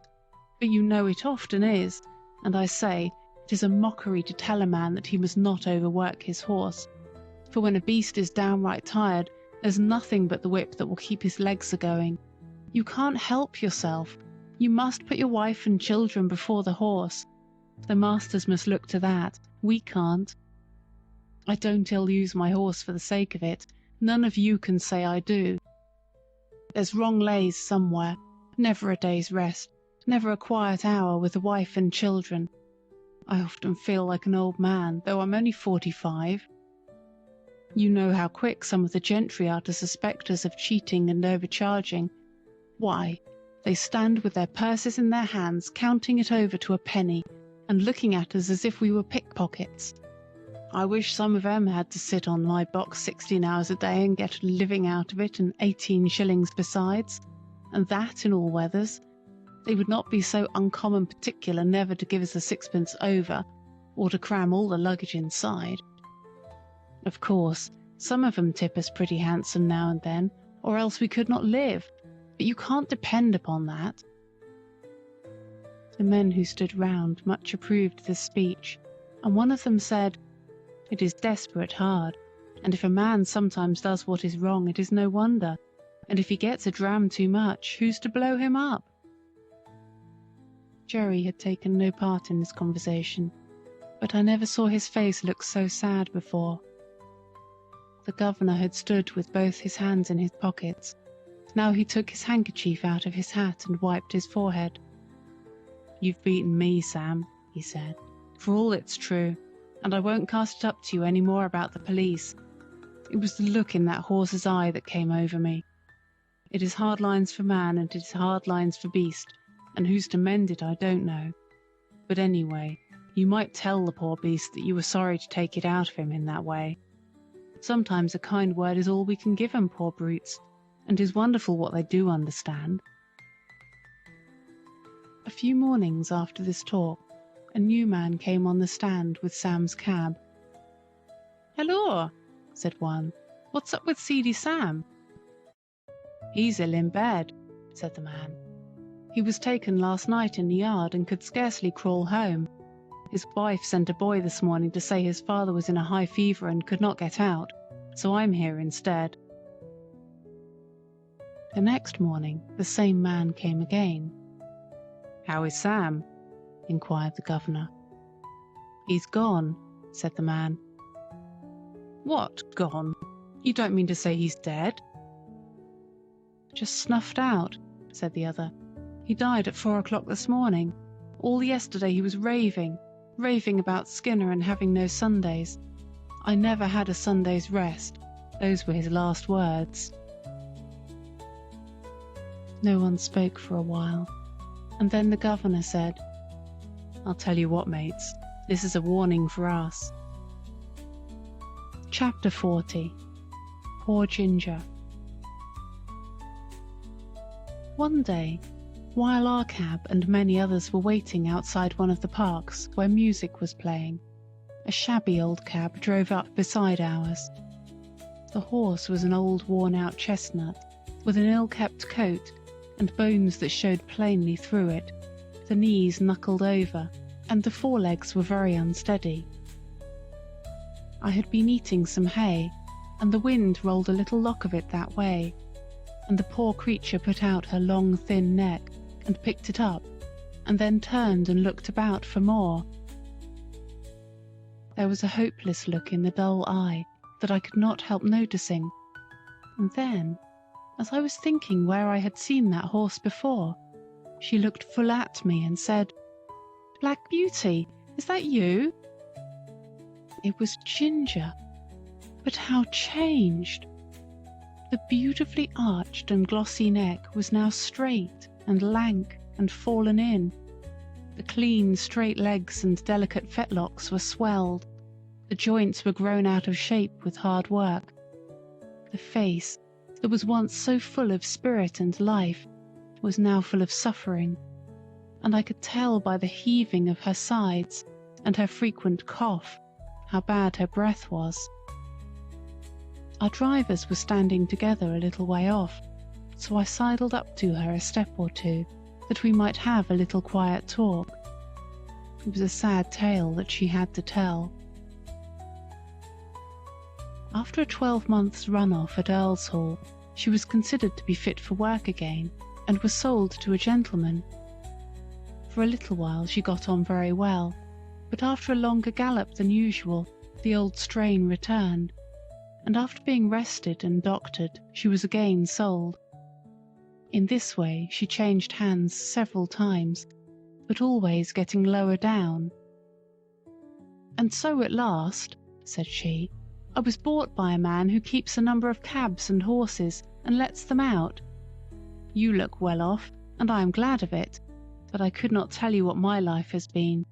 but you know it often is, and I say, it is a mockery to tell a man that he must not overwork his horse. For when a beast is downright tired, there's nothing but the whip that will keep his legs a-going. You can't help yourself. You must put your wife and children before the horse. The masters must look to that. We can't. I don't ill-use my horse for the sake of it. None of you can say I do. There's wrong lays somewhere. Never a day's rest. Never a quiet hour with the wife and children. I often feel like an old man, though I'm only 45. You know how quick some of the gentry are to suspect us of cheating and overcharging. Why, they stand with their purses in their hands, counting it over to a penny, and looking at us as if we were pickpockets. I wish some of them had to sit on my box 16 hours a day and get a living out of it, and 18 shillings besides, and that in all weathers. They would not be so uncommon particular never to give us a 6pence over, or to cram all the luggage inside. Of course, some of them tip us pretty handsome now and then, or else we could not live, but you can't depend upon that." The men who stood round much approved this speech, and one of them said, "It is desperate hard, and if a man sometimes does what is wrong, it is no wonder, and if he gets a dram too much, who's to blow him up?" Jerry had taken no part in this conversation, but I never saw his face look so sad before. The governor had stood with both his hands in his pockets. Now he took his handkerchief out of his hat and wiped his forehead. "You've beaten me, Sam," he said, "for all it's true, and I won't cast it up to you any more about the police. It was the look in that horse's eye that came over me. It is hard lines for man, and it is hard lines for beast, and who's to mend it I don't know. But anyway, you might tell the poor beast that you were sorry to take it out of him in that way. Sometimes a kind word is all we can give 'em, poor brutes, and 'tis wonderful what they do understand." A few mornings after this talk, a new man came on the stand with Sam's cab. "Hello," said one. "What's up with Seedy Sam?" "He's ill in bed," said the man. "He was taken last night in the yard and could scarcely crawl home. His wife sent a boy this morning to say his father was in a high fever and could not get out, so I'm here instead." The next morning the same man came again. "How is Sam?" inquired the governor. "He's gone," said the man. "What, gone? You don't mean to say he's dead?" "Just snuffed out," said the other. "He died at 4 o'clock this morning. All yesterday he was raving about Skinner and having no Sundays. I never had a Sunday's rest. Those were his last words." No one spoke for a while, and then the governor said, "I'll tell you what, mates, this is a warning for us." Chapter 40. Poor Ginger. One day, While our cab and many others were waiting outside one of the parks where music was playing, a shabby old cab drove up beside ours. The horse was an old worn-out chestnut, with an ill-kept coat and bones that showed plainly through it, the knees knuckled over, and the forelegs were very unsteady. I had been eating some hay, and the wind rolled a little lock of it that way, and the poor creature put out her long thin neck and picked it up, and then turned and looked about for more. There was a hopeless look in the dull eye that I could not help noticing, and then, as I was thinking where I had seen that horse before, she looked full at me and said, "Black Beauty, is that you?" It was Ginger, but how changed! The beautifully arched and glossy neck was now straight and lank and fallen in. The clean, straight legs and delicate fetlocks were swelled. The joints were grown out of shape with hard work. The face, that was once so full of spirit and life, was now full of suffering, and I could tell by the heaving of her sides and her frequent cough how bad her breath was. Our drivers were standing together a little way off, so I sidled up to her a step or two, that we might have a little quiet talk. It was a sad tale that she had to tell. After a 12-months run-off at Earl's Hall, she was considered to be fit for work again, and was sold to a gentleman. For a little while she got on very well, but after a longer gallop than usual, the old strain returned, and after being rested and doctored, she was again sold. In this way she changed hands several times, but always getting lower down. "And so at last," said she, "I was bought by a man who keeps a number of cabs and horses and lets them out. You look well off, and I am glad of it, but I could not tell you what my life has been.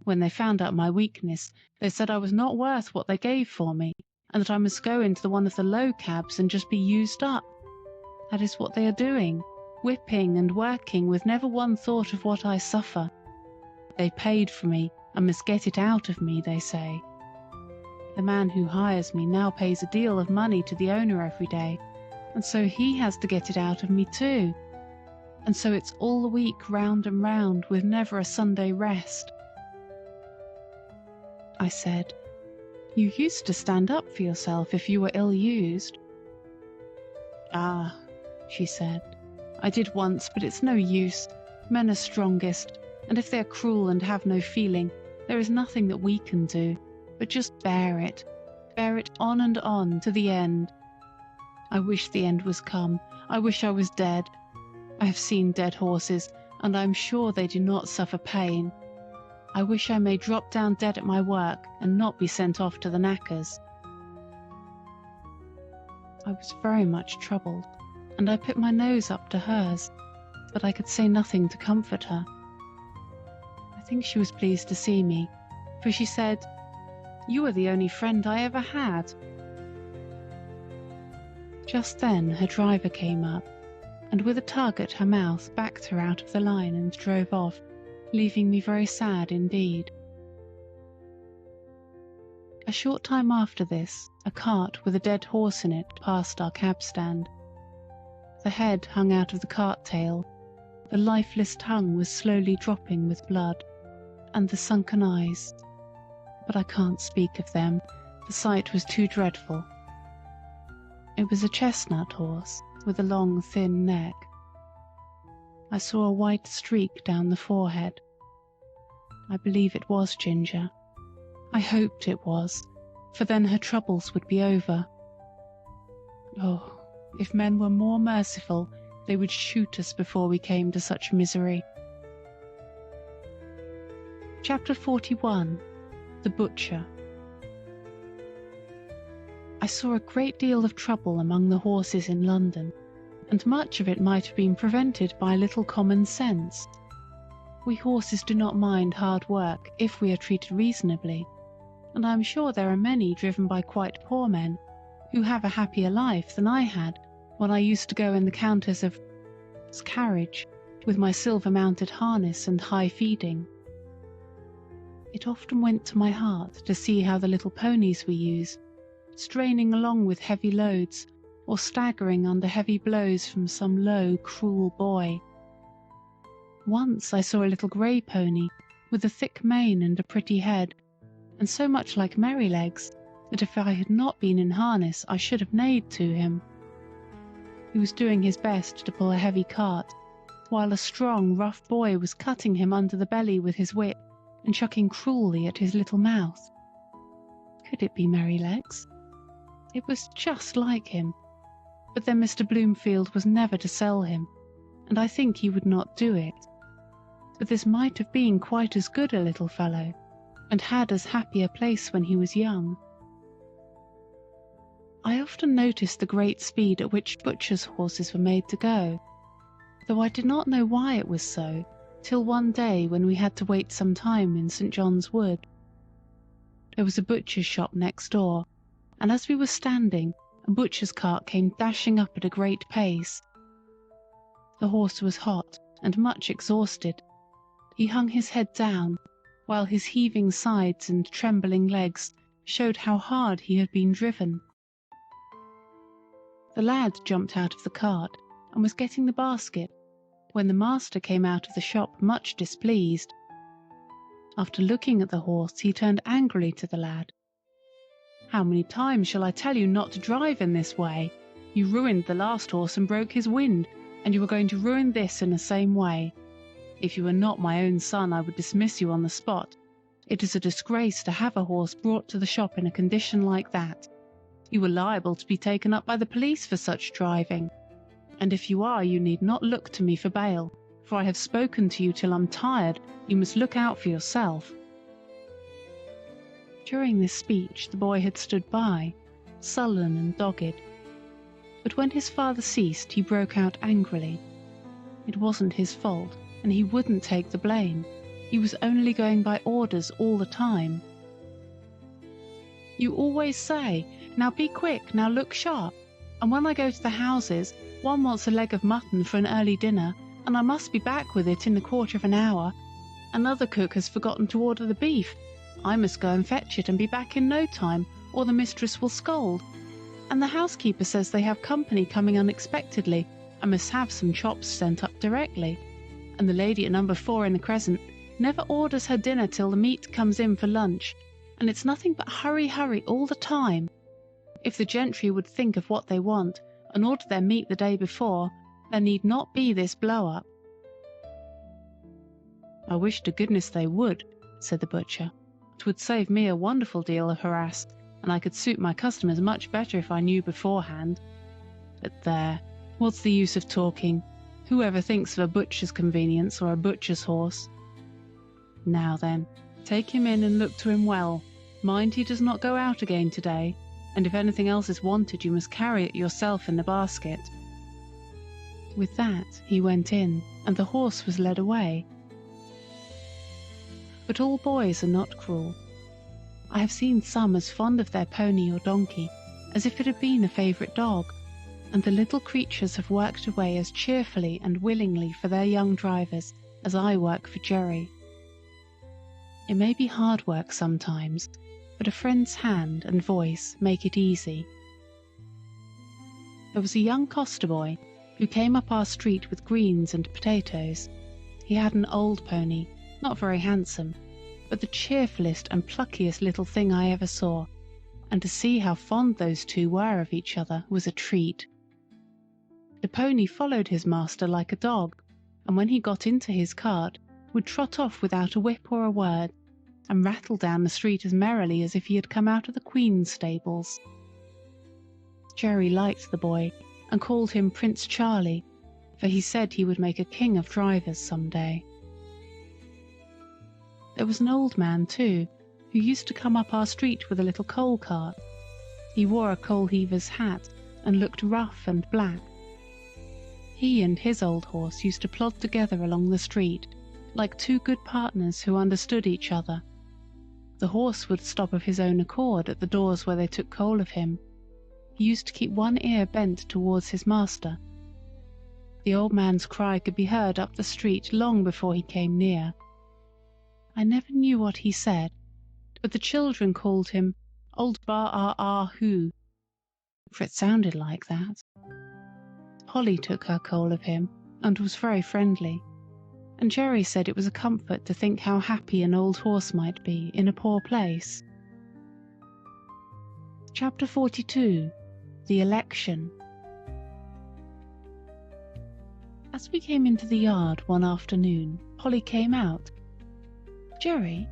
When they found out my weakness, they said I was not worth what they gave for me, and that I must go into one of the low cabs and just be used up. That is what they are doing, whipping and working with never one thought of what I suffer. They paid for me and must get it out of me, they say. The man who hires me now pays a deal of money to the owner every day, and so he has to get it out of me too. And so it's all the week round and round, with never a Sunday rest." I said, "You used to stand up for yourself if you were ill-used." "Ah," she said, "I did once, but it's no use. Men are strongest, and if they are cruel and have no feeling, there is nothing that we can do, but just bear it on and on to the end. I wish the end was come. I wish I was dead. I have seen dead horses, and I am sure they do not suffer pain. I wish I may drop down dead at my work and not be sent off to the knackers." I was very much troubled, and I put my nose up to hers, but I could say nothing to comfort her. I think she was pleased to see me, for she said, "You are the only friend I ever had." Just then her driver came up, and with a tug at her mouth backed her out of the line and drove off, leaving me very sad indeed. A short time after this, a cart with a dead horse in it passed our cab stand. The head hung out of the cart tail, the lifeless tongue was slowly dropping with blood, and the sunken eyes, but I can't speak of them, the sight was too dreadful. It was a chestnut horse, with a long thin neck. I saw a white streak down the forehead. I believe it was Ginger. I hoped it was, for then her troubles would be over. Oh, if men were more merciful, they would shoot us before we came to such misery. Chapter 41. The Butcher. I saw a great deal of trouble among the horses in London, and much of it might have been prevented by a little common sense. We horses do not mind hard work if we are treated reasonably, and I am sure there are many driven by quite poor men who have a happier life than I had when I used to go in the Countess of 's carriage with my silver-mounted harness and high feeding. It often went to my heart to see how the little ponies we use, straining along with heavy loads or staggering under heavy blows from some low, cruel boy. Once I saw a little grey pony with a thick mane and a pretty head, and so much like Merrylegs that if I had not been in harness I should have neighed to him. He was doing his best to pull a heavy cart, while a strong, rough boy was cutting him under the belly with his whip and chucking cruelly at his little mouth. Could it be Merrylegs? It was just like him, but then Mr. Bloomfield was never to sell him, and I think he would not do it. But this might have been quite as good a little fellow, and had as happy a place when he was young. I often noticed the great speed at which butchers' horses were made to go, though I did not know why it was so, till one day when we had to wait some time in St. John's Wood. There was a butcher's shop next door, and as we were standing, a butcher's cart came dashing up at a great pace. The horse was hot and much exhausted. He hung his head down, while his heaving sides and trembling legs showed how hard he had been driven. The lad jumped out of the cart and was getting the basket, when the master came out of the shop much displeased. After looking at the horse, he turned angrily to the lad. "How many times shall I tell you not to drive in this way? You ruined the last horse and broke his wind, and you are going to ruin this in the same way. If you were not my own son, I would dismiss you on the spot. It is a disgrace to have a horse brought to the shop in a condition like that. You are liable to be taken up by the police for such driving, and if you are, you need not look to me for bail, for I have spoken to you till I'm tired. You must look out for yourself." During this speech the boy had stood by, sullen and dogged, but when his father ceased he broke out angrily. It wasn't his fault, and he wouldn't take the blame. He was only going by orders all the time. "You always say, 'Now be quick, now look sharp,' and when I go to the houses, one wants a leg of mutton for an early dinner, and I must be back with it in a quarter of an hour. Another cook has forgotten to order the beef. I must go and fetch it and be back in no time, or the mistress will scold. And the housekeeper says they have company coming unexpectedly, and must have some chops sent up directly. And the lady at number 4 in the Crescent never orders her dinner till the meat comes in for lunch, and it's nothing but hurry, hurry all the time. If the gentry would think of what they want, and order their meat the day before, there need not be this blow-up." "I wish to goodness they would," said the butcher. "It would save me a wonderful deal of harass, and I could suit my customers much better if I knew beforehand. But there, what's the use of talking? Whoever thinks of a butcher's convenience or a butcher's horse? Now then, take him in and look to him well. Mind he does not go out again today, and if anything else is wanted you must carry it yourself in the basket." With that he went in, and the horse was led away. But all boys are not cruel. I have seen some as fond of their pony or donkey as if it had been a favourite dog, and the little creatures have worked away as cheerfully and willingly for their young drivers as I work for Jerry. It may be hard work sometimes, but a friend's hand and voice make it easy. There was a young coster boy who came up our street with greens and potatoes. He had an old pony, not very handsome, but the cheerfullest and pluckiest little thing I ever saw, and to see how fond those two were of each other was a treat. The pony followed his master like a dog, and when he got into his cart, would trot off without a whip or a word, and rattle down the street as merrily as if he had come out of the Queen's stables. Jerry liked the boy, and called him Prince Charlie, for he said he would make a king of drivers some day. There was an old man, too, who used to come up our street with a little coal cart. He wore a coal heaver's hat, and looked rough and black. He and his old horse used to plod together along the street, like two good partners who understood each other. The horse would stop of his own accord at the doors where they took coal of him. He used to keep one ear bent towards his master. The old man's cry could be heard up the street long before he came near. I never knew what he said, but the children called him Old Bar-ah-ah-hoo, for it sounded like that. Polly took her call of him and was very friendly, and Jerry said it was a comfort to think how happy an old horse might be in a poor place. Chapter 42. The Election. As we came into the yard one afternoon, Polly came out. "Jerry,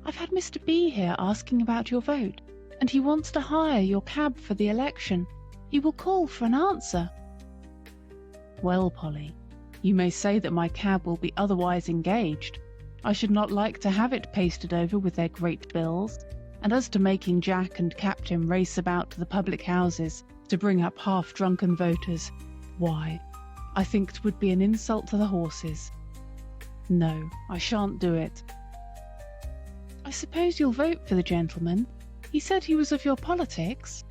I've had Mr. B here asking about your vote, and he wants to hire your cab for the election. He will call for an answer." "Well, Polly, you may say that my cab will be otherwise engaged. I should not like to have it pasted over with their great bills, and as to making Jack and Captain race about to the public houses to bring up half-drunken voters, why, I think 'twould be an insult to the horses. No, I shan't do it." "I suppose you'll vote for the gentleman? He said he was of your politics."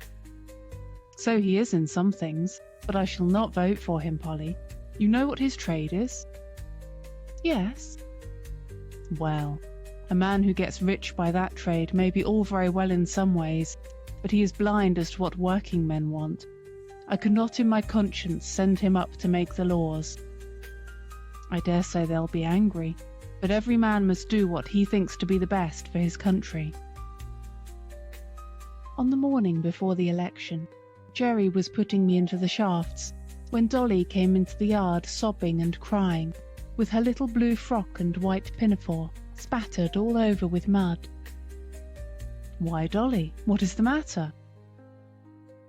"So he is in some things, but I shall not vote for him, Polly. You know what his trade is?" "Yes." "Well, a man who gets rich by that trade may be all very well in some ways, but he is blind as to what working men want. I could not in my conscience send him up to make the laws. I dare say they'll be angry, but every man must do what he thinks to be the best for his country." On the morning before the election, Jerry was putting me into the shafts when Dolly came into the yard sobbing and crying, with her little blue frock and white pinafore spattered all over with mud. "Why, Dolly, what is the matter?"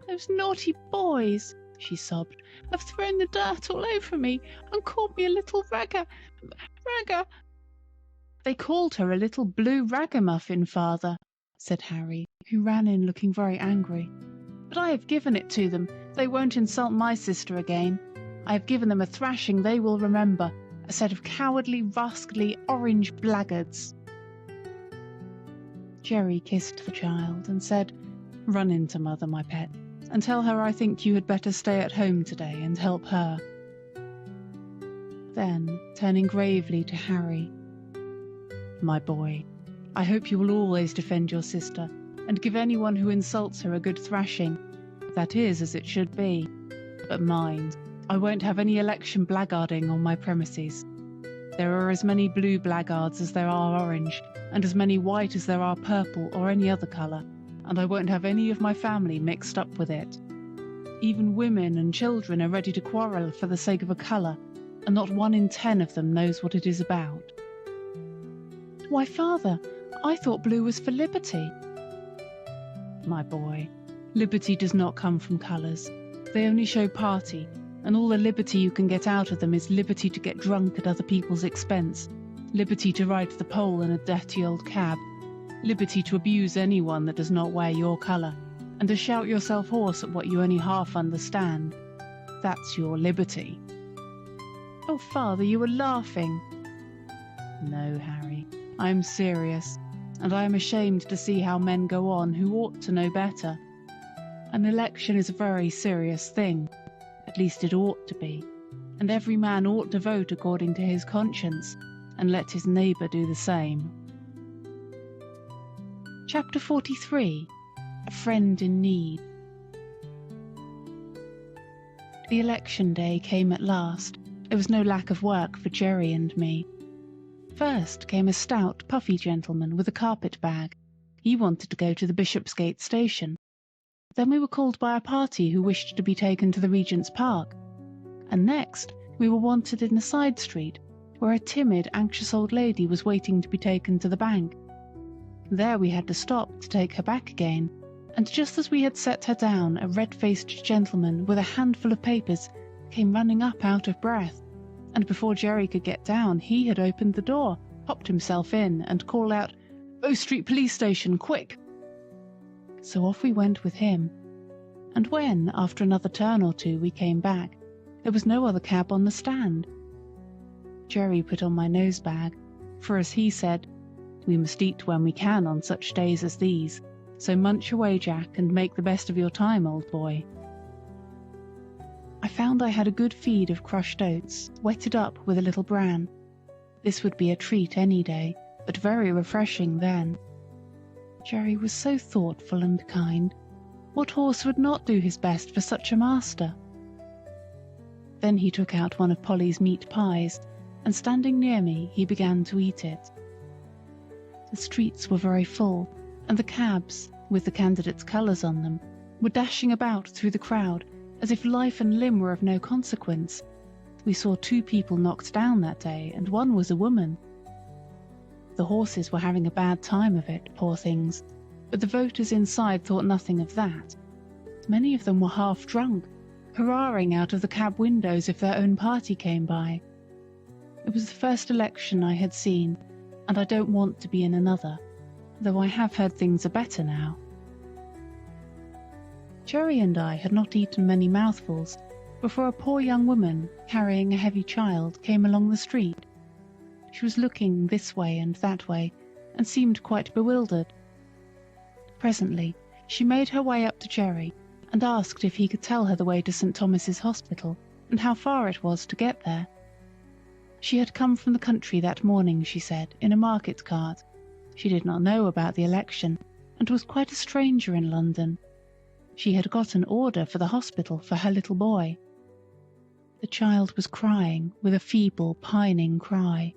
"Those naughty boys," she sobbed, "have thrown the dirt all over me and called me a little ragga. "They called her a little blue ragamuffin, father," said Harry, who ran in looking very angry. "But I have given it to them. They won't insult my sister again. I have given them a thrashing they will remember, a set of cowardly, rascally, orange blackguards." Jerry kissed the child and said, "Run in to mother, my pet, and tell her I think you had better stay at home today and help her." Then, turning gravely to Harry, "My boy, I hope you will always defend your sister and give anyone who insults her a good thrashing. That is as it should be. But mind, I won't have any election blackguarding on my premises. There are as many blue blackguards as there are orange, and as many white as there are purple or any other colour, and I won't have any of my family mixed up with it. Even women and children are ready to quarrel for the sake of a colour, and not 1 in 10 of them knows what it is about." "Why, father, I thought blue was for liberty." "My boy, liberty does not come from colours. They only show party, and all the liberty you can get out of them is liberty to get drunk at other people's expense, liberty to ride to the poll in a dirty old cab, liberty to abuse anyone that does not wear your colour, and to shout yourself hoarse at what you only half understand. That's your liberty." "Oh, father, you are laughing." "No, Harry, I am serious, and I am ashamed to see how men go on who ought to know better. An election is a very serious thing, at least it ought to be, and every man ought to vote according to his conscience, and let his neighbour do the same." Chapter 43. A Friend in Need. The election day came at last. There was no lack of work for Jerry and me. First came a stout, puffy gentleman with a carpet bag. He wanted to go to the Bishopsgate station. Then we were called by a party who wished to be taken to the Regent's Park. And next, we were wanted in a side street, where a timid, anxious old lady was waiting to be taken to the bank. There we had to stop to take her back again, and just as we had set her down, a red-faced gentleman with a handful of papers came running up out of breath, and before Jerry could get down, he had opened the door, popped himself in, and called out, "Bow Street Police Station, quick!" So off we went with him, and when, after another turn or two, we came back, there was no other cab on the stand. Jerry put on my nose bag, for as he said, "We must eat when we can on such days as these, so munch away, Jack, and make the best of your time, old boy." I found I had a good feed of crushed oats, wetted up with a little bran. This would be a treat any day, but very refreshing then. Jerry was so thoughtful and kind. What horse would not do his best for such a master? Then he took out one of Polly's meat pies, and standing near me, he began to eat it. The streets were very full, and the cabs, with the candidates' colours on them, were dashing about through the crowd as if life and limb were of no consequence. We saw 2 people knocked down that day, and one was a woman. The horses were having a bad time of it, poor things, but the voters inside thought nothing of that. Many of them were half drunk, hurrahing out of the cab windows if their own party came by. It was the first election I had seen, and I don't want to be in another, though I have heard things are better now. Jerry and I had not eaten many mouthfuls before a poor young woman, carrying a heavy child, came along the street. She was looking this way and that way, and seemed quite bewildered. Presently, she made her way up to Jerry, and asked if he could tell her the way to St. Thomas's Hospital, and how far it was to get there. She had come from the country that morning, she said, in a market cart. She did not know about the election, and was quite a stranger in London. She had got an order for the hospital for her little boy. The child was crying, with a feeble, pining cry.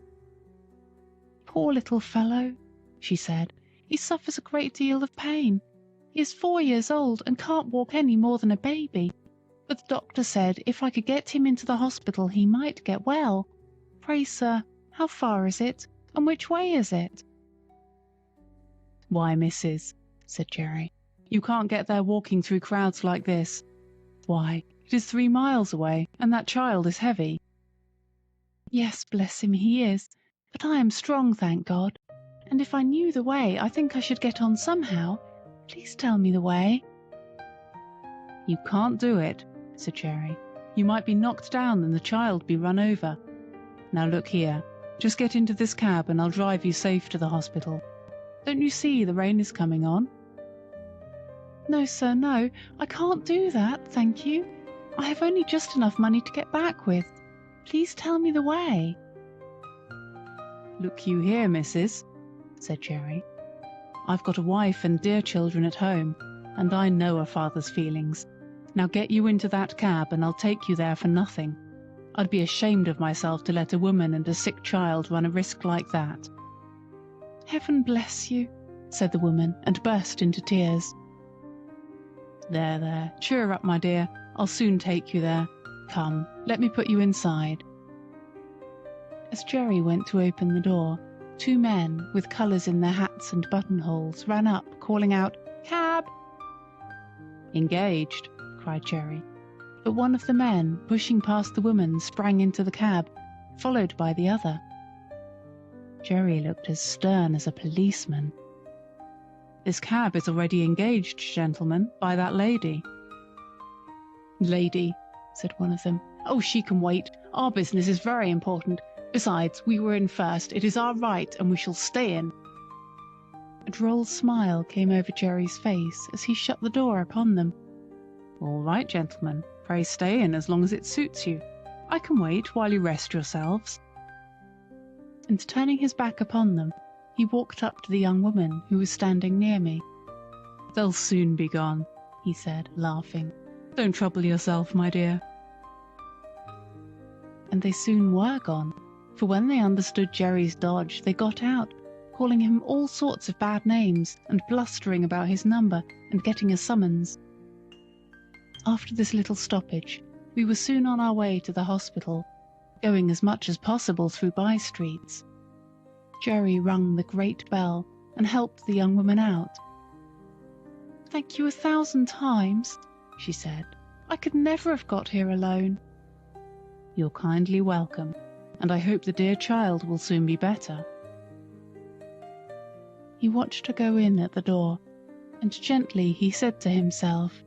"Poor little fellow," she said. "He suffers a great deal of pain. He is 4 years old and can't walk any more than a baby. But the doctor said if I could get him into the hospital he might get well. Pray, sir, how far is it, and which way is it?" "Why, missus," said Jerry, "you can't get there walking through crowds like this. Why, it is 3 miles away, and that child is heavy." "Yes, bless him, he is, but I am strong, thank God, and if I knew the way I think I should get on somehow. Please tell me the way." "You can't do it," said Jerry. "You might be knocked down and the child be run over. Now look here, just get into this cab and I'll drive you safe to the hospital. Don't you see the rain is coming on?" "No, sir, no, I can't do that, thank you. I have only just enough money to get back with. Please tell me the way." "Look you here, missus," said Jerry. "I've got a wife and dear children at home, and I know a father's feelings. Now get you into that cab and I'll take you there for nothing. I'd be ashamed of myself to let a woman and a sick child run a risk like that." "Heaven bless you," said the woman, and burst into tears. There, there, cheer up, my dear. I'll soon take you there. Come, let me put you inside." As Jerry went to open the door, 2 men, with colours in their hats and buttonholes, ran up, calling out, "Cab!" "Engaged," cried Jerry. But one of the men, pushing past the woman, sprang into the cab, followed by the other. Jerry looked as stern as a policeman. "This cab is already engaged, gentlemen, by that lady." "Lady," said one of them. "Oh, she can wait. Our business is very important. Besides, we were in first. It is our right, and we shall stay in." A droll smile came over Jerry's face as he shut the door upon them. "All right, gentlemen. Pray stay in as long as it suits you. I can wait while you rest yourselves." And turning his back upon them, he walked up to the young woman who was standing near me. "They'll soon be gone," he said, laughing. "Don't trouble yourself, my dear." And they soon were gone, for when they understood Jerry's dodge, they got out, calling him all sorts of bad names and blustering about his number and getting a summons. After this little stoppage, we were soon on our way to the hospital, going as much as possible through by-streets. Jerry rung the great bell and helped the young woman out. "Thank you 1,000 times," she said. "I could never have got here alone." "You're kindly welcome, and I hope the dear child will soon be better." He watched her go in at the door, and gently he said to himself,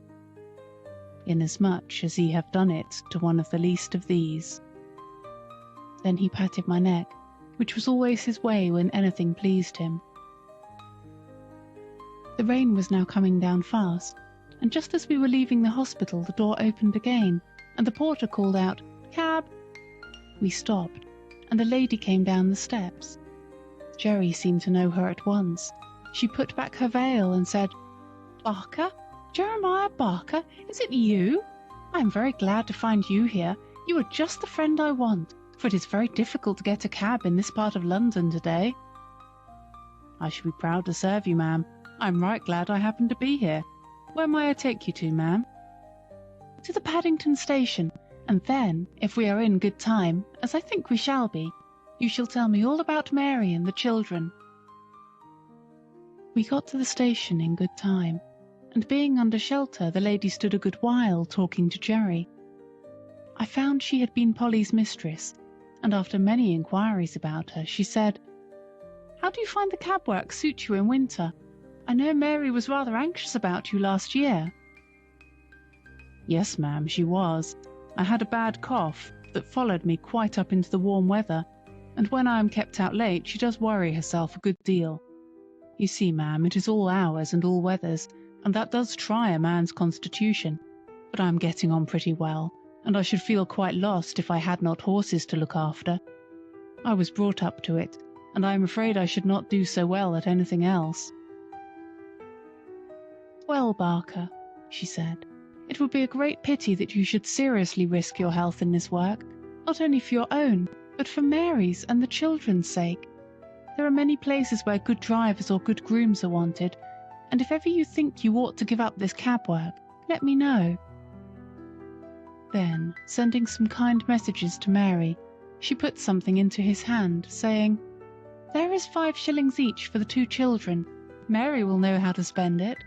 "Inasmuch as ye have done it to one of the least of these." Then he patted my neck, which was always his way when anything pleased him. The rain was now coming down fast, and just as we were leaving the hospital the door opened again, and the porter called out, "Cab!" We stopped, and a lady came down the steps. Jerry seemed to know her at once. She put back her veil and said, "Barker? Jeremiah Barker? Is it you? I am very glad to find you here. You are just the friend I want, for it is very difficult to get a cab in this part of London today." "I should be proud to serve you, ma'am. I am right glad I happened to be here. Where may I take you to, ma'am?" "To the Paddington station, and then, if we are in good time, as I think we shall be, you shall tell me all about Mary and the children." We got to the station in good time, and being under shelter, the lady stood a good while talking to Jerry. I found she had been Polly's mistress, and after many inquiries about her, she said, "How do you find the cab work suit you in winter? I know Mary was rather anxious about you last year." "Yes, ma'am, she was. I had a bad cough that followed me quite up into the warm weather, and when I am kept out late she does worry herself a good deal. You see, ma'am, it is all hours and all weathers, and that does try a man's constitution, but I am getting on pretty well, and I should feel quite lost if I had not horses to look after. I was brought up to it, and I am afraid I should not do so well at anything else." "Well, Barker," she said, "it would be a great pity that you should seriously risk your health in this work, not only for your own, but for Mary's and the children's sake. There are many places where good drivers or good grooms are wanted, and if ever you think you ought to give up this cab work, let me know." Then, sending some kind messages to Mary, she put something into his hand, saying, "There is 5 shillings each for the 2 children. Mary will know how to spend it."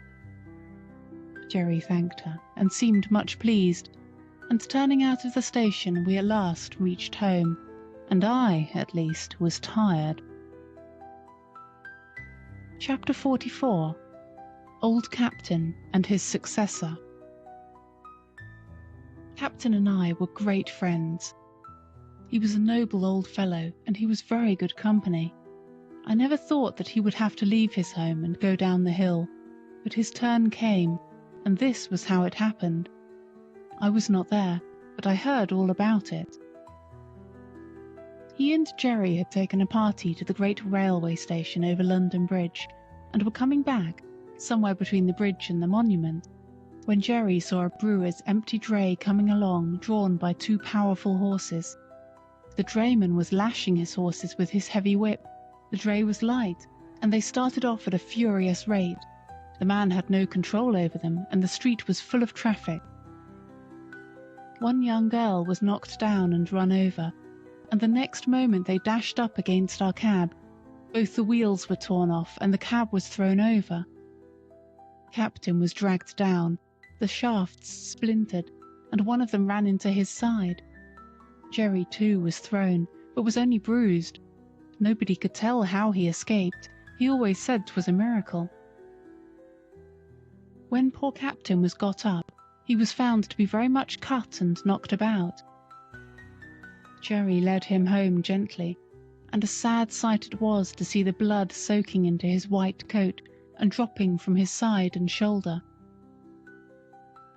Jerry thanked her, and seemed much pleased, and turning out of the station we at last reached home, and I, at least, was tired. Chapter 44. Old Captain and his Successor. Captain and I were great friends. He was a noble old fellow, and he was very good company. I never thought that he would have to leave his home and go down the hill, but his turn came, and this was how it happened. I was not there, but I heard all about it. He and Jerry had taken a party to the great railway station over London Bridge, and were coming back, somewhere between the bridge and the monument, when Jerry saw a brewer's empty dray coming along, drawn by 2 powerful horses. The drayman was lashing his horses with his heavy whip. The dray was light, and they started off at a furious rate. The man had no control over them, and the street was full of traffic. One young girl was knocked down and run over, and the next moment they dashed up against our cab. Both the wheels were torn off, and the cab was thrown over. The captain was dragged down, the shafts splintered, and one of them ran into his side. Jerry, too, was thrown, but was only bruised. Nobody could tell how he escaped. He always said 'twas a miracle. When poor Captain was got up, he was found to be very much cut and knocked about. Jerry led him home gently, and a sad sight it was to see the blood soaking into his white coat and dropping from his side and shoulder.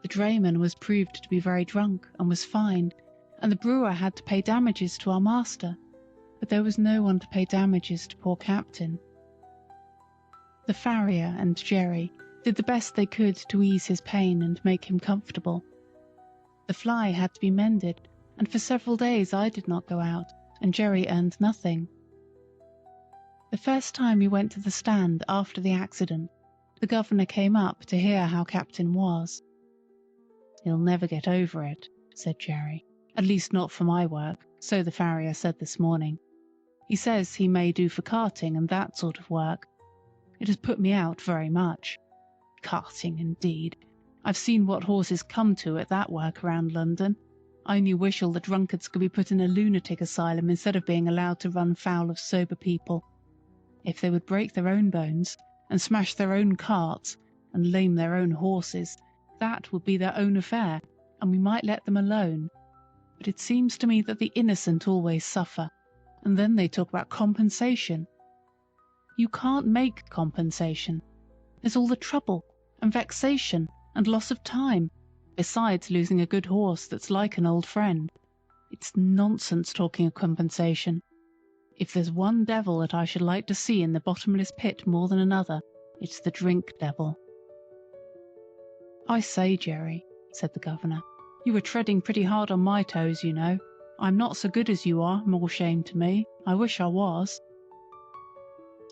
The drayman was proved to be very drunk and was fined, and the brewer had to pay damages to our master, but there was no one to pay damages to poor Captain. The farrier and Jerry did the best they could to ease his pain and make him comfortable. The fly had to be mended, and for several days I did not go out, and Jerry earned nothing. The first time we went to the stand after the accident, the governor came up to hear how Captain was. "He'll never get over it," said Jerry. "At least not for my work, so the farrier said this morning. He says he may do for carting and that sort of work. It has put me out very much. Carting, indeed. I've seen what horses come to at that work around London. I only wish all the drunkards could be put in a lunatic asylum instead of being allowed to run foul of sober people. If they would break their own bones, and smash their own carts, and lame their own horses, that would be their own affair, and we might let them alone. But it seems to me that the innocent always suffer, and then they talk about compensation. You can't make compensation. There's all the trouble, and vexation, and loss of time, besides losing a good horse that's like an old friend. It's nonsense talking of compensation. If there's one devil that I should like to see in the bottomless pit more than another, it's the drink devil." "I say, Jerry," said the governor, "you were treading pretty hard on my toes, you know. I'm not so good as you are, more shame to me. I wish I was."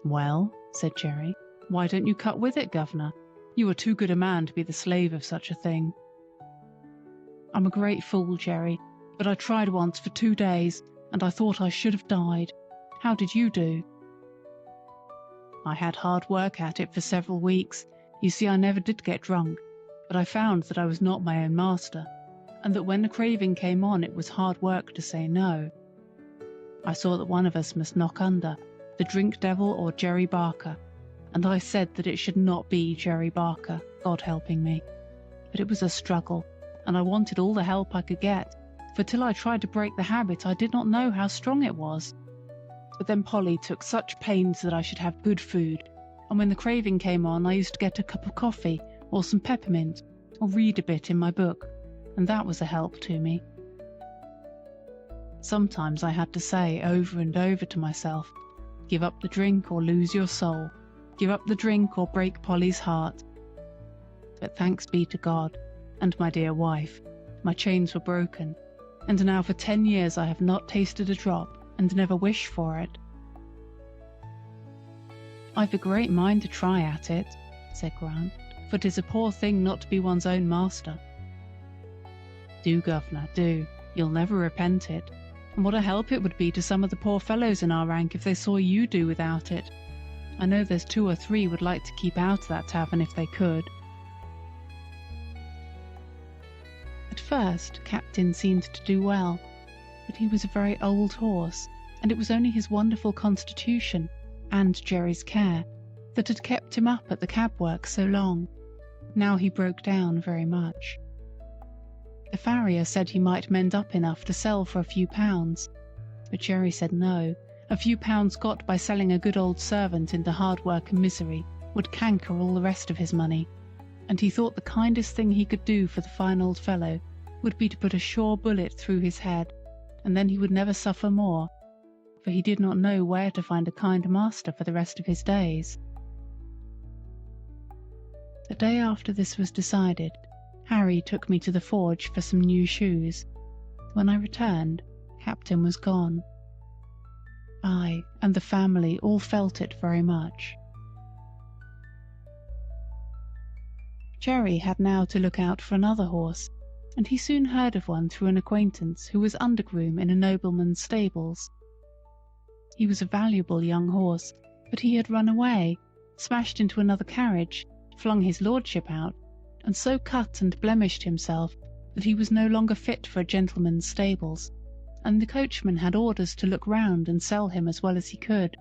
"Well," said Jerry, "why don't you cut with it, governor? You are too good a man to be the slave of such a thing." "I'm a great fool, Jerry, but I tried once for 2 days, and I thought I should have died. How did you do?" "I had hard work at it for several weeks. You see, I never did get drunk, but I found that I was not my own master, and that when the craving came on it was hard work to say no. I saw that one of us must knock under, the drink devil or Jerry Barker, and I said that it should not be Jerry Barker, God helping me. But it was a struggle, and I wanted all the help I could get, for till I tried to break the habit I did not know how strong it was. But then Polly took such pains that I should have good food, and when the craving came on I used to get a cup of coffee or some peppermint, or read a bit in my book, and that was a help to me. Sometimes I had to say over and over to myself, 'Give up the drink or lose your soul. Give up the drink or break Polly's heart.' But thanks be to God, and my dear wife, my chains were broken, and now for 10 years I have not tasted a drop, and never wish for it." "I've a great mind to try at it," said Grant, "for 'tis a poor thing not to be one's own master." "Do, governor, do. You'll never repent it. And what a help it would be to some of the poor fellows in our rank if they saw you do without it. I know there's 2 or 3 would like to keep out of that tavern if they could." At first, Captain seemed to do well, but he was a very old horse, and it was only his wonderful constitution, and Jerry's care, that had kept him up at the cab work so long. Now he broke down very much. The farrier said he might mend up enough to sell for a few pounds, but Jerry said no, a few pounds got by selling a good old servant into hard work and misery would canker all the rest of his money, and he thought the kindest thing he could do for the fine old fellow would be to put a sure bullet through his head, and then he would never suffer more, for he did not know where to find a kind master for the rest of his days. The day after this was decided, Harry took me to the forge for some new shoes. When I returned, Captain was gone. I and the family all felt it very much. Jerry had now to look out for another horse, and he soon heard of one through an acquaintance who was undergroom in a nobleman's stables. He was a valuable young horse, but he had run away, smashed into another carriage, flung his lordship out, and so cut and blemished himself that he was no longer fit for a gentleman's stables, and the coachman had orders to look round and sell him as well as he could.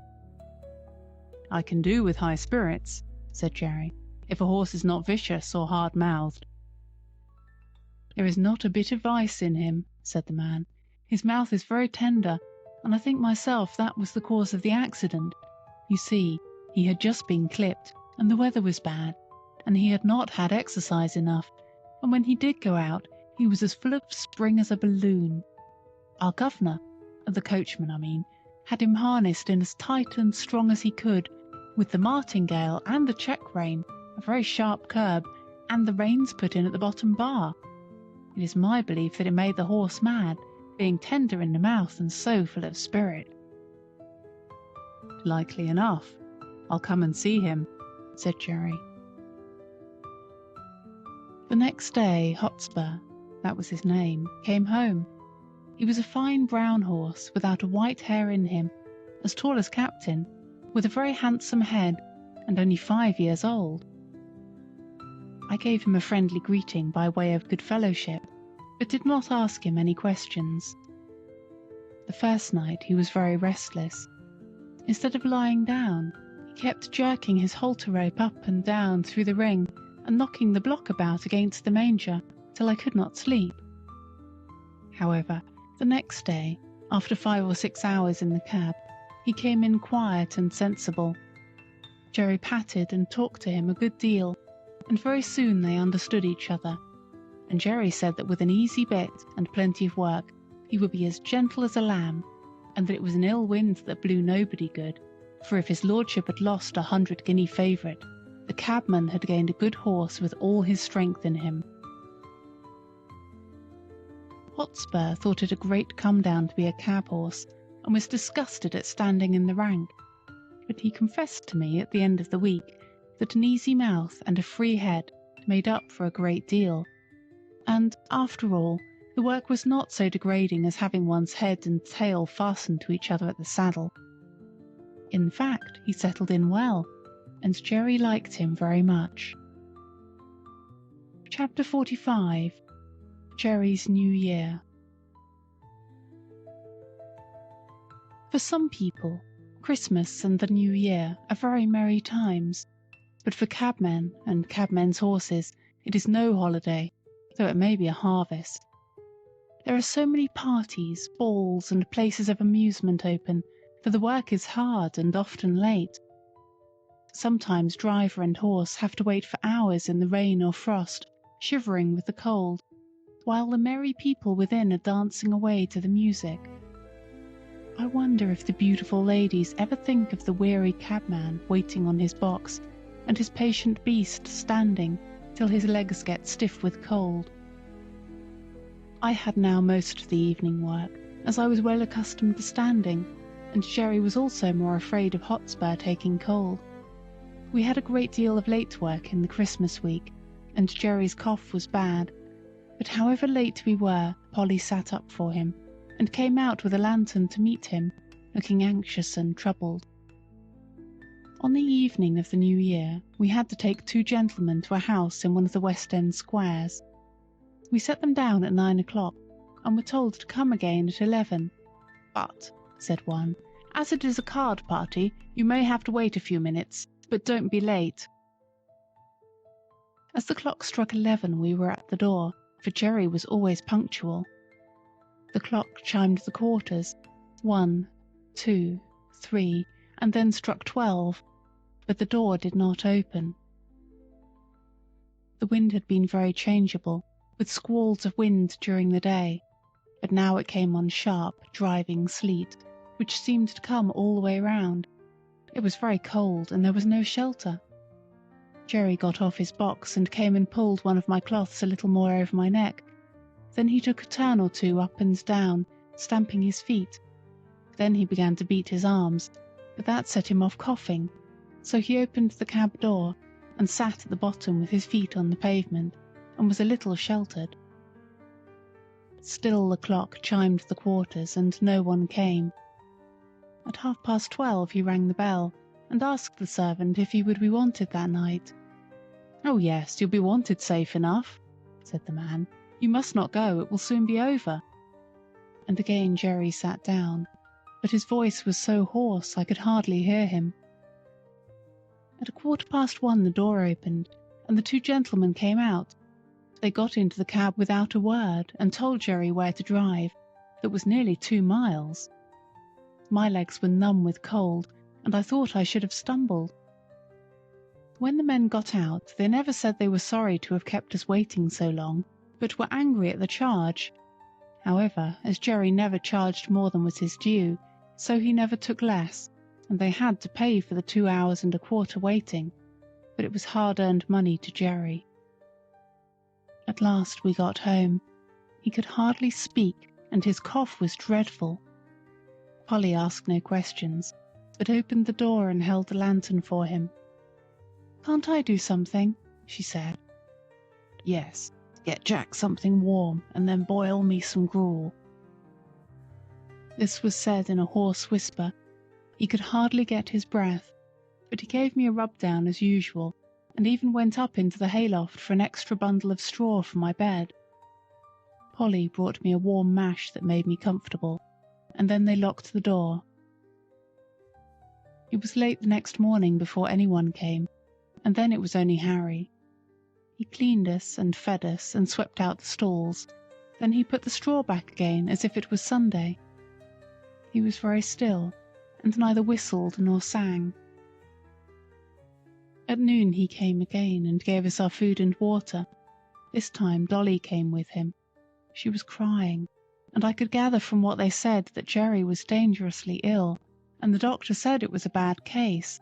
"I can do with high spirits," said Jerry, "if a horse is not vicious or hard-mouthed." "There is not a bit of vice in him," said the man. "His mouth is very tender, and I think myself that was the cause of the accident. You see, he had just been clipped, and the weather was bad, and he had not had exercise enough, and when he did go out, he was as full of spring as a balloon. Our governor, the coachman I mean, had him harnessed in as tight and strong as he could, with the martingale and the check rein, a very sharp curb, and the reins put in at the bottom bar. It is my belief that it made the horse mad, being tender in the mouth and so full of spirit." "Likely enough. I'll come and see him," said Jerry. The next day Hotspur, that was his name, came home. He was a fine brown horse, without a white hair in him, as tall as Captain, with a very handsome head, and only 5 years old. I gave him a friendly greeting by way of good fellowship, but did not ask him any questions. The first night he was very restless. Instead of lying down, he kept jerking his halter rope up and down through the ring, and knocking the block about against the manger, till I could not sleep. However, the next day, after 5 or 6 hours in the cab, he came in quiet and sensible. Jerry patted and talked to him a good deal, and very soon they understood each other, and Jerry said that with an easy bit and plenty of work, he would be as gentle as a lamb, and that it was an ill wind that blew nobody good, for if his lordship had lost 100-guinea favourite, the cabman had gained a good horse with all his strength in him. Hotspur thought it a great come-down to be a cab horse, and was disgusted at standing in the rank, but he confessed to me at the end of the week that an easy mouth and a free head made up for a great deal, and, after all, the work was not so degrading as having one's head and tail fastened to each other at the saddle. In fact, he settled in well, and Jerry liked him very much. Chapter 45. Jerry's New Year. For some people, Christmas and the New Year are very merry times, but for cabmen and cabmen's horses it is no holiday, though it may be a harvest. There are so many parties, balls, and places of amusement open that the work is hard and often late. Sometimes driver and horse have to wait for hours in the rain or frost, shivering with the cold, while the merry people within are dancing away to the music. I wonder if the beautiful ladies ever think of the weary cabman waiting on his box, and his patient beast standing till his legs get stiff with cold. I had now most of the evening work, as I was well accustomed to standing, and Jerry was also more afraid of Hotspur taking cold. We had a great deal of late work in the Christmas week, and Jerry's cough was bad, but however late we were, Polly sat up for him, and came out with a lantern to meet him, looking anxious and troubled. On the evening of the New Year, we had to take 2 gentlemen to a house in one of the West End squares. We set them down at 9 o'clock, and were told to come again at 11. "But," said one, "as it is a card party, you may have to wait a few minutes, but don't be late." As the clock struck 11, we were at the door, for Jerry was always punctual. The clock chimed the quarters, 1, 2, 3, and then struck 12, but the door did not open. The wind had been very changeable, with squalls of wind during the day, but now it came on sharp, driving sleet, which seemed to come all the way round. It was very cold, and there was no shelter. Jerry got off his box and came and pulled one of my cloths a little more over my neck. Then he took a turn or two up and down, stamping his feet. Then he began to beat his arms, but that set him off coughing, so he opened the cab door and sat at the bottom with his feet on the pavement, and was a little sheltered. Still the clock chimed the quarters, and no one came. At 12:30 he rang the bell, and asked the servant if he would be wanted that night. "Oh yes, you'll be wanted safe enough," said the man. "You must not go, it will soon be over." And again Jerry sat down, but his voice was so hoarse I could hardly hear him. At 1:15 the door opened, and the 2 gentlemen came out. They got into the cab without a word, and told Jerry where to drive. That was nearly 2 miles. My legs were numb with cold, and I thought I should have stumbled. When the men got out, they never said they were sorry to have kept us waiting so long, but were angry at the charge. However, as Jerry never charged more than was his due, so he never took less, and they had to pay for the 2 hours and a quarter waiting, but it was hard-earned money to Jerry. At last we got home. He could hardly speak, and his cough was dreadful. Polly asked no questions, but opened the door and held the lantern for him. "Can't I do something?" she said. "Yes, get Jack something warm, and then boil me some gruel." This was said in a hoarse whisper. He could hardly get his breath, but he gave me a rub-down as usual, and even went up into the hayloft for an extra bundle of straw for my bed. Polly brought me a warm mash that made me comfortable, and then they locked the door. It was late the next morning before anyone came, and then it was only Harry. He cleaned us and fed us and swept out the stalls. Then he put the straw back again as if it was Sunday. He was very still, and neither whistled nor sang. At noon he came again and gave us our food and water, This time Dolly came with him. She was crying, and I could gather from what they said that Jerry was dangerously ill, and the doctor said it was a bad case.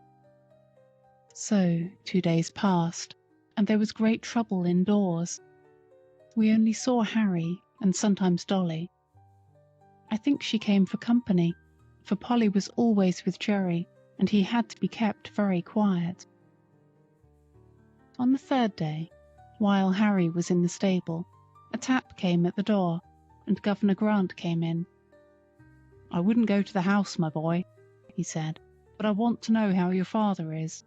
So 2 days passed, and there was great trouble indoors. We only saw Harry, and sometimes Dolly. I think she came for company, for Polly was always with Jerry, and he had to be kept very quiet. On the 3rd day, while Harry was in the stable, a tap came at the door, and Governor Grant came in. "I wouldn't go to the house, my boy," he said, "but I want to know how your father is."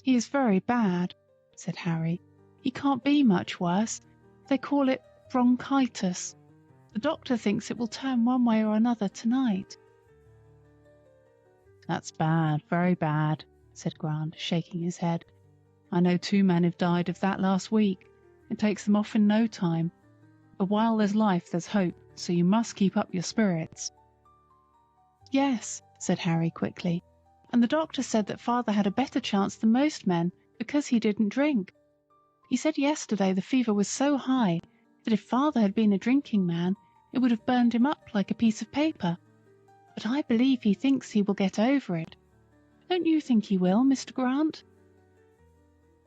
"He is very bad," said Harry. "He can't be much worse. They call it bronchitis. The doctor thinks it will turn one way or another tonight." "That's bad, very bad," said Grant, shaking his head. "I know 2 men have died of that last week. It takes them off in no time. But while there's life, there's hope, so you must keep up your spirits." "Yes," said Harry quickly, "and the doctor said that father had a better chance than most men because he didn't drink. He said yesterday the fever was so high that if father had been a drinking man, it would have burned him up like a piece of paper. But I believe he thinks he will get over it. Don't you think he will, Mr. Grant?"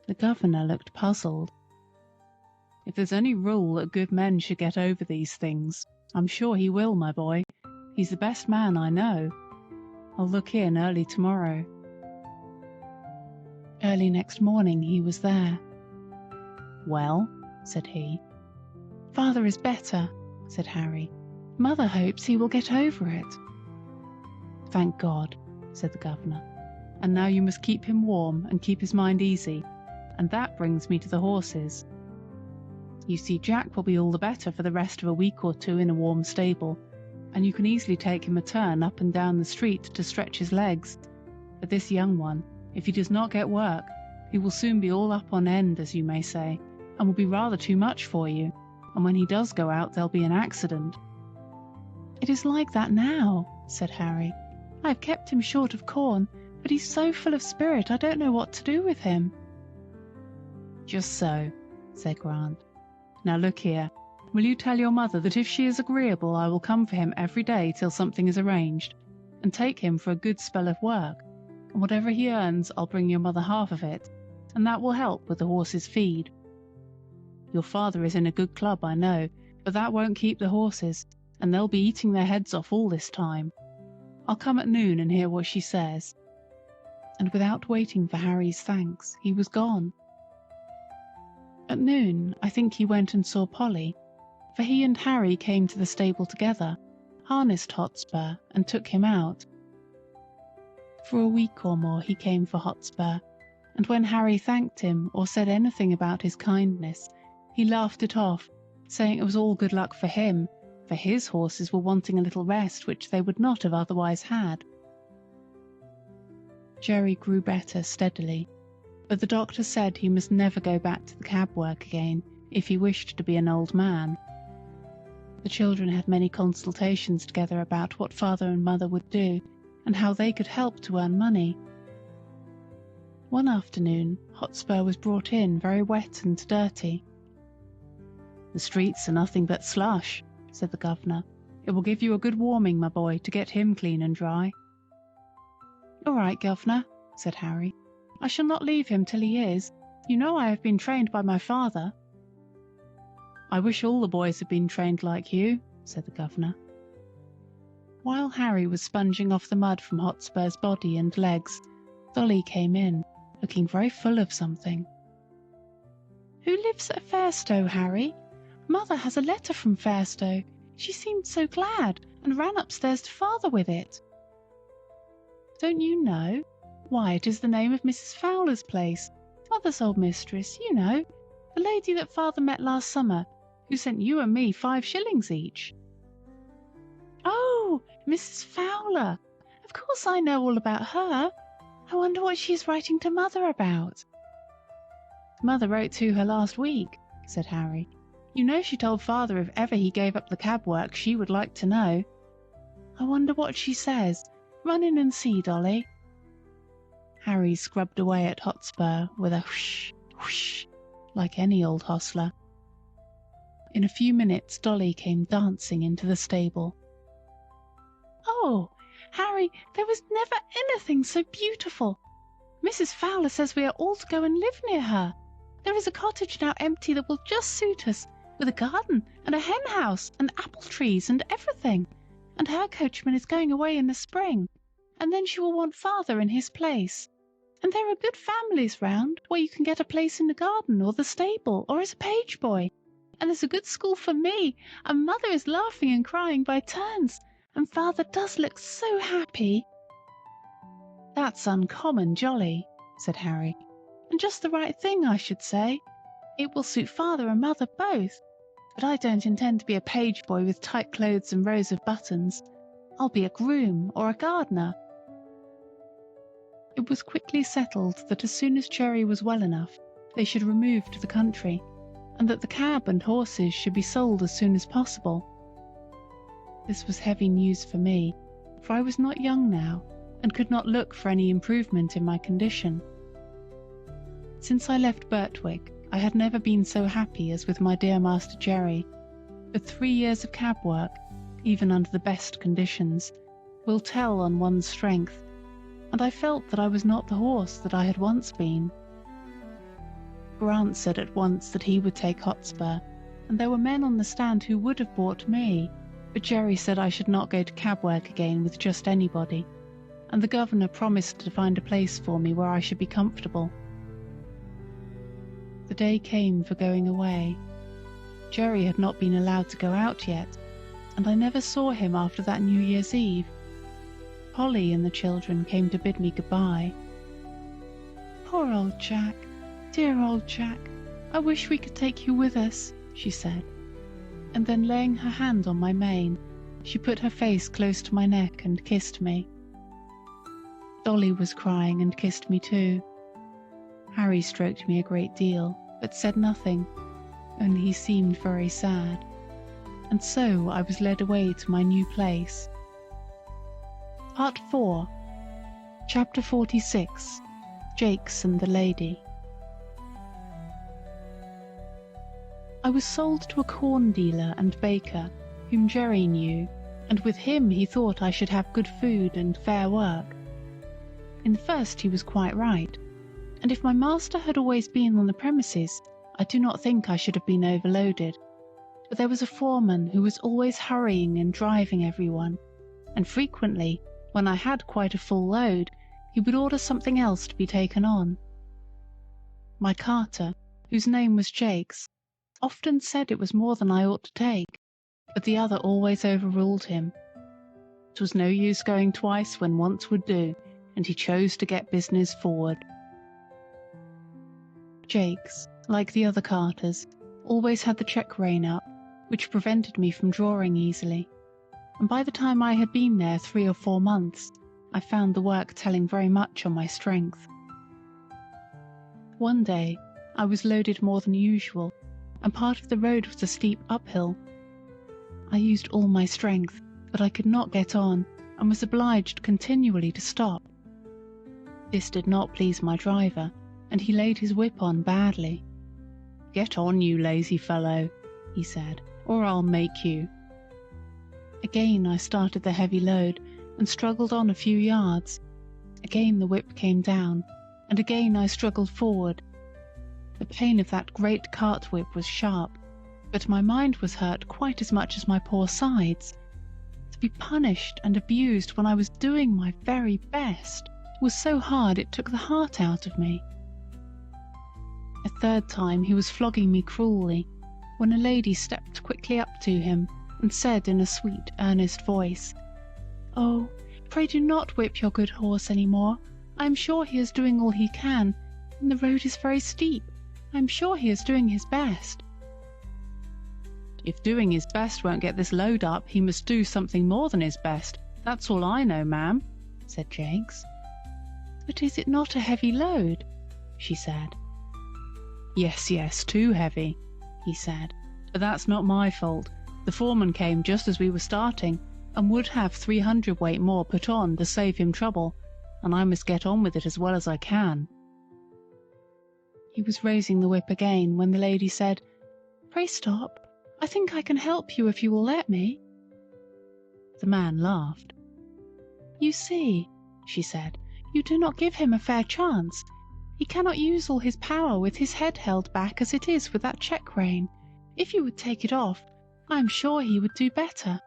The governor looked puzzled. "If there's any rule that good men should get over these things, I'm sure he will, my boy. He's the best man I know. I'll look in early tomorrow." Early next morning he was there. "Well?" said he. "Father is better," said Harry. "Mother hopes he will get over it." "Thank God," said the governor. "And now you must keep him warm and keep his mind easy, and that brings me to the horses. You see, Jack will be all the better for the rest of a week or 2 in a warm stable, and you can easily take him a turn up and down the street to stretch his legs. But this young one, if he does not get work, he will soon be all up on end, as you may say, and will be rather too much for you, and when he does go out there'll be an accident." "It is like that now," said Harry. "I have kept him short of corn, but he's so full of spirit I don't know what to do with him." "Just so," said Grant. "Now look here, will you tell your mother that if she is agreeable I will come for him every day till something is arranged, and take him for a good spell of work, and whatever he earns I'll bring your mother half of it, and that will help with the horses' feed. Your father is in a good club, I know, but that won't keep the horses, and they'll be eating their heads off all this time. I'll come at noon and hear what she says." And without waiting for Harry's thanks, he was gone. At noon, I think he went and saw Polly, for he and Harry came to the stable together, harnessed Hotspur, and took him out. For a week or more he came for Hotspur, and when Harry thanked him or said anything about his kindness, he laughed it off, saying it was all good luck for him, for his horses were wanting a little rest which they would not have otherwise had. Jerry grew better steadily, but the doctor said he must never go back to the cab work again if he wished to be an old man. The children had many consultations together about what father and mother would do, and how they could help to earn money. One afternoon, Hotspur was brought in very wet and dirty. "The streets are nothing but slush," said the governor. "It will give you a good warming, my boy, to get him clean and dry." "All right, governor," said Harry. "I shall not leave him till he is. You know I have been trained by my father." "I wish all the boys had been trained like you," said the governor. While Harry was sponging off the mud from Hotspur's body and legs, Dolly came in, looking very full of something. "Who lives at Fairstowe, Harry? Mother has a letter from Fairstowe. She seemed so glad, and ran upstairs to father with it." "Don't you know? Why, it is the name of Mrs. Fowler's place, mother's old mistress, you know, the lady that father met last summer, who sent you and me 5 shillings each." "Oh, Mrs. Fowler! Of course I know all about her. I wonder what she is writing to mother about." "Mother wrote to her last week," said Harry. "You know she told father if ever he gave up the cab work she would like to know. I wonder what she says. Run in and see, Dolly." Harry scrubbed away at Hotspur with a whoosh, whoosh, like any old hostler. In a few minutes, Dolly came dancing into the stable. "Oh, Harry, there was never anything so beautiful. Mrs. Fowler says we are all to go and live near her. There is a cottage now empty that will just suit us, with a garden and a hen house and apple trees and everything. And her coachman is going away in the spring, and then she will want father in his place. And there are good families round, where you can get a place in the garden or the stable or as a page boy. And there's a good school for me, and mother is laughing and crying by turns, and father does look so happy." "That's uncommon jolly," said Harry, "And just the right thing, I should say. It will suit father and mother both. But I don't intend to be a page boy with tight clothes and rows of buttons. I'll be a groom or a gardener." It was quickly settled that as soon as Cherry was well enough, they should remove to the country, and that the cab and horses should be sold as soon as possible. This was heavy news for me, for I was not young now, and could not look for any improvement in my condition. Since I left Birtwick, I had never been so happy as with my dear Master Jerry, but 3 years of cab work, even under the best conditions, will tell on one's strength, and I felt that I was not the horse that I had once been. Grant said at once that he would take Hotspur, and there were men on the stand who would have bought me, but Jerry said I should not go to cab work again with just anybody, and the governor promised to find a place for me where I should be comfortable. The day came for going away. Jerry had not been allowed to go out yet, and I never saw him after that New Year's Eve. Polly and the children came to bid me goodbye. "Poor old Jack, dear old Jack, I wish we could take you with us," she said, and then laying her hand on my mane, she put her face close to my neck and kissed me. Dolly was crying and kissed me too. Harry stroked me a great deal, but said nothing, only he seemed very sad, and so I was led away to my new place. Part 4. Chapter 46. Jakes and the Lady. I was sold to a corn dealer and baker, whom Jerry knew, and with him he thought I should have good food and fair work. In the first he was quite right, and if my master had always been on the premises, I do not think I should have been overloaded. But there was a foreman who was always hurrying and driving everyone, and frequently, when I had quite a full load, he would order something else to be taken on. My carter, whose name was Jakes, often said it was more than I ought to take, but the other always overruled him. It was no use going twice when once would do, and he chose to get business forward. Jakes, like the other carters, always had the check rein up, which prevented me from drawing easily, and by the time I had been there 3 or 4 months, I found the work telling very much on my strength. One day, I was loaded more than usual, and part of the road was a steep uphill. I used all my strength, but I could not get on, and was obliged continually to stop. This did not please my driver, and he laid his whip on badly. "Get on, you lazy fellow," he said, "or I'll make you." Again I started the heavy load, and struggled on a few yards. Again the whip came down, and again I struggled forward. The pain of that great cart whip was sharp, but my mind was hurt quite as much as my poor sides. To be punished and abused when I was doing my very best was so hard it took the heart out of me. A third time he was flogging me cruelly, when a lady stepped quickly up to him and said in a sweet, earnest voice, "Oh, pray do not whip your good horse any more. I am sure he is doing all he can, and the road is very steep. I am sure he is doing his best." "If doing his best won't get this load up, he must do something more than his best. That's all I know, ma'am," said Jakes. "But is it not a heavy load?" she said. Yes, too heavy," he said, "but that's not my fault. The foreman came just as we were starting, and would have 300 weight more put on to save him trouble, and I must get on with it as well as I can." He was raising the whip again when the lady said, "Pray stop. I think I can help you if you will let me." The man laughed. "You see," she said, "you do not give him a fair chance. He cannot use all his power with his head held back as it is with that check rein. If you would take it off, I am sure he would do better.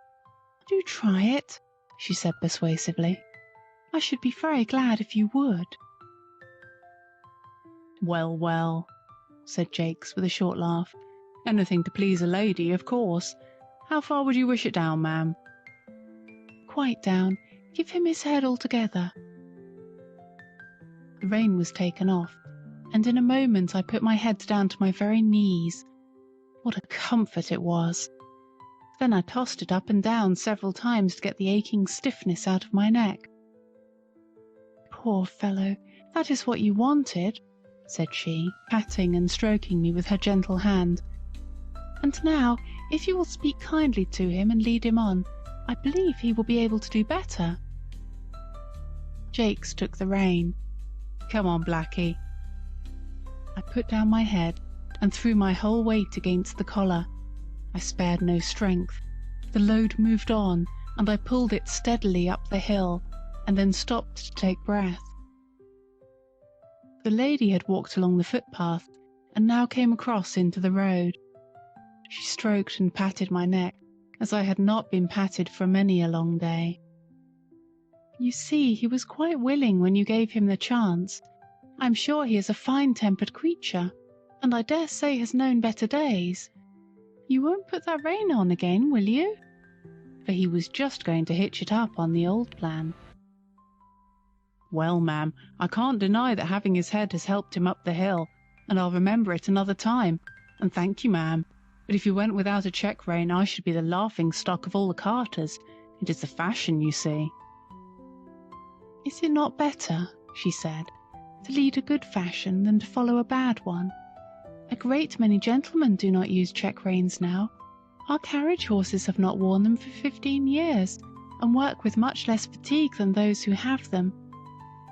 Do try it," she said persuasively. "I should be very glad if you would." "Well, well," said Jakes with a short laugh. "Anything to please a lady, of course. How far would you wish it down, ma'am?" "Quite down. Give him his head altogether." The rein was taken off, and in a moment I put my head down to my very knees. What a comfort it was! Then I tossed it up and down several times to get the aching stiffness out of my neck. "Poor fellow, that is what you wanted," said she, patting and stroking me with her gentle hand. "And now, if you will speak kindly to him and lead him on, I believe he will be able to do better." Jakes took the rein. "Come on, Blackie." I put down my head and threw my whole weight against the collar. I spared no strength. The load moved on, and I pulled it steadily up the hill, and then stopped to take breath. The lady had walked along the footpath, and now came across into the road. She stroked and patted my neck, as I had not been patted for many a long day. "You see, he was quite willing when you gave him the chance. I am sure he is a fine-tempered creature, and I dare say has known better days. You won't put that rein on again, will you?" For he was just going to hitch it up on the old plan. "Well, ma'am, I can't deny that having his head has helped him up the hill, and I'll remember it another time, and thank you, ma'am. But if you went without a check rein, I should be the laughing-stock of all the carters. It is the fashion, you see." "Is it not better," she said, "to lead a good fashion than to follow a bad one? A great many gentlemen do not use check reins now. Our carriage horses have not worn them for 15 years, and work with much less fatigue than those who have them.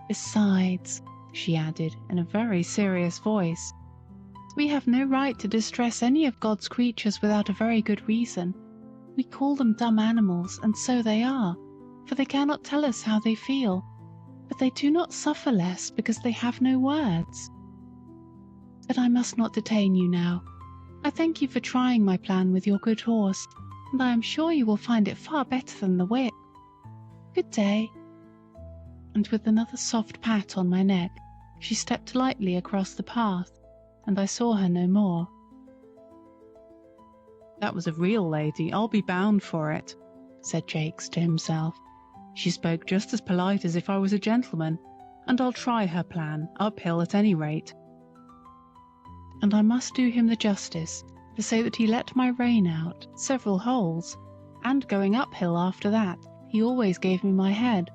Besides," she added in a very serious voice, "we have no right to distress any of God's creatures without a very good reason. We call them dumb animals, and so they are, for they cannot tell us how they feel, but they do not suffer less because they have no words. But I must not detain you now. I thank you for trying my plan with your good horse, and I am sure you will find it far better than the whip. Good day." And with another soft pat on my neck, she stepped lightly across the path, and I saw her no more. "That was a real lady, I'll be bound for it," said Jakes to himself. "She spoke just as polite as if I was a gentleman, and I'll try her plan, uphill at any rate." And I must do him the justice to say that he let my rein out several holes, and going uphill after that, he always gave me my head.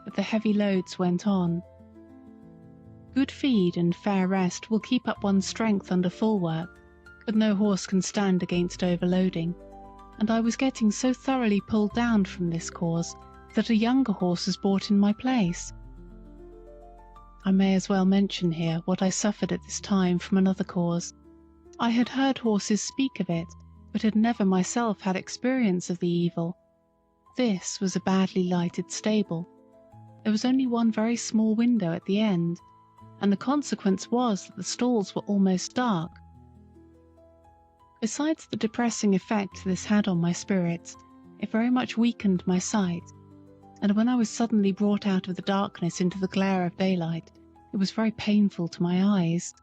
But the heavy loads went on. Good feed and fair rest will keep up one's strength under full work, but no horse can stand against overloading, and I was getting so thoroughly pulled down from this cause that a younger horse was bought in my place. I may as well mention here what I suffered at this time from another cause. I had heard horses speak of it, but had never myself had experience of the evil. This was a badly lighted stable. There was only one very small window at the end, and the consequence was that the stalls were almost dark. Besides the depressing effect this had on my spirits, it very much weakened my sight, and when I was suddenly brought out of the darkness into the glare of daylight, it was very painful to my eyes.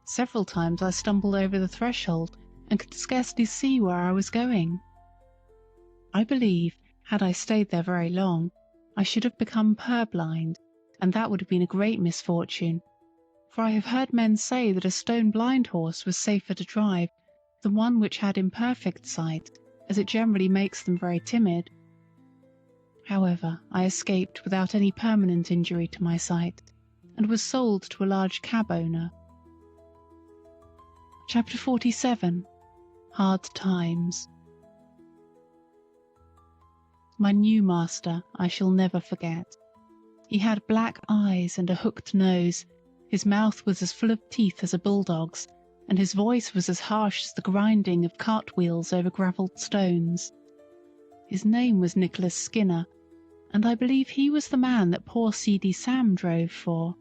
Several times I stumbled over the threshold and could scarcely see where I was going. I believe, had I stayed there very long, I should have become purblind, and that would have been a great misfortune, for I have heard men say that a stone-blind horse was safer to drive than one which had imperfect sight, as it generally makes them very timid. However, I escaped without any permanent injury to my sight, and was sold to a large cab owner. Chapter 47. Hard Times. My new master I shall never forget. He had black eyes and a hooked nose, His mouth was as full of teeth as a bulldog's, and his voice was as harsh as the grinding of cartwheels over gravelled stones. His name was Nicholas Skinner, and I believe he was the man that poor seedy Sam drove for.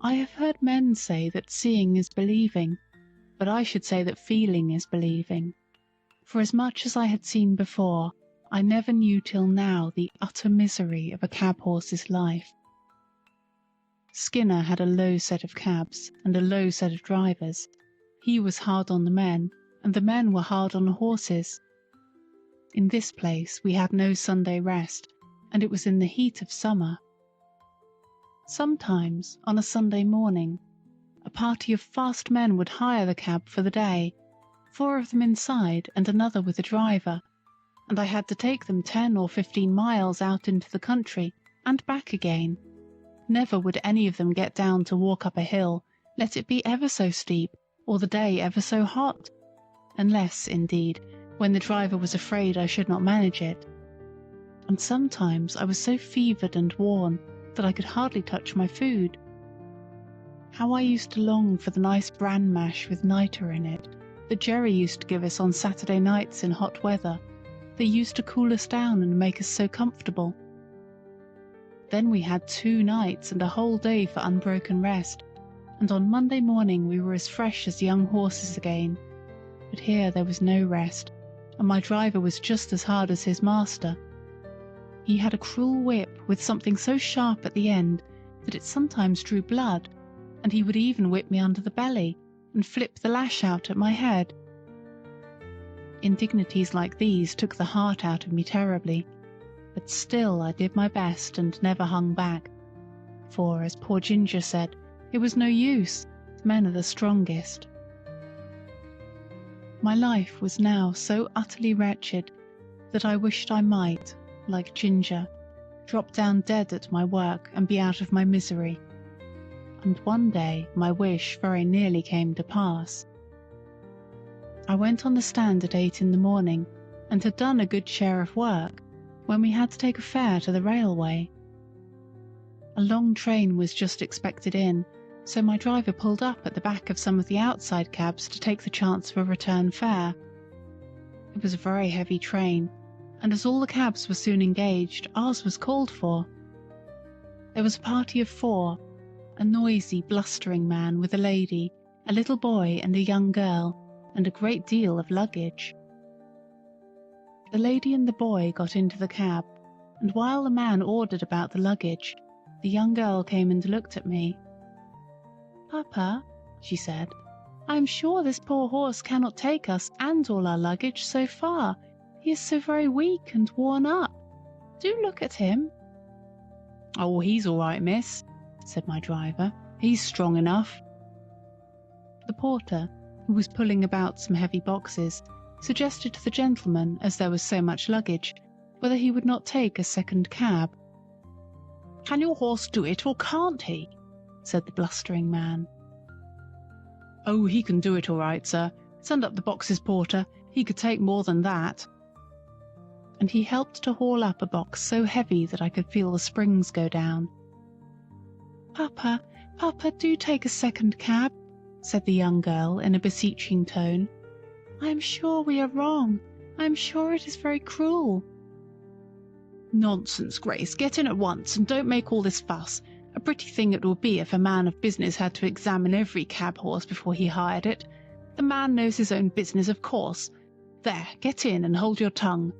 I have heard men say that seeing is believing, but I should say that feeling is believing. For as much as I had seen before, I never knew till now the utter misery of a cab horse's life. Skinner had a low set of cabs and a low set of drivers. He was hard on the men, and the men were hard on the horses. In this place we had no Sunday rest, and it was in the heat of summer. Sometimes, on a Sunday morning, a party of fast men would hire the cab for the day, 4 of them inside and another with a driver, and I had to take them 10 or 15 miles out into the country and back again. Never would any of them get down to walk up a hill, let it be ever so steep, or the day ever so hot, unless, indeed, when the driver was afraid I should not manage it. And sometimes I was so fevered and worn that I could hardly touch my food. How I used to long for the nice bran mash with nitre in it that Jerry used to give us on Saturday nights in hot weather. They used to cool us down and make us so comfortable. Then we had 2 nights and a whole day for unbroken rest, and on Monday morning we were as fresh as young horses again. But here there was no rest, and my driver was just as hard as his master. He had a cruel whip with something so sharp at the end that it sometimes drew blood, and he would even whip me under the belly and flip the lash out at my head. Indignities like these took the heart out of me terribly, but still I did my best and never hung back, for, as poor Ginger said, it was no use, men are the strongest. My life was now so utterly wretched that I wished I might, like Ginger, drop down dead at my work and be out of my misery. And one day my wish very nearly came to pass. I went on the stand at 8 in the morning and had done a good share of work when we had to take a fare to the railway. A long train was just expected in, so my driver pulled up at the back of some of the outside cabs to take the chance of a return fare. It was a very heavy train, and as all the cabs were soon engaged, ours was called for. There was a party of 4, a noisy, blustering man with a lady, a little boy and a young girl, and a great deal of luggage. The lady and the boy got into the cab, and while the man ordered about the luggage, the young girl came and looked at me. "Papa," she said, "I am sure this poor horse cannot take us and all our luggage so far. He is so very weak and worn up. Do look at him." "Oh, he's all right, miss," said my driver. "He's strong enough." The porter, who was pulling about some heavy boxes, suggested to the gentleman, as there was so much luggage, whether he would not take a second cab. "Can your horse do it, or can't he?" said the blustering man. "Oh, he can do it all right, sir. Send up the boxes, porter. He could take more than that." And he helped to haul up a box so heavy that I could feel the springs go down. "Papa, Papa, do take a second cab," said the young girl in a beseeching tone. "I am sure we are wrong. I am sure it is very cruel." "Nonsense, Grace. Get in at once, and don't make all this fuss. A pretty thing it would be if a man of business had to examine every cab horse before he hired it. The man knows his own business, of course. There, get in and hold your tongue."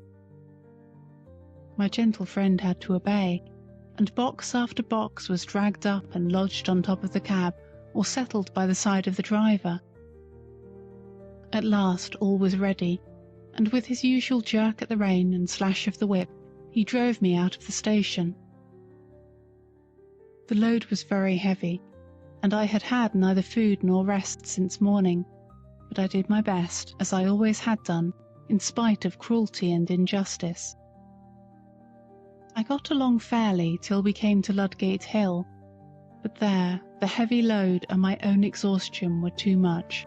My gentle friend had to obey, and box after box was dragged up and lodged on top of the cab, or settled by the side of the driver. At last all was ready, and with his usual jerk at the rein and slash of the whip, he drove me out of the station. The load was very heavy, and I had had neither food nor rest since morning, but I did my best, as I always had done, in spite of cruelty and injustice. I got along fairly till we came to Ludgate Hill, but there the heavy load and my own exhaustion were too much.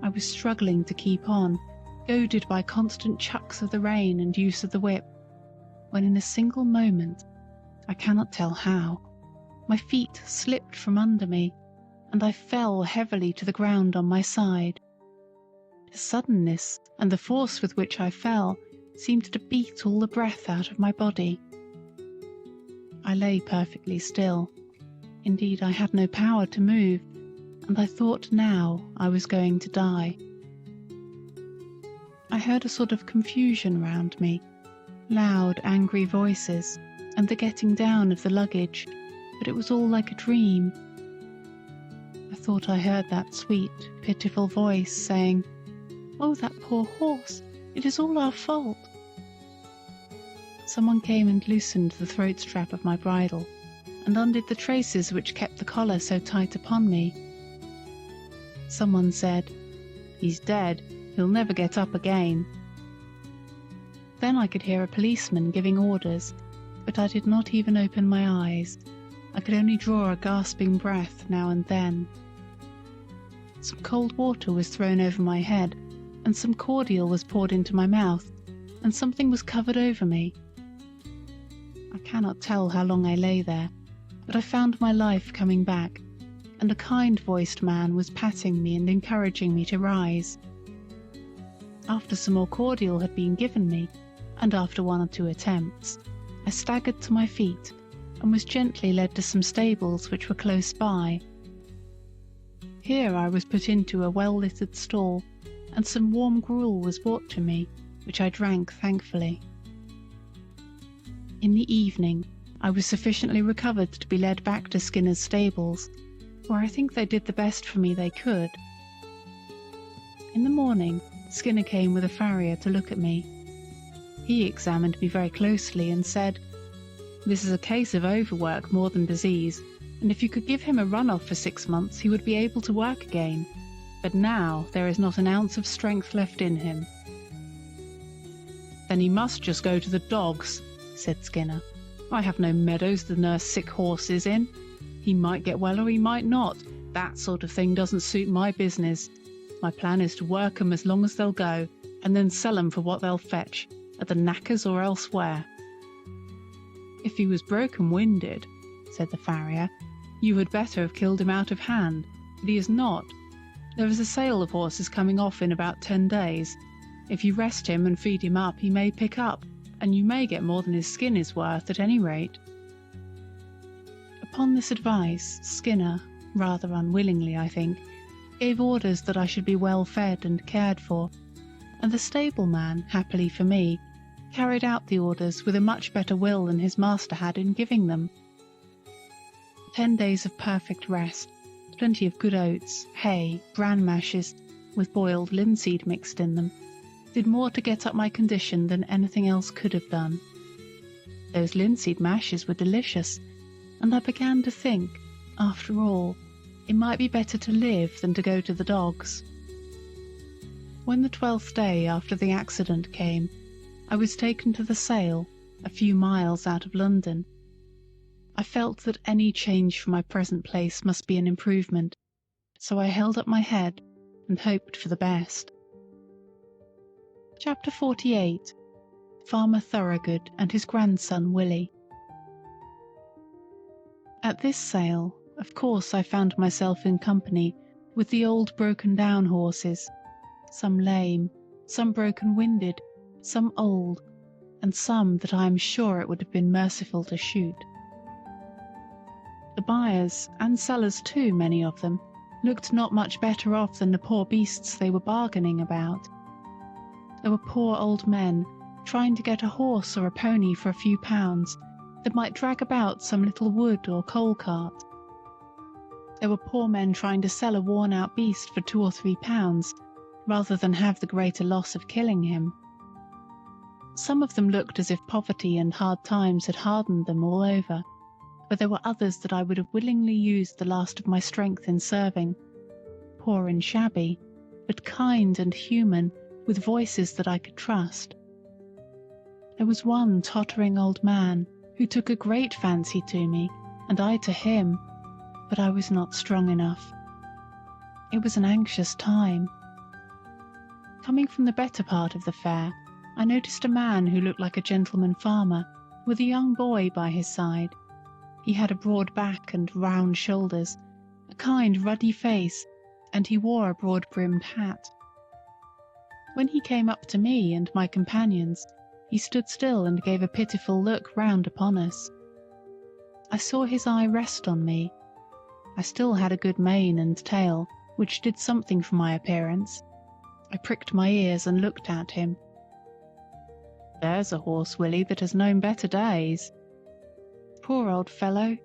I was struggling to keep on, goaded by constant chucks of the rein and use of the whip, when in a single moment, I cannot tell how, My feet slipped from under me, and I fell heavily to the ground on my side. The suddenness and the force with which I fell seemed to beat all the breath out of my body. I lay perfectly still. Indeed, I had no power to move, and I thought now I was going to die. I heard a sort of confusion round me, loud, angry voices, and the getting down of the luggage, but it was all like a dream. I thought I heard that sweet, pitiful voice saying, "Oh, that poor horse, it is all our fault." Someone came and loosened the throat strap of my bridle, and undid the traces which kept the collar so tight upon me. Someone said, "He's dead, he'll never get up again." Then I could hear a policeman giving orders, but I did not even open my eyes. I could only draw a gasping breath now and then. Some cold water was thrown over my head, and some cordial was poured into my mouth, and something was covered over me. I cannot tell how long I lay there, but I found my life coming back, and a kind-voiced man was patting me and encouraging me to rise. After some more cordial had been given me, and after 1 or 2 attempts, I staggered to my feet and was gently led to some stables which were close by. Here I was put into a well-littered stall, and some warm gruel was brought to me, which I drank thankfully. In the evening, I was sufficiently recovered to be led back to Skinner's stables, where I think they did the best for me they could. In the morning, Skinner came with a farrier to look at me. He examined me very closely and said, "This is a case of overwork more than disease, and if you could give him a run-off for 6 months he would be able to work again, but now there is not an ounce of strength left in him." "Then he must just go to the dogs," said Skinner. "I have no meadows to nurse sick horses in. He might get well or he might not. That sort of thing doesn't suit my business. My plan is to work 'em as long as they'll go, and then sell 'em for what they'll fetch, at the knackers or elsewhere." "If he was broken-winded," said the farrier, "you had better have killed him out of hand, but he is not. There is a sale of horses coming off in about 10 days. If you rest him and feed him up, he may pick up, and you may get more than his skin is worth at any rate." Upon this advice, Skinner, rather unwillingly I think, gave orders that I should be well fed and cared for, and the stableman, happily for me, carried out the orders with a much better will than his master had in giving them. 10 days of perfect rest, plenty of good oats, hay, bran mashes, with boiled linseed mixed in them, did more to get up my condition than anything else could have done. Those linseed mashes were delicious, and I began to think, after all, it might be better to live than to go to the dogs. When the 12th day after the accident came, I was taken to the sale, a few miles out of London. I felt that any change from my present place must be an improvement, so I held up my head and hoped for the best. Chapter 48. Farmer Thorogood and his grandson Willie. At this sale, of course, I found myself in company with the old broken-down horses, some lame, some broken-winded, some old, and some that I am sure it would have been merciful to shoot. The buyers, and sellers too, many of them, looked not much better off than the poor beasts they were bargaining about. There were poor old men trying to get a horse or a pony for a few pounds that might drag about some little wood or coal cart. There were poor men trying to sell a worn-out beast for 2 or 3 pounds, rather than have the greater loss of killing him. Some of them looked as if poverty and hard times had hardened them all over, but there were others that I would have willingly used the last of my strength in serving, poor and shabby, but kind and human, with voices that I could trust. There was one tottering old man who took a great fancy to me, and I to him, but I was not strong enough. It was an anxious time. Coming from the better part of the fair, I noticed a man who looked like a gentleman farmer, with a young boy by his side. He had a broad back and round shoulders, a kind ruddy face, and he wore a broad-brimmed hat. When he came up to me and my companions, he stood still and gave a pitiful look round upon us. I saw his eye rest on me. I still had a good mane and tail, which did something for my appearance. I pricked my ears and looked at him. "There's a horse, Willie, that has known better days." "Poor old fellow,"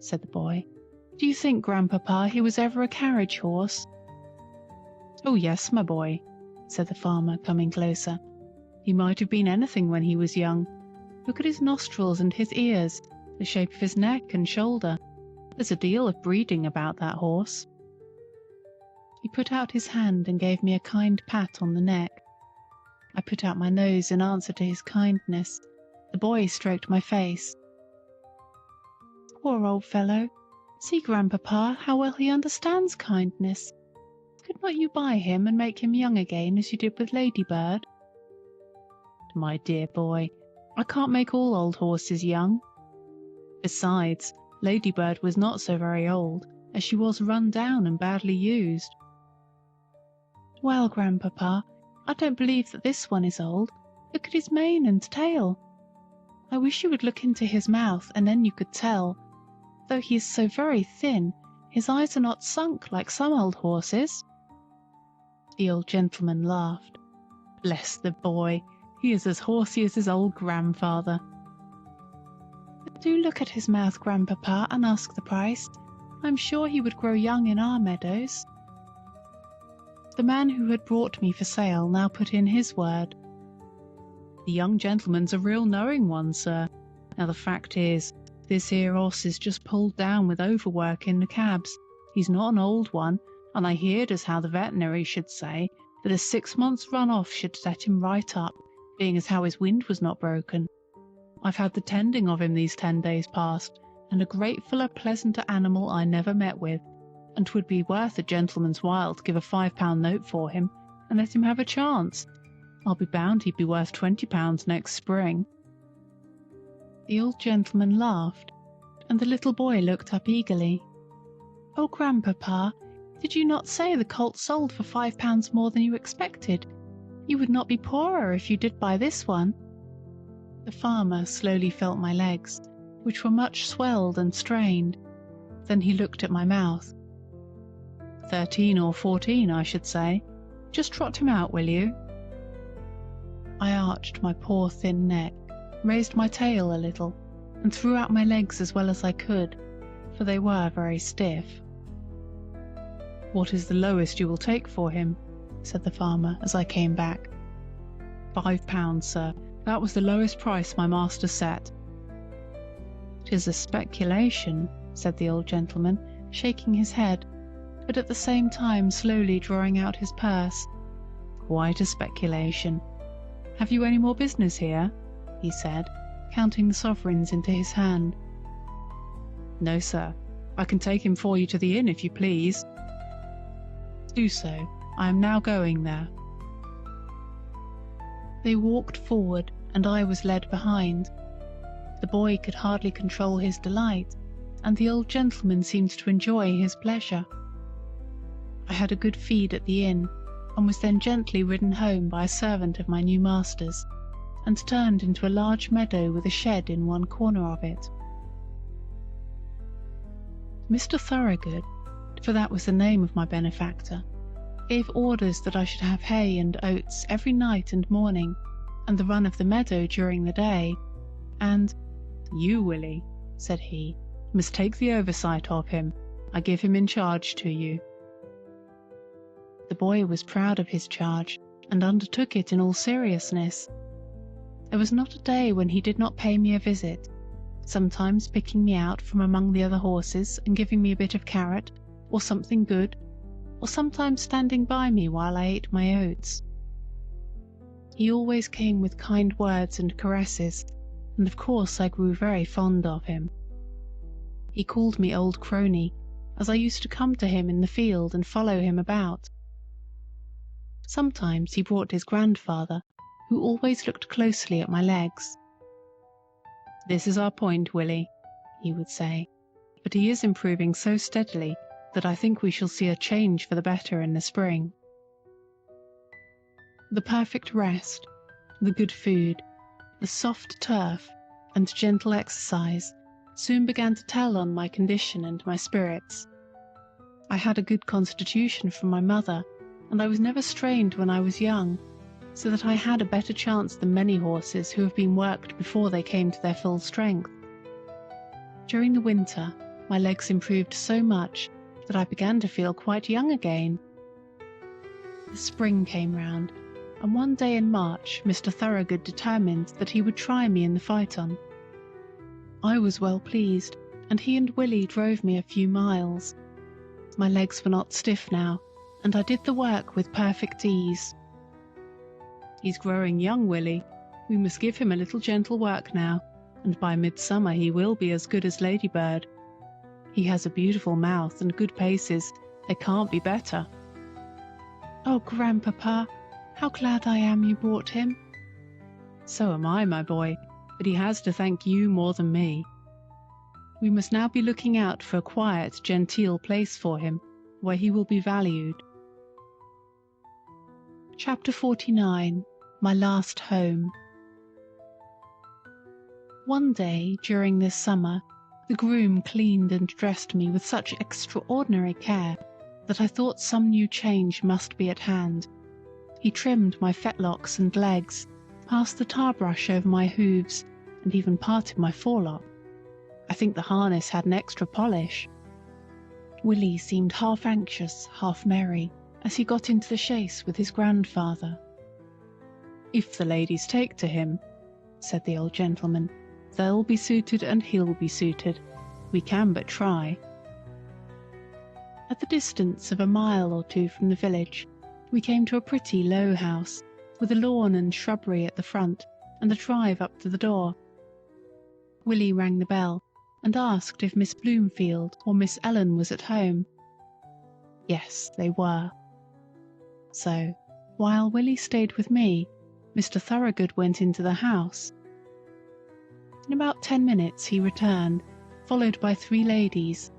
said the boy. "Do you think, Grandpapa, he was ever a carriage horse?" "Oh yes, my boy," said the farmer, coming closer. "He might have been anything when he was young. Look at his nostrils and his ears, the shape of his neck and shoulder. There's a deal of breeding about that horse." He put out his hand and gave me a kind pat on the neck. I put out my nose in answer to his kindness. The boy stroked my face. "Poor old fellow! See, Grandpapa, how well he understands kindness. Could not you buy him and make him young again as you did with Ladybird?" "My dear boy, I can't make all old horses young. Besides, Ladybird was not so very old, as she was run down and badly used." "Well, Grandpapa, I don't believe that this one is old. Look at his mane and tail. I wish you would look into his mouth, and then you could tell. Though he is so very thin, his eyes are not sunk like some old horses." The old gentleman laughed. "Bless the boy, he is as horsey as his old grandfather." "But do look at his mouth, Grandpapa, and ask the price. I am sure he would grow young in our meadows." The man who had brought me for sale now put in his word. "The young gentleman's a real knowing one, sir. Now the fact is, this here horse is just pulled down with overwork in the cabs. He's not an old one, and I heard as how the veterinary should say that a 6 months' run off should set him right up, being as how his wind was not broken. I've had the tending of him these 10 days past, and a gratefuller, pleasanter animal I never met with, and 'twould be worth a gentleman's while to give a £5 note for him, and let him have a chance. I'll be bound he'd be worth £20 next spring." The old gentleman laughed, and the little boy looked up eagerly. "Oh, Grandpapa, did you not say the colt sold for £5 more than you expected? You would not be poorer if you did buy this one." The farmer slowly felt my legs, which were much swelled and strained. Then he looked at my mouth. 13 or 14, I should say. Just trot him out, will you?" I arched my poor thin neck, raised my tail a little, and threw out my legs as well as I could, for they were very stiff. "What is the lowest you will take for him?" said the farmer as I came back. £5, sir. That was the lowest price my master set." "'Tis a speculation," said the old gentleman, shaking his head, but at the same time slowly drawing out his purse. "Quite a speculation. Have you any more business here?" he said, counting the sovereigns into his hand. "No, sir. I can take him for you to the inn if you please." "Do so. I am now going there." They walked forward, and I was led behind. The boy could hardly control his delight, and the old gentleman seemed to enjoy his pleasure. I had a good feed at the inn, and was then gently ridden home by a servant of my new master's, and turned into a large meadow with a shed in one corner of it. Mr. Thorogood, for that was the name of my benefactor, gave orders that I should have hay and oats every night and morning, and the run of the meadow during the day, and "You, Willie," said he, "must take the oversight of him. I give him in charge to you." The boy was proud of his charge, and undertook it in all seriousness. There was not a day when he did not pay me a visit, sometimes picking me out from among the other horses and giving me a bit of carrot, or something good, or sometimes standing by me while I ate my oats. He always came with kind words and caresses, and of course I grew very fond of him. He called me old crony, as I used to come to him in the field and follow him about. Sometimes he brought his grandfather, who always looked closely at my legs. "This is our point, Willie. he would say, but he is improving so steadily that I think we shall see a change for the better in the spring. The perfect rest, the good food, the soft turf, and gentle exercise soon began to tell on my condition and my spirits. I had a good constitution from my mother, and I was never strained when I was young, so that I had a better chance than many horses who have been worked before they came to their full strength. During the winter, my legs improved so much that I began to feel quite young again. The spring came round, and one day in March Mr. Thorogood determined that he would try me in the phaeton. I was well pleased, and he and Willie drove me a few miles. My legs were not stiff now, and I did the work with perfect ease. "He's growing young, Willie. We must give him a little gentle work now, and by midsummer he will be as good as Ladybird. He has a beautiful mouth and good paces. They can't be better." "Oh, Grandpapa, how glad I am you brought him." "So am I, my boy, but he has to thank you more than me. We must now be looking out for a quiet, genteel place for him, where he will be valued." Chapter 49. My Last Home. One day during this summer, the groom cleaned and dressed me with such extraordinary care that I thought some new change must be at hand. He trimmed my fetlocks and legs, passed the tar brush over my hooves, and even parted my forelock. I think the harness had an extra polish. Willie seemed half anxious, half merry, as he got into the chaise with his grandfather. "If the ladies take to him," said the old gentleman, "they'll be suited and he'll be suited. We can but try." At the distance of a mile or two from the village, we came to a pretty low house, with a lawn and shrubbery at the front, and a drive up to the door. Willie rang the bell, and asked if Miss Bloomfield or Miss Ellen was at home. Yes, they were. So, while Willie stayed with me, Mr. Thorogood went into the house. In about 10 minutes he returned, followed by 3 ladies.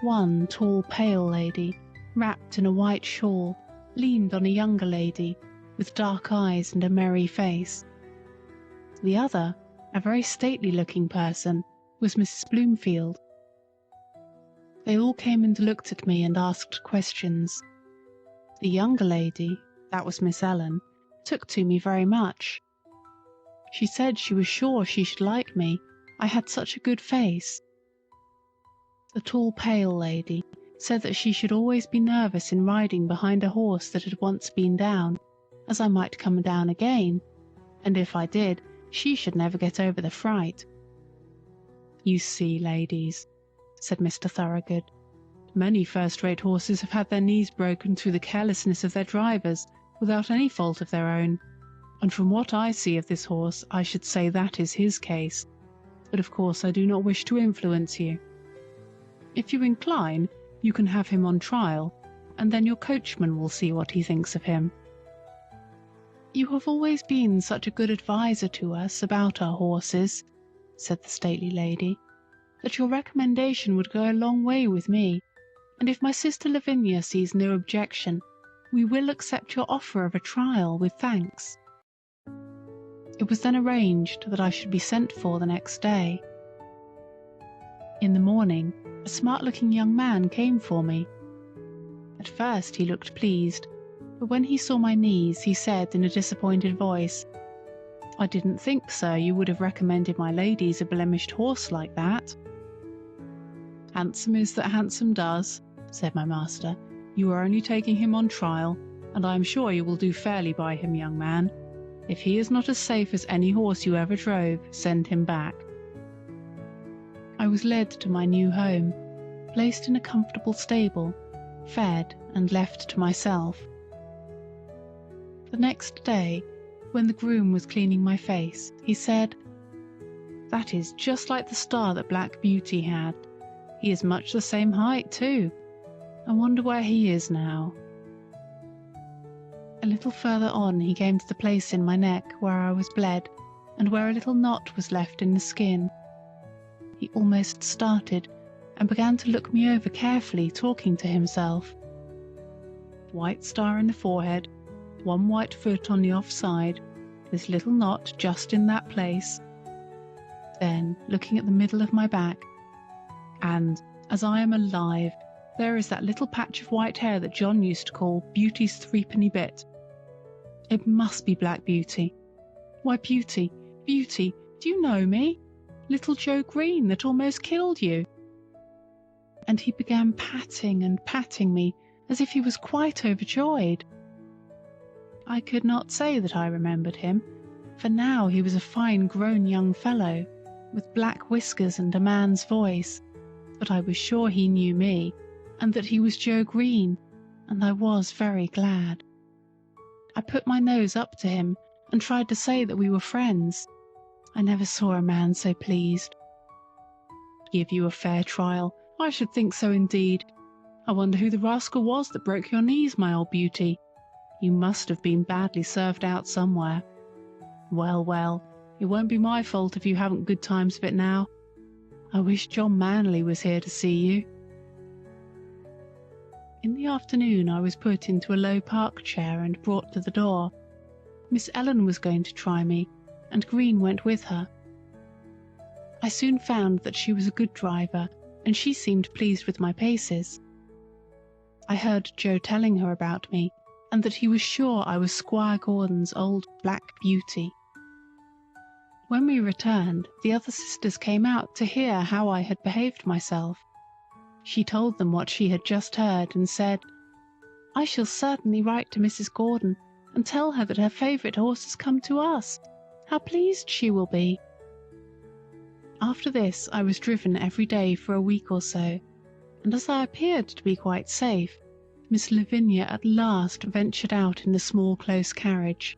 One tall, pale lady, wrapped in a white shawl, leaned on a younger lady, with dark eyes and a merry face. The other, a very stately-looking person, was Mrs. Bloomfield. They all came and looked at me and asked questions. The younger lady, that was Miss Ellen, took to me very much. She said she was sure she should like me, I had such a good face. The tall, pale lady said that she should always be nervous in riding behind a horse that had once been down, as I might come down again, and if I did, she should never get over the fright. "You see, ladies," said Mr. Thorogood, "many first-rate horses have had their knees broken through the carelessness of their drivers, without any fault of their own, and from what I see of this horse, I should say that is his case, but of course I do not wish to influence you. If you incline, you can have him on trial, and then your coachman will see what he thinks of him." "You have always been such a good adviser to us about our horses," said the stately lady, "that your recommendation would go a long way with me, and if my sister Lavinia sees no objection, we will accept your offer of a trial with thanks." It was then arranged that I should be sent for the next day. In the morning, a smart-looking young man came for me. At first he looked pleased, but when he saw my knees, he said in a disappointed voice, "I didn't think, sir, you would have recommended my ladies a blemished horse like that." "Handsome is that handsome does," said my master. "You are only taking him on trial, and I am sure you will do fairly by him, young man. If he is not as safe as any horse you ever drove, send him back." I was led to my new home, placed in a comfortable stable, fed and left to myself. The next day, when the groom was cleaning my face, he said, "That is just like the star that Black Beauty had. He is much the same height, too. I wonder where he is now." A little further on he came to the place in my neck where I was bled, and where a little knot was left in the skin. he almost started and began to look me over carefully, talking to himself. White star in the forehead, one white foot on the off side, this little knot just in that place. Then, looking at the middle of my back, and, as I am alive, there is that little patch of white hair that John used to call Beauty's threepenny bit. It must be Black Beauty. Why, Beauty, Beauty, do you know me? Little Joe Green that almost killed you. And he began patting and patting me as if he was quite overjoyed. I could not say that I remembered him, for now he was a fine grown young fellow, with black whiskers and a man's voice, but I was sure he knew me, and that he was Joe Green, and I was very glad. I put my nose up to him and tried to say that we were friends. I never saw a man so pleased. Give you a fair trial? I should think so indeed. I wonder who the rascal was that broke your knees, my old beauty. You must have been badly served out somewhere. Well, well, it won't be my fault if you haven't good times of it now. I wish John Manley was here to see you. In the afternoon I was put into a low park chair and brought to the door. Miss Ellen was going to try me, and Green went with her. I soon found that she was a good driver, and she seemed pleased with my paces. I heard Joe telling her about me, and that he was sure I was Squire Gordon's old Black Beauty. When we returned, the other sisters came out to hear how I had behaved myself. She told them what she had just heard and said, "I shall certainly write to Mrs. Gordon and tell her that her favourite horse has come to us. How pleased she will be." After this I was driven every day for a week or so, and as I appeared to be quite safe, Miss Lavinia at last ventured out in the small close carriage.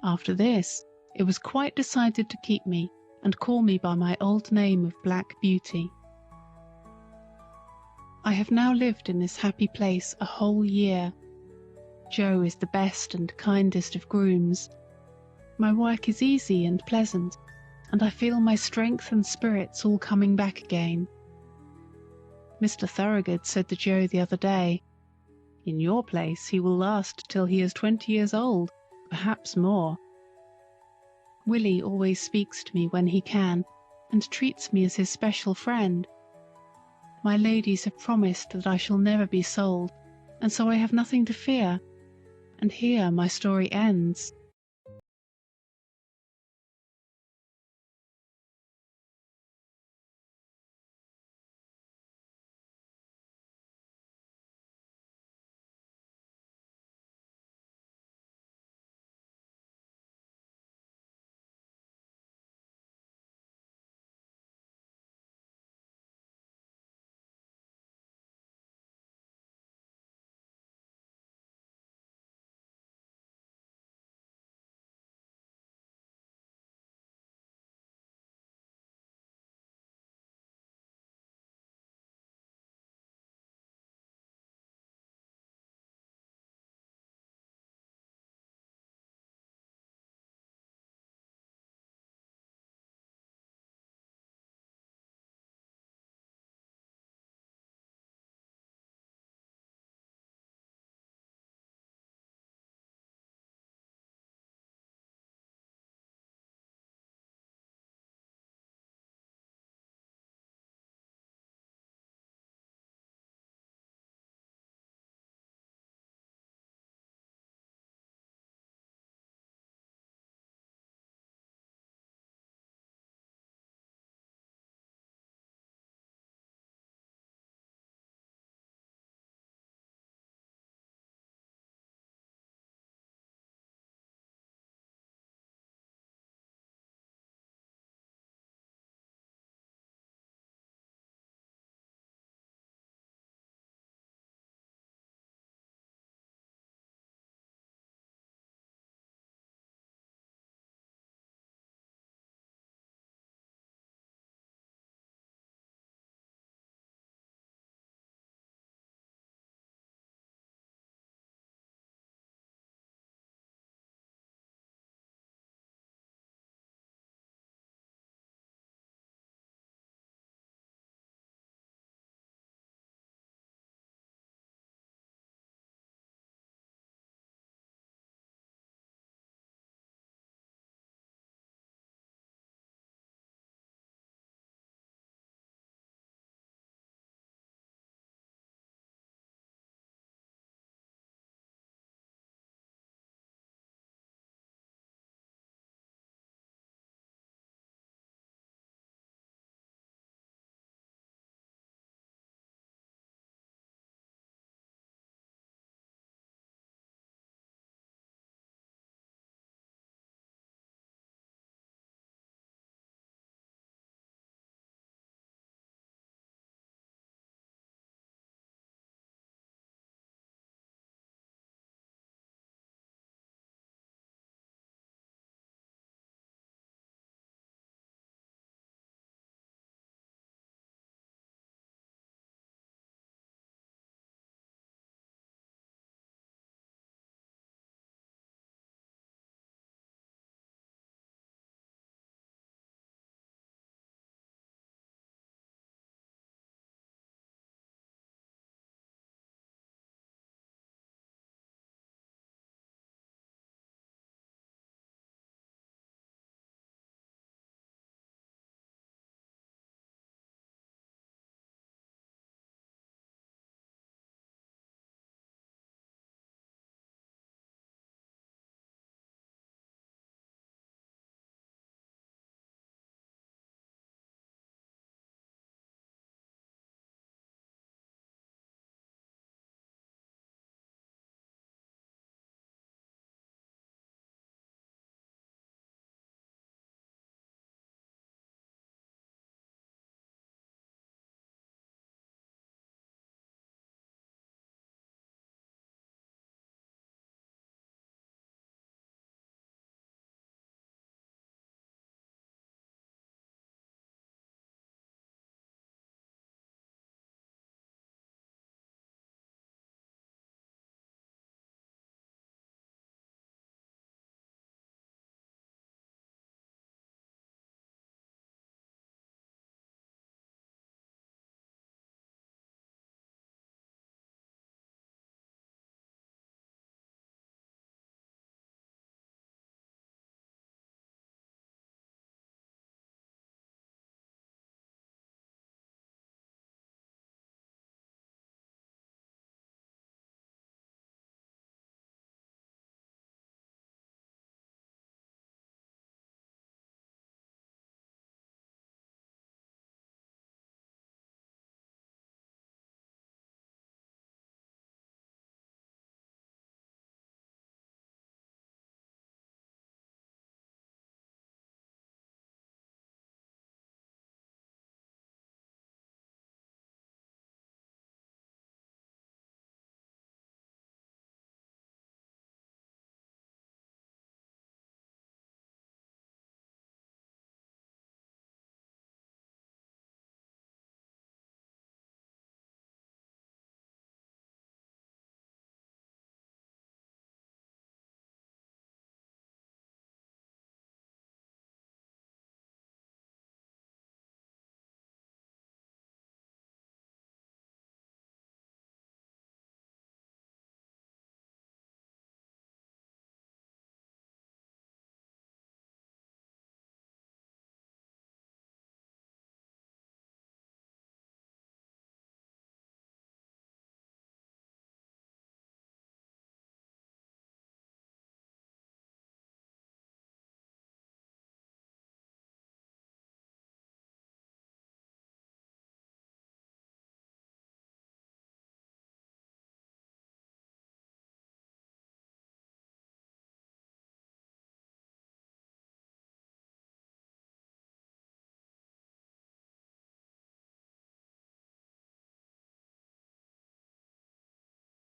After this, it was quite decided to keep me and call me by my old name of Black Beauty. I have now lived in this happy place a whole year. Joe is the best and kindest of grooms. My work is easy and pleasant, and I feel my strength and spirits all coming back again. Mr. Thorogood said to Joe the other day, "In your place he will last till he is 20 years old, perhaps more." Willie always speaks to me when he can, and treats me as his special friend. My ladies have promised that I shall never be sold, and so I have nothing to fear. And here my story ends.